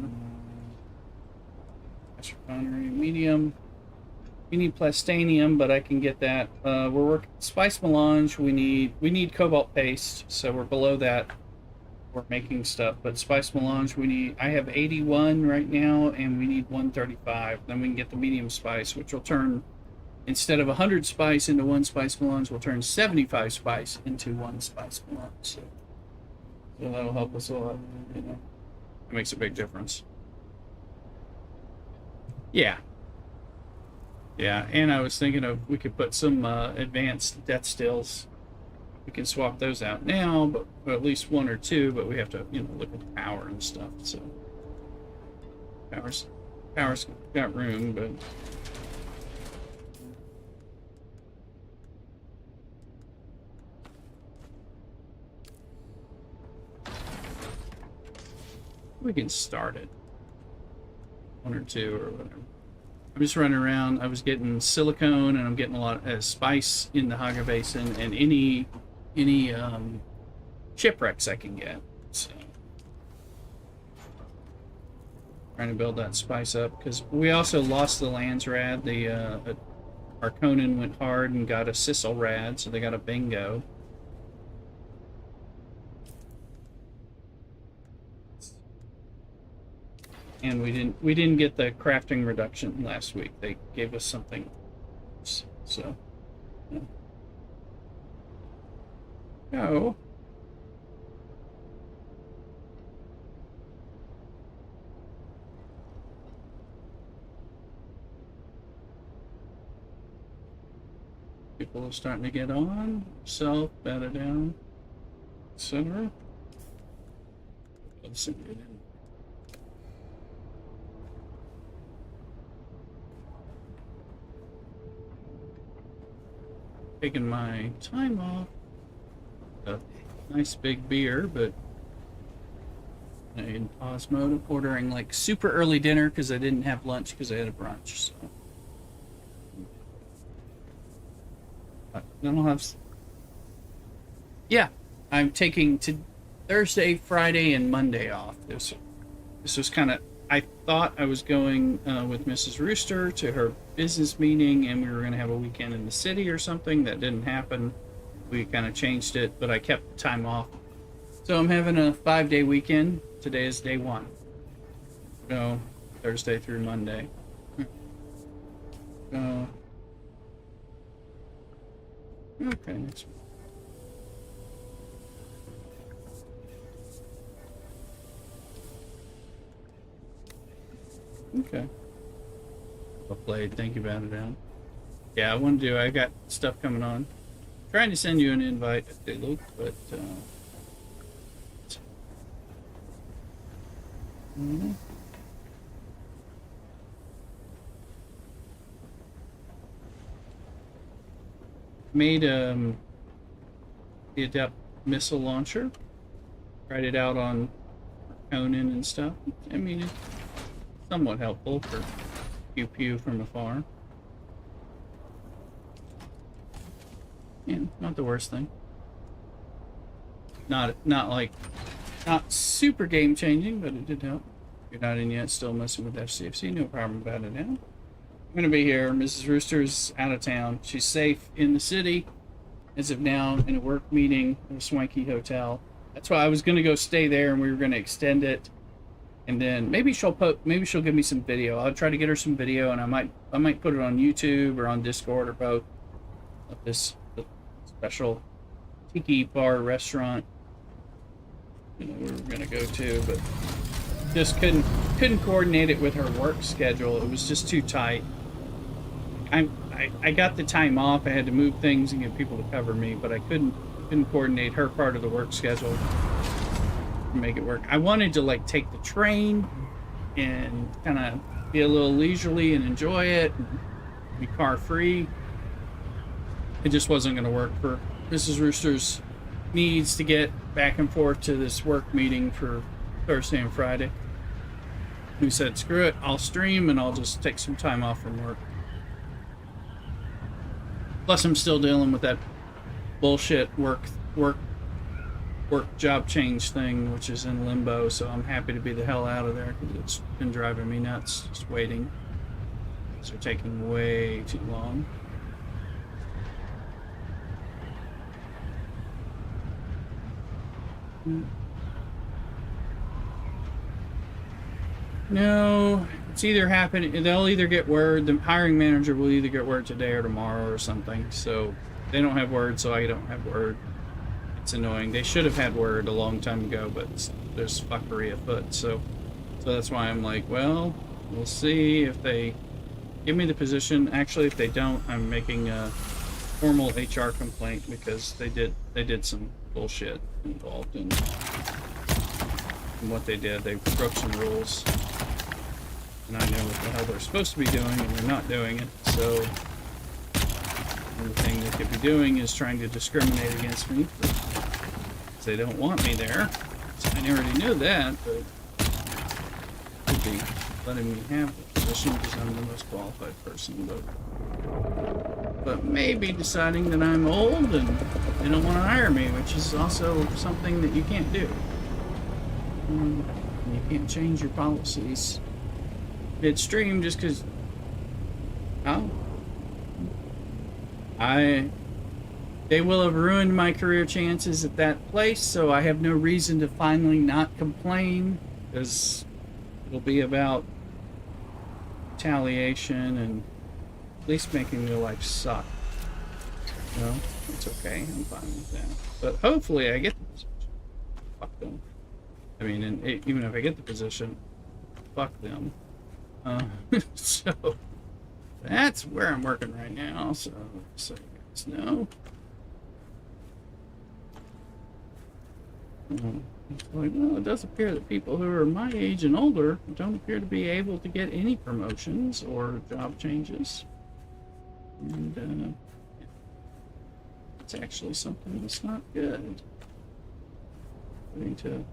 Refinery medium. We need plastanium, but I can get that. We're working spice melange. We need cobalt paste, so we're below that. We're making stuff, but spice melange I have 81 right now, and we need 135. Then we can get the medium spice, which will turn, instead of 100 spice into one spice melange, we'll turn 75 spice into one spice melange. So that'll help us a lot. You know, it makes a big difference. Yeah, and I was thinking of we could put some advanced death stills. We can swap those out now, but at least one or two. But we have to, look at the power and stuff. So power's got room, but we can start it. One or two or whatever. I'm just running around. I was getting silicone, and I'm getting a lot of spice in the Haga Basin, and any shipwrecks I can get. So trying to build that spice up, because we also lost the Landsraad. Our Conan went hard and got a Sissel Rad, so they got a bingo. And we didn't get the crafting reduction last week. They gave us something, so yeah. Go. People are starting to get on. Self, batter down, etc. Let's see. Taking my time off. A nice big beer, but in pause mode, ordering like super early dinner because I didn't have lunch because I had a brunch. So then I'll have. Yeah, I'm taking Thursday, Friday, and Monday off. This was kind of. I thought I was going with Mrs. Rooster to her business meeting, and we were going to have a weekend in the city or something. That didn't happen. we kind of changed it, but I kept the time off. So I'm having a 5-day weekend. Today is day 1. So Thursday through Monday. So okay, next one. Okay. Well played. Thank you, Bannerdown. Yeah, I want to do. I got stuff coming on. Trying to send you an invite, Luke, but made the Adept missile launcher. Tried it out on Conan and stuff. I mean, it's somewhat helpful for pew pew from afar. Yeah, not the worst thing. Not super game changing, but it did help. If you're not in yet, still messing with FCFC, no problem about it now. I'm gonna be here. Mrs. Rooster's out of town. She's safe in the city as of now in a work meeting at a swanky hotel. That's why I was gonna go stay there, and we were gonna extend it, and then maybe she'll give me some video. I'll try to get her some video, and I might put it on YouTube or on Discord or both of this special tiki bar restaurant we were gonna go to, but just couldn't coordinate it with her work schedule. It was just too tight. I got the time off. I had to move things and get people to cover me, but I couldn't coordinate her part of the work schedule to make it work. I wanted to like take the train and kind of be a little leisurely and enjoy it and be car free. It just wasn't going to work for Mrs. Rooster's needs to get back and forth to this work meeting for Thursday and Friday. We said, screw it, I'll stream and I'll just take some time off from work. Plus, I'm still dealing with that bullshit work job change thing, which is in limbo, so I'm happy to be the hell out of there because it's been driving me nuts just waiting. They're taking way too long. No, it's either happening. They'll either get word. The hiring manager will either get word today or tomorrow or something. So they don't have word, so I don't have word. It's annoying. They should have had word a long time ago, but there's fuckery afoot. So that's why I'm like, well, we'll see if they give me the position. Actually, if they don't, I'm making a formal HR complaint because they did some bullshit involved in what they did. They broke some rules, and I know what the hell they're supposed to be doing, and they're not doing it. So the thing they could be doing is trying to discriminate against me because they don't want me there. So I already knew that, but could be letting me have the position because I'm the most qualified person. But maybe deciding that I'm old and they don't want to hire me, which is also something that you can't do. You can't change your policies midstream just because. They will have ruined my career chances at that place, so I have no reason to finally not complain, because it'll be about retaliation and at least making their life suck. No, it's okay. I'm fine with that. But hopefully I get the position. Fuck them. I mean, even if I get the position, fuck them. So that's where I'm working right now. So you guys know. Like, well, it does appear that people who are my age and older don't appear to be able to get any promotions or job changes. And it's actually something that's not good. According to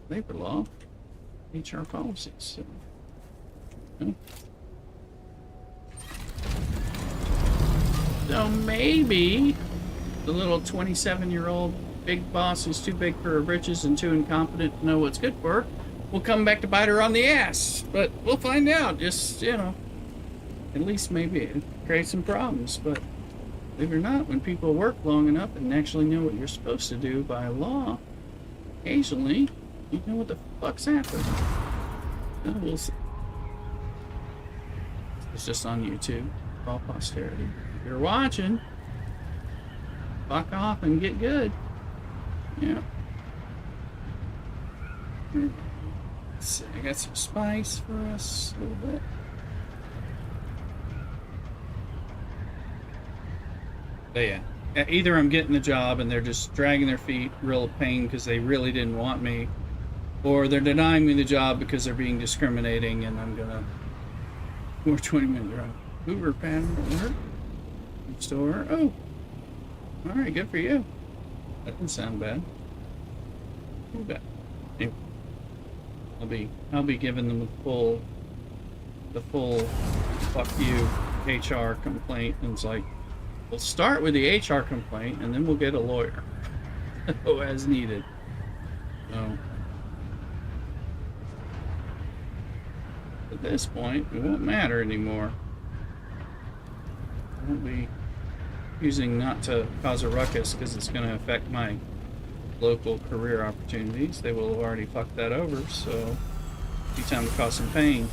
labor law, HR policies. So, so maybe the little 27-year-old big boss who's too big for her britches and too incompetent to know what's good for her will come back to bite her on the ass. But we'll find out. Just, at least maybe it creates some problems. But believe it or not, when people work long enough and actually know what you're supposed to do by law, occasionally, you know what the fuck's happening. Oh, we'll see. It's just on YouTube for all posterity. If you're watching, fuck off and get good. Yeah. Let's see, I got some spice for us a little bit. But yeah, either I'm getting the job and they're just dragging their feet, real pain because they really didn't want me, or they're denying me the job because they're being discriminating, and I'm gonna. More 20-minute drive. Uber pattern at work. Store. Oh, all right, good for you. That didn't sound bad. Okay. Anyway, I'll be giving them the full fuck you HR complaint, and it's like, we'll start with the HR complaint and then we'll get a lawyer as needed. So at this point, it won't matter anymore. I won't be using not to cause a ruckus because it's going to affect my local career opportunities. They will have already fucked that over, so it'll be time to cause some pain.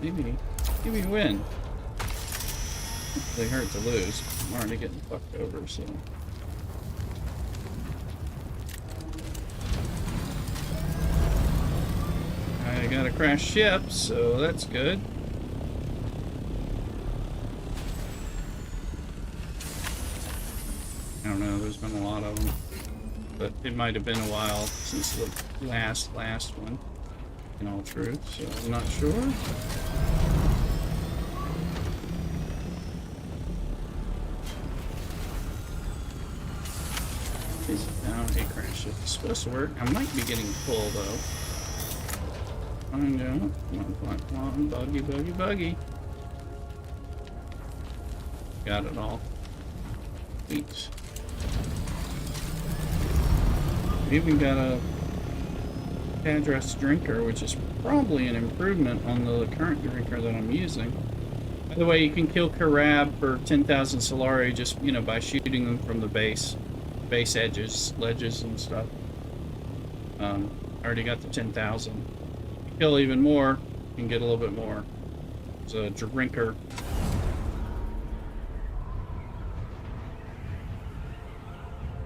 Maybe win. They hurt to lose. I'm already getting fucked over, so. I got a crashed ship, so that's good. I don't know, there's been a lot of them. But it might have been a while since the last one, in all truth, so I'm not sure. Now a crash ship is supposed to work. I might be getting full though. Find out. Come on, buggy. Got it all. Sweet. We even got a address drinker, which is probably an improvement on the current drinker that I'm using. By the way, you can kill Karab for 10,000 Solari just, by shooting them from the base edges, ledges and stuff. Already got the 10,000. Kill even more, you can get a little bit more. It's a drinker.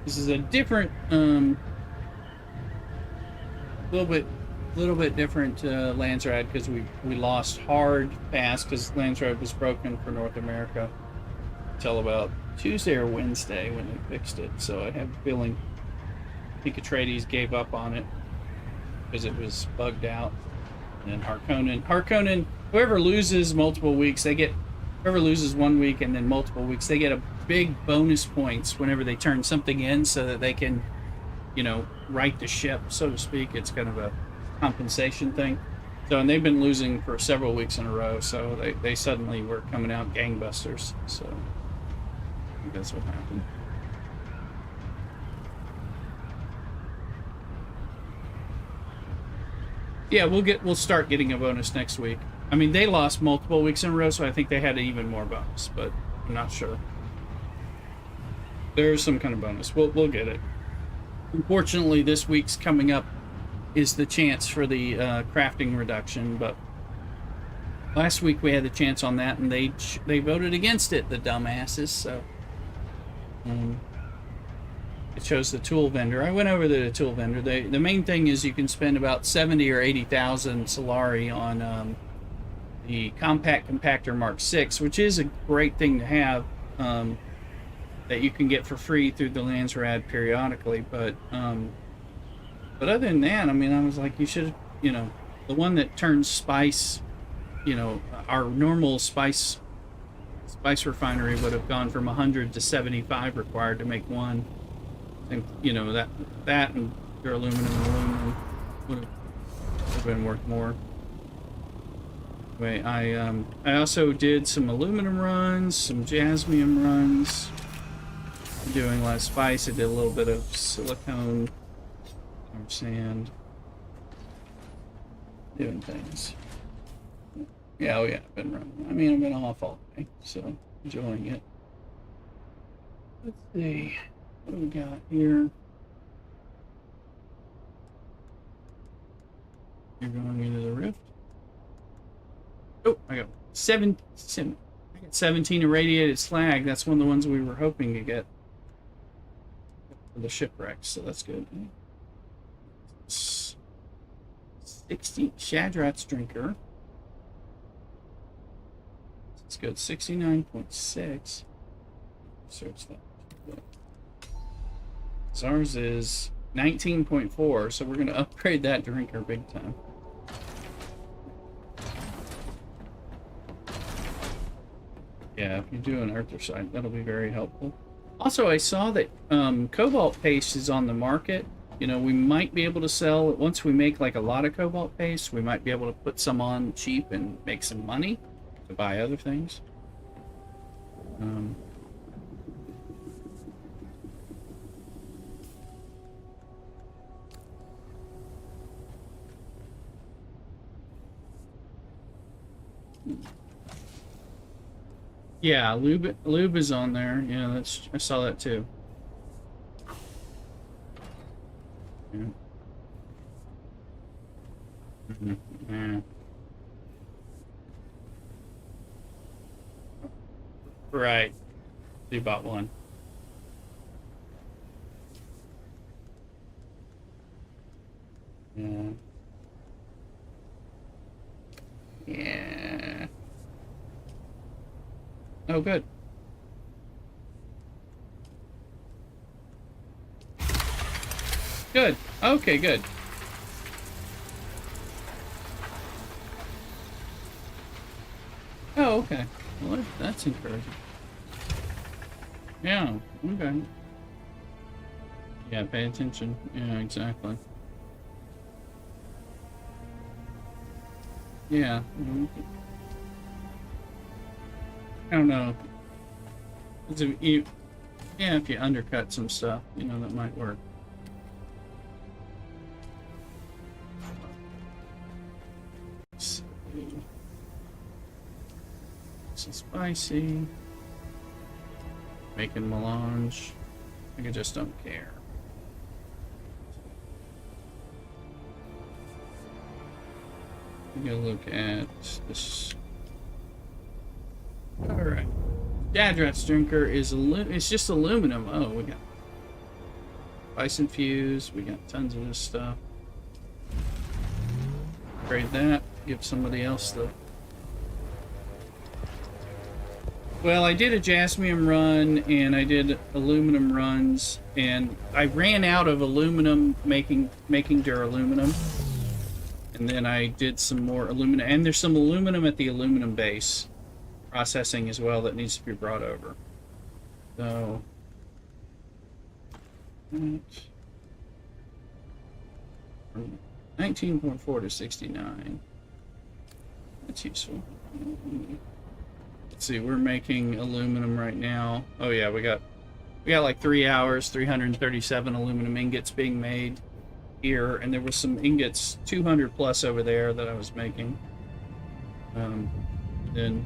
This is a different, little bit different Landsraad because we lost hard fast because Landsraad was broken for North America until about Tuesday or Wednesday when they fixed it. So I have a feeling I think Atreides gave up on it because it was bugged out. And Harkonnen, whoever loses multiple weeks, whoever loses 1 week and then multiple weeks, they get a big bonus points whenever they turn something in so that they can, right the ship, so to speak. It's kind of a compensation thing. So, and they've been losing for several weeks in a row, so they suddenly were coming out gangbusters. So, I think that's what happened. Yeah, we'll start getting a bonus next week. I mean, they lost multiple weeks in a row, so I think they had an even more bonus, but I'm not sure. There's some kind of bonus. We'll get it. Unfortunately, this week's coming up is the chance for the crafting reduction, but last week we had the chance on that, and they voted against it, the dumbasses. So it shows the tool vendor. I went over to the tool vendor. The main thing is you can spend about 70 or 80,000 Solari on the compact compactor Mark 6, which is a great thing to have. That you can get for free through the Landsraad periodically, but other than that, I mean, I was like, you should, the one that turns spice, our normal spice refinery would have gone from 100 to 75 required to make one, and that and your aluminum would have been worth more. Anyway, I also did some aluminum runs, some jasmium runs. Doing less spice. I did a little bit of silicone or sand. Doing things. Yeah, oh yeah, I've been running. I mean, I've been off all day, so enjoying it. Let's see. What do we got here? You're going into the rift. Oh, I got I got 17 irradiated slag. That's one of the ones we were hoping to get for the shipwrecks, so that's good. 60 Shadrat's drinker. It's good. 69.6. Search that. Ours is 19.4, so we're going to upgrade that drinker big time. Yeah, if you do an earther that'll be very helpful. Also, I saw that cobalt paste is on the market. You know, we might be able to sell it once we make like a lot of cobalt paste. We might be able to put some on cheap and make some money to buy other things. Yeah, lube is on there. Yeah, I saw that too. Yeah. Yeah. Right. You bought one. Yeah. Yeah. Oh, good. Good. Okay, good. Oh, okay. Well, that's encouraging. Yeah, okay. Yeah, pay attention. Yeah, exactly. Yeah. I don't know. Yeah, if you undercut some stuff, you know, that might work. Let's see. This is spicy. Making melange. I just don't care. I'm gonna look at this. All right. Dadrat's drinker is it's just aluminum. Oh, we got bison fuse. We got tons of this stuff. Upgrade that. Give somebody else the. Well, I did a jasmium run and I did aluminum runs, and I ran out of aluminum making duraluminum. And then I did some more aluminum, and there's some aluminum at the aluminum base processing as well that needs to be brought over. So 19.4 to 69. That's useful. Let's see, we're making aluminum right now. Oh yeah, we got like 3 hours, 337 aluminum ingots being made here, and there was some ingots 200 plus over there that I was making. Then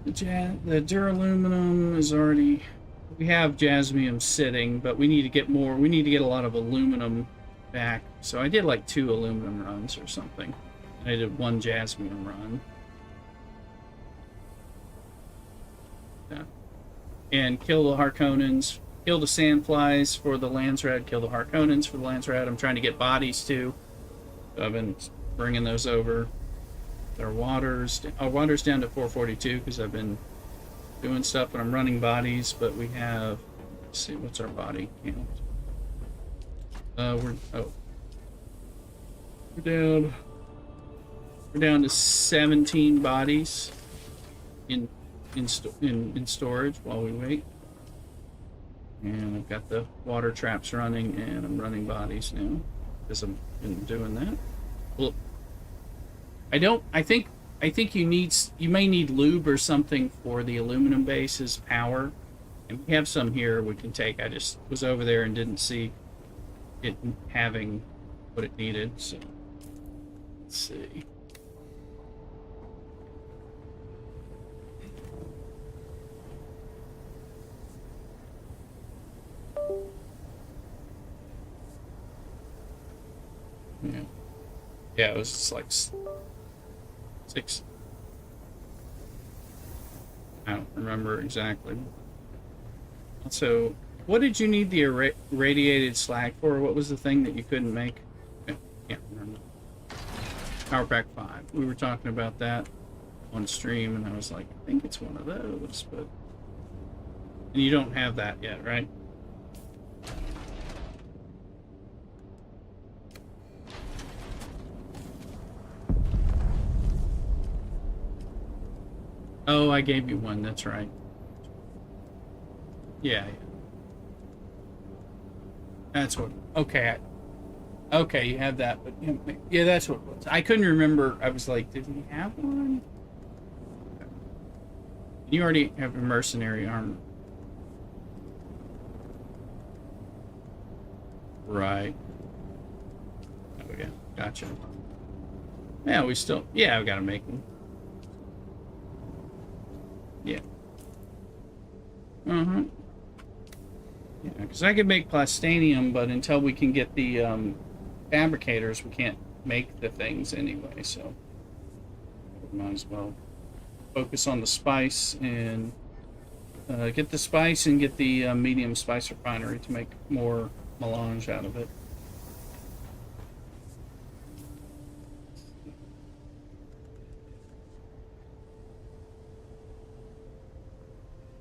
the duraluminum is already. We have jasmium sitting, but we need to get more. We need to get a lot of aluminum back. So I did like 2 aluminum runs or something. I did 1 jasmium run. Yeah. And kill the Harkonnens. Kill the sandflies for the Landsraad. Kill the Harkonnens for the Landsraad. I'm trying to get bodies too. So I've been bringing those over. Our water's down to 442 because I've been doing stuff, but I'm running bodies. But we have, let's see, what's our body count? We're down to 17 bodies in storage while we wait. And I've got the water traps running, and I'm running bodies now because I've been doing that. Well, I think you may need lube or something for the aluminum base's power, and we have some here we can take. I just was over there and didn't see it having what it needed. So let's see. Yeah, it was just like 6. I don't remember exactly. So, what did you need the irradiated slag for? What was the thing that you couldn't make? I can't remember. Power Pack 5. We were talking about that on stream, and I was like, I think it's one of those, but... And you don't have that yet, right? Oh, I gave you one, that's right. Yeah, yeah. That's what... Okay, okay, you have that, but... Yeah, that's what it was. I couldn't remember. I was like, did he have one? You already have a mercenary armor. Right. Oh, yeah. Gotcha. Yeah, we still... Yeah, I've got to make them. Yeah. Uh-huh. Yeah, because I could make plastanium, but until we can get the fabricators, we can't make the things anyway, so... We might as well focus on the spice and... get the spice and get the medium spice refinery to make more melange out of it.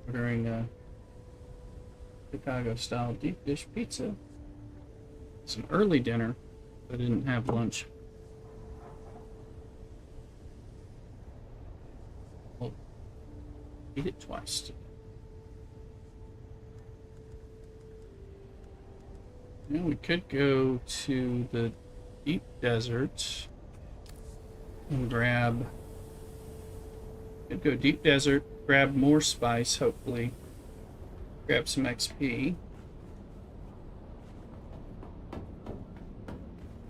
Ordering Chicago-style deep dish pizza. Some early dinner. I didn't have lunch. I'll eat it twice today. Yeah, we could go to the deep desert and grab... Could go deep desert, grab more spice, hopefully. Grab some XP.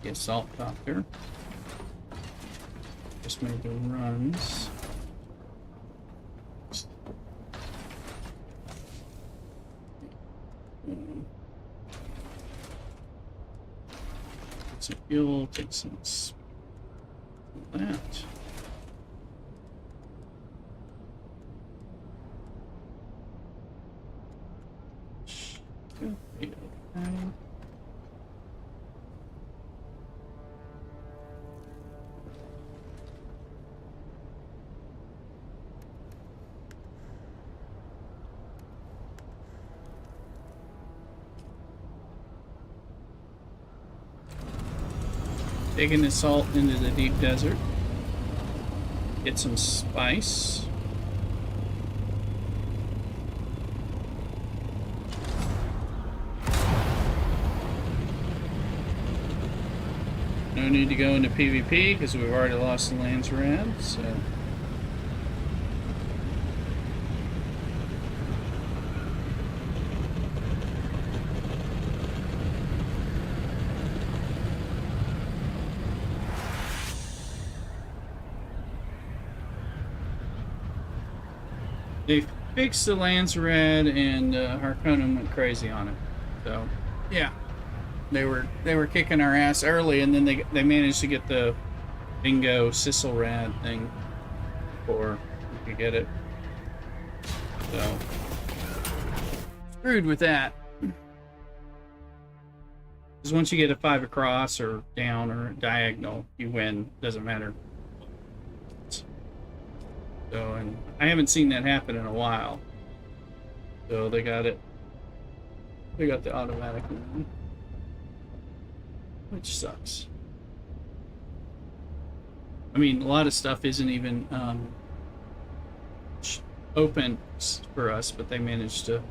Get salt copter. Just made the runs. Some fuel, take some of that. Okay. Taking the salt into the deep desert. Get some spice. No need to go into PvP because we've already lost the Landsraad, so... They fixed the Landsraad and Harkonnen went crazy on it. So, yeah. They were kicking our ass early, and then they managed to get the bingo Sisselrad thing before we could get it. So screwed with that. Because once you get a 5 across or down or diagonal, you win. Doesn't matter. So, and I haven't seen that happen in a while. So they got it. They got the automatic one. Which sucks. I mean, a lot of stuff isn't even open for us, but they managed to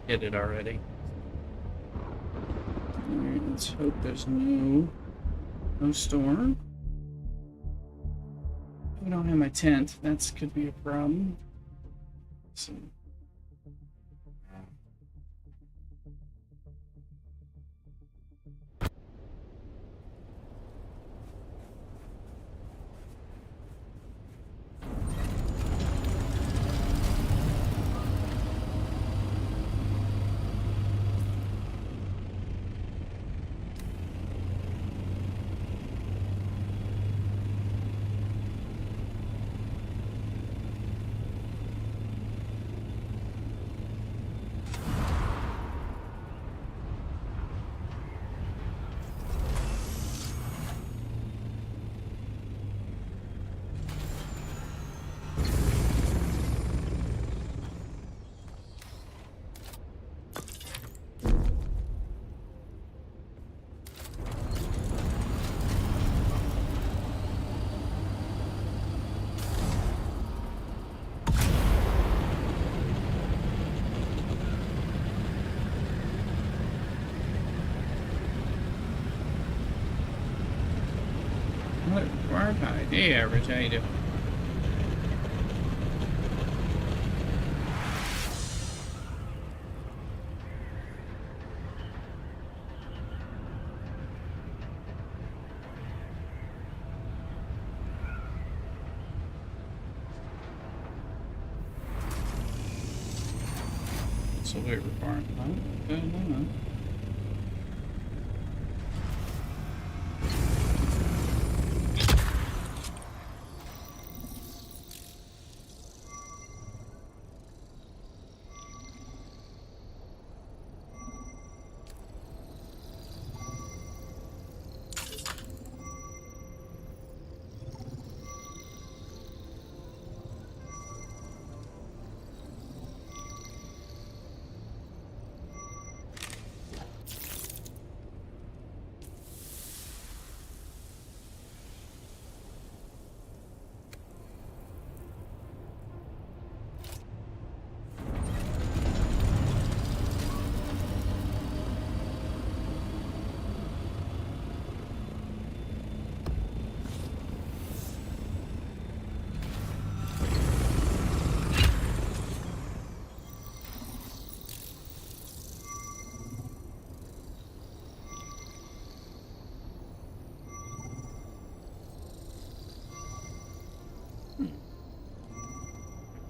get it already. Alright, let's hope there's no storm. I don't have my tent. That could be a problem. Let's see. Apartheid. Hey, Average, how you doing? Salute requirement. Okay, no.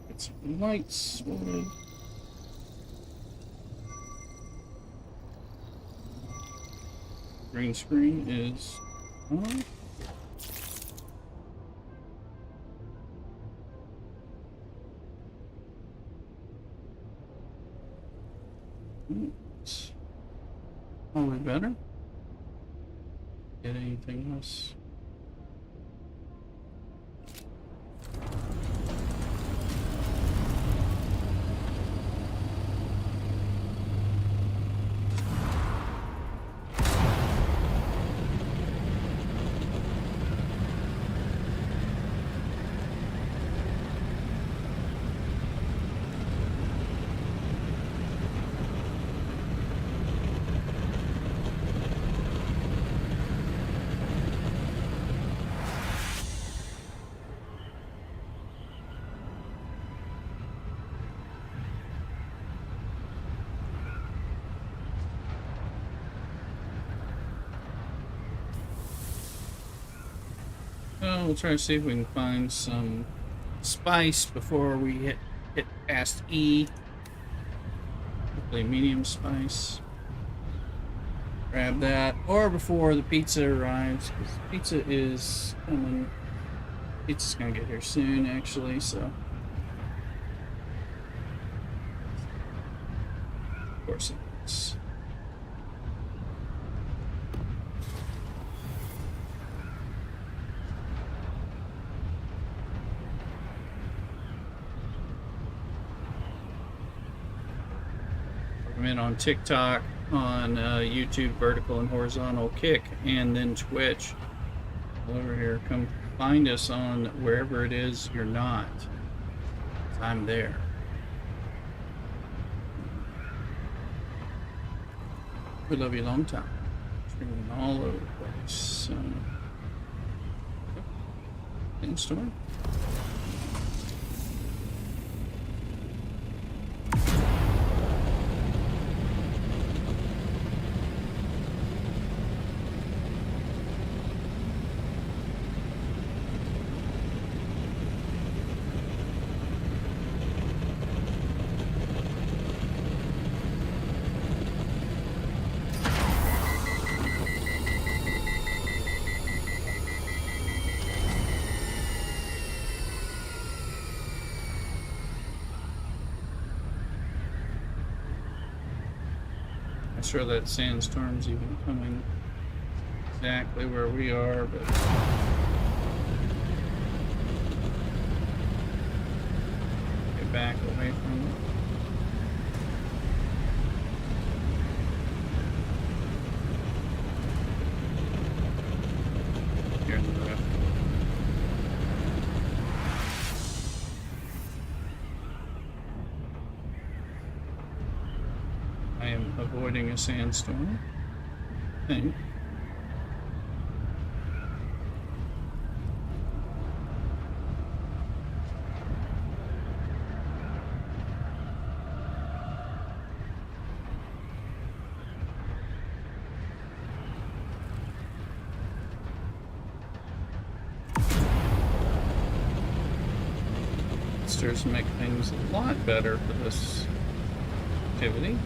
It's light sorted. Green screen is on. It's probably better. Get anything else? Well, we'll try to see if we can find some spice before we hit past E. Hopefully medium spice. Grab that, or before the pizza arrives, because pizza is coming. Pizza's gonna get here soon, actually. So, of course, it's. I'm in on TikTok, on YouTube, vertical and horizontal kick, and then Twitch. All over here. Come find us on wherever it is you're not. I'm there. We love you a long time. Streaming all over the place. So, Landsraad. Not sure that sandstorm's even coming exactly where we are, but get back away from it. Here in the left. I am avoiding a sandstorm, I think. boosters make things a lot better for this activity.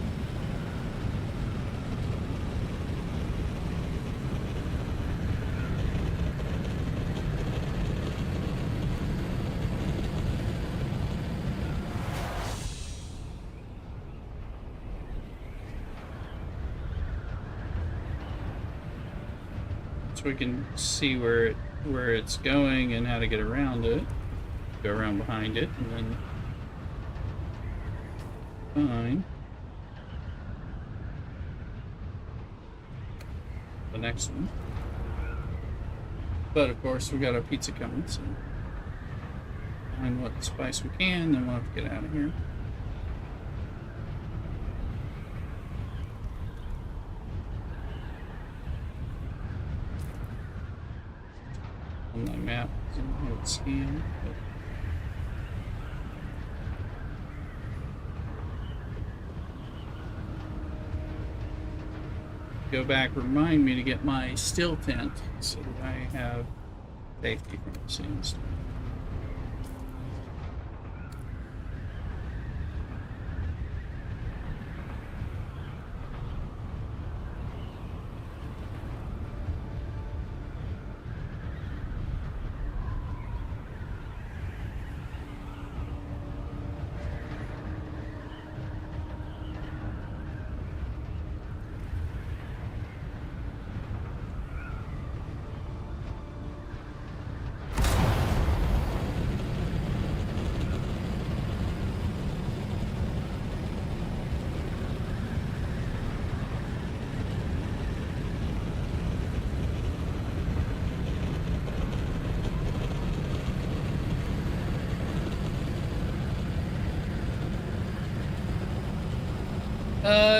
We can see where it's going and how to get around it. Go around behind it and then find the next one. But of course we got our pizza coming, so find what spice we can, then we'll have to get out of here. On my map, it's scan. Go back, remind me to get my still tent so that I have safety from the sandstorm.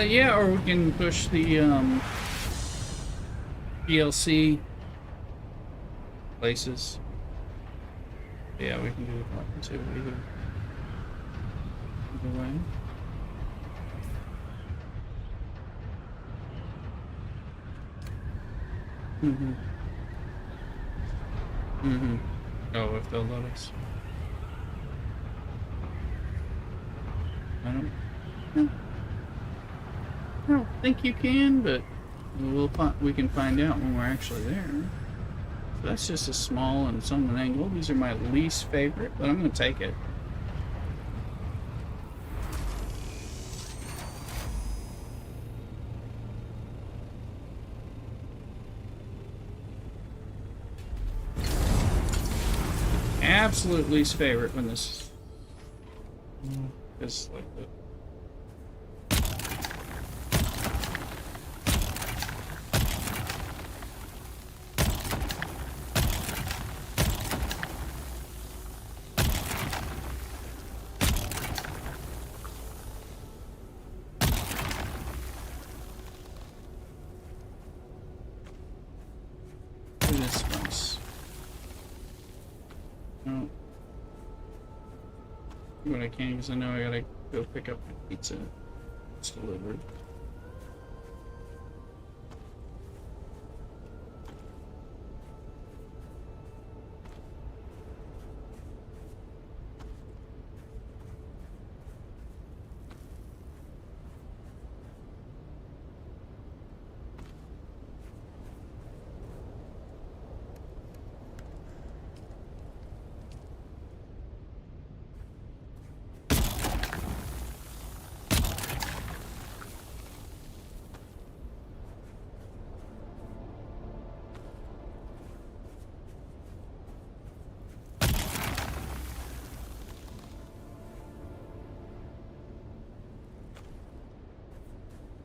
Yeah, or we can push the DLC places. Yeah, we can do that too. Either way. Oh, if they'll let us. I don't think you can, but we can find out when we're actually there. So that's just a small and somewhat angle. These are my least favorite, but I'm going to take it. Absolute least favorite when this is like the. This place. Oh. What I can, because I know I gotta go pick up my pizza. It's delivered.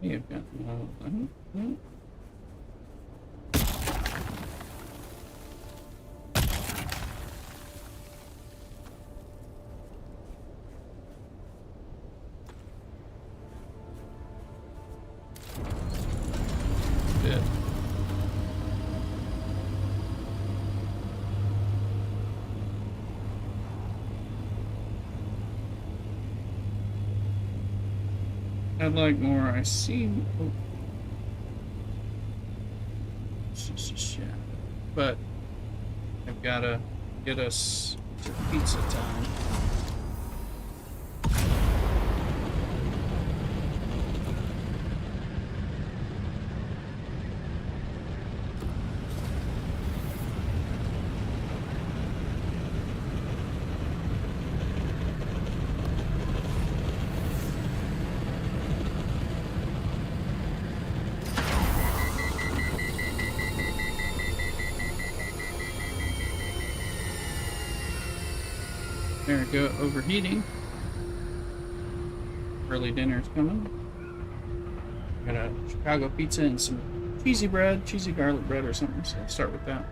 You've got all of them. Good. I'd like more. I see. Oh. It's just a shadow. But I've got to get us to pizza time. There we go, overheating. Early dinner's coming. Got a Chicago pizza and some cheesy bread, cheesy garlic bread or something, so I'll start with that.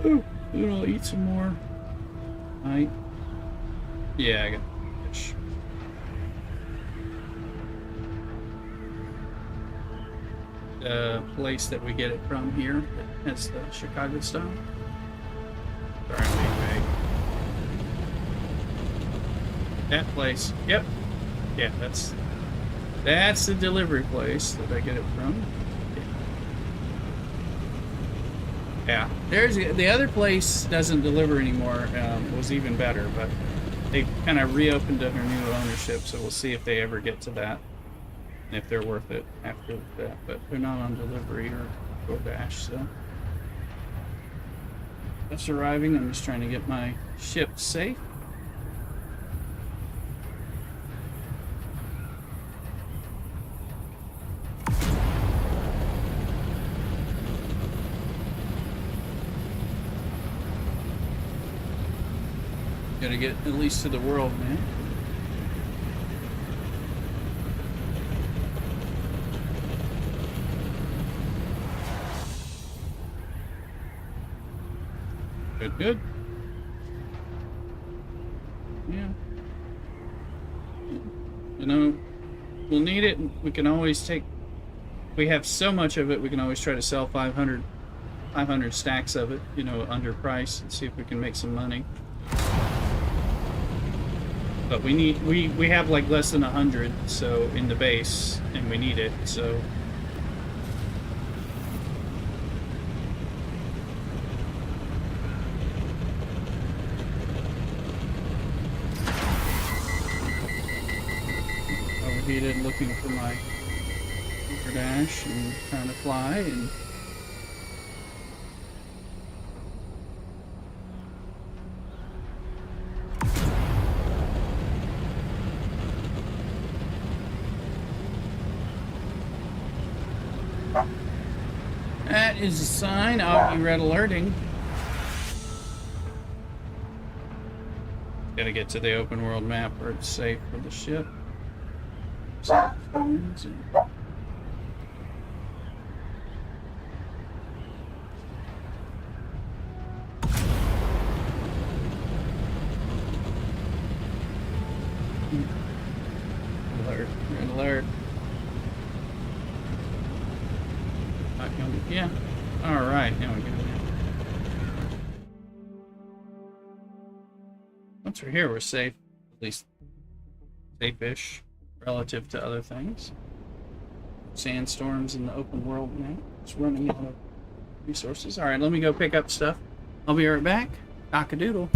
Ooh, then I'll eat some more. Yeah, I got fish. The place that we get it from here that has the Chicago style. Sorry, I'm being vague. That place. Yep. Yeah, that's the delivery place that I get it from. Yeah. There's the other place doesn't deliver anymore. Was even better, but they kind of reopened under new ownership, so we'll see if they ever get to that. If they're worth it after that, but they're not on delivery or DoorDash, so that's arriving. I'm just trying to get my ship safe. Gotta get at least to the world, man. Good, good. Yeah. You know, we'll need it. We can always take... We have so much of it, we can always try to sell 500 stacks of it, you know, under price, and see if we can make some money. But we need... We have like less than 100, so, in the base, and we need it, so... Overheated, looking for my dash and trying to fly, and that is a sign of red alerting. Gotta get to the open world map where it's safe for the ship. Alert, red alert. Not coming. Yeah. Alright, now we go. Once we're here, we're safe. At least safe-ish relative to other things. Sandstorms in the open world now. It's running out of resources. Alright, let me go pick up stuff. I'll be right back. Cock-a-doodle.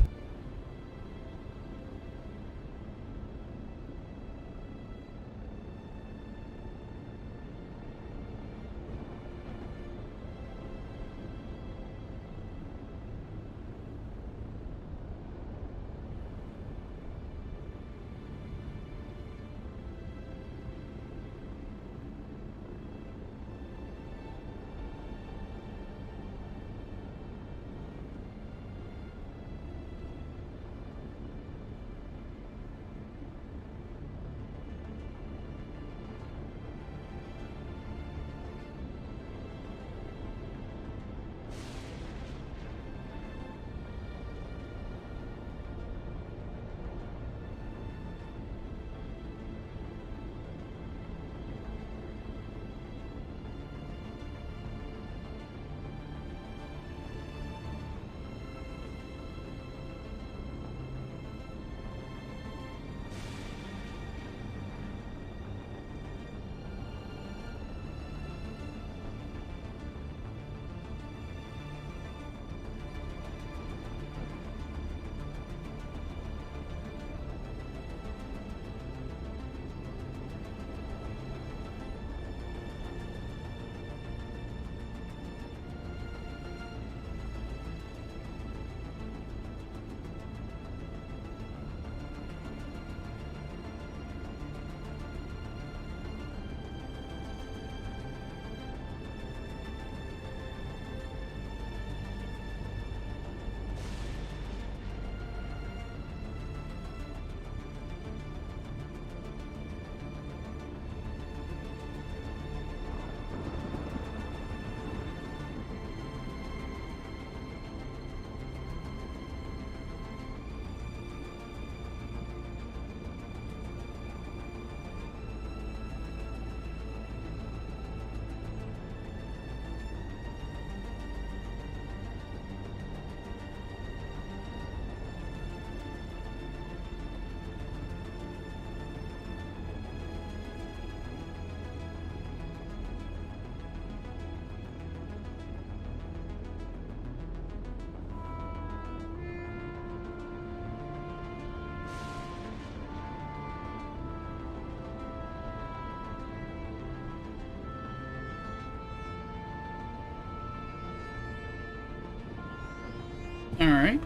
Alright.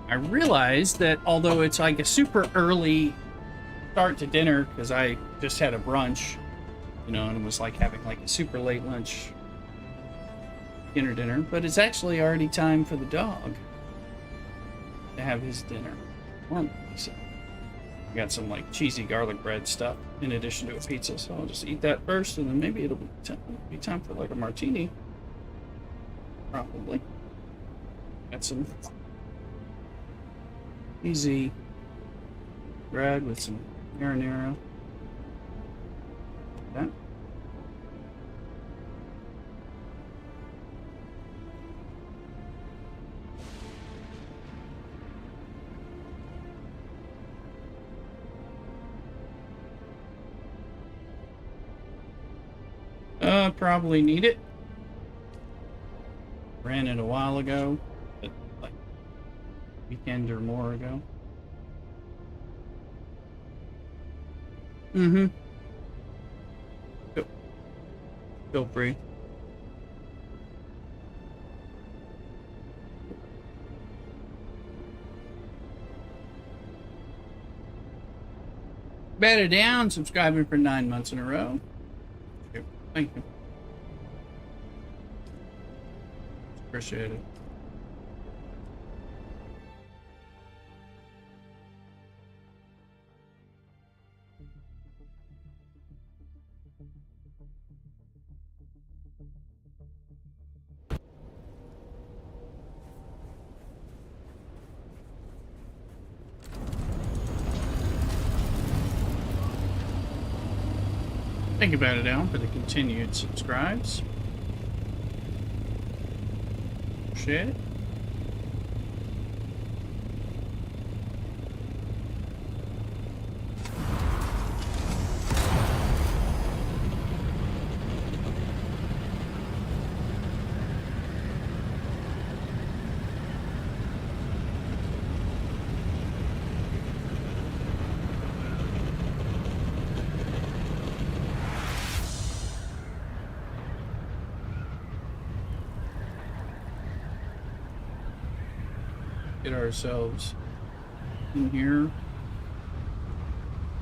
I realized that although it's like a super early start to dinner, because I just had a brunch, you know, and it was like having like a super late lunch dinner, but it's actually already time for the dog to have his dinner. Normally, so I got some like cheesy garlic bread stuff in addition to a pizza, so I'll just eat that first, and then maybe it'll be time for like a martini. Probably. Got some easy bread with some marinara. That. Probably need it. Ran it a while ago, but like a weekend or more ago. Mm-hmm. Feel free. Better down, subscribing for 9 months in a row. Thank you. Appreciate it. Thank you, Better Down, for the continued subscribes. Appreciate it. Get ourselves in here.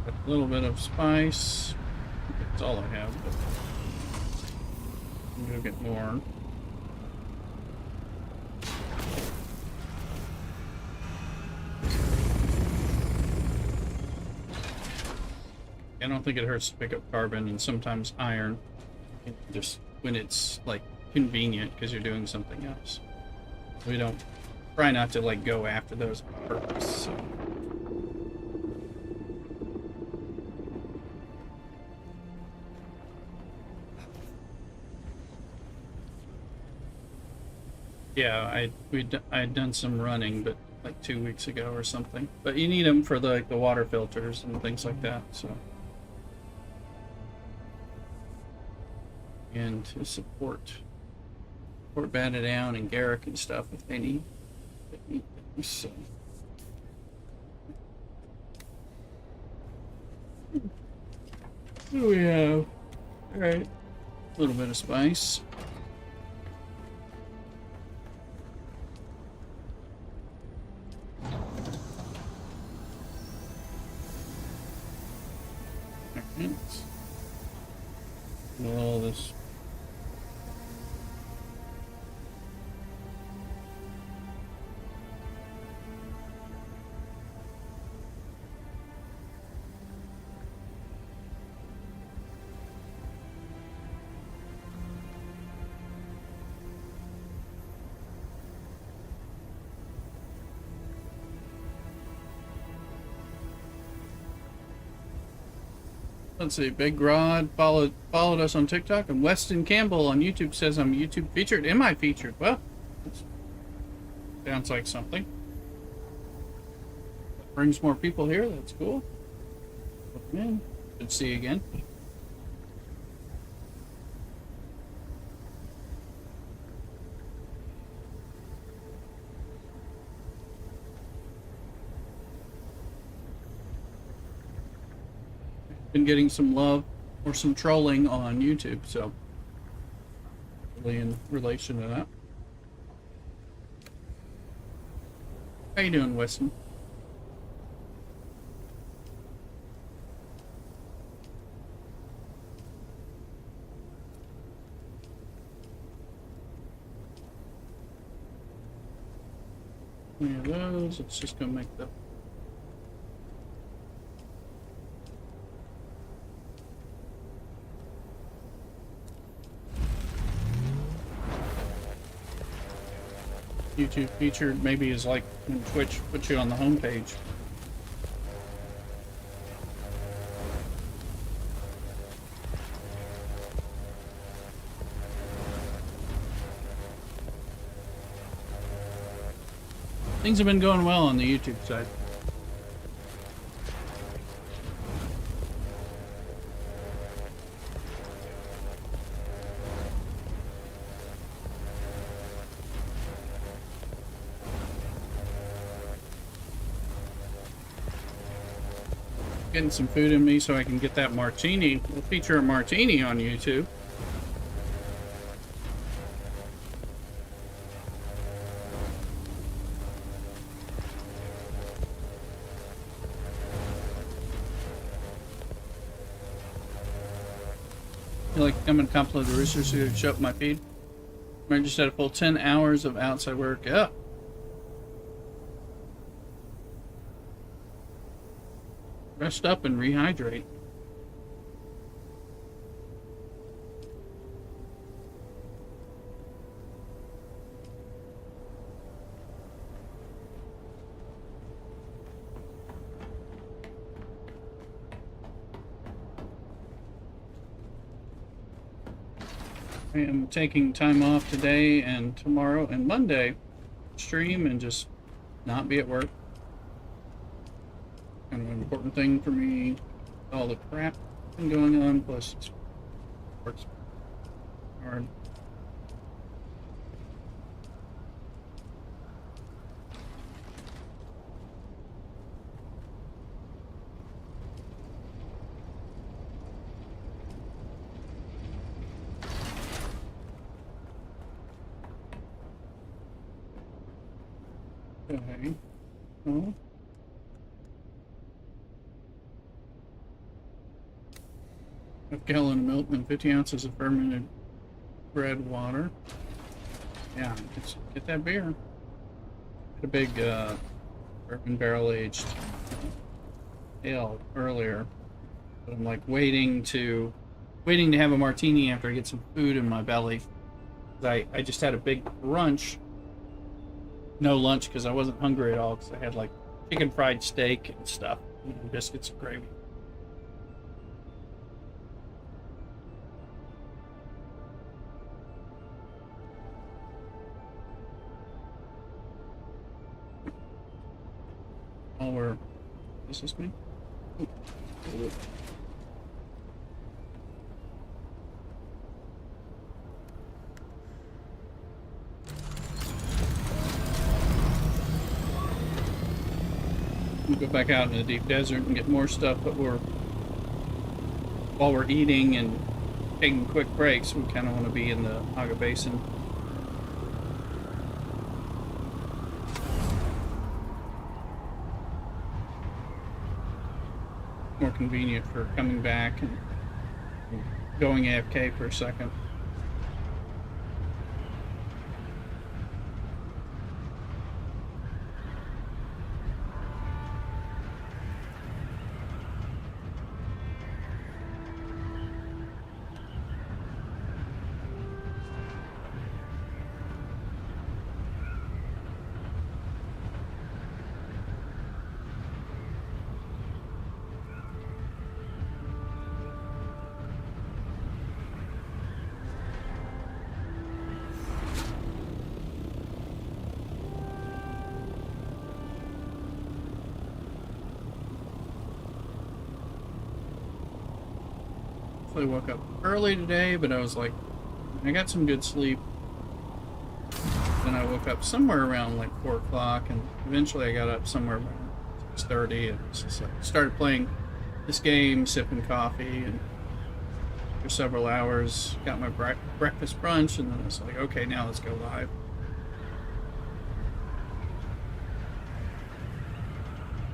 A little bit of spice. That's all I have, but I'm gonna get more. I don't think it hurts to pick up carbon and sometimes iron, just when it's like convenient because you're doing something else. We don't try not to like go after those on purpose. So. Yeah, I'd done some running, but like 2 weeks ago or something. But you need them for the water filters and things like that. So. And to support Batted Down and Garrick and stuff if they need things. So. What do we have? Alright. A little bit of spice. All this. Let's see, Big Rod followed us on TikTok, and Weston Campbell on YouTube says I'm YouTube featured. Am I featured? Well, sounds like something. That brings more people here. That's cool. Welcome in. Good to see you again. Been getting some love or some trolling on YouTube, so really in relation to that. How you doing, Weston? Any of those? Let's just go make the YouTube featured maybe is like when Twitch puts you on the homepage. Things have been going well on the YouTube side. Getting some food in me so I can get that martini. We'll feature a martini on YouTube. You like come and compliment the roosters who show up my feed? I just had a full 10 hours of outside work. Yeah. Rest up and rehydrate. I am taking time off today and tomorrow and Monday. Stream and just not be at work. Kind of an important thing for me. All the crap going on, plus it's works hard. Okay. Oh. A gallon of milk and 50 ounces of fermented bread water. Yeah, get that beer. Had a big bourbon barrel aged ale earlier, but I'm like waiting to have a martini after I get some food in my belly. I just had a big brunch, no lunch because I wasn't hungry at all because I had like chicken fried steak and stuff, and biscuits and gravy. Is this me? Ooh. We'll go back out in the deep desert and get more stuff, but while we're eating and taking quick breaks, we kind of want to be in the Aga Basin. More convenient for coming back and going AFK for a second. I woke up early today, but I was like, I got some good sleep. Then I woke up somewhere around like 4 o'clock, and eventually I got up somewhere around 6:30, and just like started playing this game, sipping coffee, and for several hours got my breakfast brunch, and then I was like, okay, now let's go live.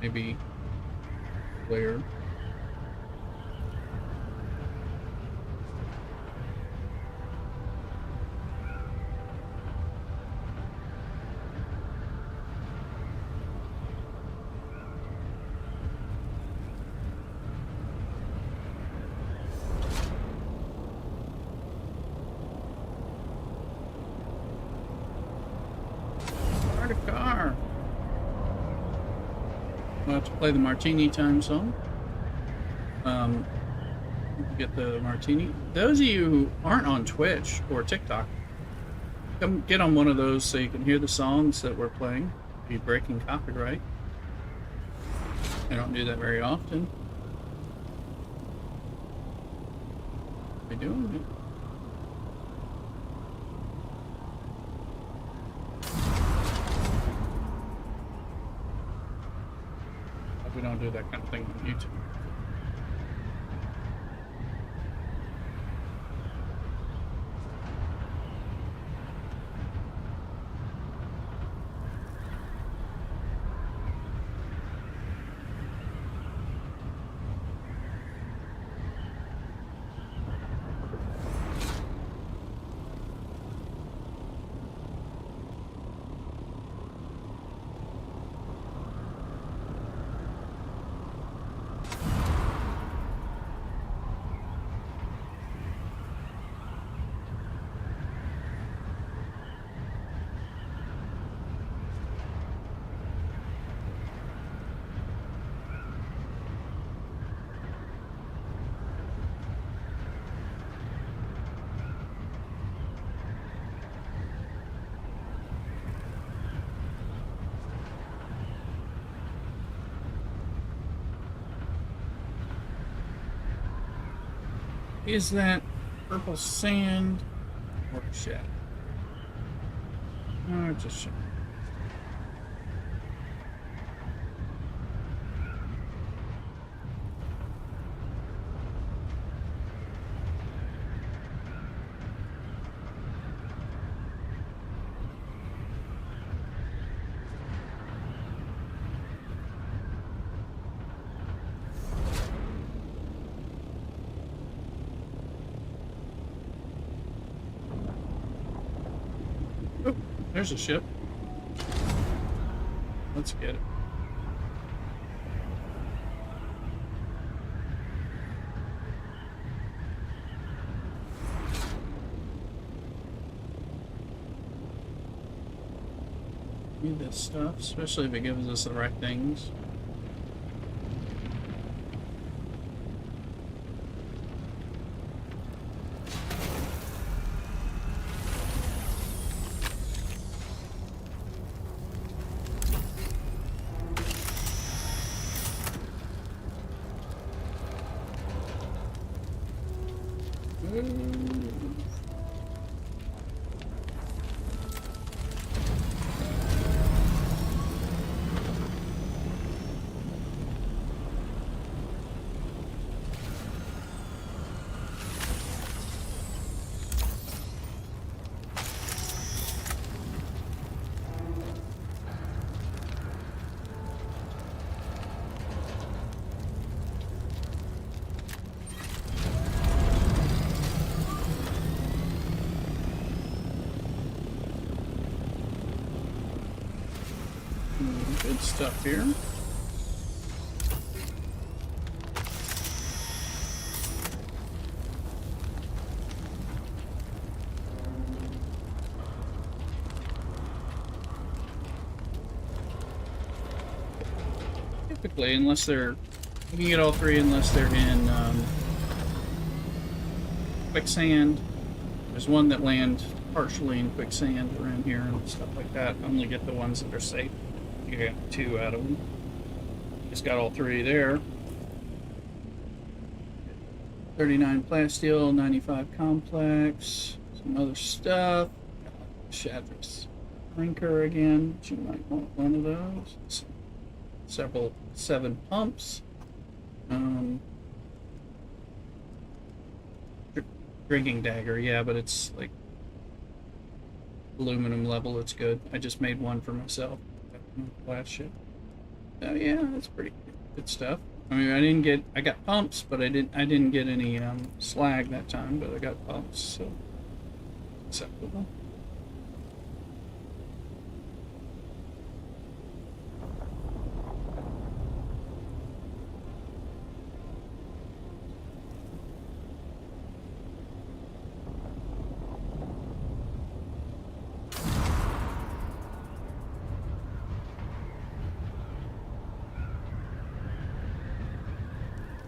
maybe clear. Start a car. We'll have to play the Martini Time song. Get the Martini. Those of you who aren't on Twitch or TikTok, come get on one of those so you can hear the songs that we're playing. Be breaking copyright. I don't do that very often. We're doing it. We don't do that kind of thing on YouTube. Is that purple sand or shadow? No, it's just shadow. Oh, there's a ship. Let's get it. Need this stuff, especially if it gives us the right things. Good stuff here. Typically, unless they're, you can get all three unless they're in quicksand. There's one that land partially in quicksand around here and stuff like that. Only get the ones that are safe. You get 2 out of them. Just got all 3 there. 39 plasteel, 95 complex, some other stuff. Shadra's Rinker again, but you might want one of those. Several 7 pumps. Drinking dagger, yeah, but it's like aluminum level, it's good. I just made one for myself. Last ship. So yeah, that's pretty good stuff. I mean, I got pumps, but I didn't get any slag that time, but I got pumps, so acceptable.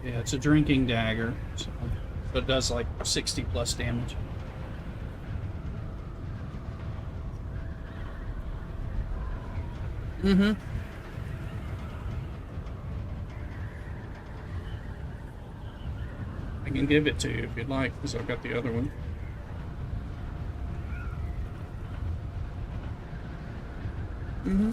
Yeah, it's a drinking dagger, so it does like 60 plus damage. Mm-hmm. I can give it to you if you'd like, because I've got the other one. Mm-hmm.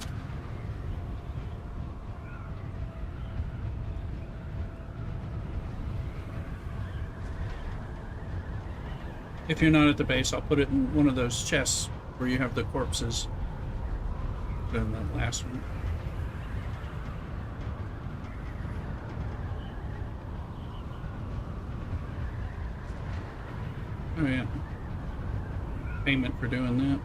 If you're not at the base, I'll put it in one of those chests where you have the corpses. Than that last one. Oh yeah. Payment for doing that.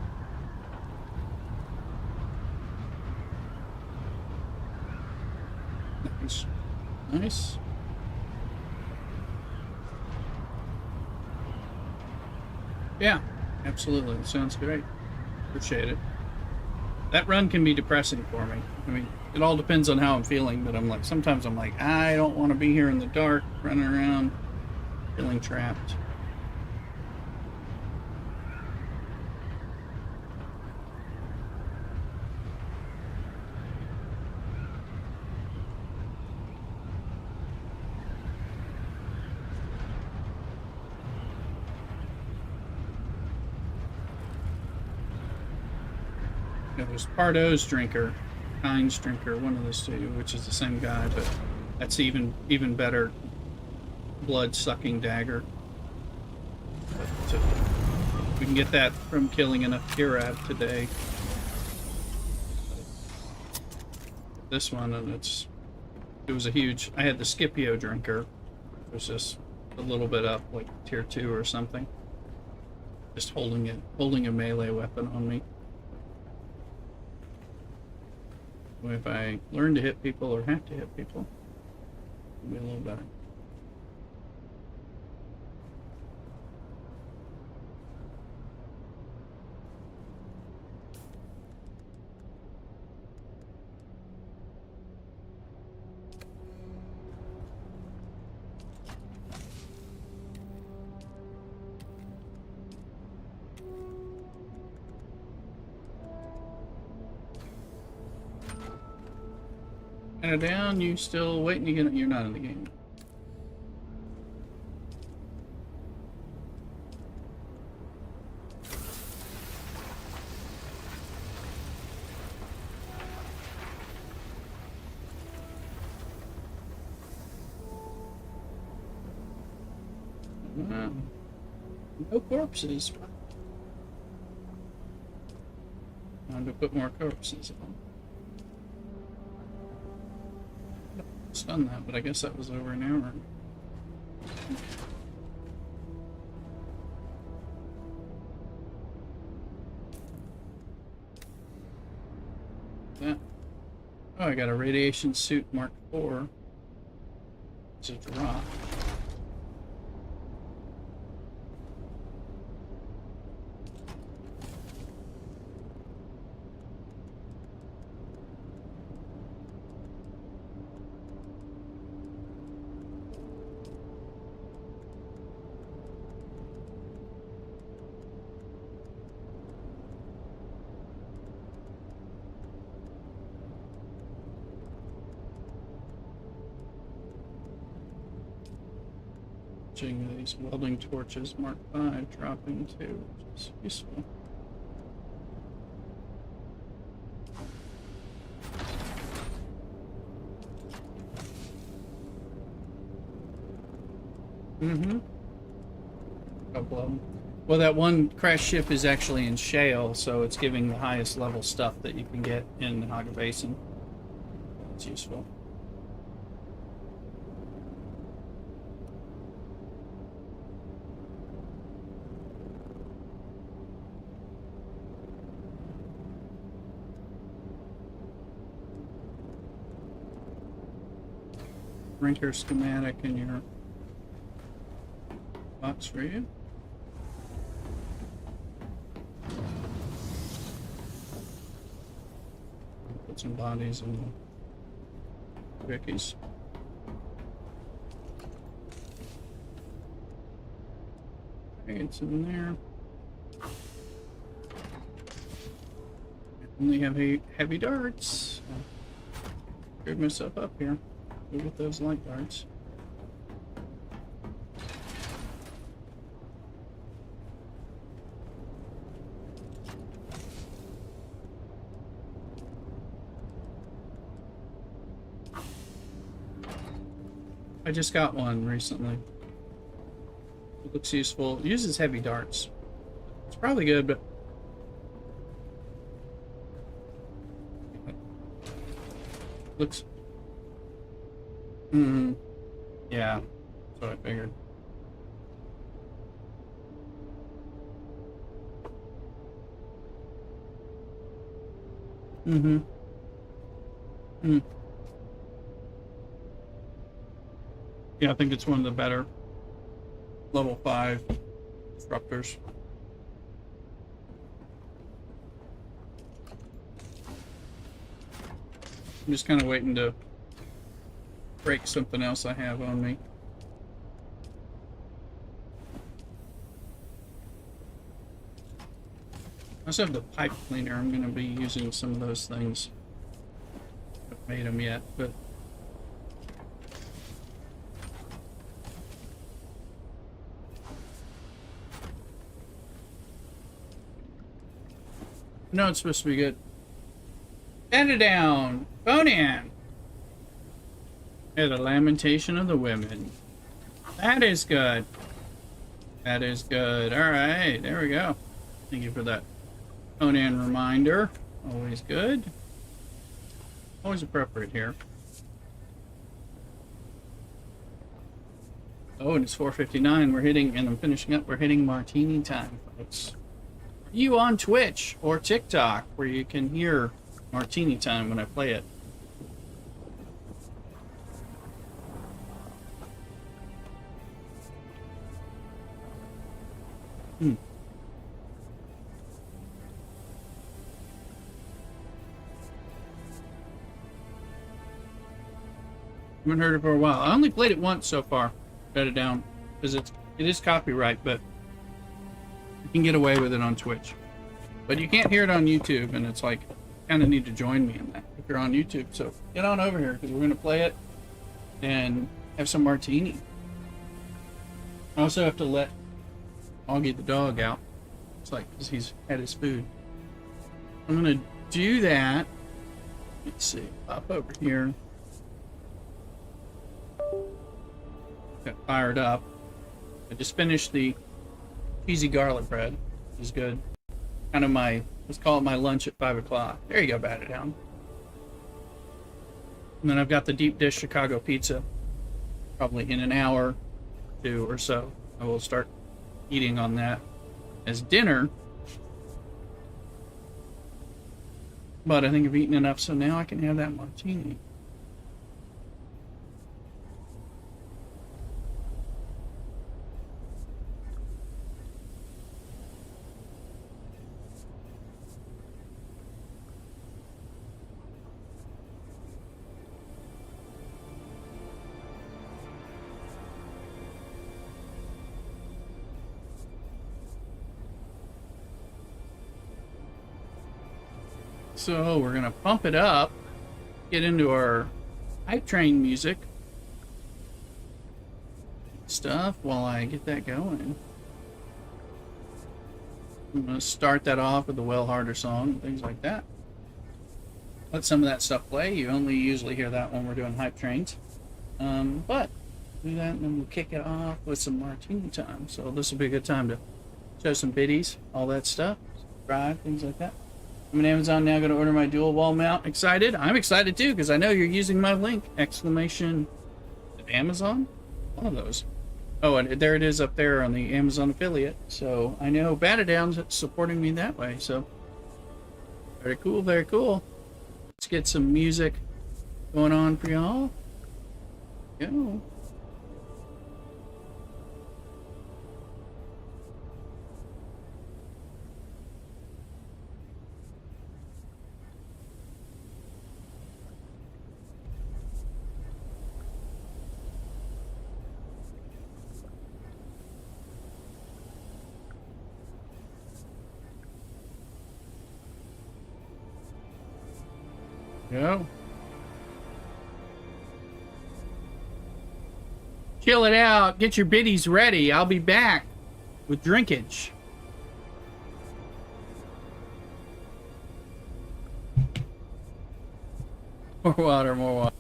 Nice. Nice. Yeah, absolutely. Sounds great. Appreciate it. That run can be depressing for me. I mean, it all depends on how I'm feeling, but sometimes I'm like, I don't want to be here in the dark, running around, feeling trapped. There's Pardo's drinker, Heinz drinker, one of those two, which is the same guy, but that's even better blood sucking dagger. But, we can get that from killing enough Kirab today. This one, and it was a huge. I had the Scipio drinker. It was just a little bit up, like tier 2 or something. Just holding a melee weapon on me. If I learn to hit people or have to hit people, it'll be a little better. Kind of down, you still waiting? You're not in the game. No corpses. Time to put more corpses on. Done that, but I guess that was over an hour. That. Oh, I got a radiation suit Mark IV. It's a drop. These welding torches Mark V dropping too, which is useful. Mm-hmm. Couple of them. Well, that one crash ship is actually in shale, so it's giving the highest level stuff that you can get in the Haga Basin. It's useful. Printer schematic in your box for you. Put some bodies in the Rickies. Okay, it's in there. I only have heavy darts. Screwed myself up here. Go with those light darts. I just got one recently. It looks useful. It uses heavy darts. It's probably good, but looks. Yeah, that's what I figured. Yeah, I think it's one of the better level 5 disruptors. I'm just kind of waiting to break something else I have on me. I also have the pipe cleaner. I'm going to be using some of those things. I haven't made them yet, but no, it's supposed to be good. Stand it down, Conan. Yeah, the lamentation of the women. That is good. That is good. All right, there we go. Thank you for that Conan reminder. Always good. Always appropriate here. Oh, and it's 4:59. We're hitting, and I'm finishing up. We're hitting martini time, folks. Are you on Twitch or TikTok where you can hear martini time when I play it? Haven't heard it for a while. I only played it once so far. Shut it down because it is copyright, but you can get away with it on Twitch. But you can't hear it on YouTube, and it's like, kind of need to join me in that if you're on YouTube. So get on over here because we're going to play it and have some martini. I also have to let Augie the dog out. It's like because he's had his food. I'm going to do that. Let's see. Pop over here. Got fired up. I just finished the cheesy garlic bread, which is good. Kind of my, let's call it my lunch at 5 o'clock. There you go, bat it down. And then I've got the deep dish Chicago pizza. Probably in an hour or 2 or so, I will start eating on that as dinner. But I think I've eaten enough, so now I can have that martini. So we're gonna pump it up, get into our hype train music stuff while I get that going. I'm gonna start that off with the Well Harder song and things like that. Let some of that stuff play. You only usually hear that when we're doing hype trains. But do that and then we'll kick it off with some martini time. So this will be a good time to show some biddies, all that stuff, subscribe, things like that. I'm on Amazon now. Going to order my dual wall mount. Excited? I'm excited too because I know you're using my link! Exclamation. Amazon? One of those. Oh, and there it is up there on the Amazon affiliate. So I know Batadown's supporting me that way. So very cool, very cool. Let's get some music going on for y'all. Go. Go. Chill it out. Get your biddies ready. I'll be back with drinkage. More water, more water.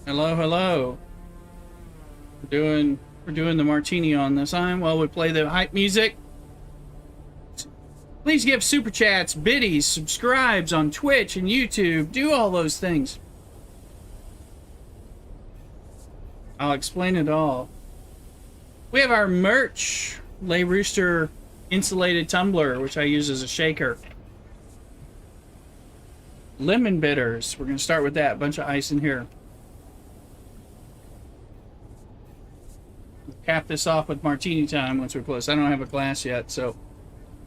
Hello, hello. We're doing the martini on this time while we play the hype music. Please give super chats, biddies, subscribes on Twitch and YouTube. Do all those things. I'll explain it all. We have our merch, Lay Rooster insulated tumbler, which I use as a shaker. Lemon bitters. We're going to start with that. A bunch of ice in here. We'll cap this off with martini time once we're close. I don't have a glass yet, so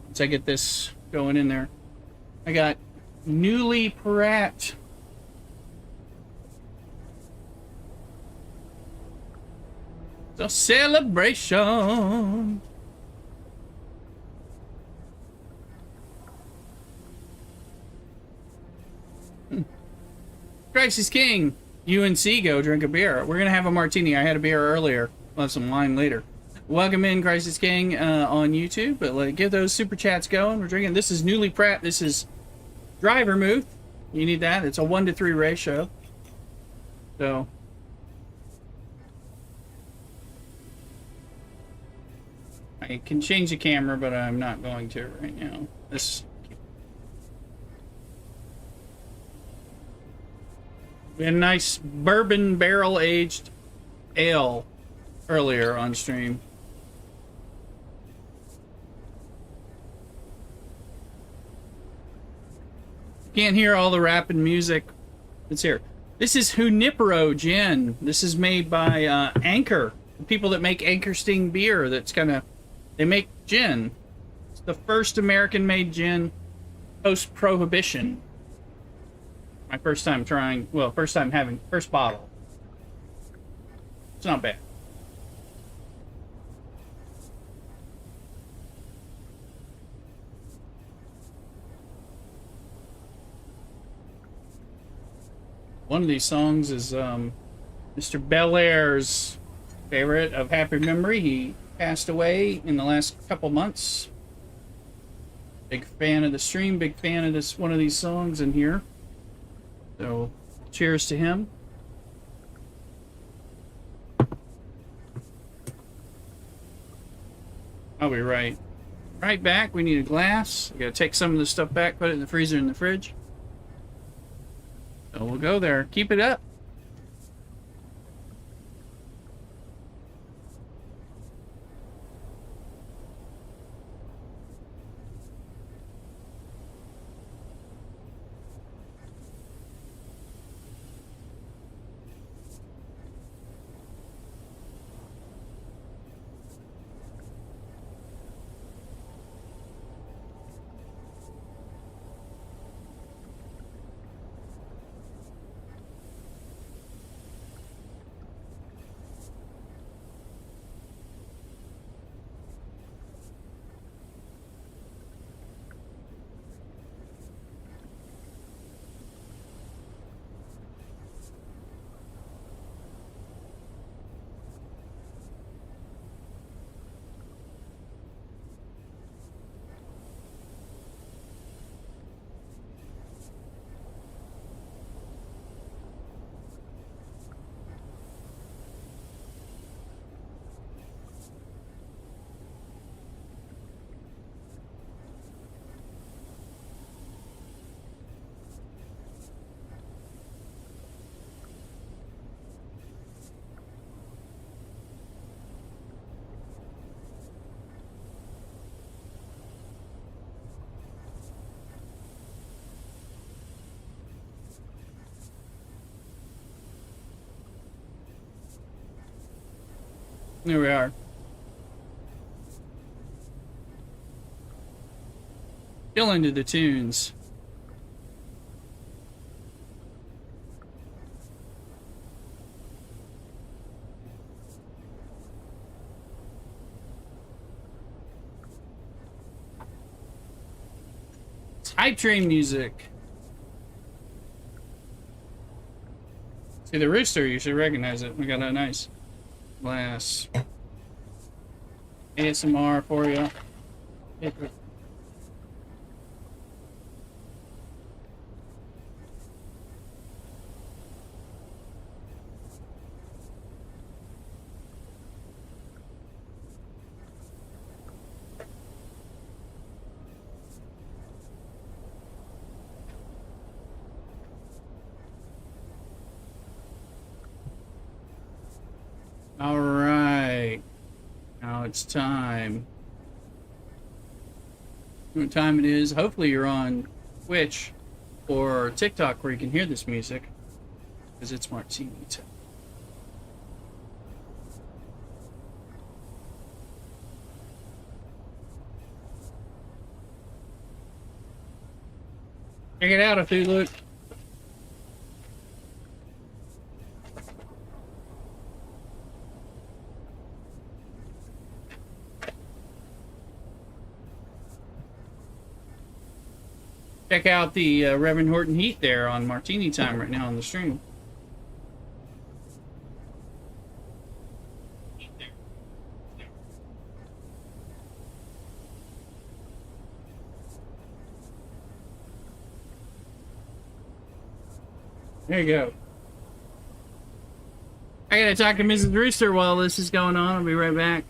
once I get this going in there. I got Newly Pratt. The celebration. Christ is King. UNC, go drink a beer. We're going to have a martini. I had a beer earlier. We'll have some wine later. Welcome in, Christ is King, on YouTube. But get those super chats going. We're drinking. This is Newly Pratt. This is dry vermouth. You need that. It's a 1-to-3 ratio. So I can change the camera, but I'm not going to right now. We had a nice bourbon barrel aged ale earlier on stream. Can't hear all the rapping music. It's here. This is Junipero Gin. This is made by Anchor, the people that make Anchor Sting beer. They make gin. It's the first American-made gin post-prohibition. My first time trying, well, first bottle. It's not bad. One of these songs is Mr. Belair's favorite of happy memory. He passed away in the last couple months. Big fan of the stream, big fan of this one of these songs in here. So, cheers to him. I'll be right back. We need a glass. I gotta take some of this stuff back, put it in the freezer in the fridge. So we'll go there. Keep it up. There we are. Still into the tunes. It's hype train music. See the rooster, you should recognize it. We got a nice glass. ASMR for you. All right. Now it's time. What time it is? Hopefully you're on Twitch or TikTok where you can hear this music, because it's martini time. Check it out if you look. Check out the Reverend Horton Heat there on Martini Time right now on the stream. There you go. I gotta talk to Mrs. Rooster while this is going on. I'll be right back.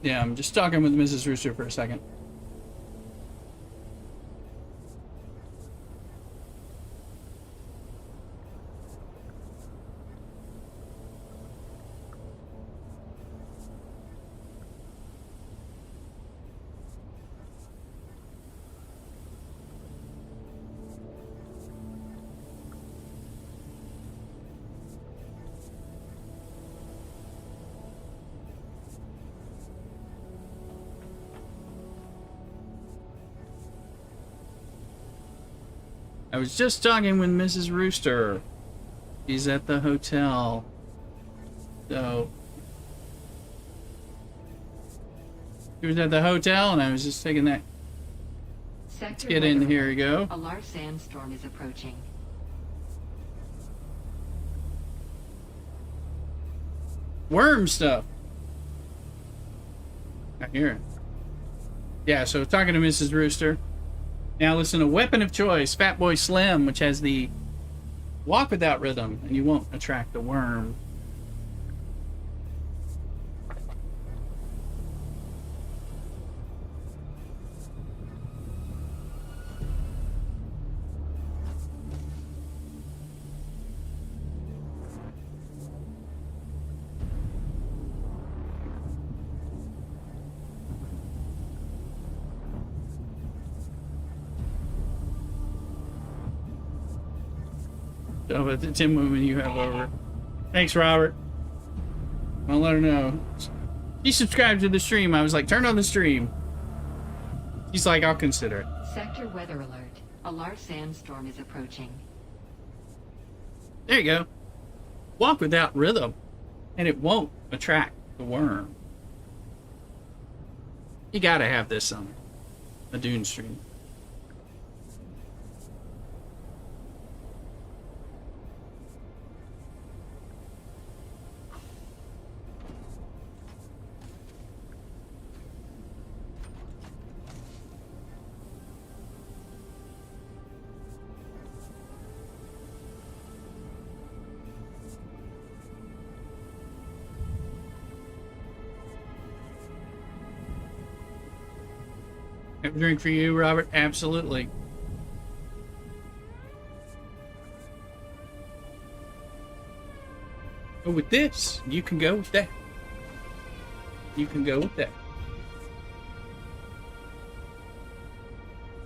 Yeah, I'm just talking with Mrs. Rooster for a second. I was just talking with Mrs. Rooster. She's at the hotel. So she was at the hotel and I was just taking that. Sector Get in, weather here you go. A large sandstorm is approaching. Worm stuff. I hear it. Yeah, so talking to Mrs. Rooster. Now listen to Weapon of Choice, Fatboy Slim, which has the walk without rhythm, and you won't attract the worm. Don't let the Tim woman you have over. Thanks, Robert. I'll let her know. She subscribed to the stream. I was like, turn on the stream. She's like, I'll consider it. Sector weather alert. A large sandstorm is approaching. There you go. Walk without rhythm, and it won't attract the worm. You gotta have this on a Dune stream. Have a drink for you, Robert? Absolutely. Go with this. You can go with that. You can go with that.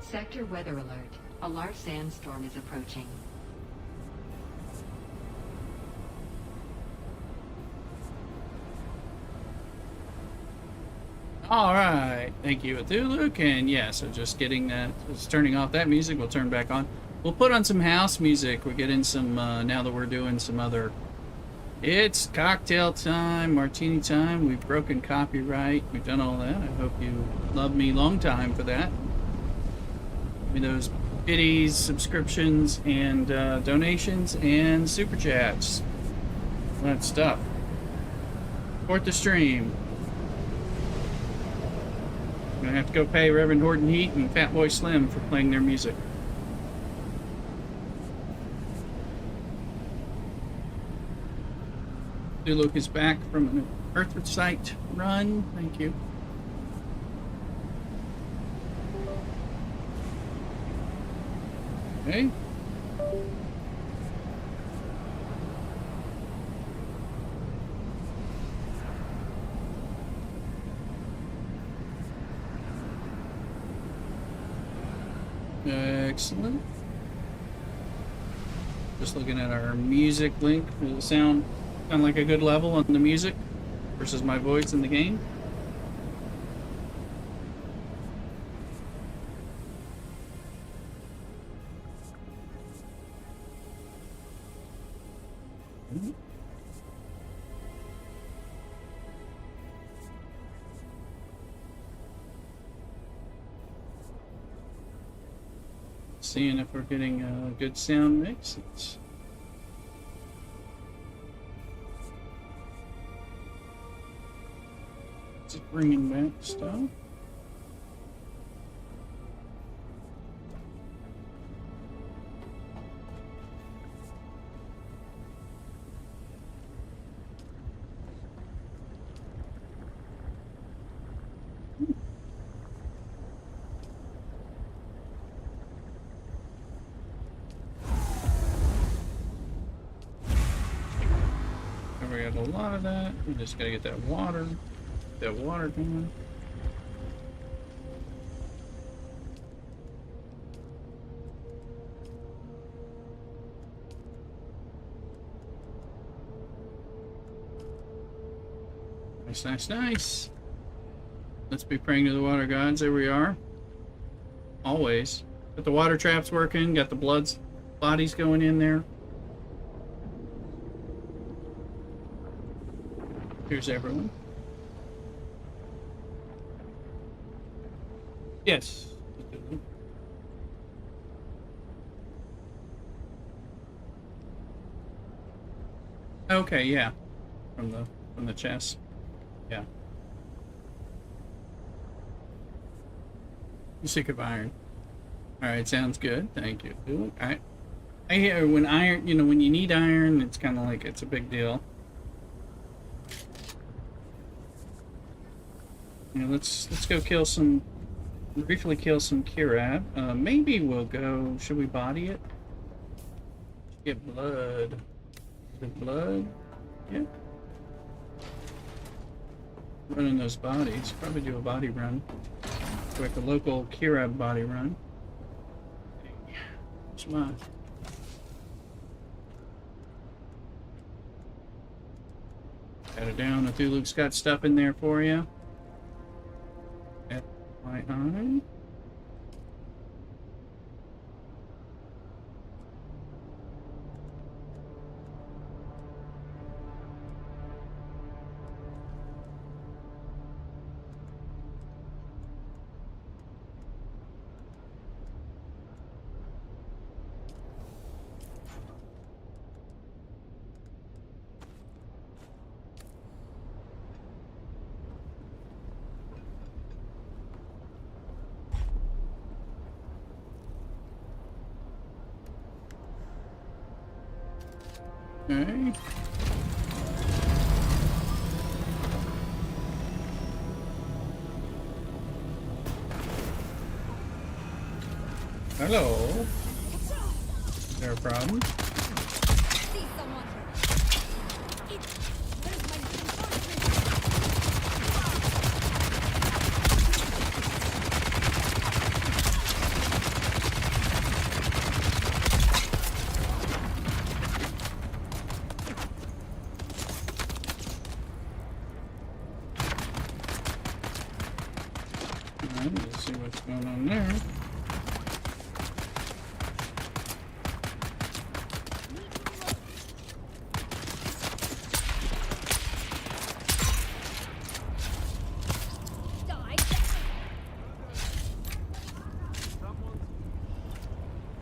Sector weather alert. A large sandstorm is approaching. All right. Thank you, Cthulhu. And yeah, so just getting that, just turning off that music. We'll turn back on. We'll put on some house music. We're getting some, now that we're doing some other. It's cocktail time, martini time. We've broken copyright. We've done all that. I hope you love me long time for that. Give me those biddies, subscriptions, and donations, and super chats. All that stuff. Support the stream. I'm gonna have to go pay Reverend Horton Heat and Fatboy Slim for playing their music. Luke is back from an Earth site run. Thank you. Okay. Excellent. Just looking at our music link. Does it sound like a good level on the music versus my voice in the game? Seeing if we're getting a good sound mix. It's bringing back stuff. We got a lot of that. We just gotta get that water going. Nice, nice, nice. Let's be praying to the water gods. There we are. Always. Got the water traps working. Got the bodies going in there. Here's everyone. Yes. Okay, yeah. From the chest. Yeah. You sick of iron. Alright, sounds good. Thank you. I hear when iron, when you need iron, it's kinda like it's a big deal. Let's go briefly kill some Kirab. Maybe we'll go, should we body it? Get blood. Is it blood? Yeah. Running those bodies. Probably do a body run. Like a local Kirab body run. Where's my Got it down. Cthulhu's got stuff in there for you. FYI. Okay. Hello. Is there a problem? Alright, let's see what's going on there.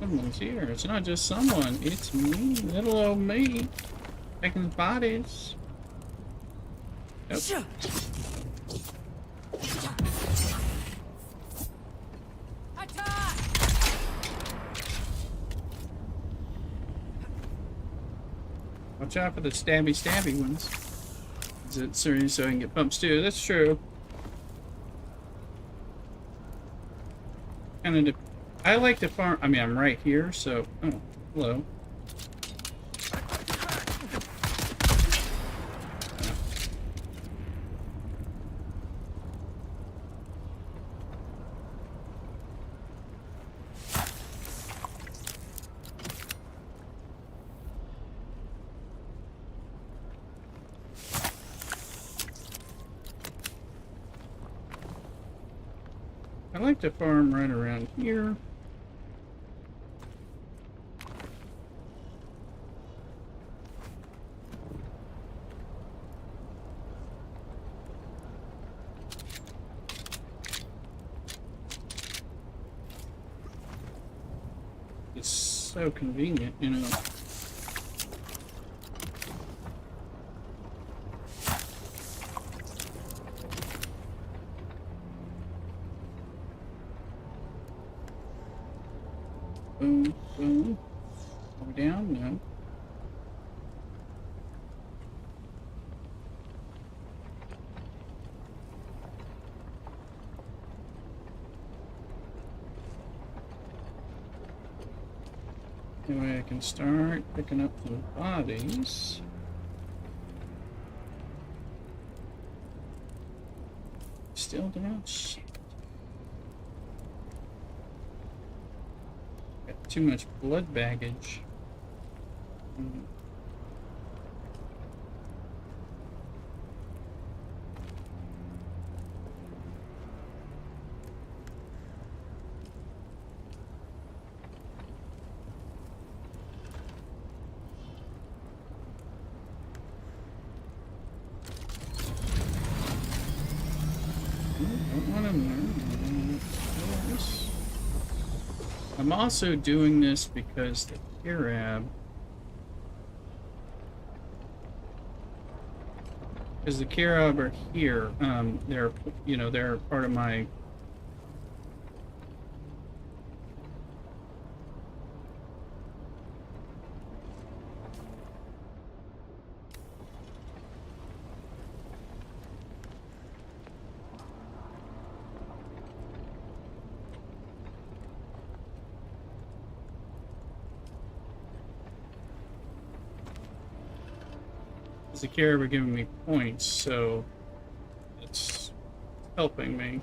Someone's here. It's not just someone. It's me, little old me, taking bodies. Yep. Watch out for the stabby ones. Is it serious so I can get bumps too? That's true. Kind of. I like to farm. I mean, I'm right here, so. Oh, hello. I like to farm right around here. It's so convenient, you know. Boom, boom. Are we down? No. Anyway, I can start picking up some bodies. Still down? Shit. Got too much blood baggage. Don't want to learn this. I'm also doing this because the Arab. Because the Kirab are here. They're, you know, they're part of my. The Kirab are giving me points, so it's helping me.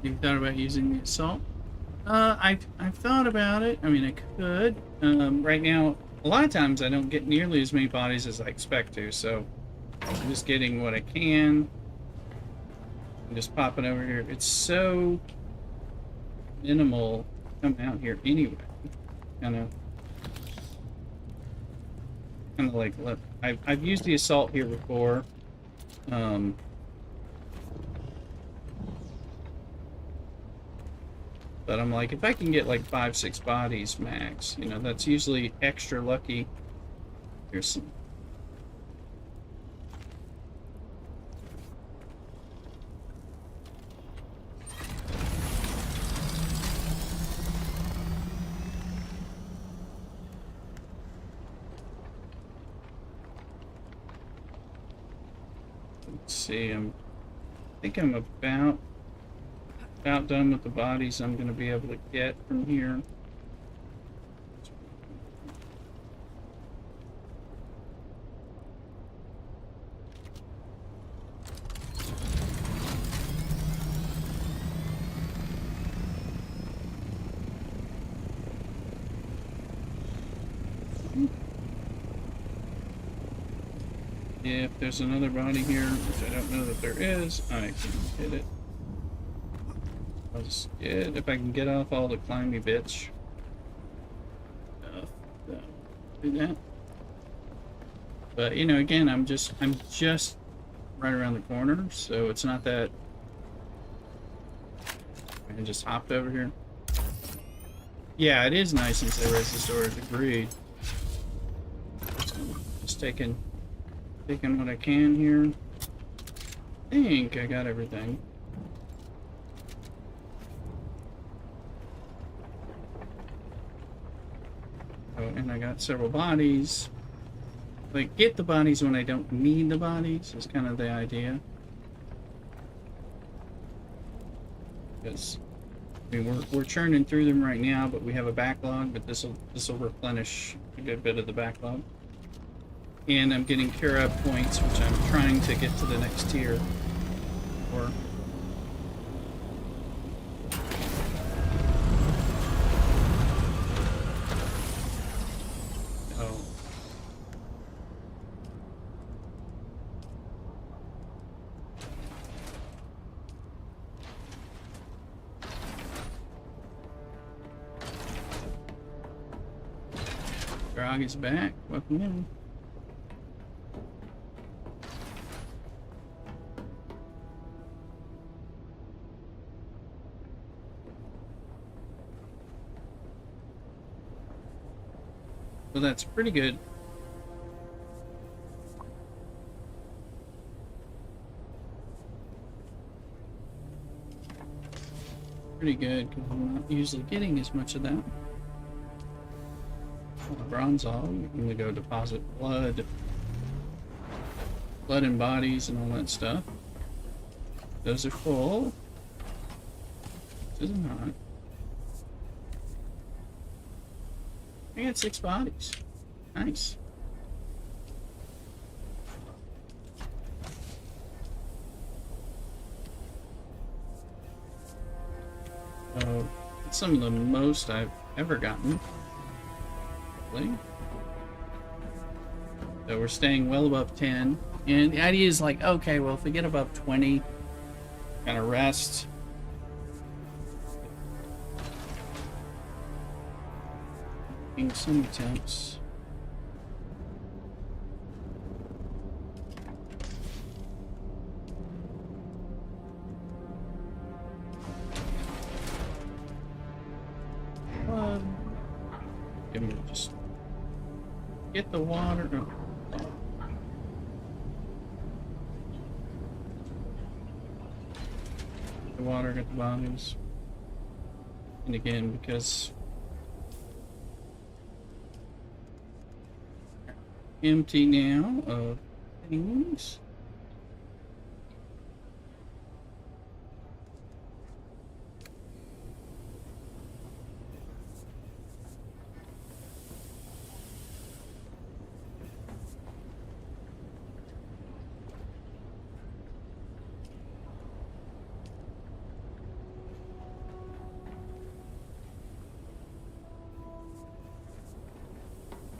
You thought about using the assault? I've thought about it. I mean, I could. Right now, a lot of times I don't get nearly as many bodies as I expect to, so I'm just getting what I can. I'm just popping over here. It's so minimal coming out here anyway. Kind of like I've used the assault here before. But I'm like, if I can get like 5-6 bodies max, you know, that's usually extra lucky. Here's some. Let's see, I think I'm about done with the bodies I'm going to be able to get from here. If there's another body here, which I don't know that there is, I can hit it. I'll just get, if I can get off all the climby bitch. Do that. But you know, again, I'm just right around the corner, so it's not that I just hopped over here. Yeah, it is nice since they raised the storage. Agreed. Just taking what I can here. I think I got everything. Oh, and I got several bodies. Like, get the bodies when I don't need the bodies is kind of the idea. Because I mean, we're churning through them right now, but we have a backlog. But this will replenish a good bit of the backlog. And I'm getting cure up points, which I'm trying to get to the next tier. Or Grog is back. Welcome in. So that's pretty good. Pretty good, because I'm not usually getting as much of that. Bronze all, we can go deposit blood and bodies and all that stuff. Those are full. This is not. I got 6 bodies. Nice. It's some of the most I've ever gotten. So we're staying well above 10. And the idea is like, okay, well, if we get above 20, kind of rest. Making some attempts. Give me just get the water. Oh. The water, get the bodies. And again, because empty now of things.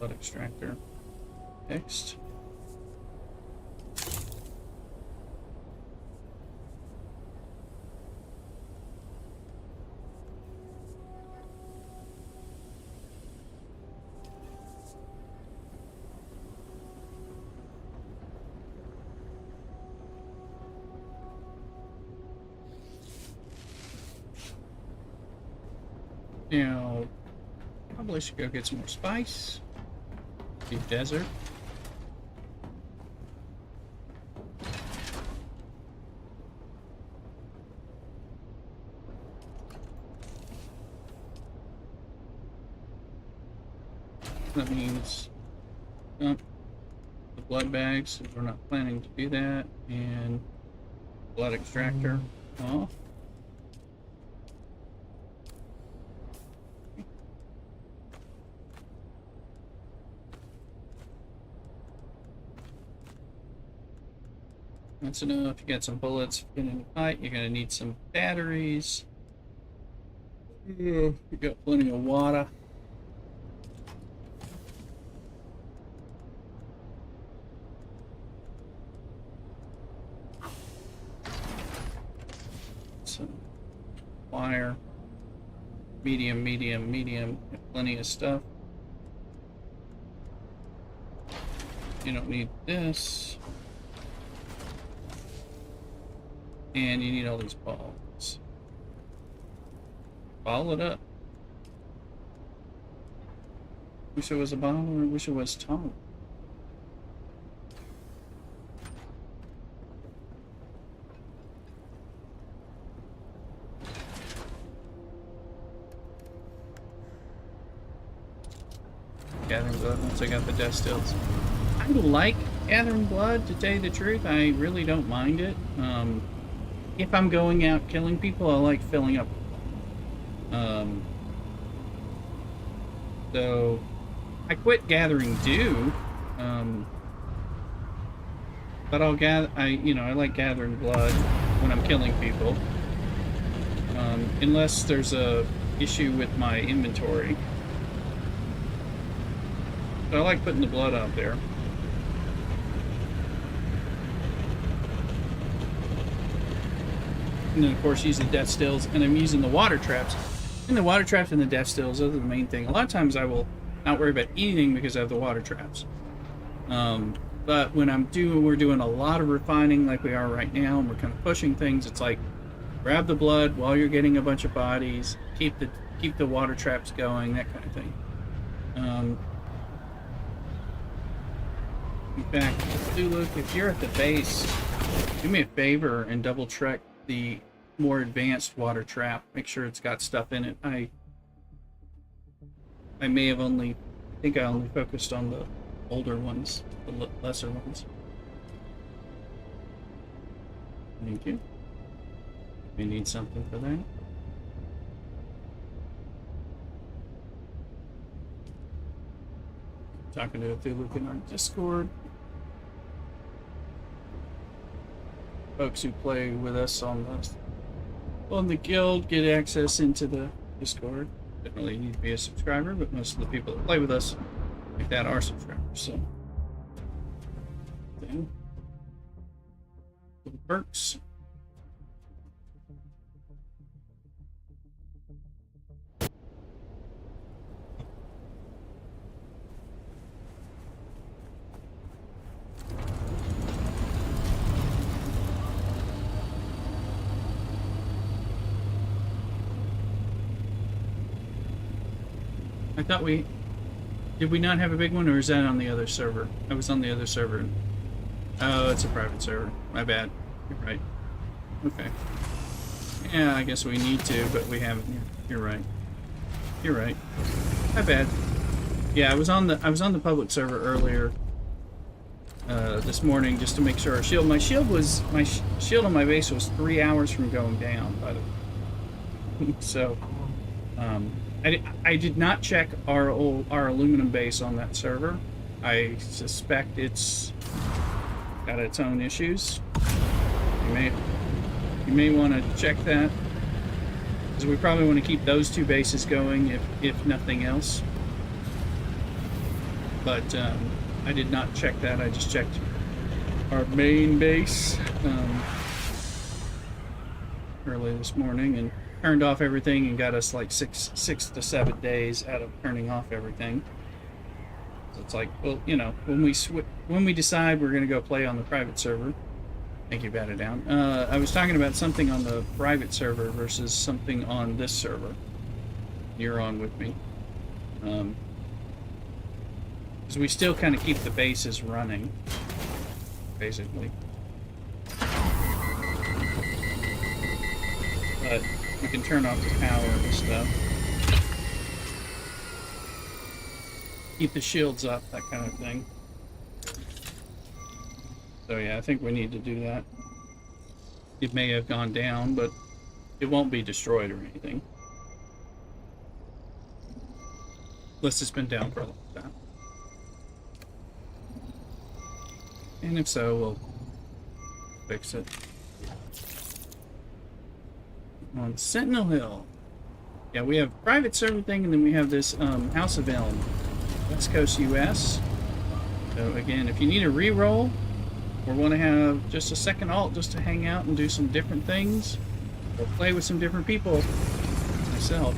Blood extractor fixed. Now, probably should go get some more spice. Deep desert. That means dump the blood bags if we're not planning to do that, and blood extractor off. That's enough. You got some bullets in a fight. You're gonna need some batteries. You got plenty of water. Some wire. Medium, medium, medium. Got plenty of stuff. You don't need this. And you need all these balls. Ball it up. Wish it was a ball, or wish it was tall. Gathering blood once I got the death stills. I like gathering blood, to tell you the truth. I really don't mind it. If I'm going out killing people, I like filling up. So I quit gathering dew, but I'll gather. I like gathering blood when I'm killing people, unless there's a issue with my inventory. So I like putting the blood out there. And then, of course, use the death stills, and I'm using the water traps. And the water traps and the death stills, those are the main thing. A lot of times I will not worry about eating because I have the water traps. But when we're doing a lot of refining like we are right now, and we're kind of pushing things, it's like, grab the blood while you're getting a bunch of bodies, keep the water traps going, that kind of thing. In fact, Luke, if you're at the base, do me a favor and double check the more advanced water trap. Make sure it's got stuff in it. I may have I think I only focused on the older ones, the lesser ones. Thank you. We need something for that. Talking to Luke in our Discord. Folks who play with us on the guild get access into the Discord. Don't really need to be a subscriber, but most of the people that play with us like that are subscribers. So, then, little perks. I thought did we not have a big one, or is that on the other server? I was on the other server. Oh, it's a private server. My bad. You're right. Okay. Yeah, I guess we need to, but we haven't. You're right. You're right. My bad. Yeah, I was on the public server earlier this morning just to make sure our shield. My shield on my base was 3 hours from going down, by the way. So, I did not check our aluminum base on that server. I suspect it's got its own issues. You may want to check that, because we probably want to keep those two bases going if nothing else. but I did not check that. I just checked our main base early this morning and turned off everything and got us like six to 7 days out of turning off everything. So it's like, well, you know, when we decide we're going to go play on the private server. Thank you, Bat It Down. I was talking about something on the private server versus something on this server. You're on with me. Because we still kind of keep the bases running, basically. But we can turn off the power and stuff. Keep the shields up, that kind of thing. So yeah, I think we need to do that. It may have gone down, but it won't be destroyed or anything. Unless it's been down for a long time. And if so, we'll fix it. On Sentinel Hill. Yeah, we have private server thing, and then we have this House of Elm, West Coast US. So again, if you need a reroll or want to have just a second alt just to hang out and do some different things or play with some different people, myself,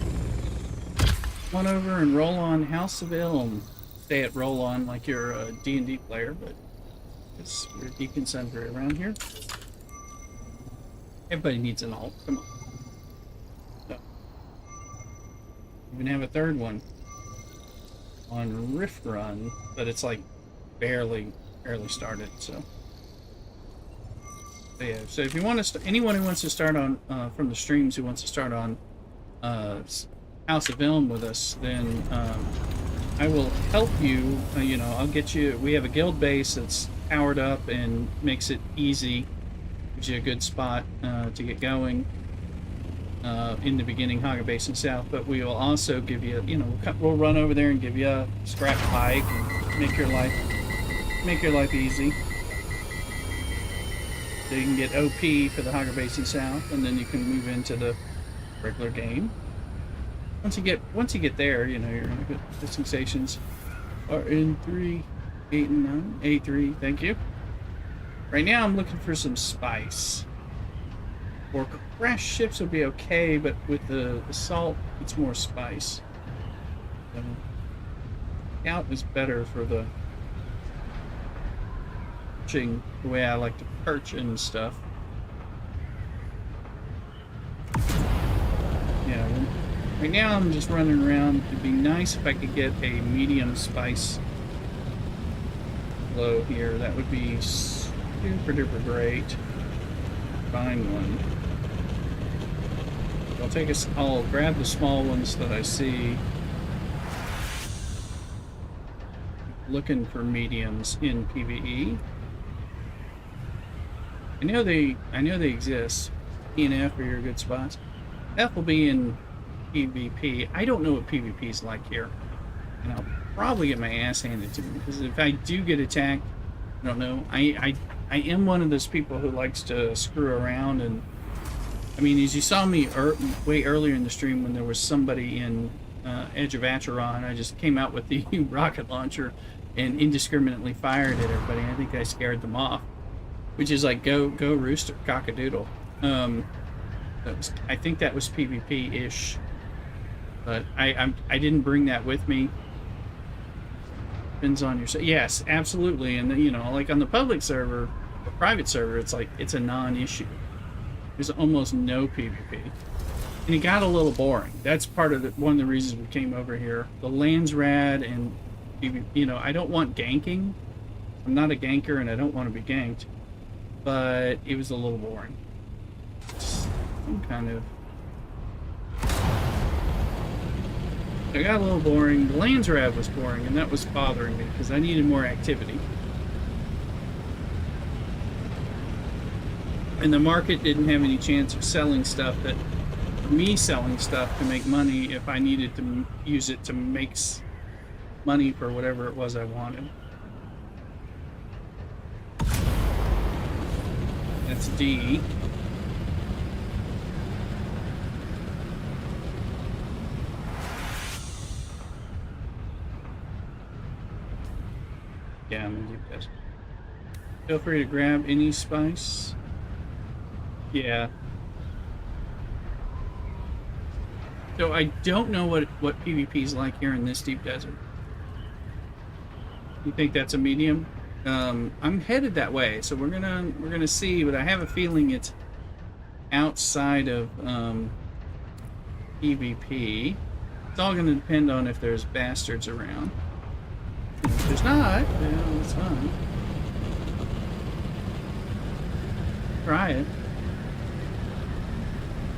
come on over and roll on House of Elm. Stay at roll on like you're a D&D player, but we're deconcentrate around here. Everybody needs an alt. Come on. So, even have a third one on Rift Run, but it's like barely started. So yeah. So if you want to, anyone who wants to start on from the streams who wants to start on House of Elm with us, then I will help you. You know, I'll get you. We have a guild base that's powered up and makes it easy, gives you a good spot to get going in the beginning, Haga Basin South. But we will also give you, you know, we'll run over there and give you a scrap pike and make your life easy. So you can get OP for the Haga Basin South, and then you can move into the regular game. Once you get there, you know, your fishing stations are in 3, 8, and 9. 8, 3, thank you. Right now I'm looking for some spice. Or crash ships would be okay, but with the salt, it's more spice. So, scout is better for the perching, the way I like to perch and stuff. Yeah, right now I'm just running around. It'd be nice if I could get a medium spice low here. That would be super duper great. Find one. I'll grab the small ones that I see. Looking for mediums in PvE. I know they exist. E and F are your good spots. F will be in PvP. I don't know what PvP is like here, and I'll probably get my ass handed to me because if I do get attacked, I don't know. I am one of those people who likes to screw around, and I mean, as you saw me way earlier in the stream when there was somebody in Edge of Acheron, I just came out with the rocket launcher and indiscriminately fired at everybody. I think I scared them off, which is like go rooster cockadoodle. I think that was PvP-ish, but I didn't bring that with me. Depends on your yes, absolutely. And then, you know, like on the public server, the private server, it's like it's a non-issue. There's almost no PvP, and it got a little boring. That's part of one of the reasons we came over here. The Landsraad and PvP, you know, I don't want ganking. I'm not a ganker, and I don't want to be ganked. But it was a little boring. Some kind of. It got a little boring. The Landsraad was boring, and that was bothering me because I needed more activity. And the market didn't have any chance of selling stuff me selling stuff to make money if I needed to use it to make money for whatever it was I wanted. That's D. Yeah, I'm in deep desert. Feel free to grab any spice. Yeah. So I don't know what PvP is like here in this deep desert. You think that's a medium? I'm headed that way, so we're gonna see, but I have a feeling it's outside of PvP. It's all gonna depend on if there's bastards around. If there's not, well, it's fine. Try it.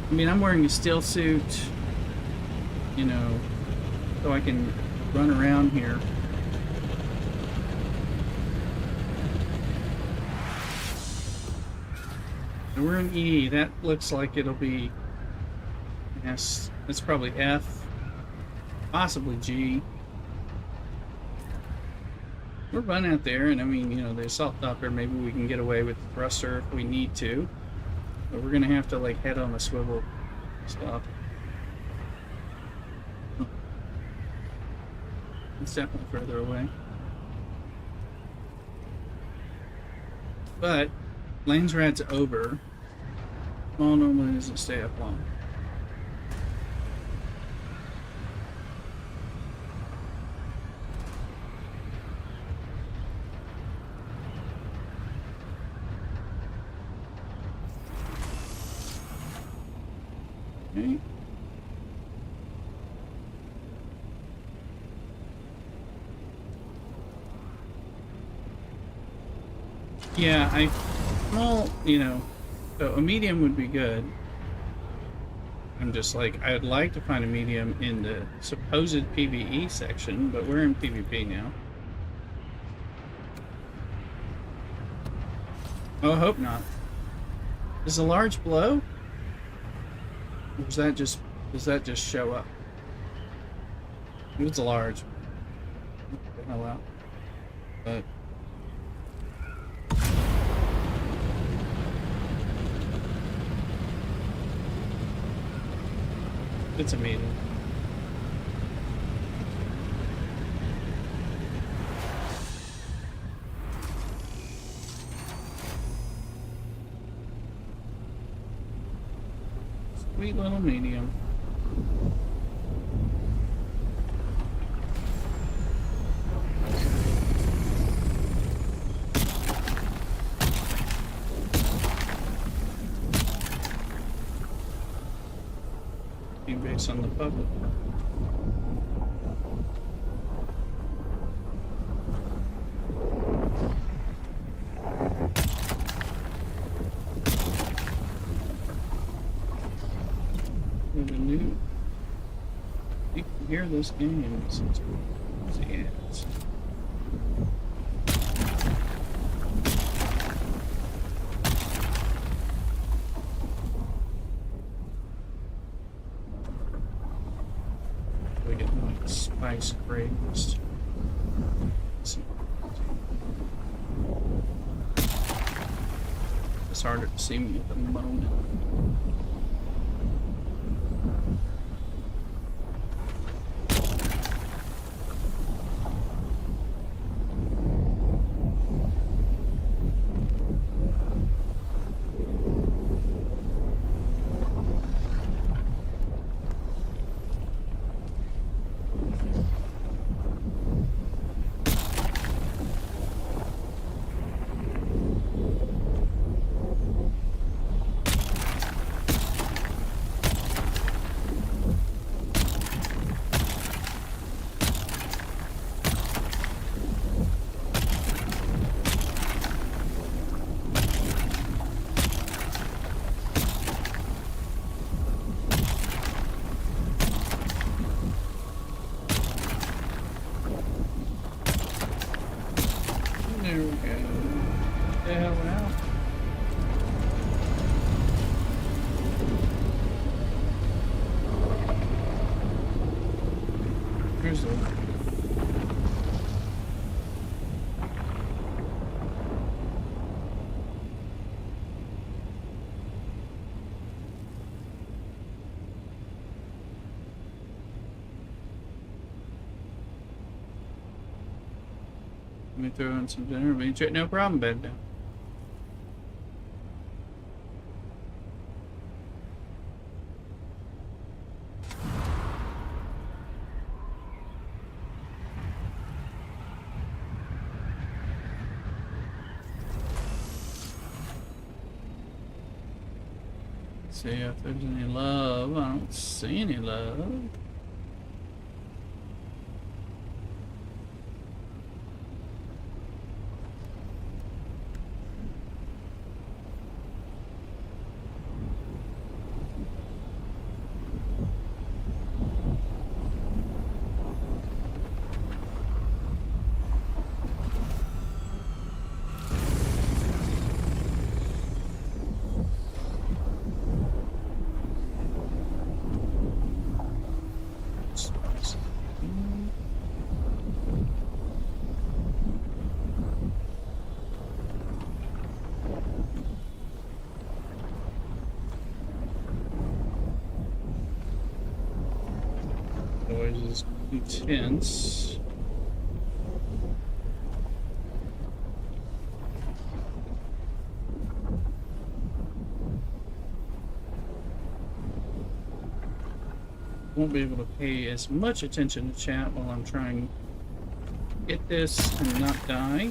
I mean, I'm wearing a steel suit, you know, so I can run around here. And we're in E. That looks like it'll be S. That's probably F, possibly G. We're run out there, and I mean, you know, the assault chopper, maybe we can get away with the thruster if we need to. But we're gonna have to, like, head on a swivel stop. It's definitely further away. But Landsraad's over. Small normally doesn't stay up long. Okay. Yeah, small, you know, so a medium would be good. I'm just like, I'd like to find a medium in the supposed PvE section, but we're in PvP now. Oh, I hope not. Is a large blow? Or does that just show up? It was large. Get the hell out. But it's a medium. Sweet little medium. Team base on the public. With a new, you can hear this game since it's ads. We get like spice craves. It's harder to see me at the moment. There we go. Get the hell out. Here's the Let me throw in some dinner. No problem, bed down. See if there's any love. I don't see any love. Noise is intense. Won't be able to pay as much attention to chat while I'm trying to get this and not die.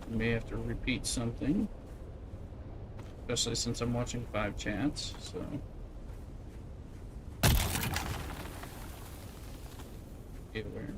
May have to repeat something, especially since I'm watching 5 chats, so. Be aware.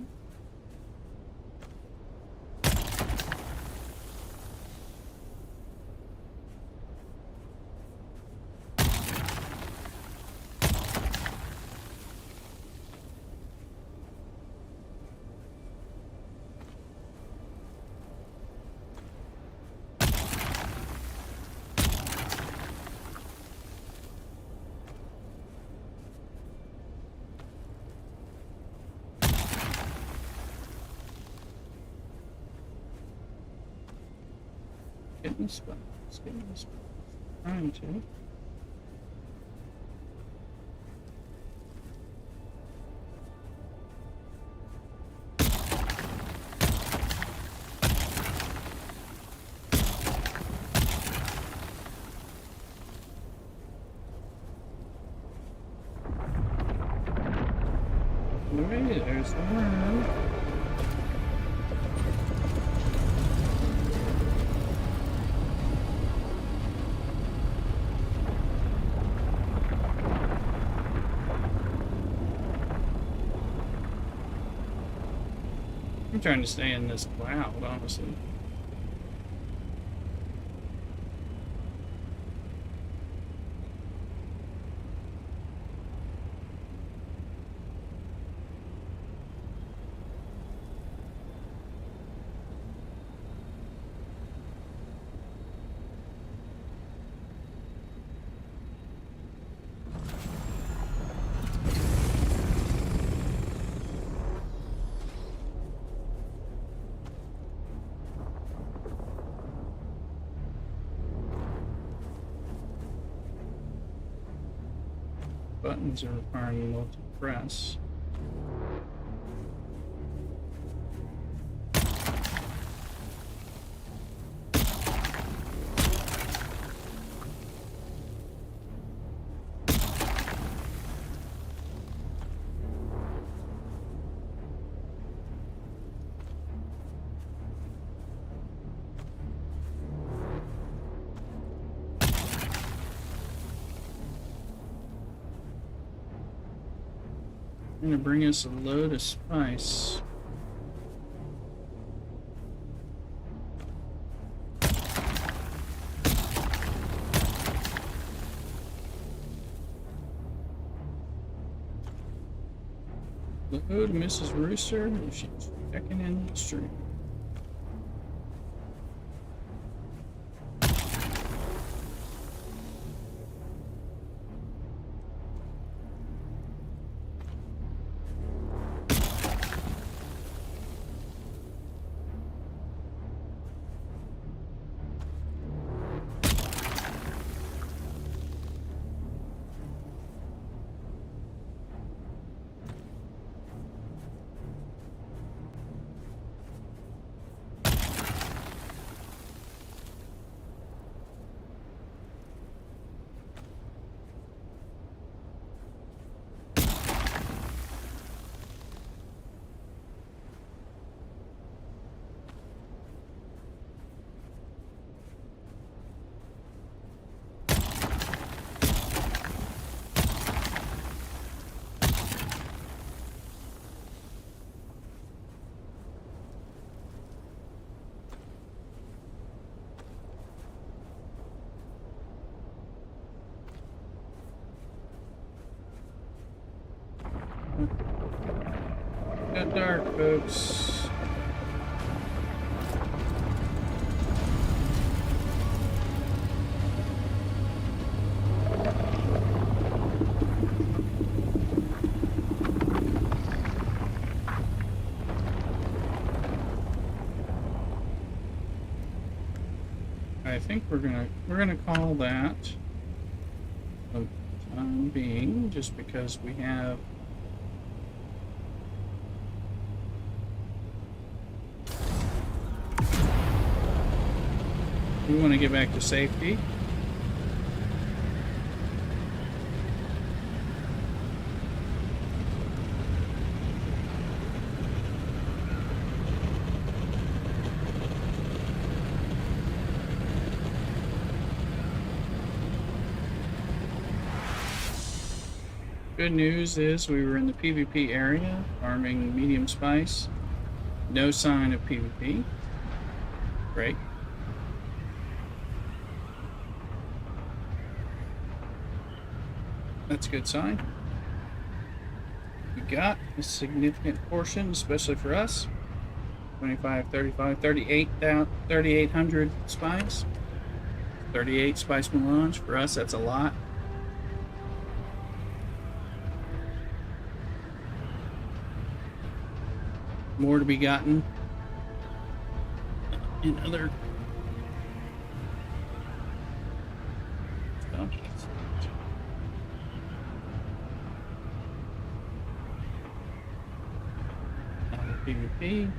Getting the spot. Let's get in the spot. Trying to. Alright, there's the worm. I'm trying to stay in this cloud, honestly. Buttons are requiring multi-press. I'm gonna bring us a load of spice. Load Mrs. Rooster, she's checking in the stream. Got dark, folks. I think we're gonna call that the time being, just because we have we want to get back to safety. Good news is we were in the PvP area, farming medium spice. No sign of PvP. Great. That's a good sign. We got a significant portion, especially for us. 25, 35, 38, 3,800 spice. 38 spice melange. For us, that's a lot. More to be gotten in other stuff. PvP.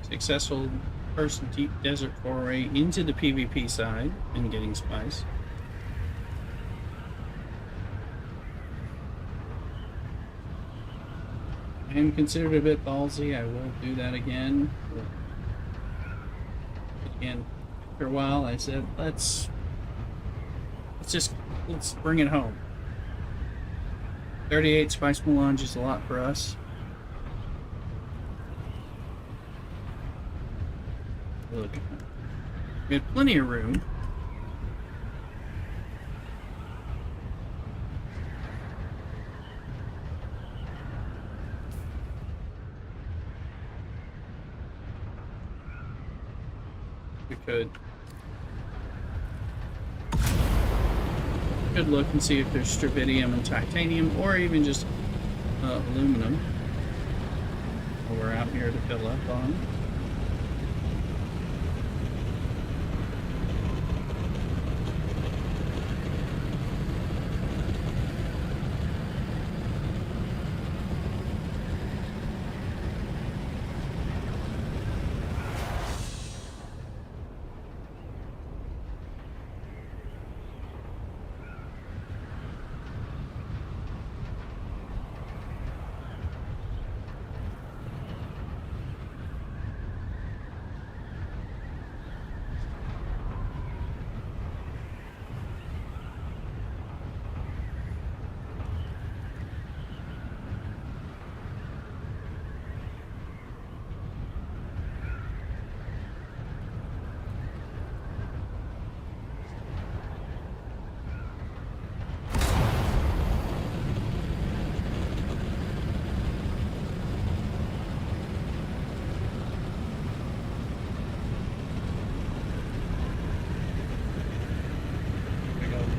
Successful first deep desert foray into the PvP side and getting spice. I am considered a bit ballsy. I will do that again. Again, after a while, I said, let's bring it home. 38 spice melange is a lot for us. Look, we had plenty of room. We could look and see if there's strontium and titanium, or even just aluminum. While we're out here to fill up on.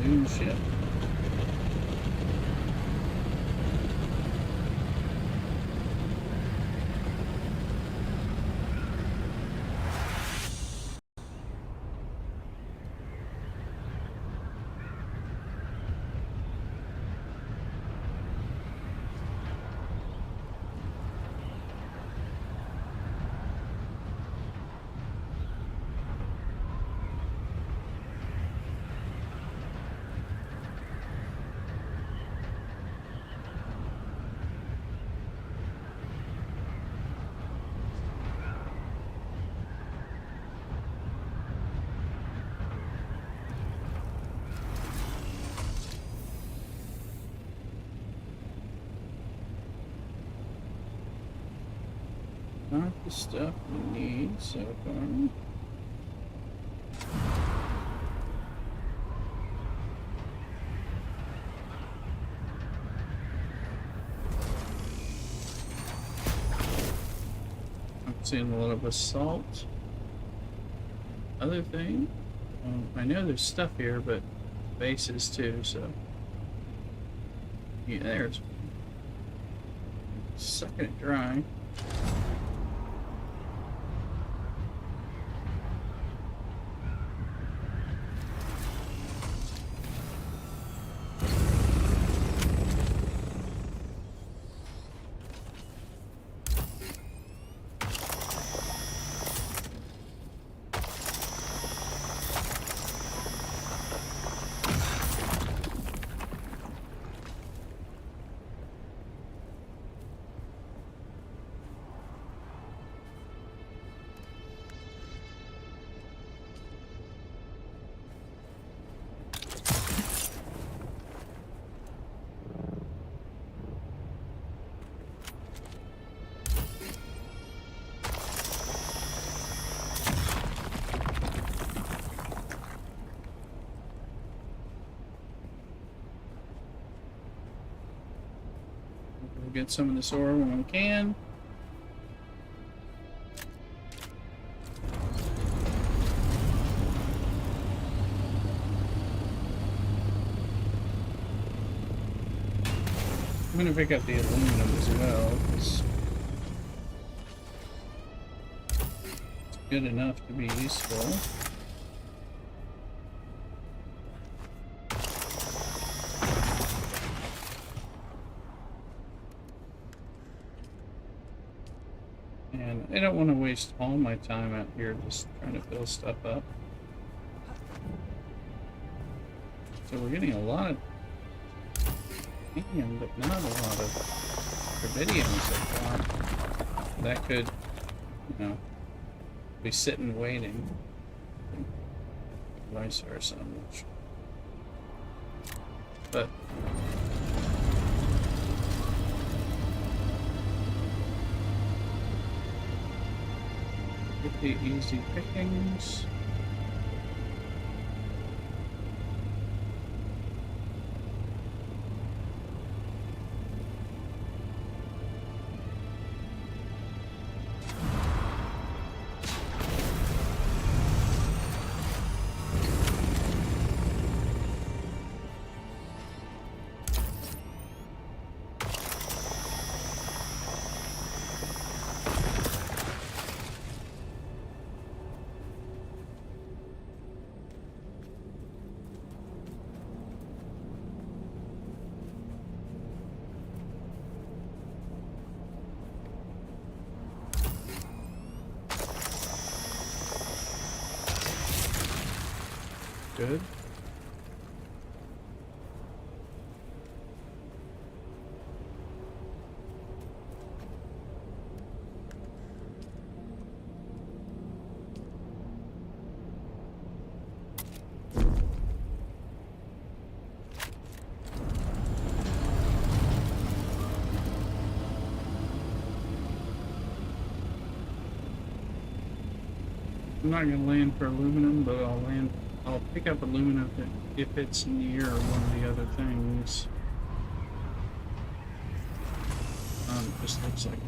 Dune ship. Not the stuff we need so far. I'm seeing a lot of assault. Other thing, I know there's stuff here, but bases too, so. Yeah, there's sucking it dry. We'll get some of this ore when we can. I'm gonna pick up the aluminum as well, 'cause it's good enough to be useful. And I don't want to waste all my time out here just trying to fill stuff up. So we're getting a lot of titanium, but not a lot of rubidium so far. That could, you know, be sitting waiting. Vice versa. I'm not sure. But get the easy pickings. Good. I'm not gonna land for aluminum, but I'll pick up aluminum if it's near one of the other things. Just looks like.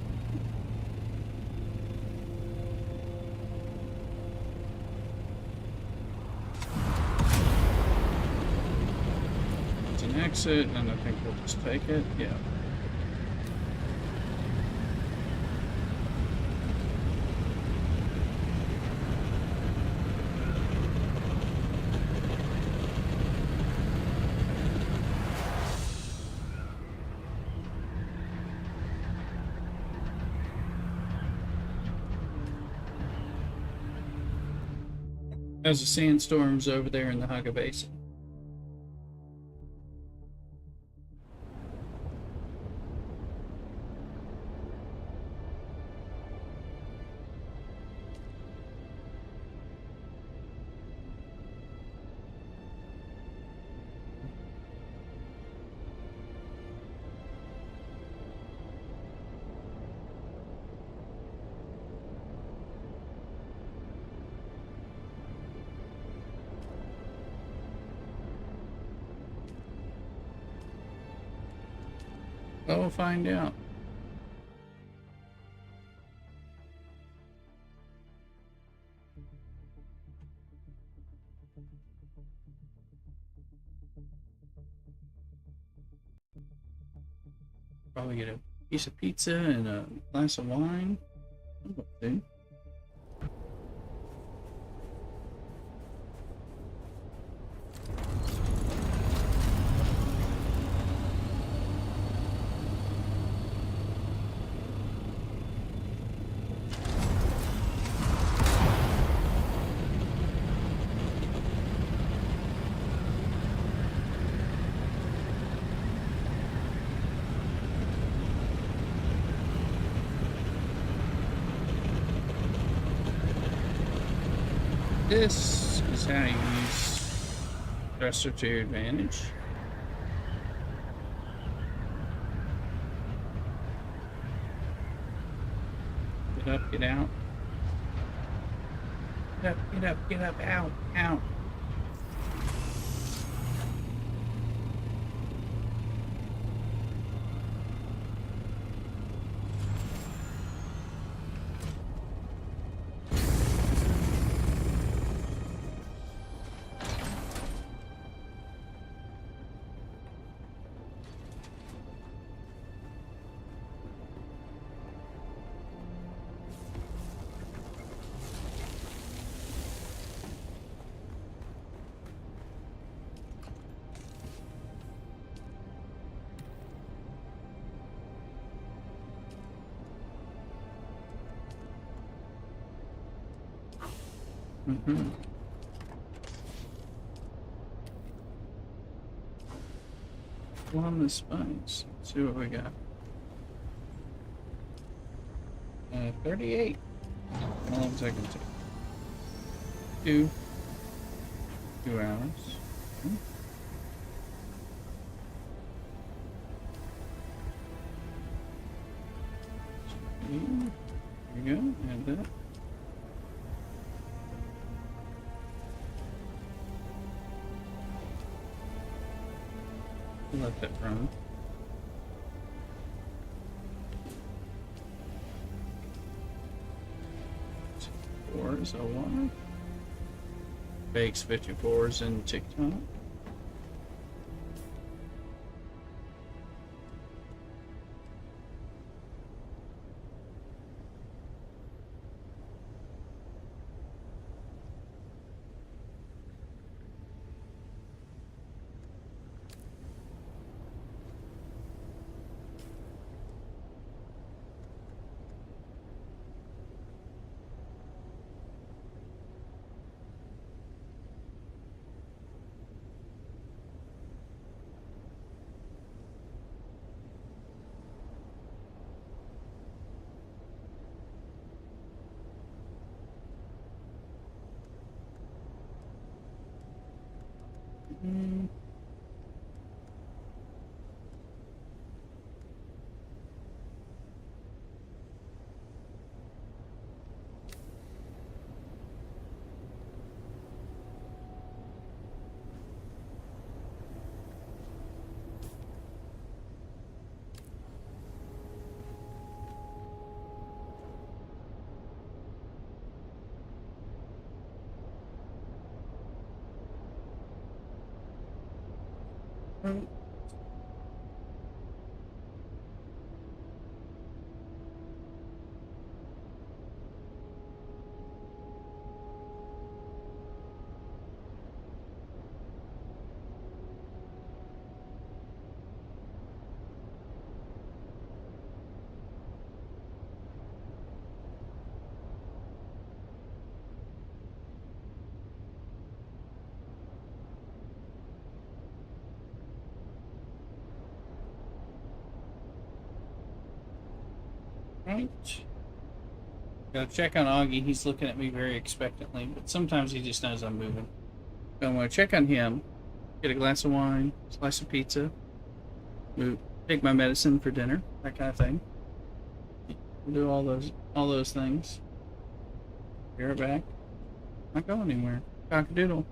It's an exit, and I think we'll just take it. Yeah. There's a sandstorms over there in the Haga Basin. Well, we'll find out. Probably get a piece of pizza and a glass of wine. See? This is how you use thruster to your advantage. Get up, get out. Get up, get up, get up, out, out. Mm-hmm. On the spines. Let's see what we got. 38. How long is that gonna take? 2 hours. Hmm. There we go. Add that. Let that run. Fours, a one. Bakes 54s in TikTok. Mm. Right. Gotta check on Augie. He's looking at me very expectantly, but sometimes he just knows I'm moving. So I'm gonna check on him, get a glass of wine, slice of pizza, move, take my medicine for dinner, that kind of thing. We'll do all those things. Be right back. Not going anywhere. Cock-a-doodle.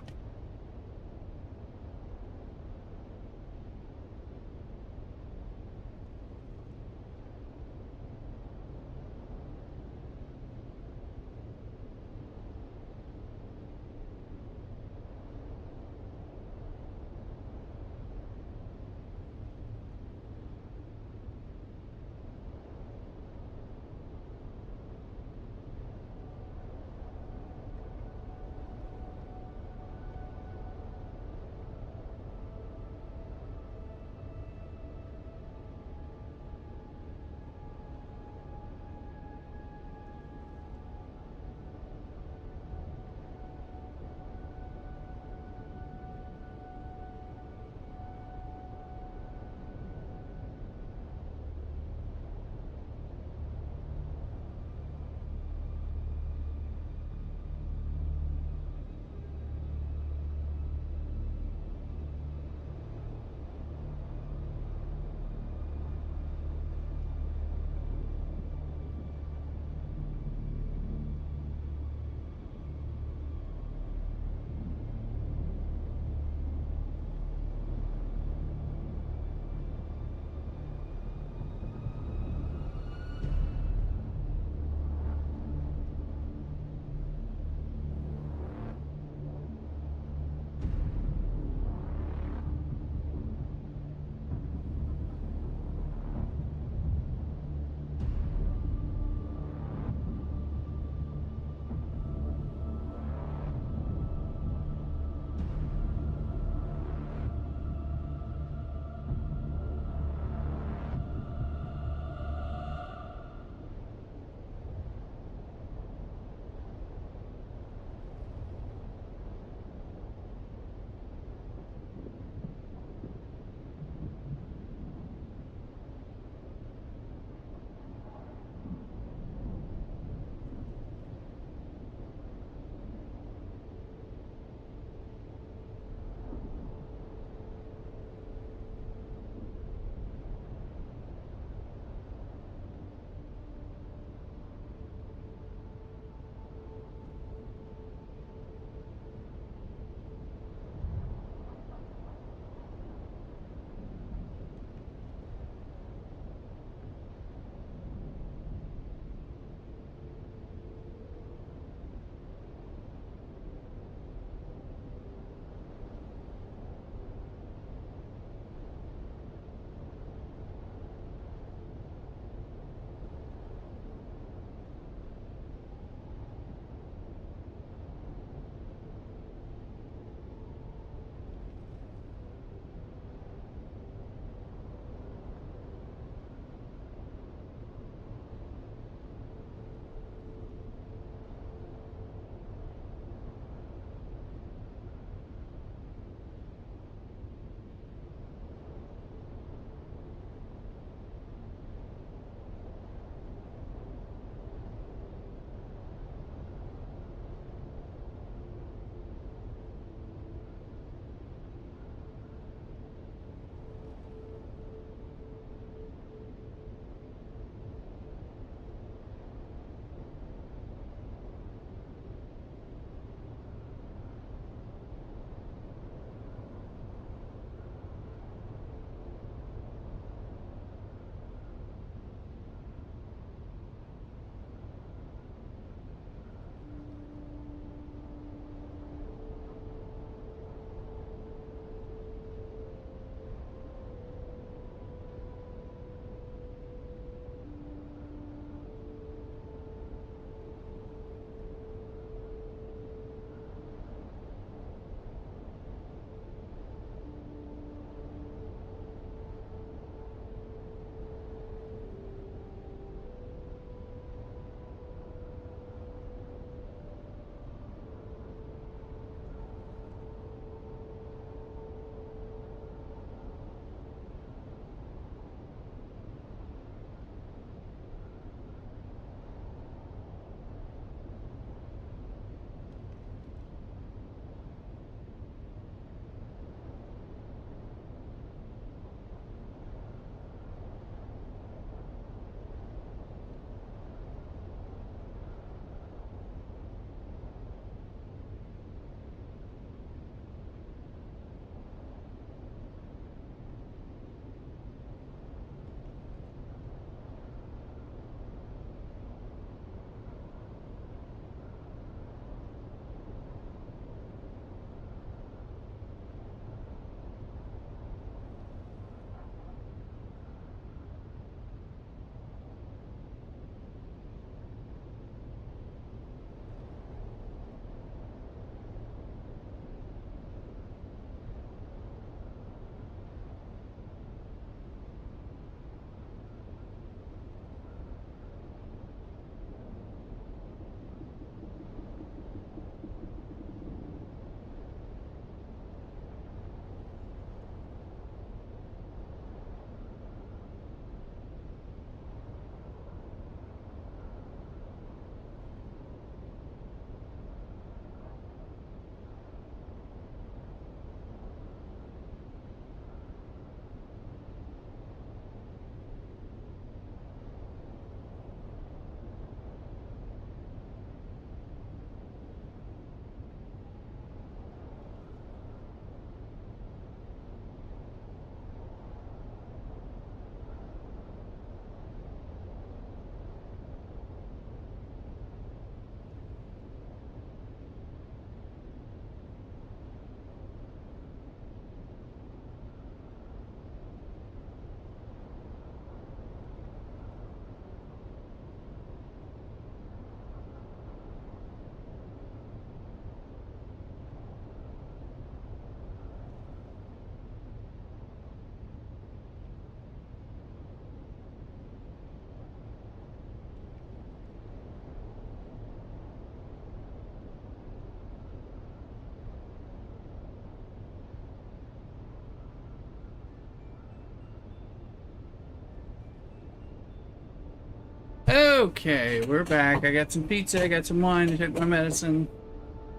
Okay, we're back. I got some pizza, I got some wine, I took my medicine,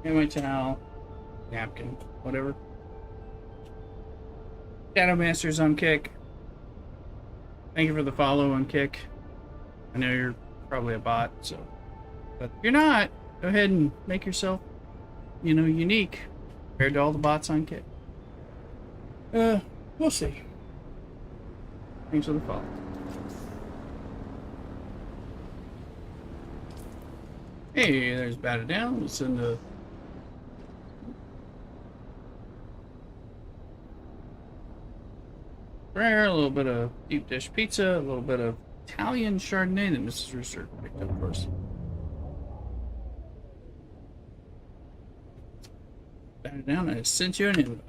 and my towel, napkin, whatever. Shadow Master's on Kick. Thank you for the follow on Kick. I know you're probably a bot, so. But if you're not, go ahead and make yourself, unique compared to all the bots on Kick. We'll see. Thanks for the follow. Hey, there's Batter Down. Let's send the prayer, a little bit of deep dish pizza, a little bit of Italian Chardonnay that Mrs. Rooster picked up for us. Batter Down, I sent you an invite.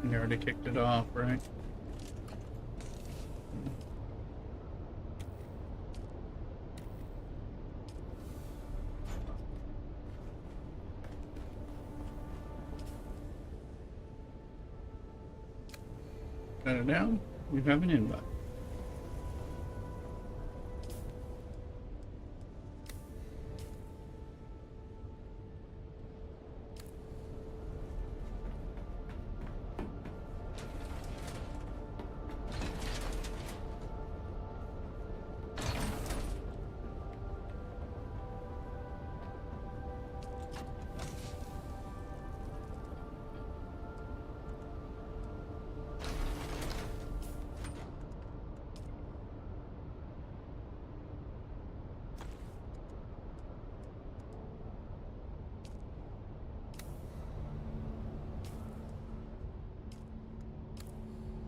You already kicked it off, right? Got it down. You have an invite.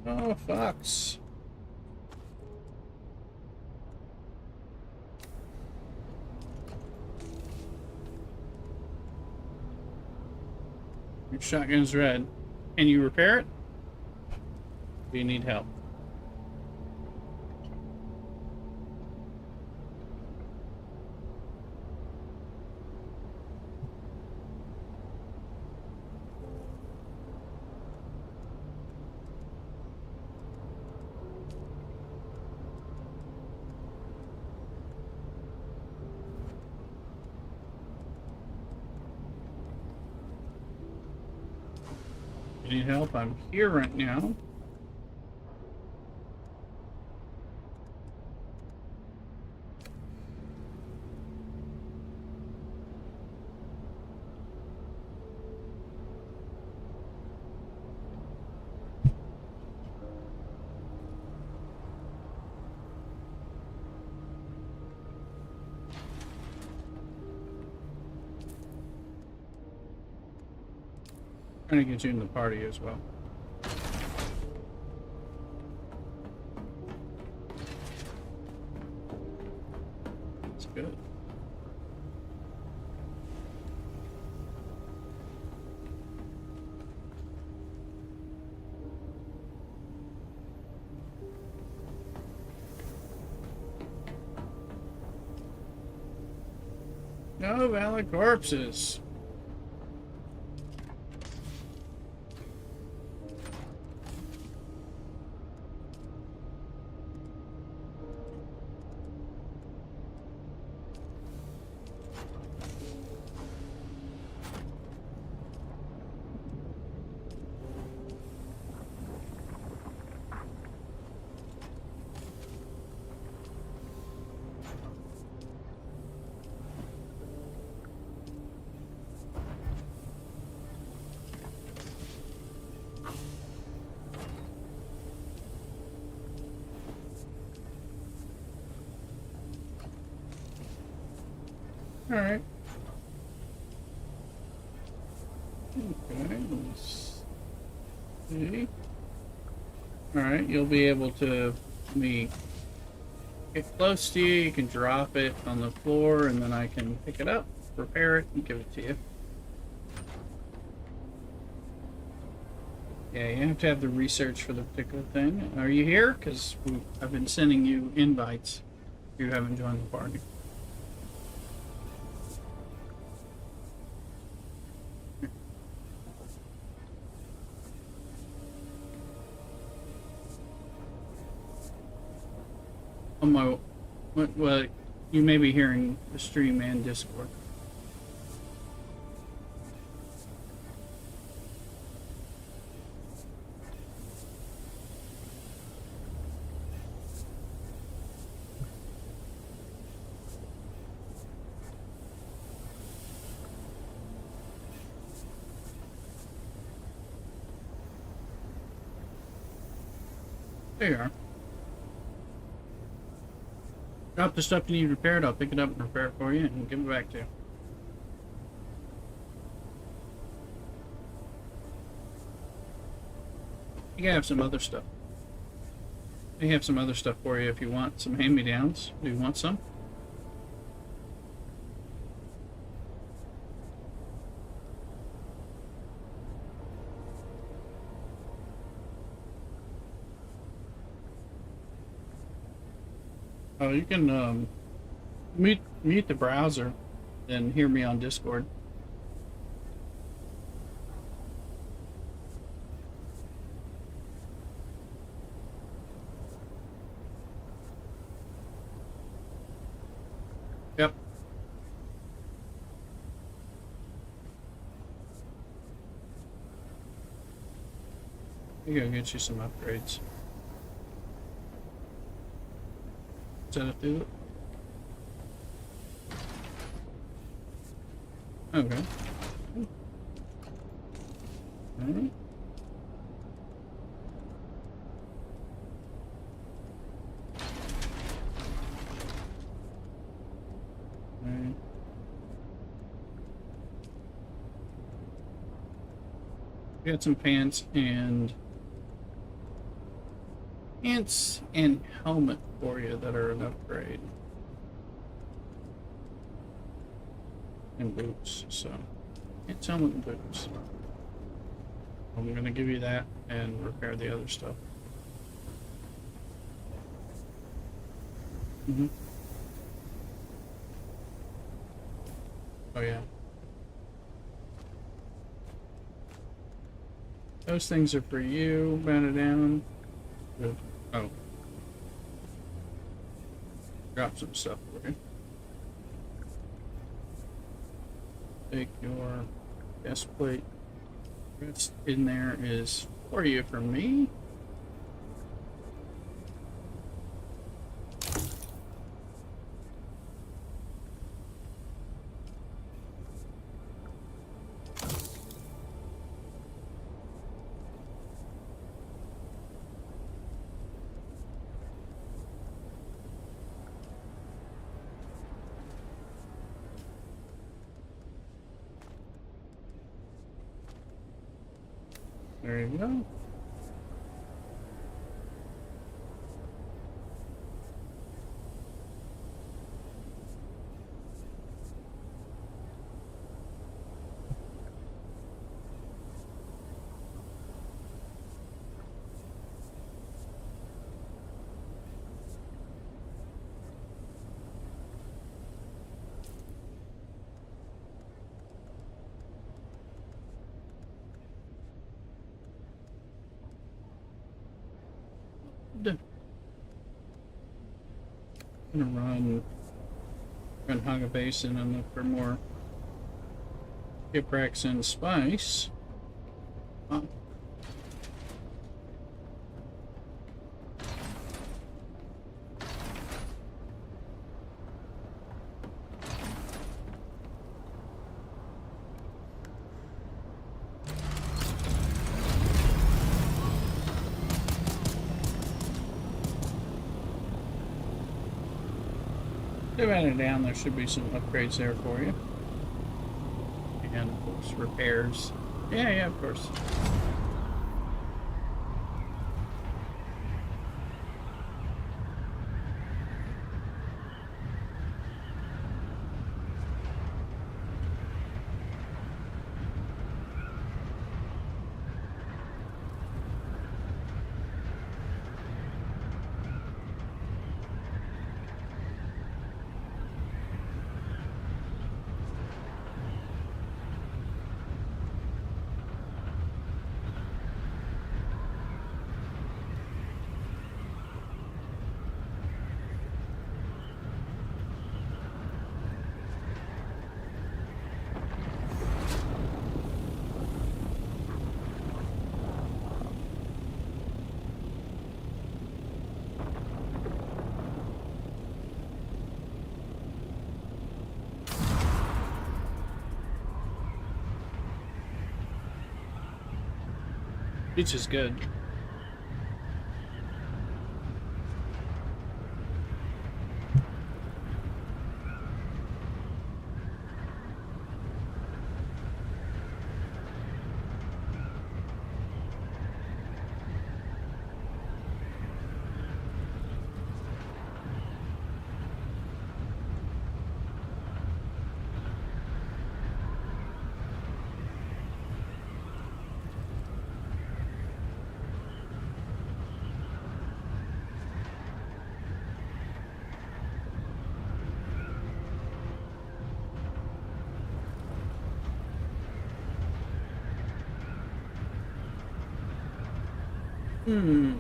Oh, Fox. Your shotgun's red. Can you repair it? Do you need help? You need help? I'm here right now. Trying to get you in the party as well. That's good. No valid corpses. All right. Okay, let's see. Alright, you'll be able to let me get close to you. You can drop it on the floor, and then I can pick it up, repair it, and give it to you. Yeah, you have to have the research for the particular thing. Are you here? Because I've been sending you invites. You haven't joined the party. On my, well, you may be hearing the stream and Discord. There you are. Drop the stuff you need repaired. I'll pick it up and repair it for you and give it back to you. You can have some other stuff. I have some other stuff for you if you want some hand-me-downs. Do you want some? Oh, you can mute the browser and hear me on Discord. Yep. I'm gonna get you some upgrades. Set it through it. Okay. Alright. Got some pants and helmet for you that are an upgrade. And boots, so pants, helmet, and boots. I'm gonna give you that and repair the other stuff. Oh yeah. Those things are for you. Bend it down. Good. Oh. Drop some stuff for you. Take your chest plate. What's in there is for you from me. There you go. I'm gonna run Haga Basin and look for more shipwrecks and spice. Oh. Divided it down, there should be some upgrades there for you. And of course, repairs Yeah, yeah, of course. Beach is good. Hmm.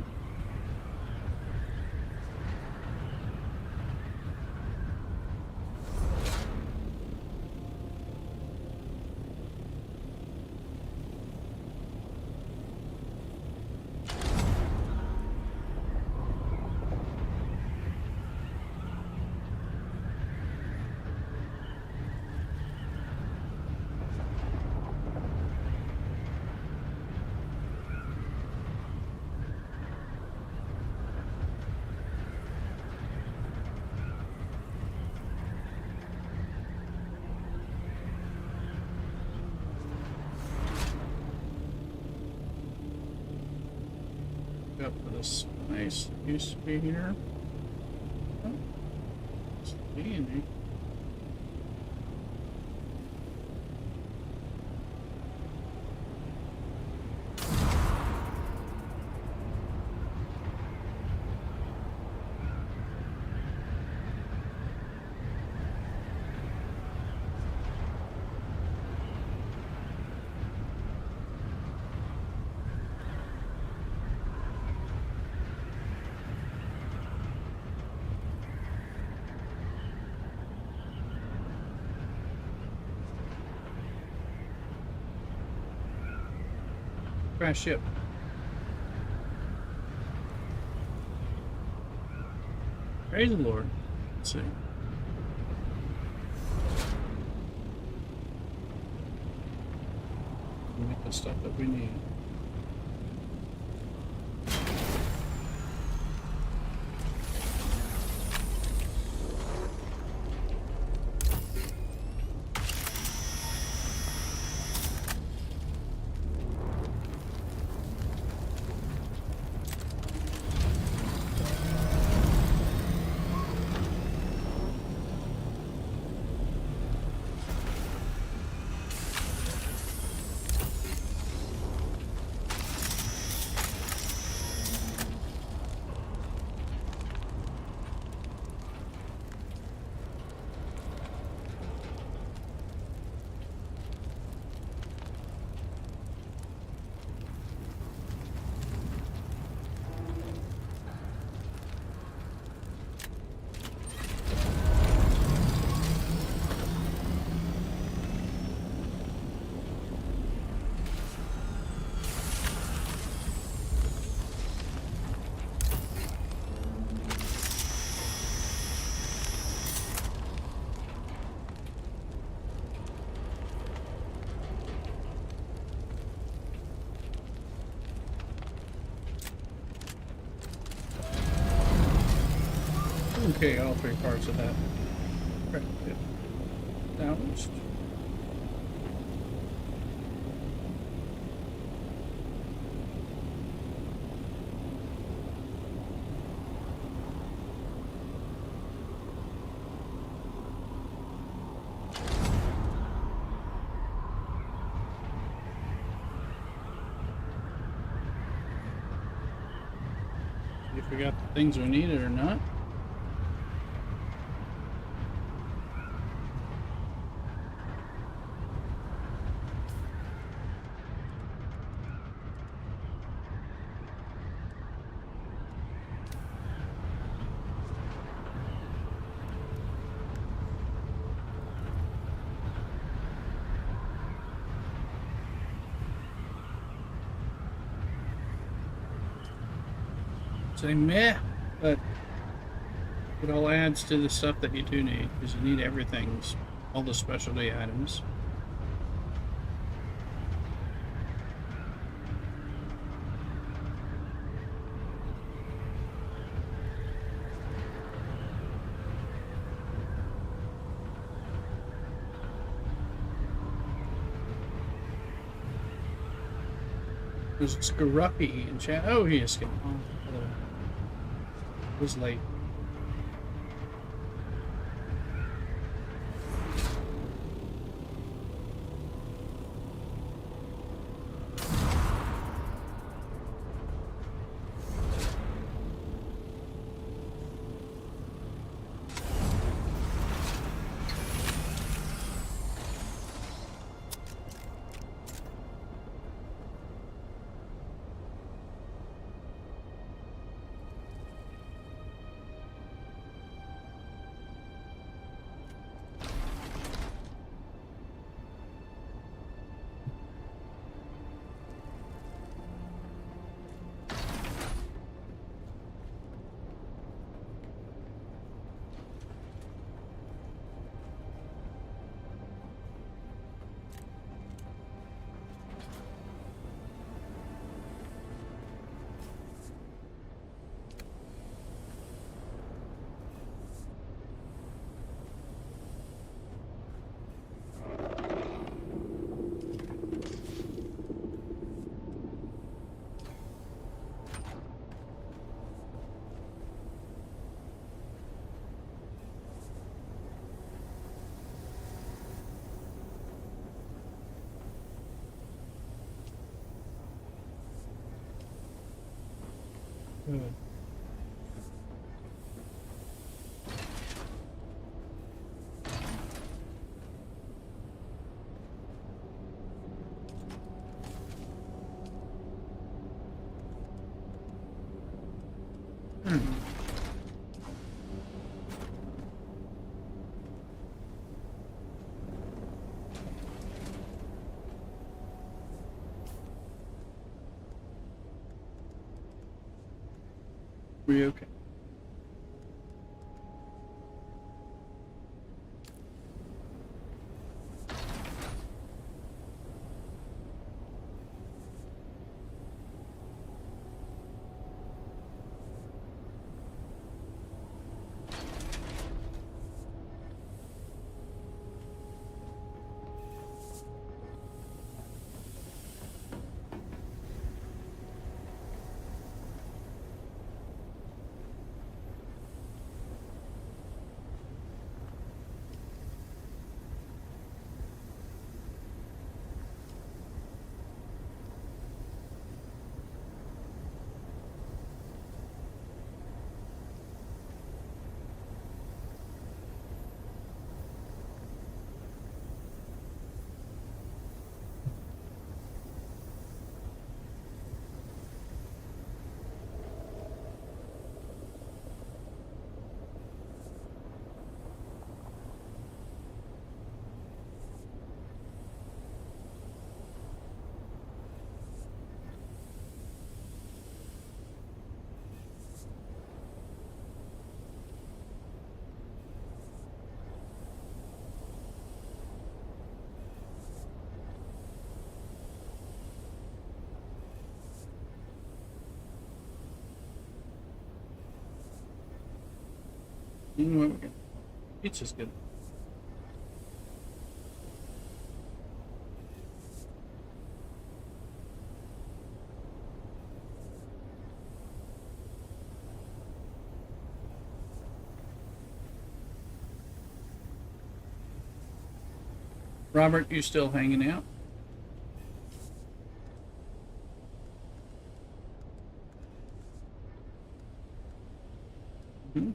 Up for this nice used to be here. Oh, it's handy. Crash ship. Praise the Lord. Let's see. We get the stuff that we need. Okay, all three parts of that. Corrected. Balanced. See if we got the things we needed or not. Say meh, but it all adds to the stuff that you do need, because you need everything, all the specialty items. There's Scruffy in chat. Oh, he is getting on. It was late. Good. We okay? You know what? We got pizza's good. Robert, you still hanging out? Hmm?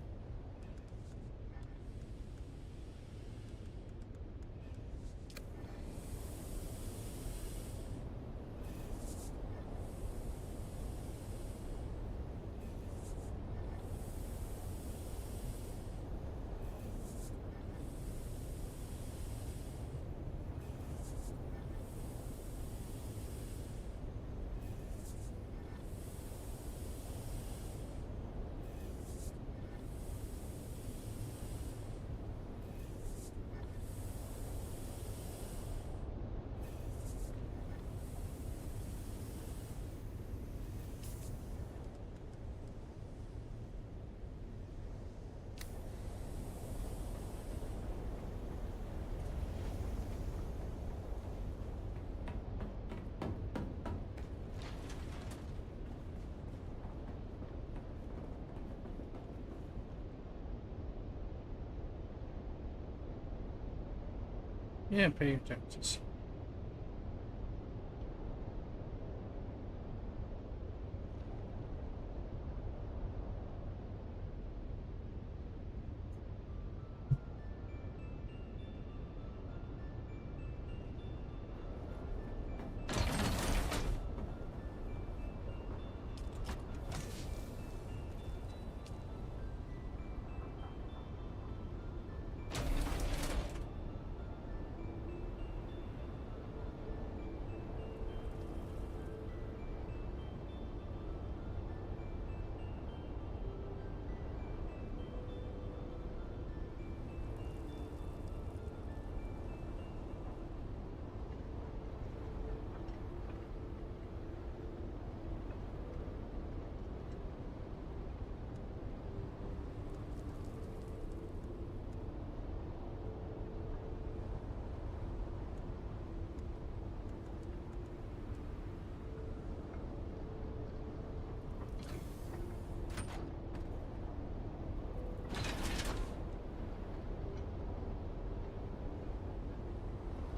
Yeah, pay your taxes.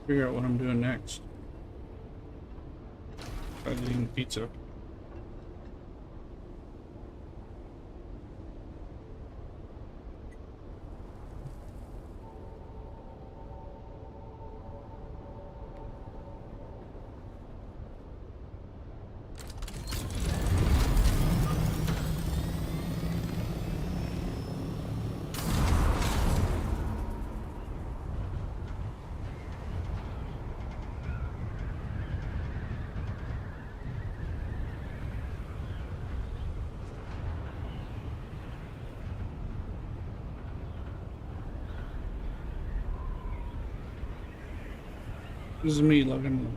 Figure out what I'm doing next. Probably eating pizza. This is me logging.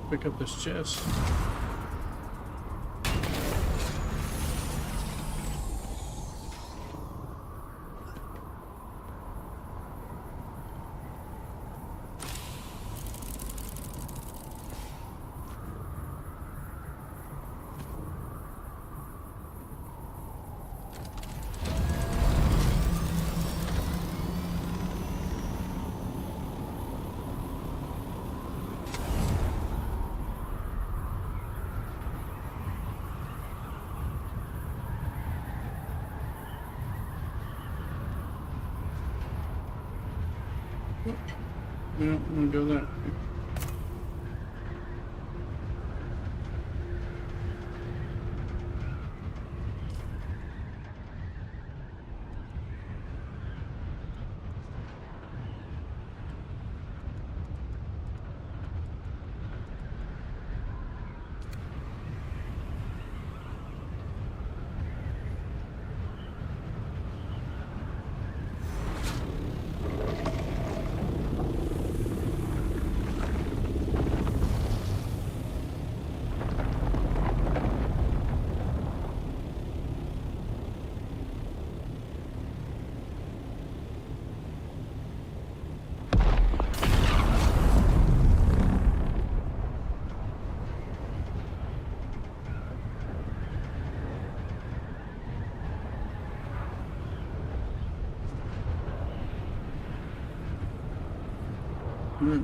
pick up this chest. No, I'm gonna go that way. Hmm.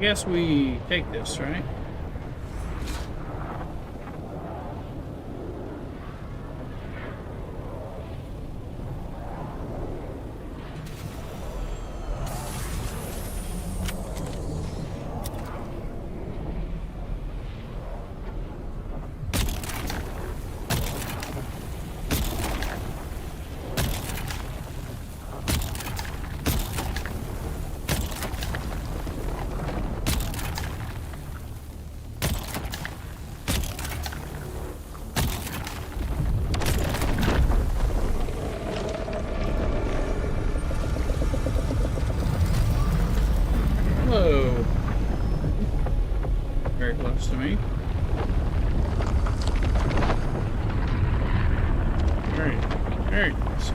Guess we take this, right? Hello. Very close to me. Very close.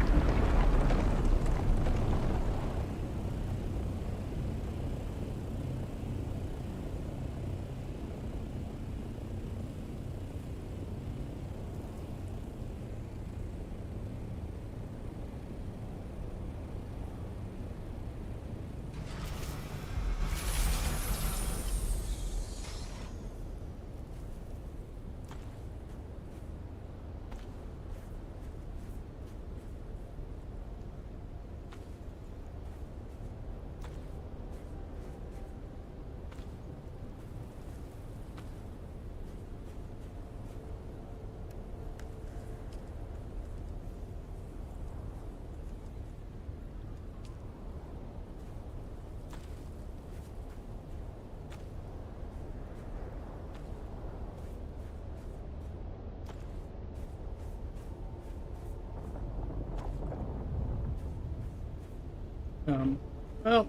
Well,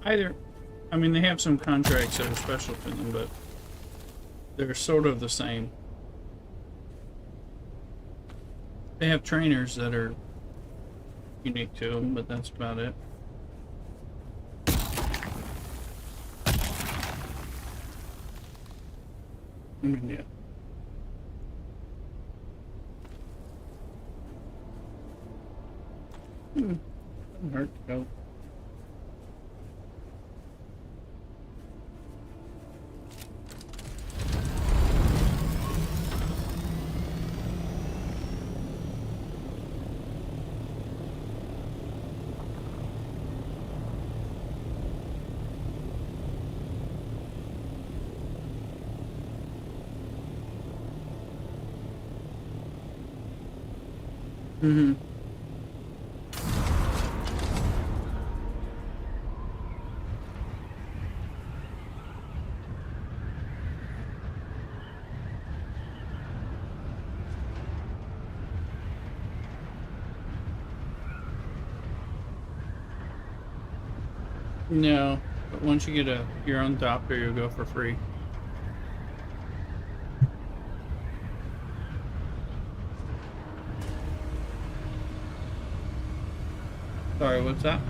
either, I mean, they have some contracts that are special to them, but they're sort of the same. They have trainers that are unique to them, but that's about it. I mean, yeah. Doesn't hurt to go. Mm-hmm. No, but once you get your own doctor, you'll go for free. Sorry, what's that?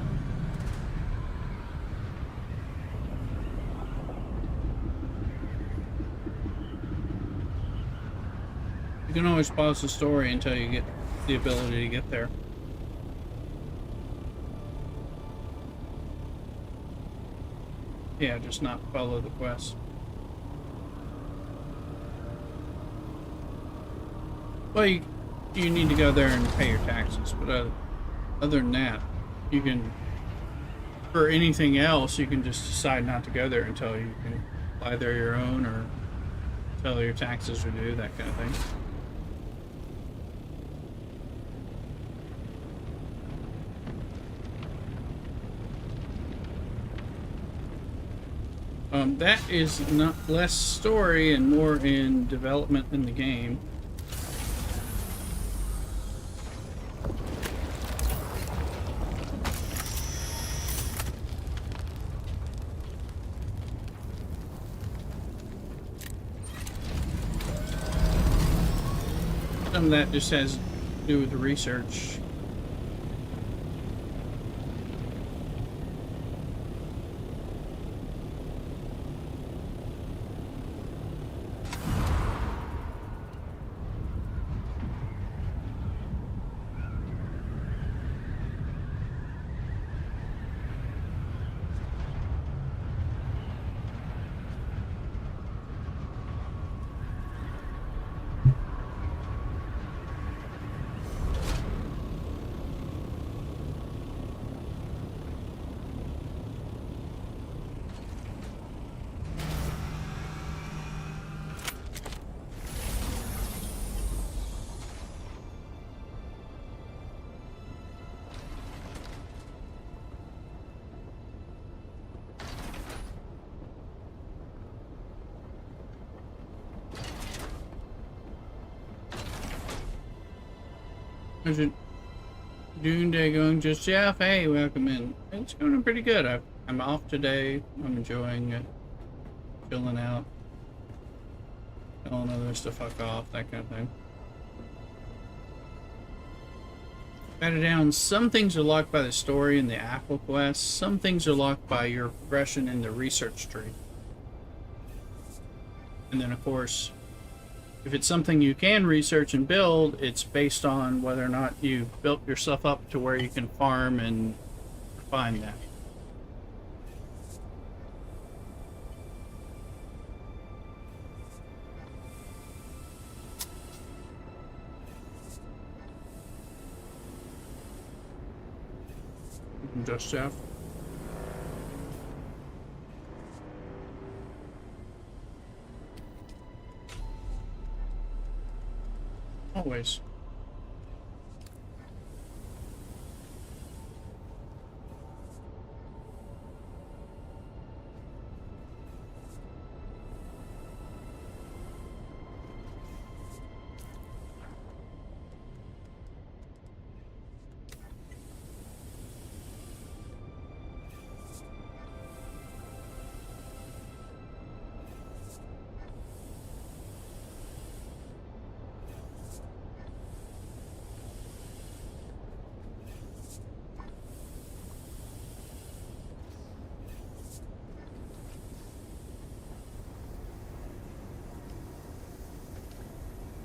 You can always pause the story until you get the ability to get there. Yeah, just not follow the quest. Well, you need to go there and pay your taxes, but other than that, you can, for anything else, you can just decide not to go there until you can apply there your own, or until your taxes are due, that kind of thing. That is not less story and more in development in the game. Some of that just has to do with the research. How's your Dune day going? Just Jeff? Hey, welcome in. It's going pretty good. I'm off today. I'm enjoying it. Chilling out. Telling others to fuck off, that kind of thing. Got it down. Some things are locked by the story and the Apple Quest. Some things are locked by your progression in the research tree. And then, of course, if it's something you can research and build, it's based on whether or not you've built yourself up to where you can farm and refine that. Just Jeff. Always.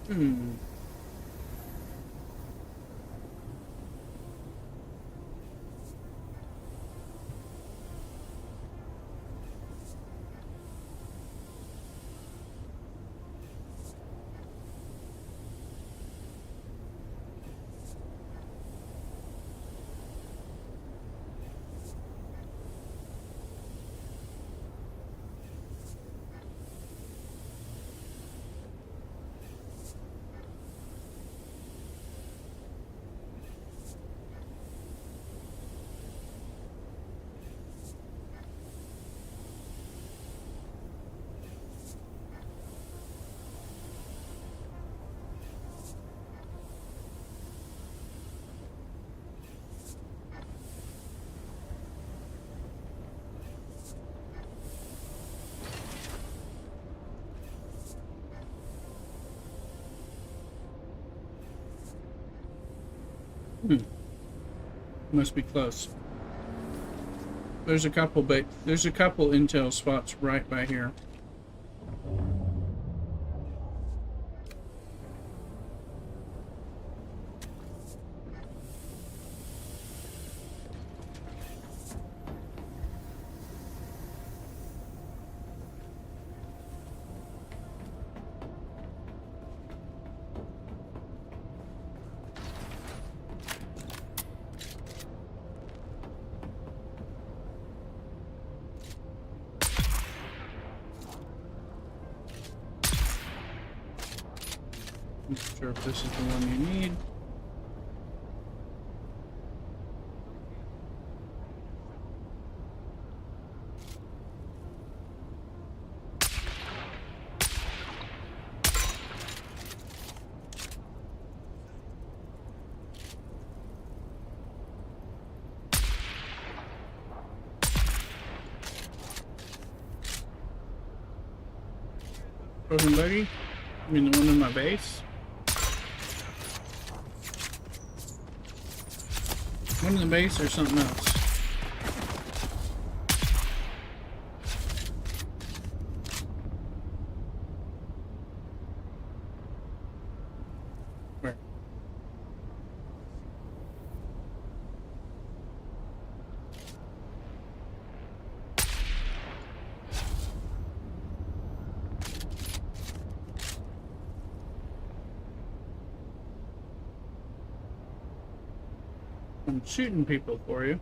Hmm. Hmm. Must be close. There's a couple, but there's a couple intel spots right by here. I'm not sure if this is the one you need. Frozen buggy? I mean the one in my base? One in the base or something else? Where? I'm shooting people for you.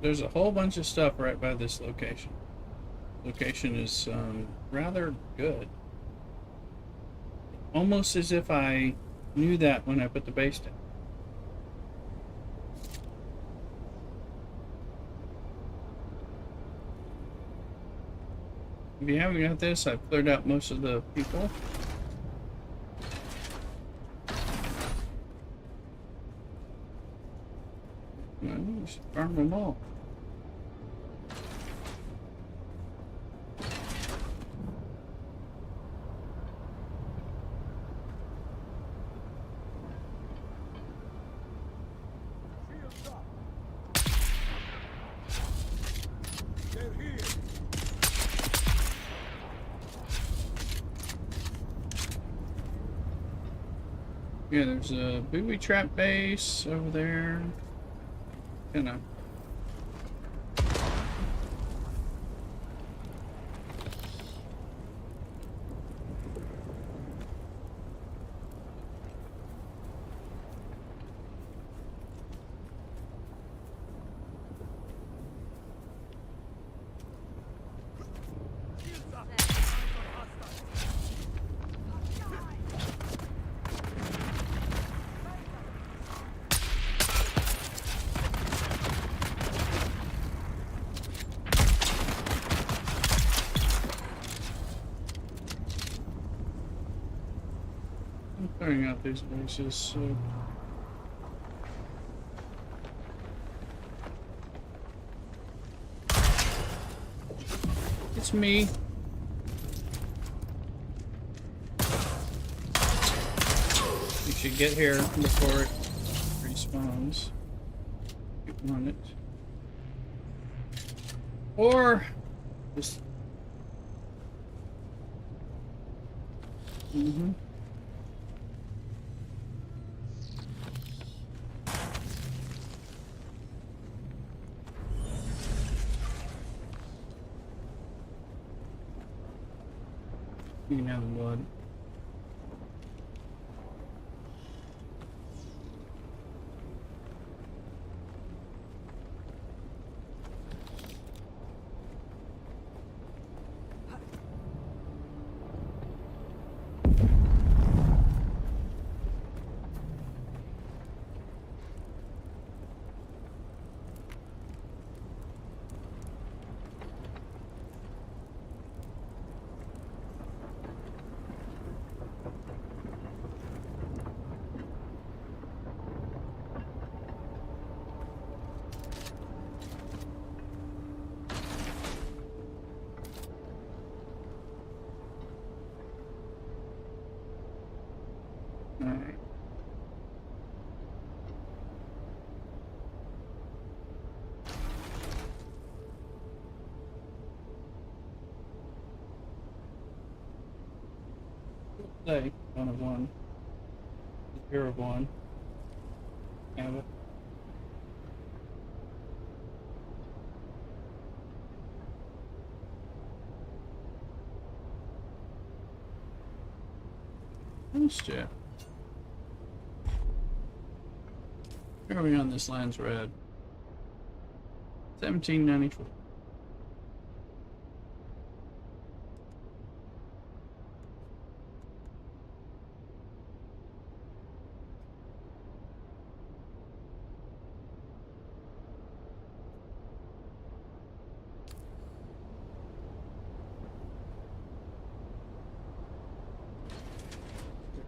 There's a whole bunch of stuff right by this location. Location is rather good. Almost as if I knew that when I put the base down. If you haven't got this, I've cleared out most of the people. Well, just farm them all. Yeah, there's a booby trap base over there. Gonna. Clearing out these bases, so it's me. You should get here before it respawns. You want it. Or just you can have the blood. say 1 of 1. 0 of 1. Have it. Nice jet. Where are we on this Landsraad? 1794.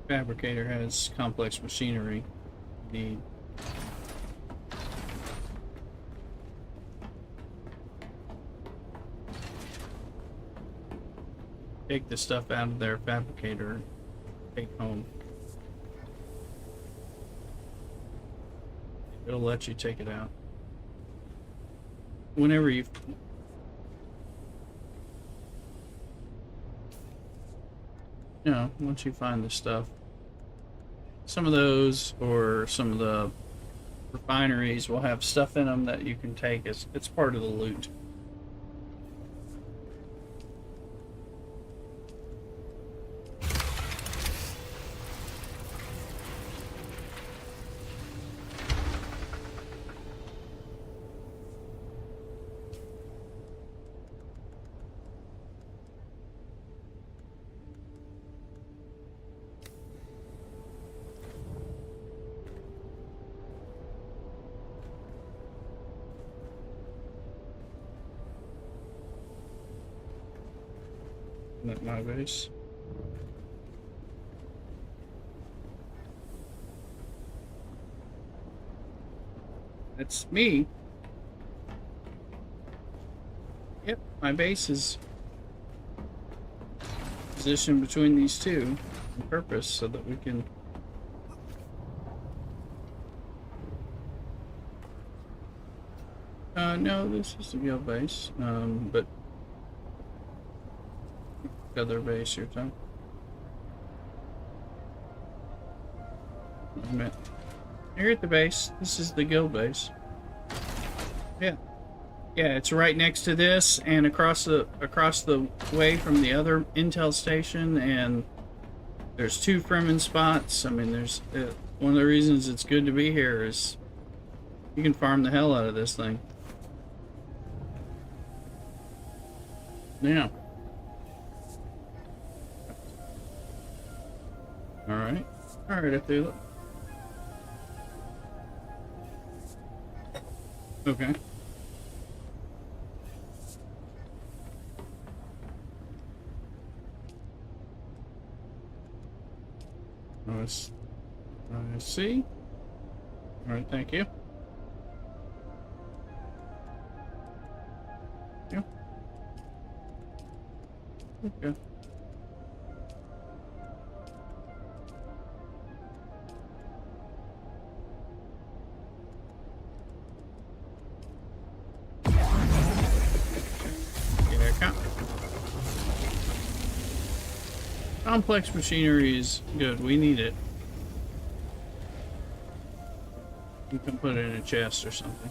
Fabricator has complex machinery. Need take the stuff out of their fabricator, take home. It'll let you take it out whenever you. No, once you find the stuff. Some of those, or some of the refineries, will have stuff in them that you can take. It's part of the loot. At my base. That's me. Yep, my base is positioned between these two on purpose so that we can. No, this is the real base, but other base you're talking. Wait a minute. You're at the base. This is the guild base. Yeah. Yeah, it's right next to this and across the way from the other intel station, and there's 2 Fremen spots. I mean, there's one of the reasons it's good to be here is you can farm the hell out of this thing. Yeah. Alright. Alright, if they look. Okay. I see. Alright, thank you. Yeah. Okay. Complex machinery is good. We need it. You can put it in a chest or something.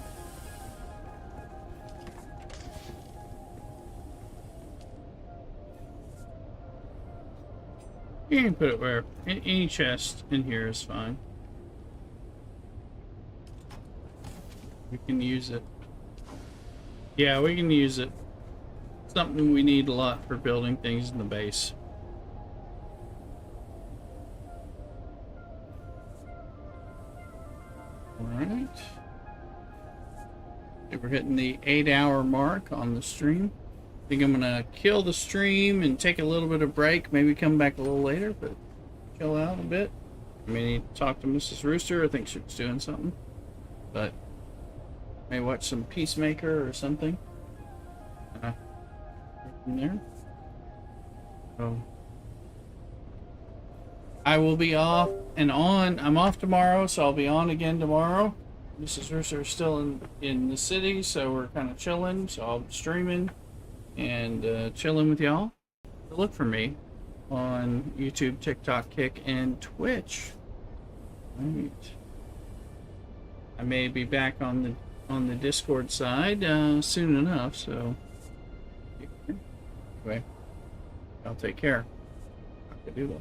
You can put it where any chest in here is fine. We can use it. Yeah, we can use it. Something we need a lot for building things in the base. Alright. We're hitting the 8-hour mark on the stream. I think I'm gonna kill the stream and take a little bit of break, maybe come back a little later, but chill out a bit. I may need to talk to Mrs. Rooster. I think she's doing something. But may watch some Peacemaker or something. From there. So I will be off and on. I'm off tomorrow, so I'll be on again tomorrow. Mrs. Rooster is still in the city, so we're kind of chilling. So I'll be streaming and chilling with y'all. So look for me. on YouTube, TikTok, Kick, and Twitch. Right. I may be back on the Discord side soon enough, so anyway, I'll take care. Cock-a-doodle.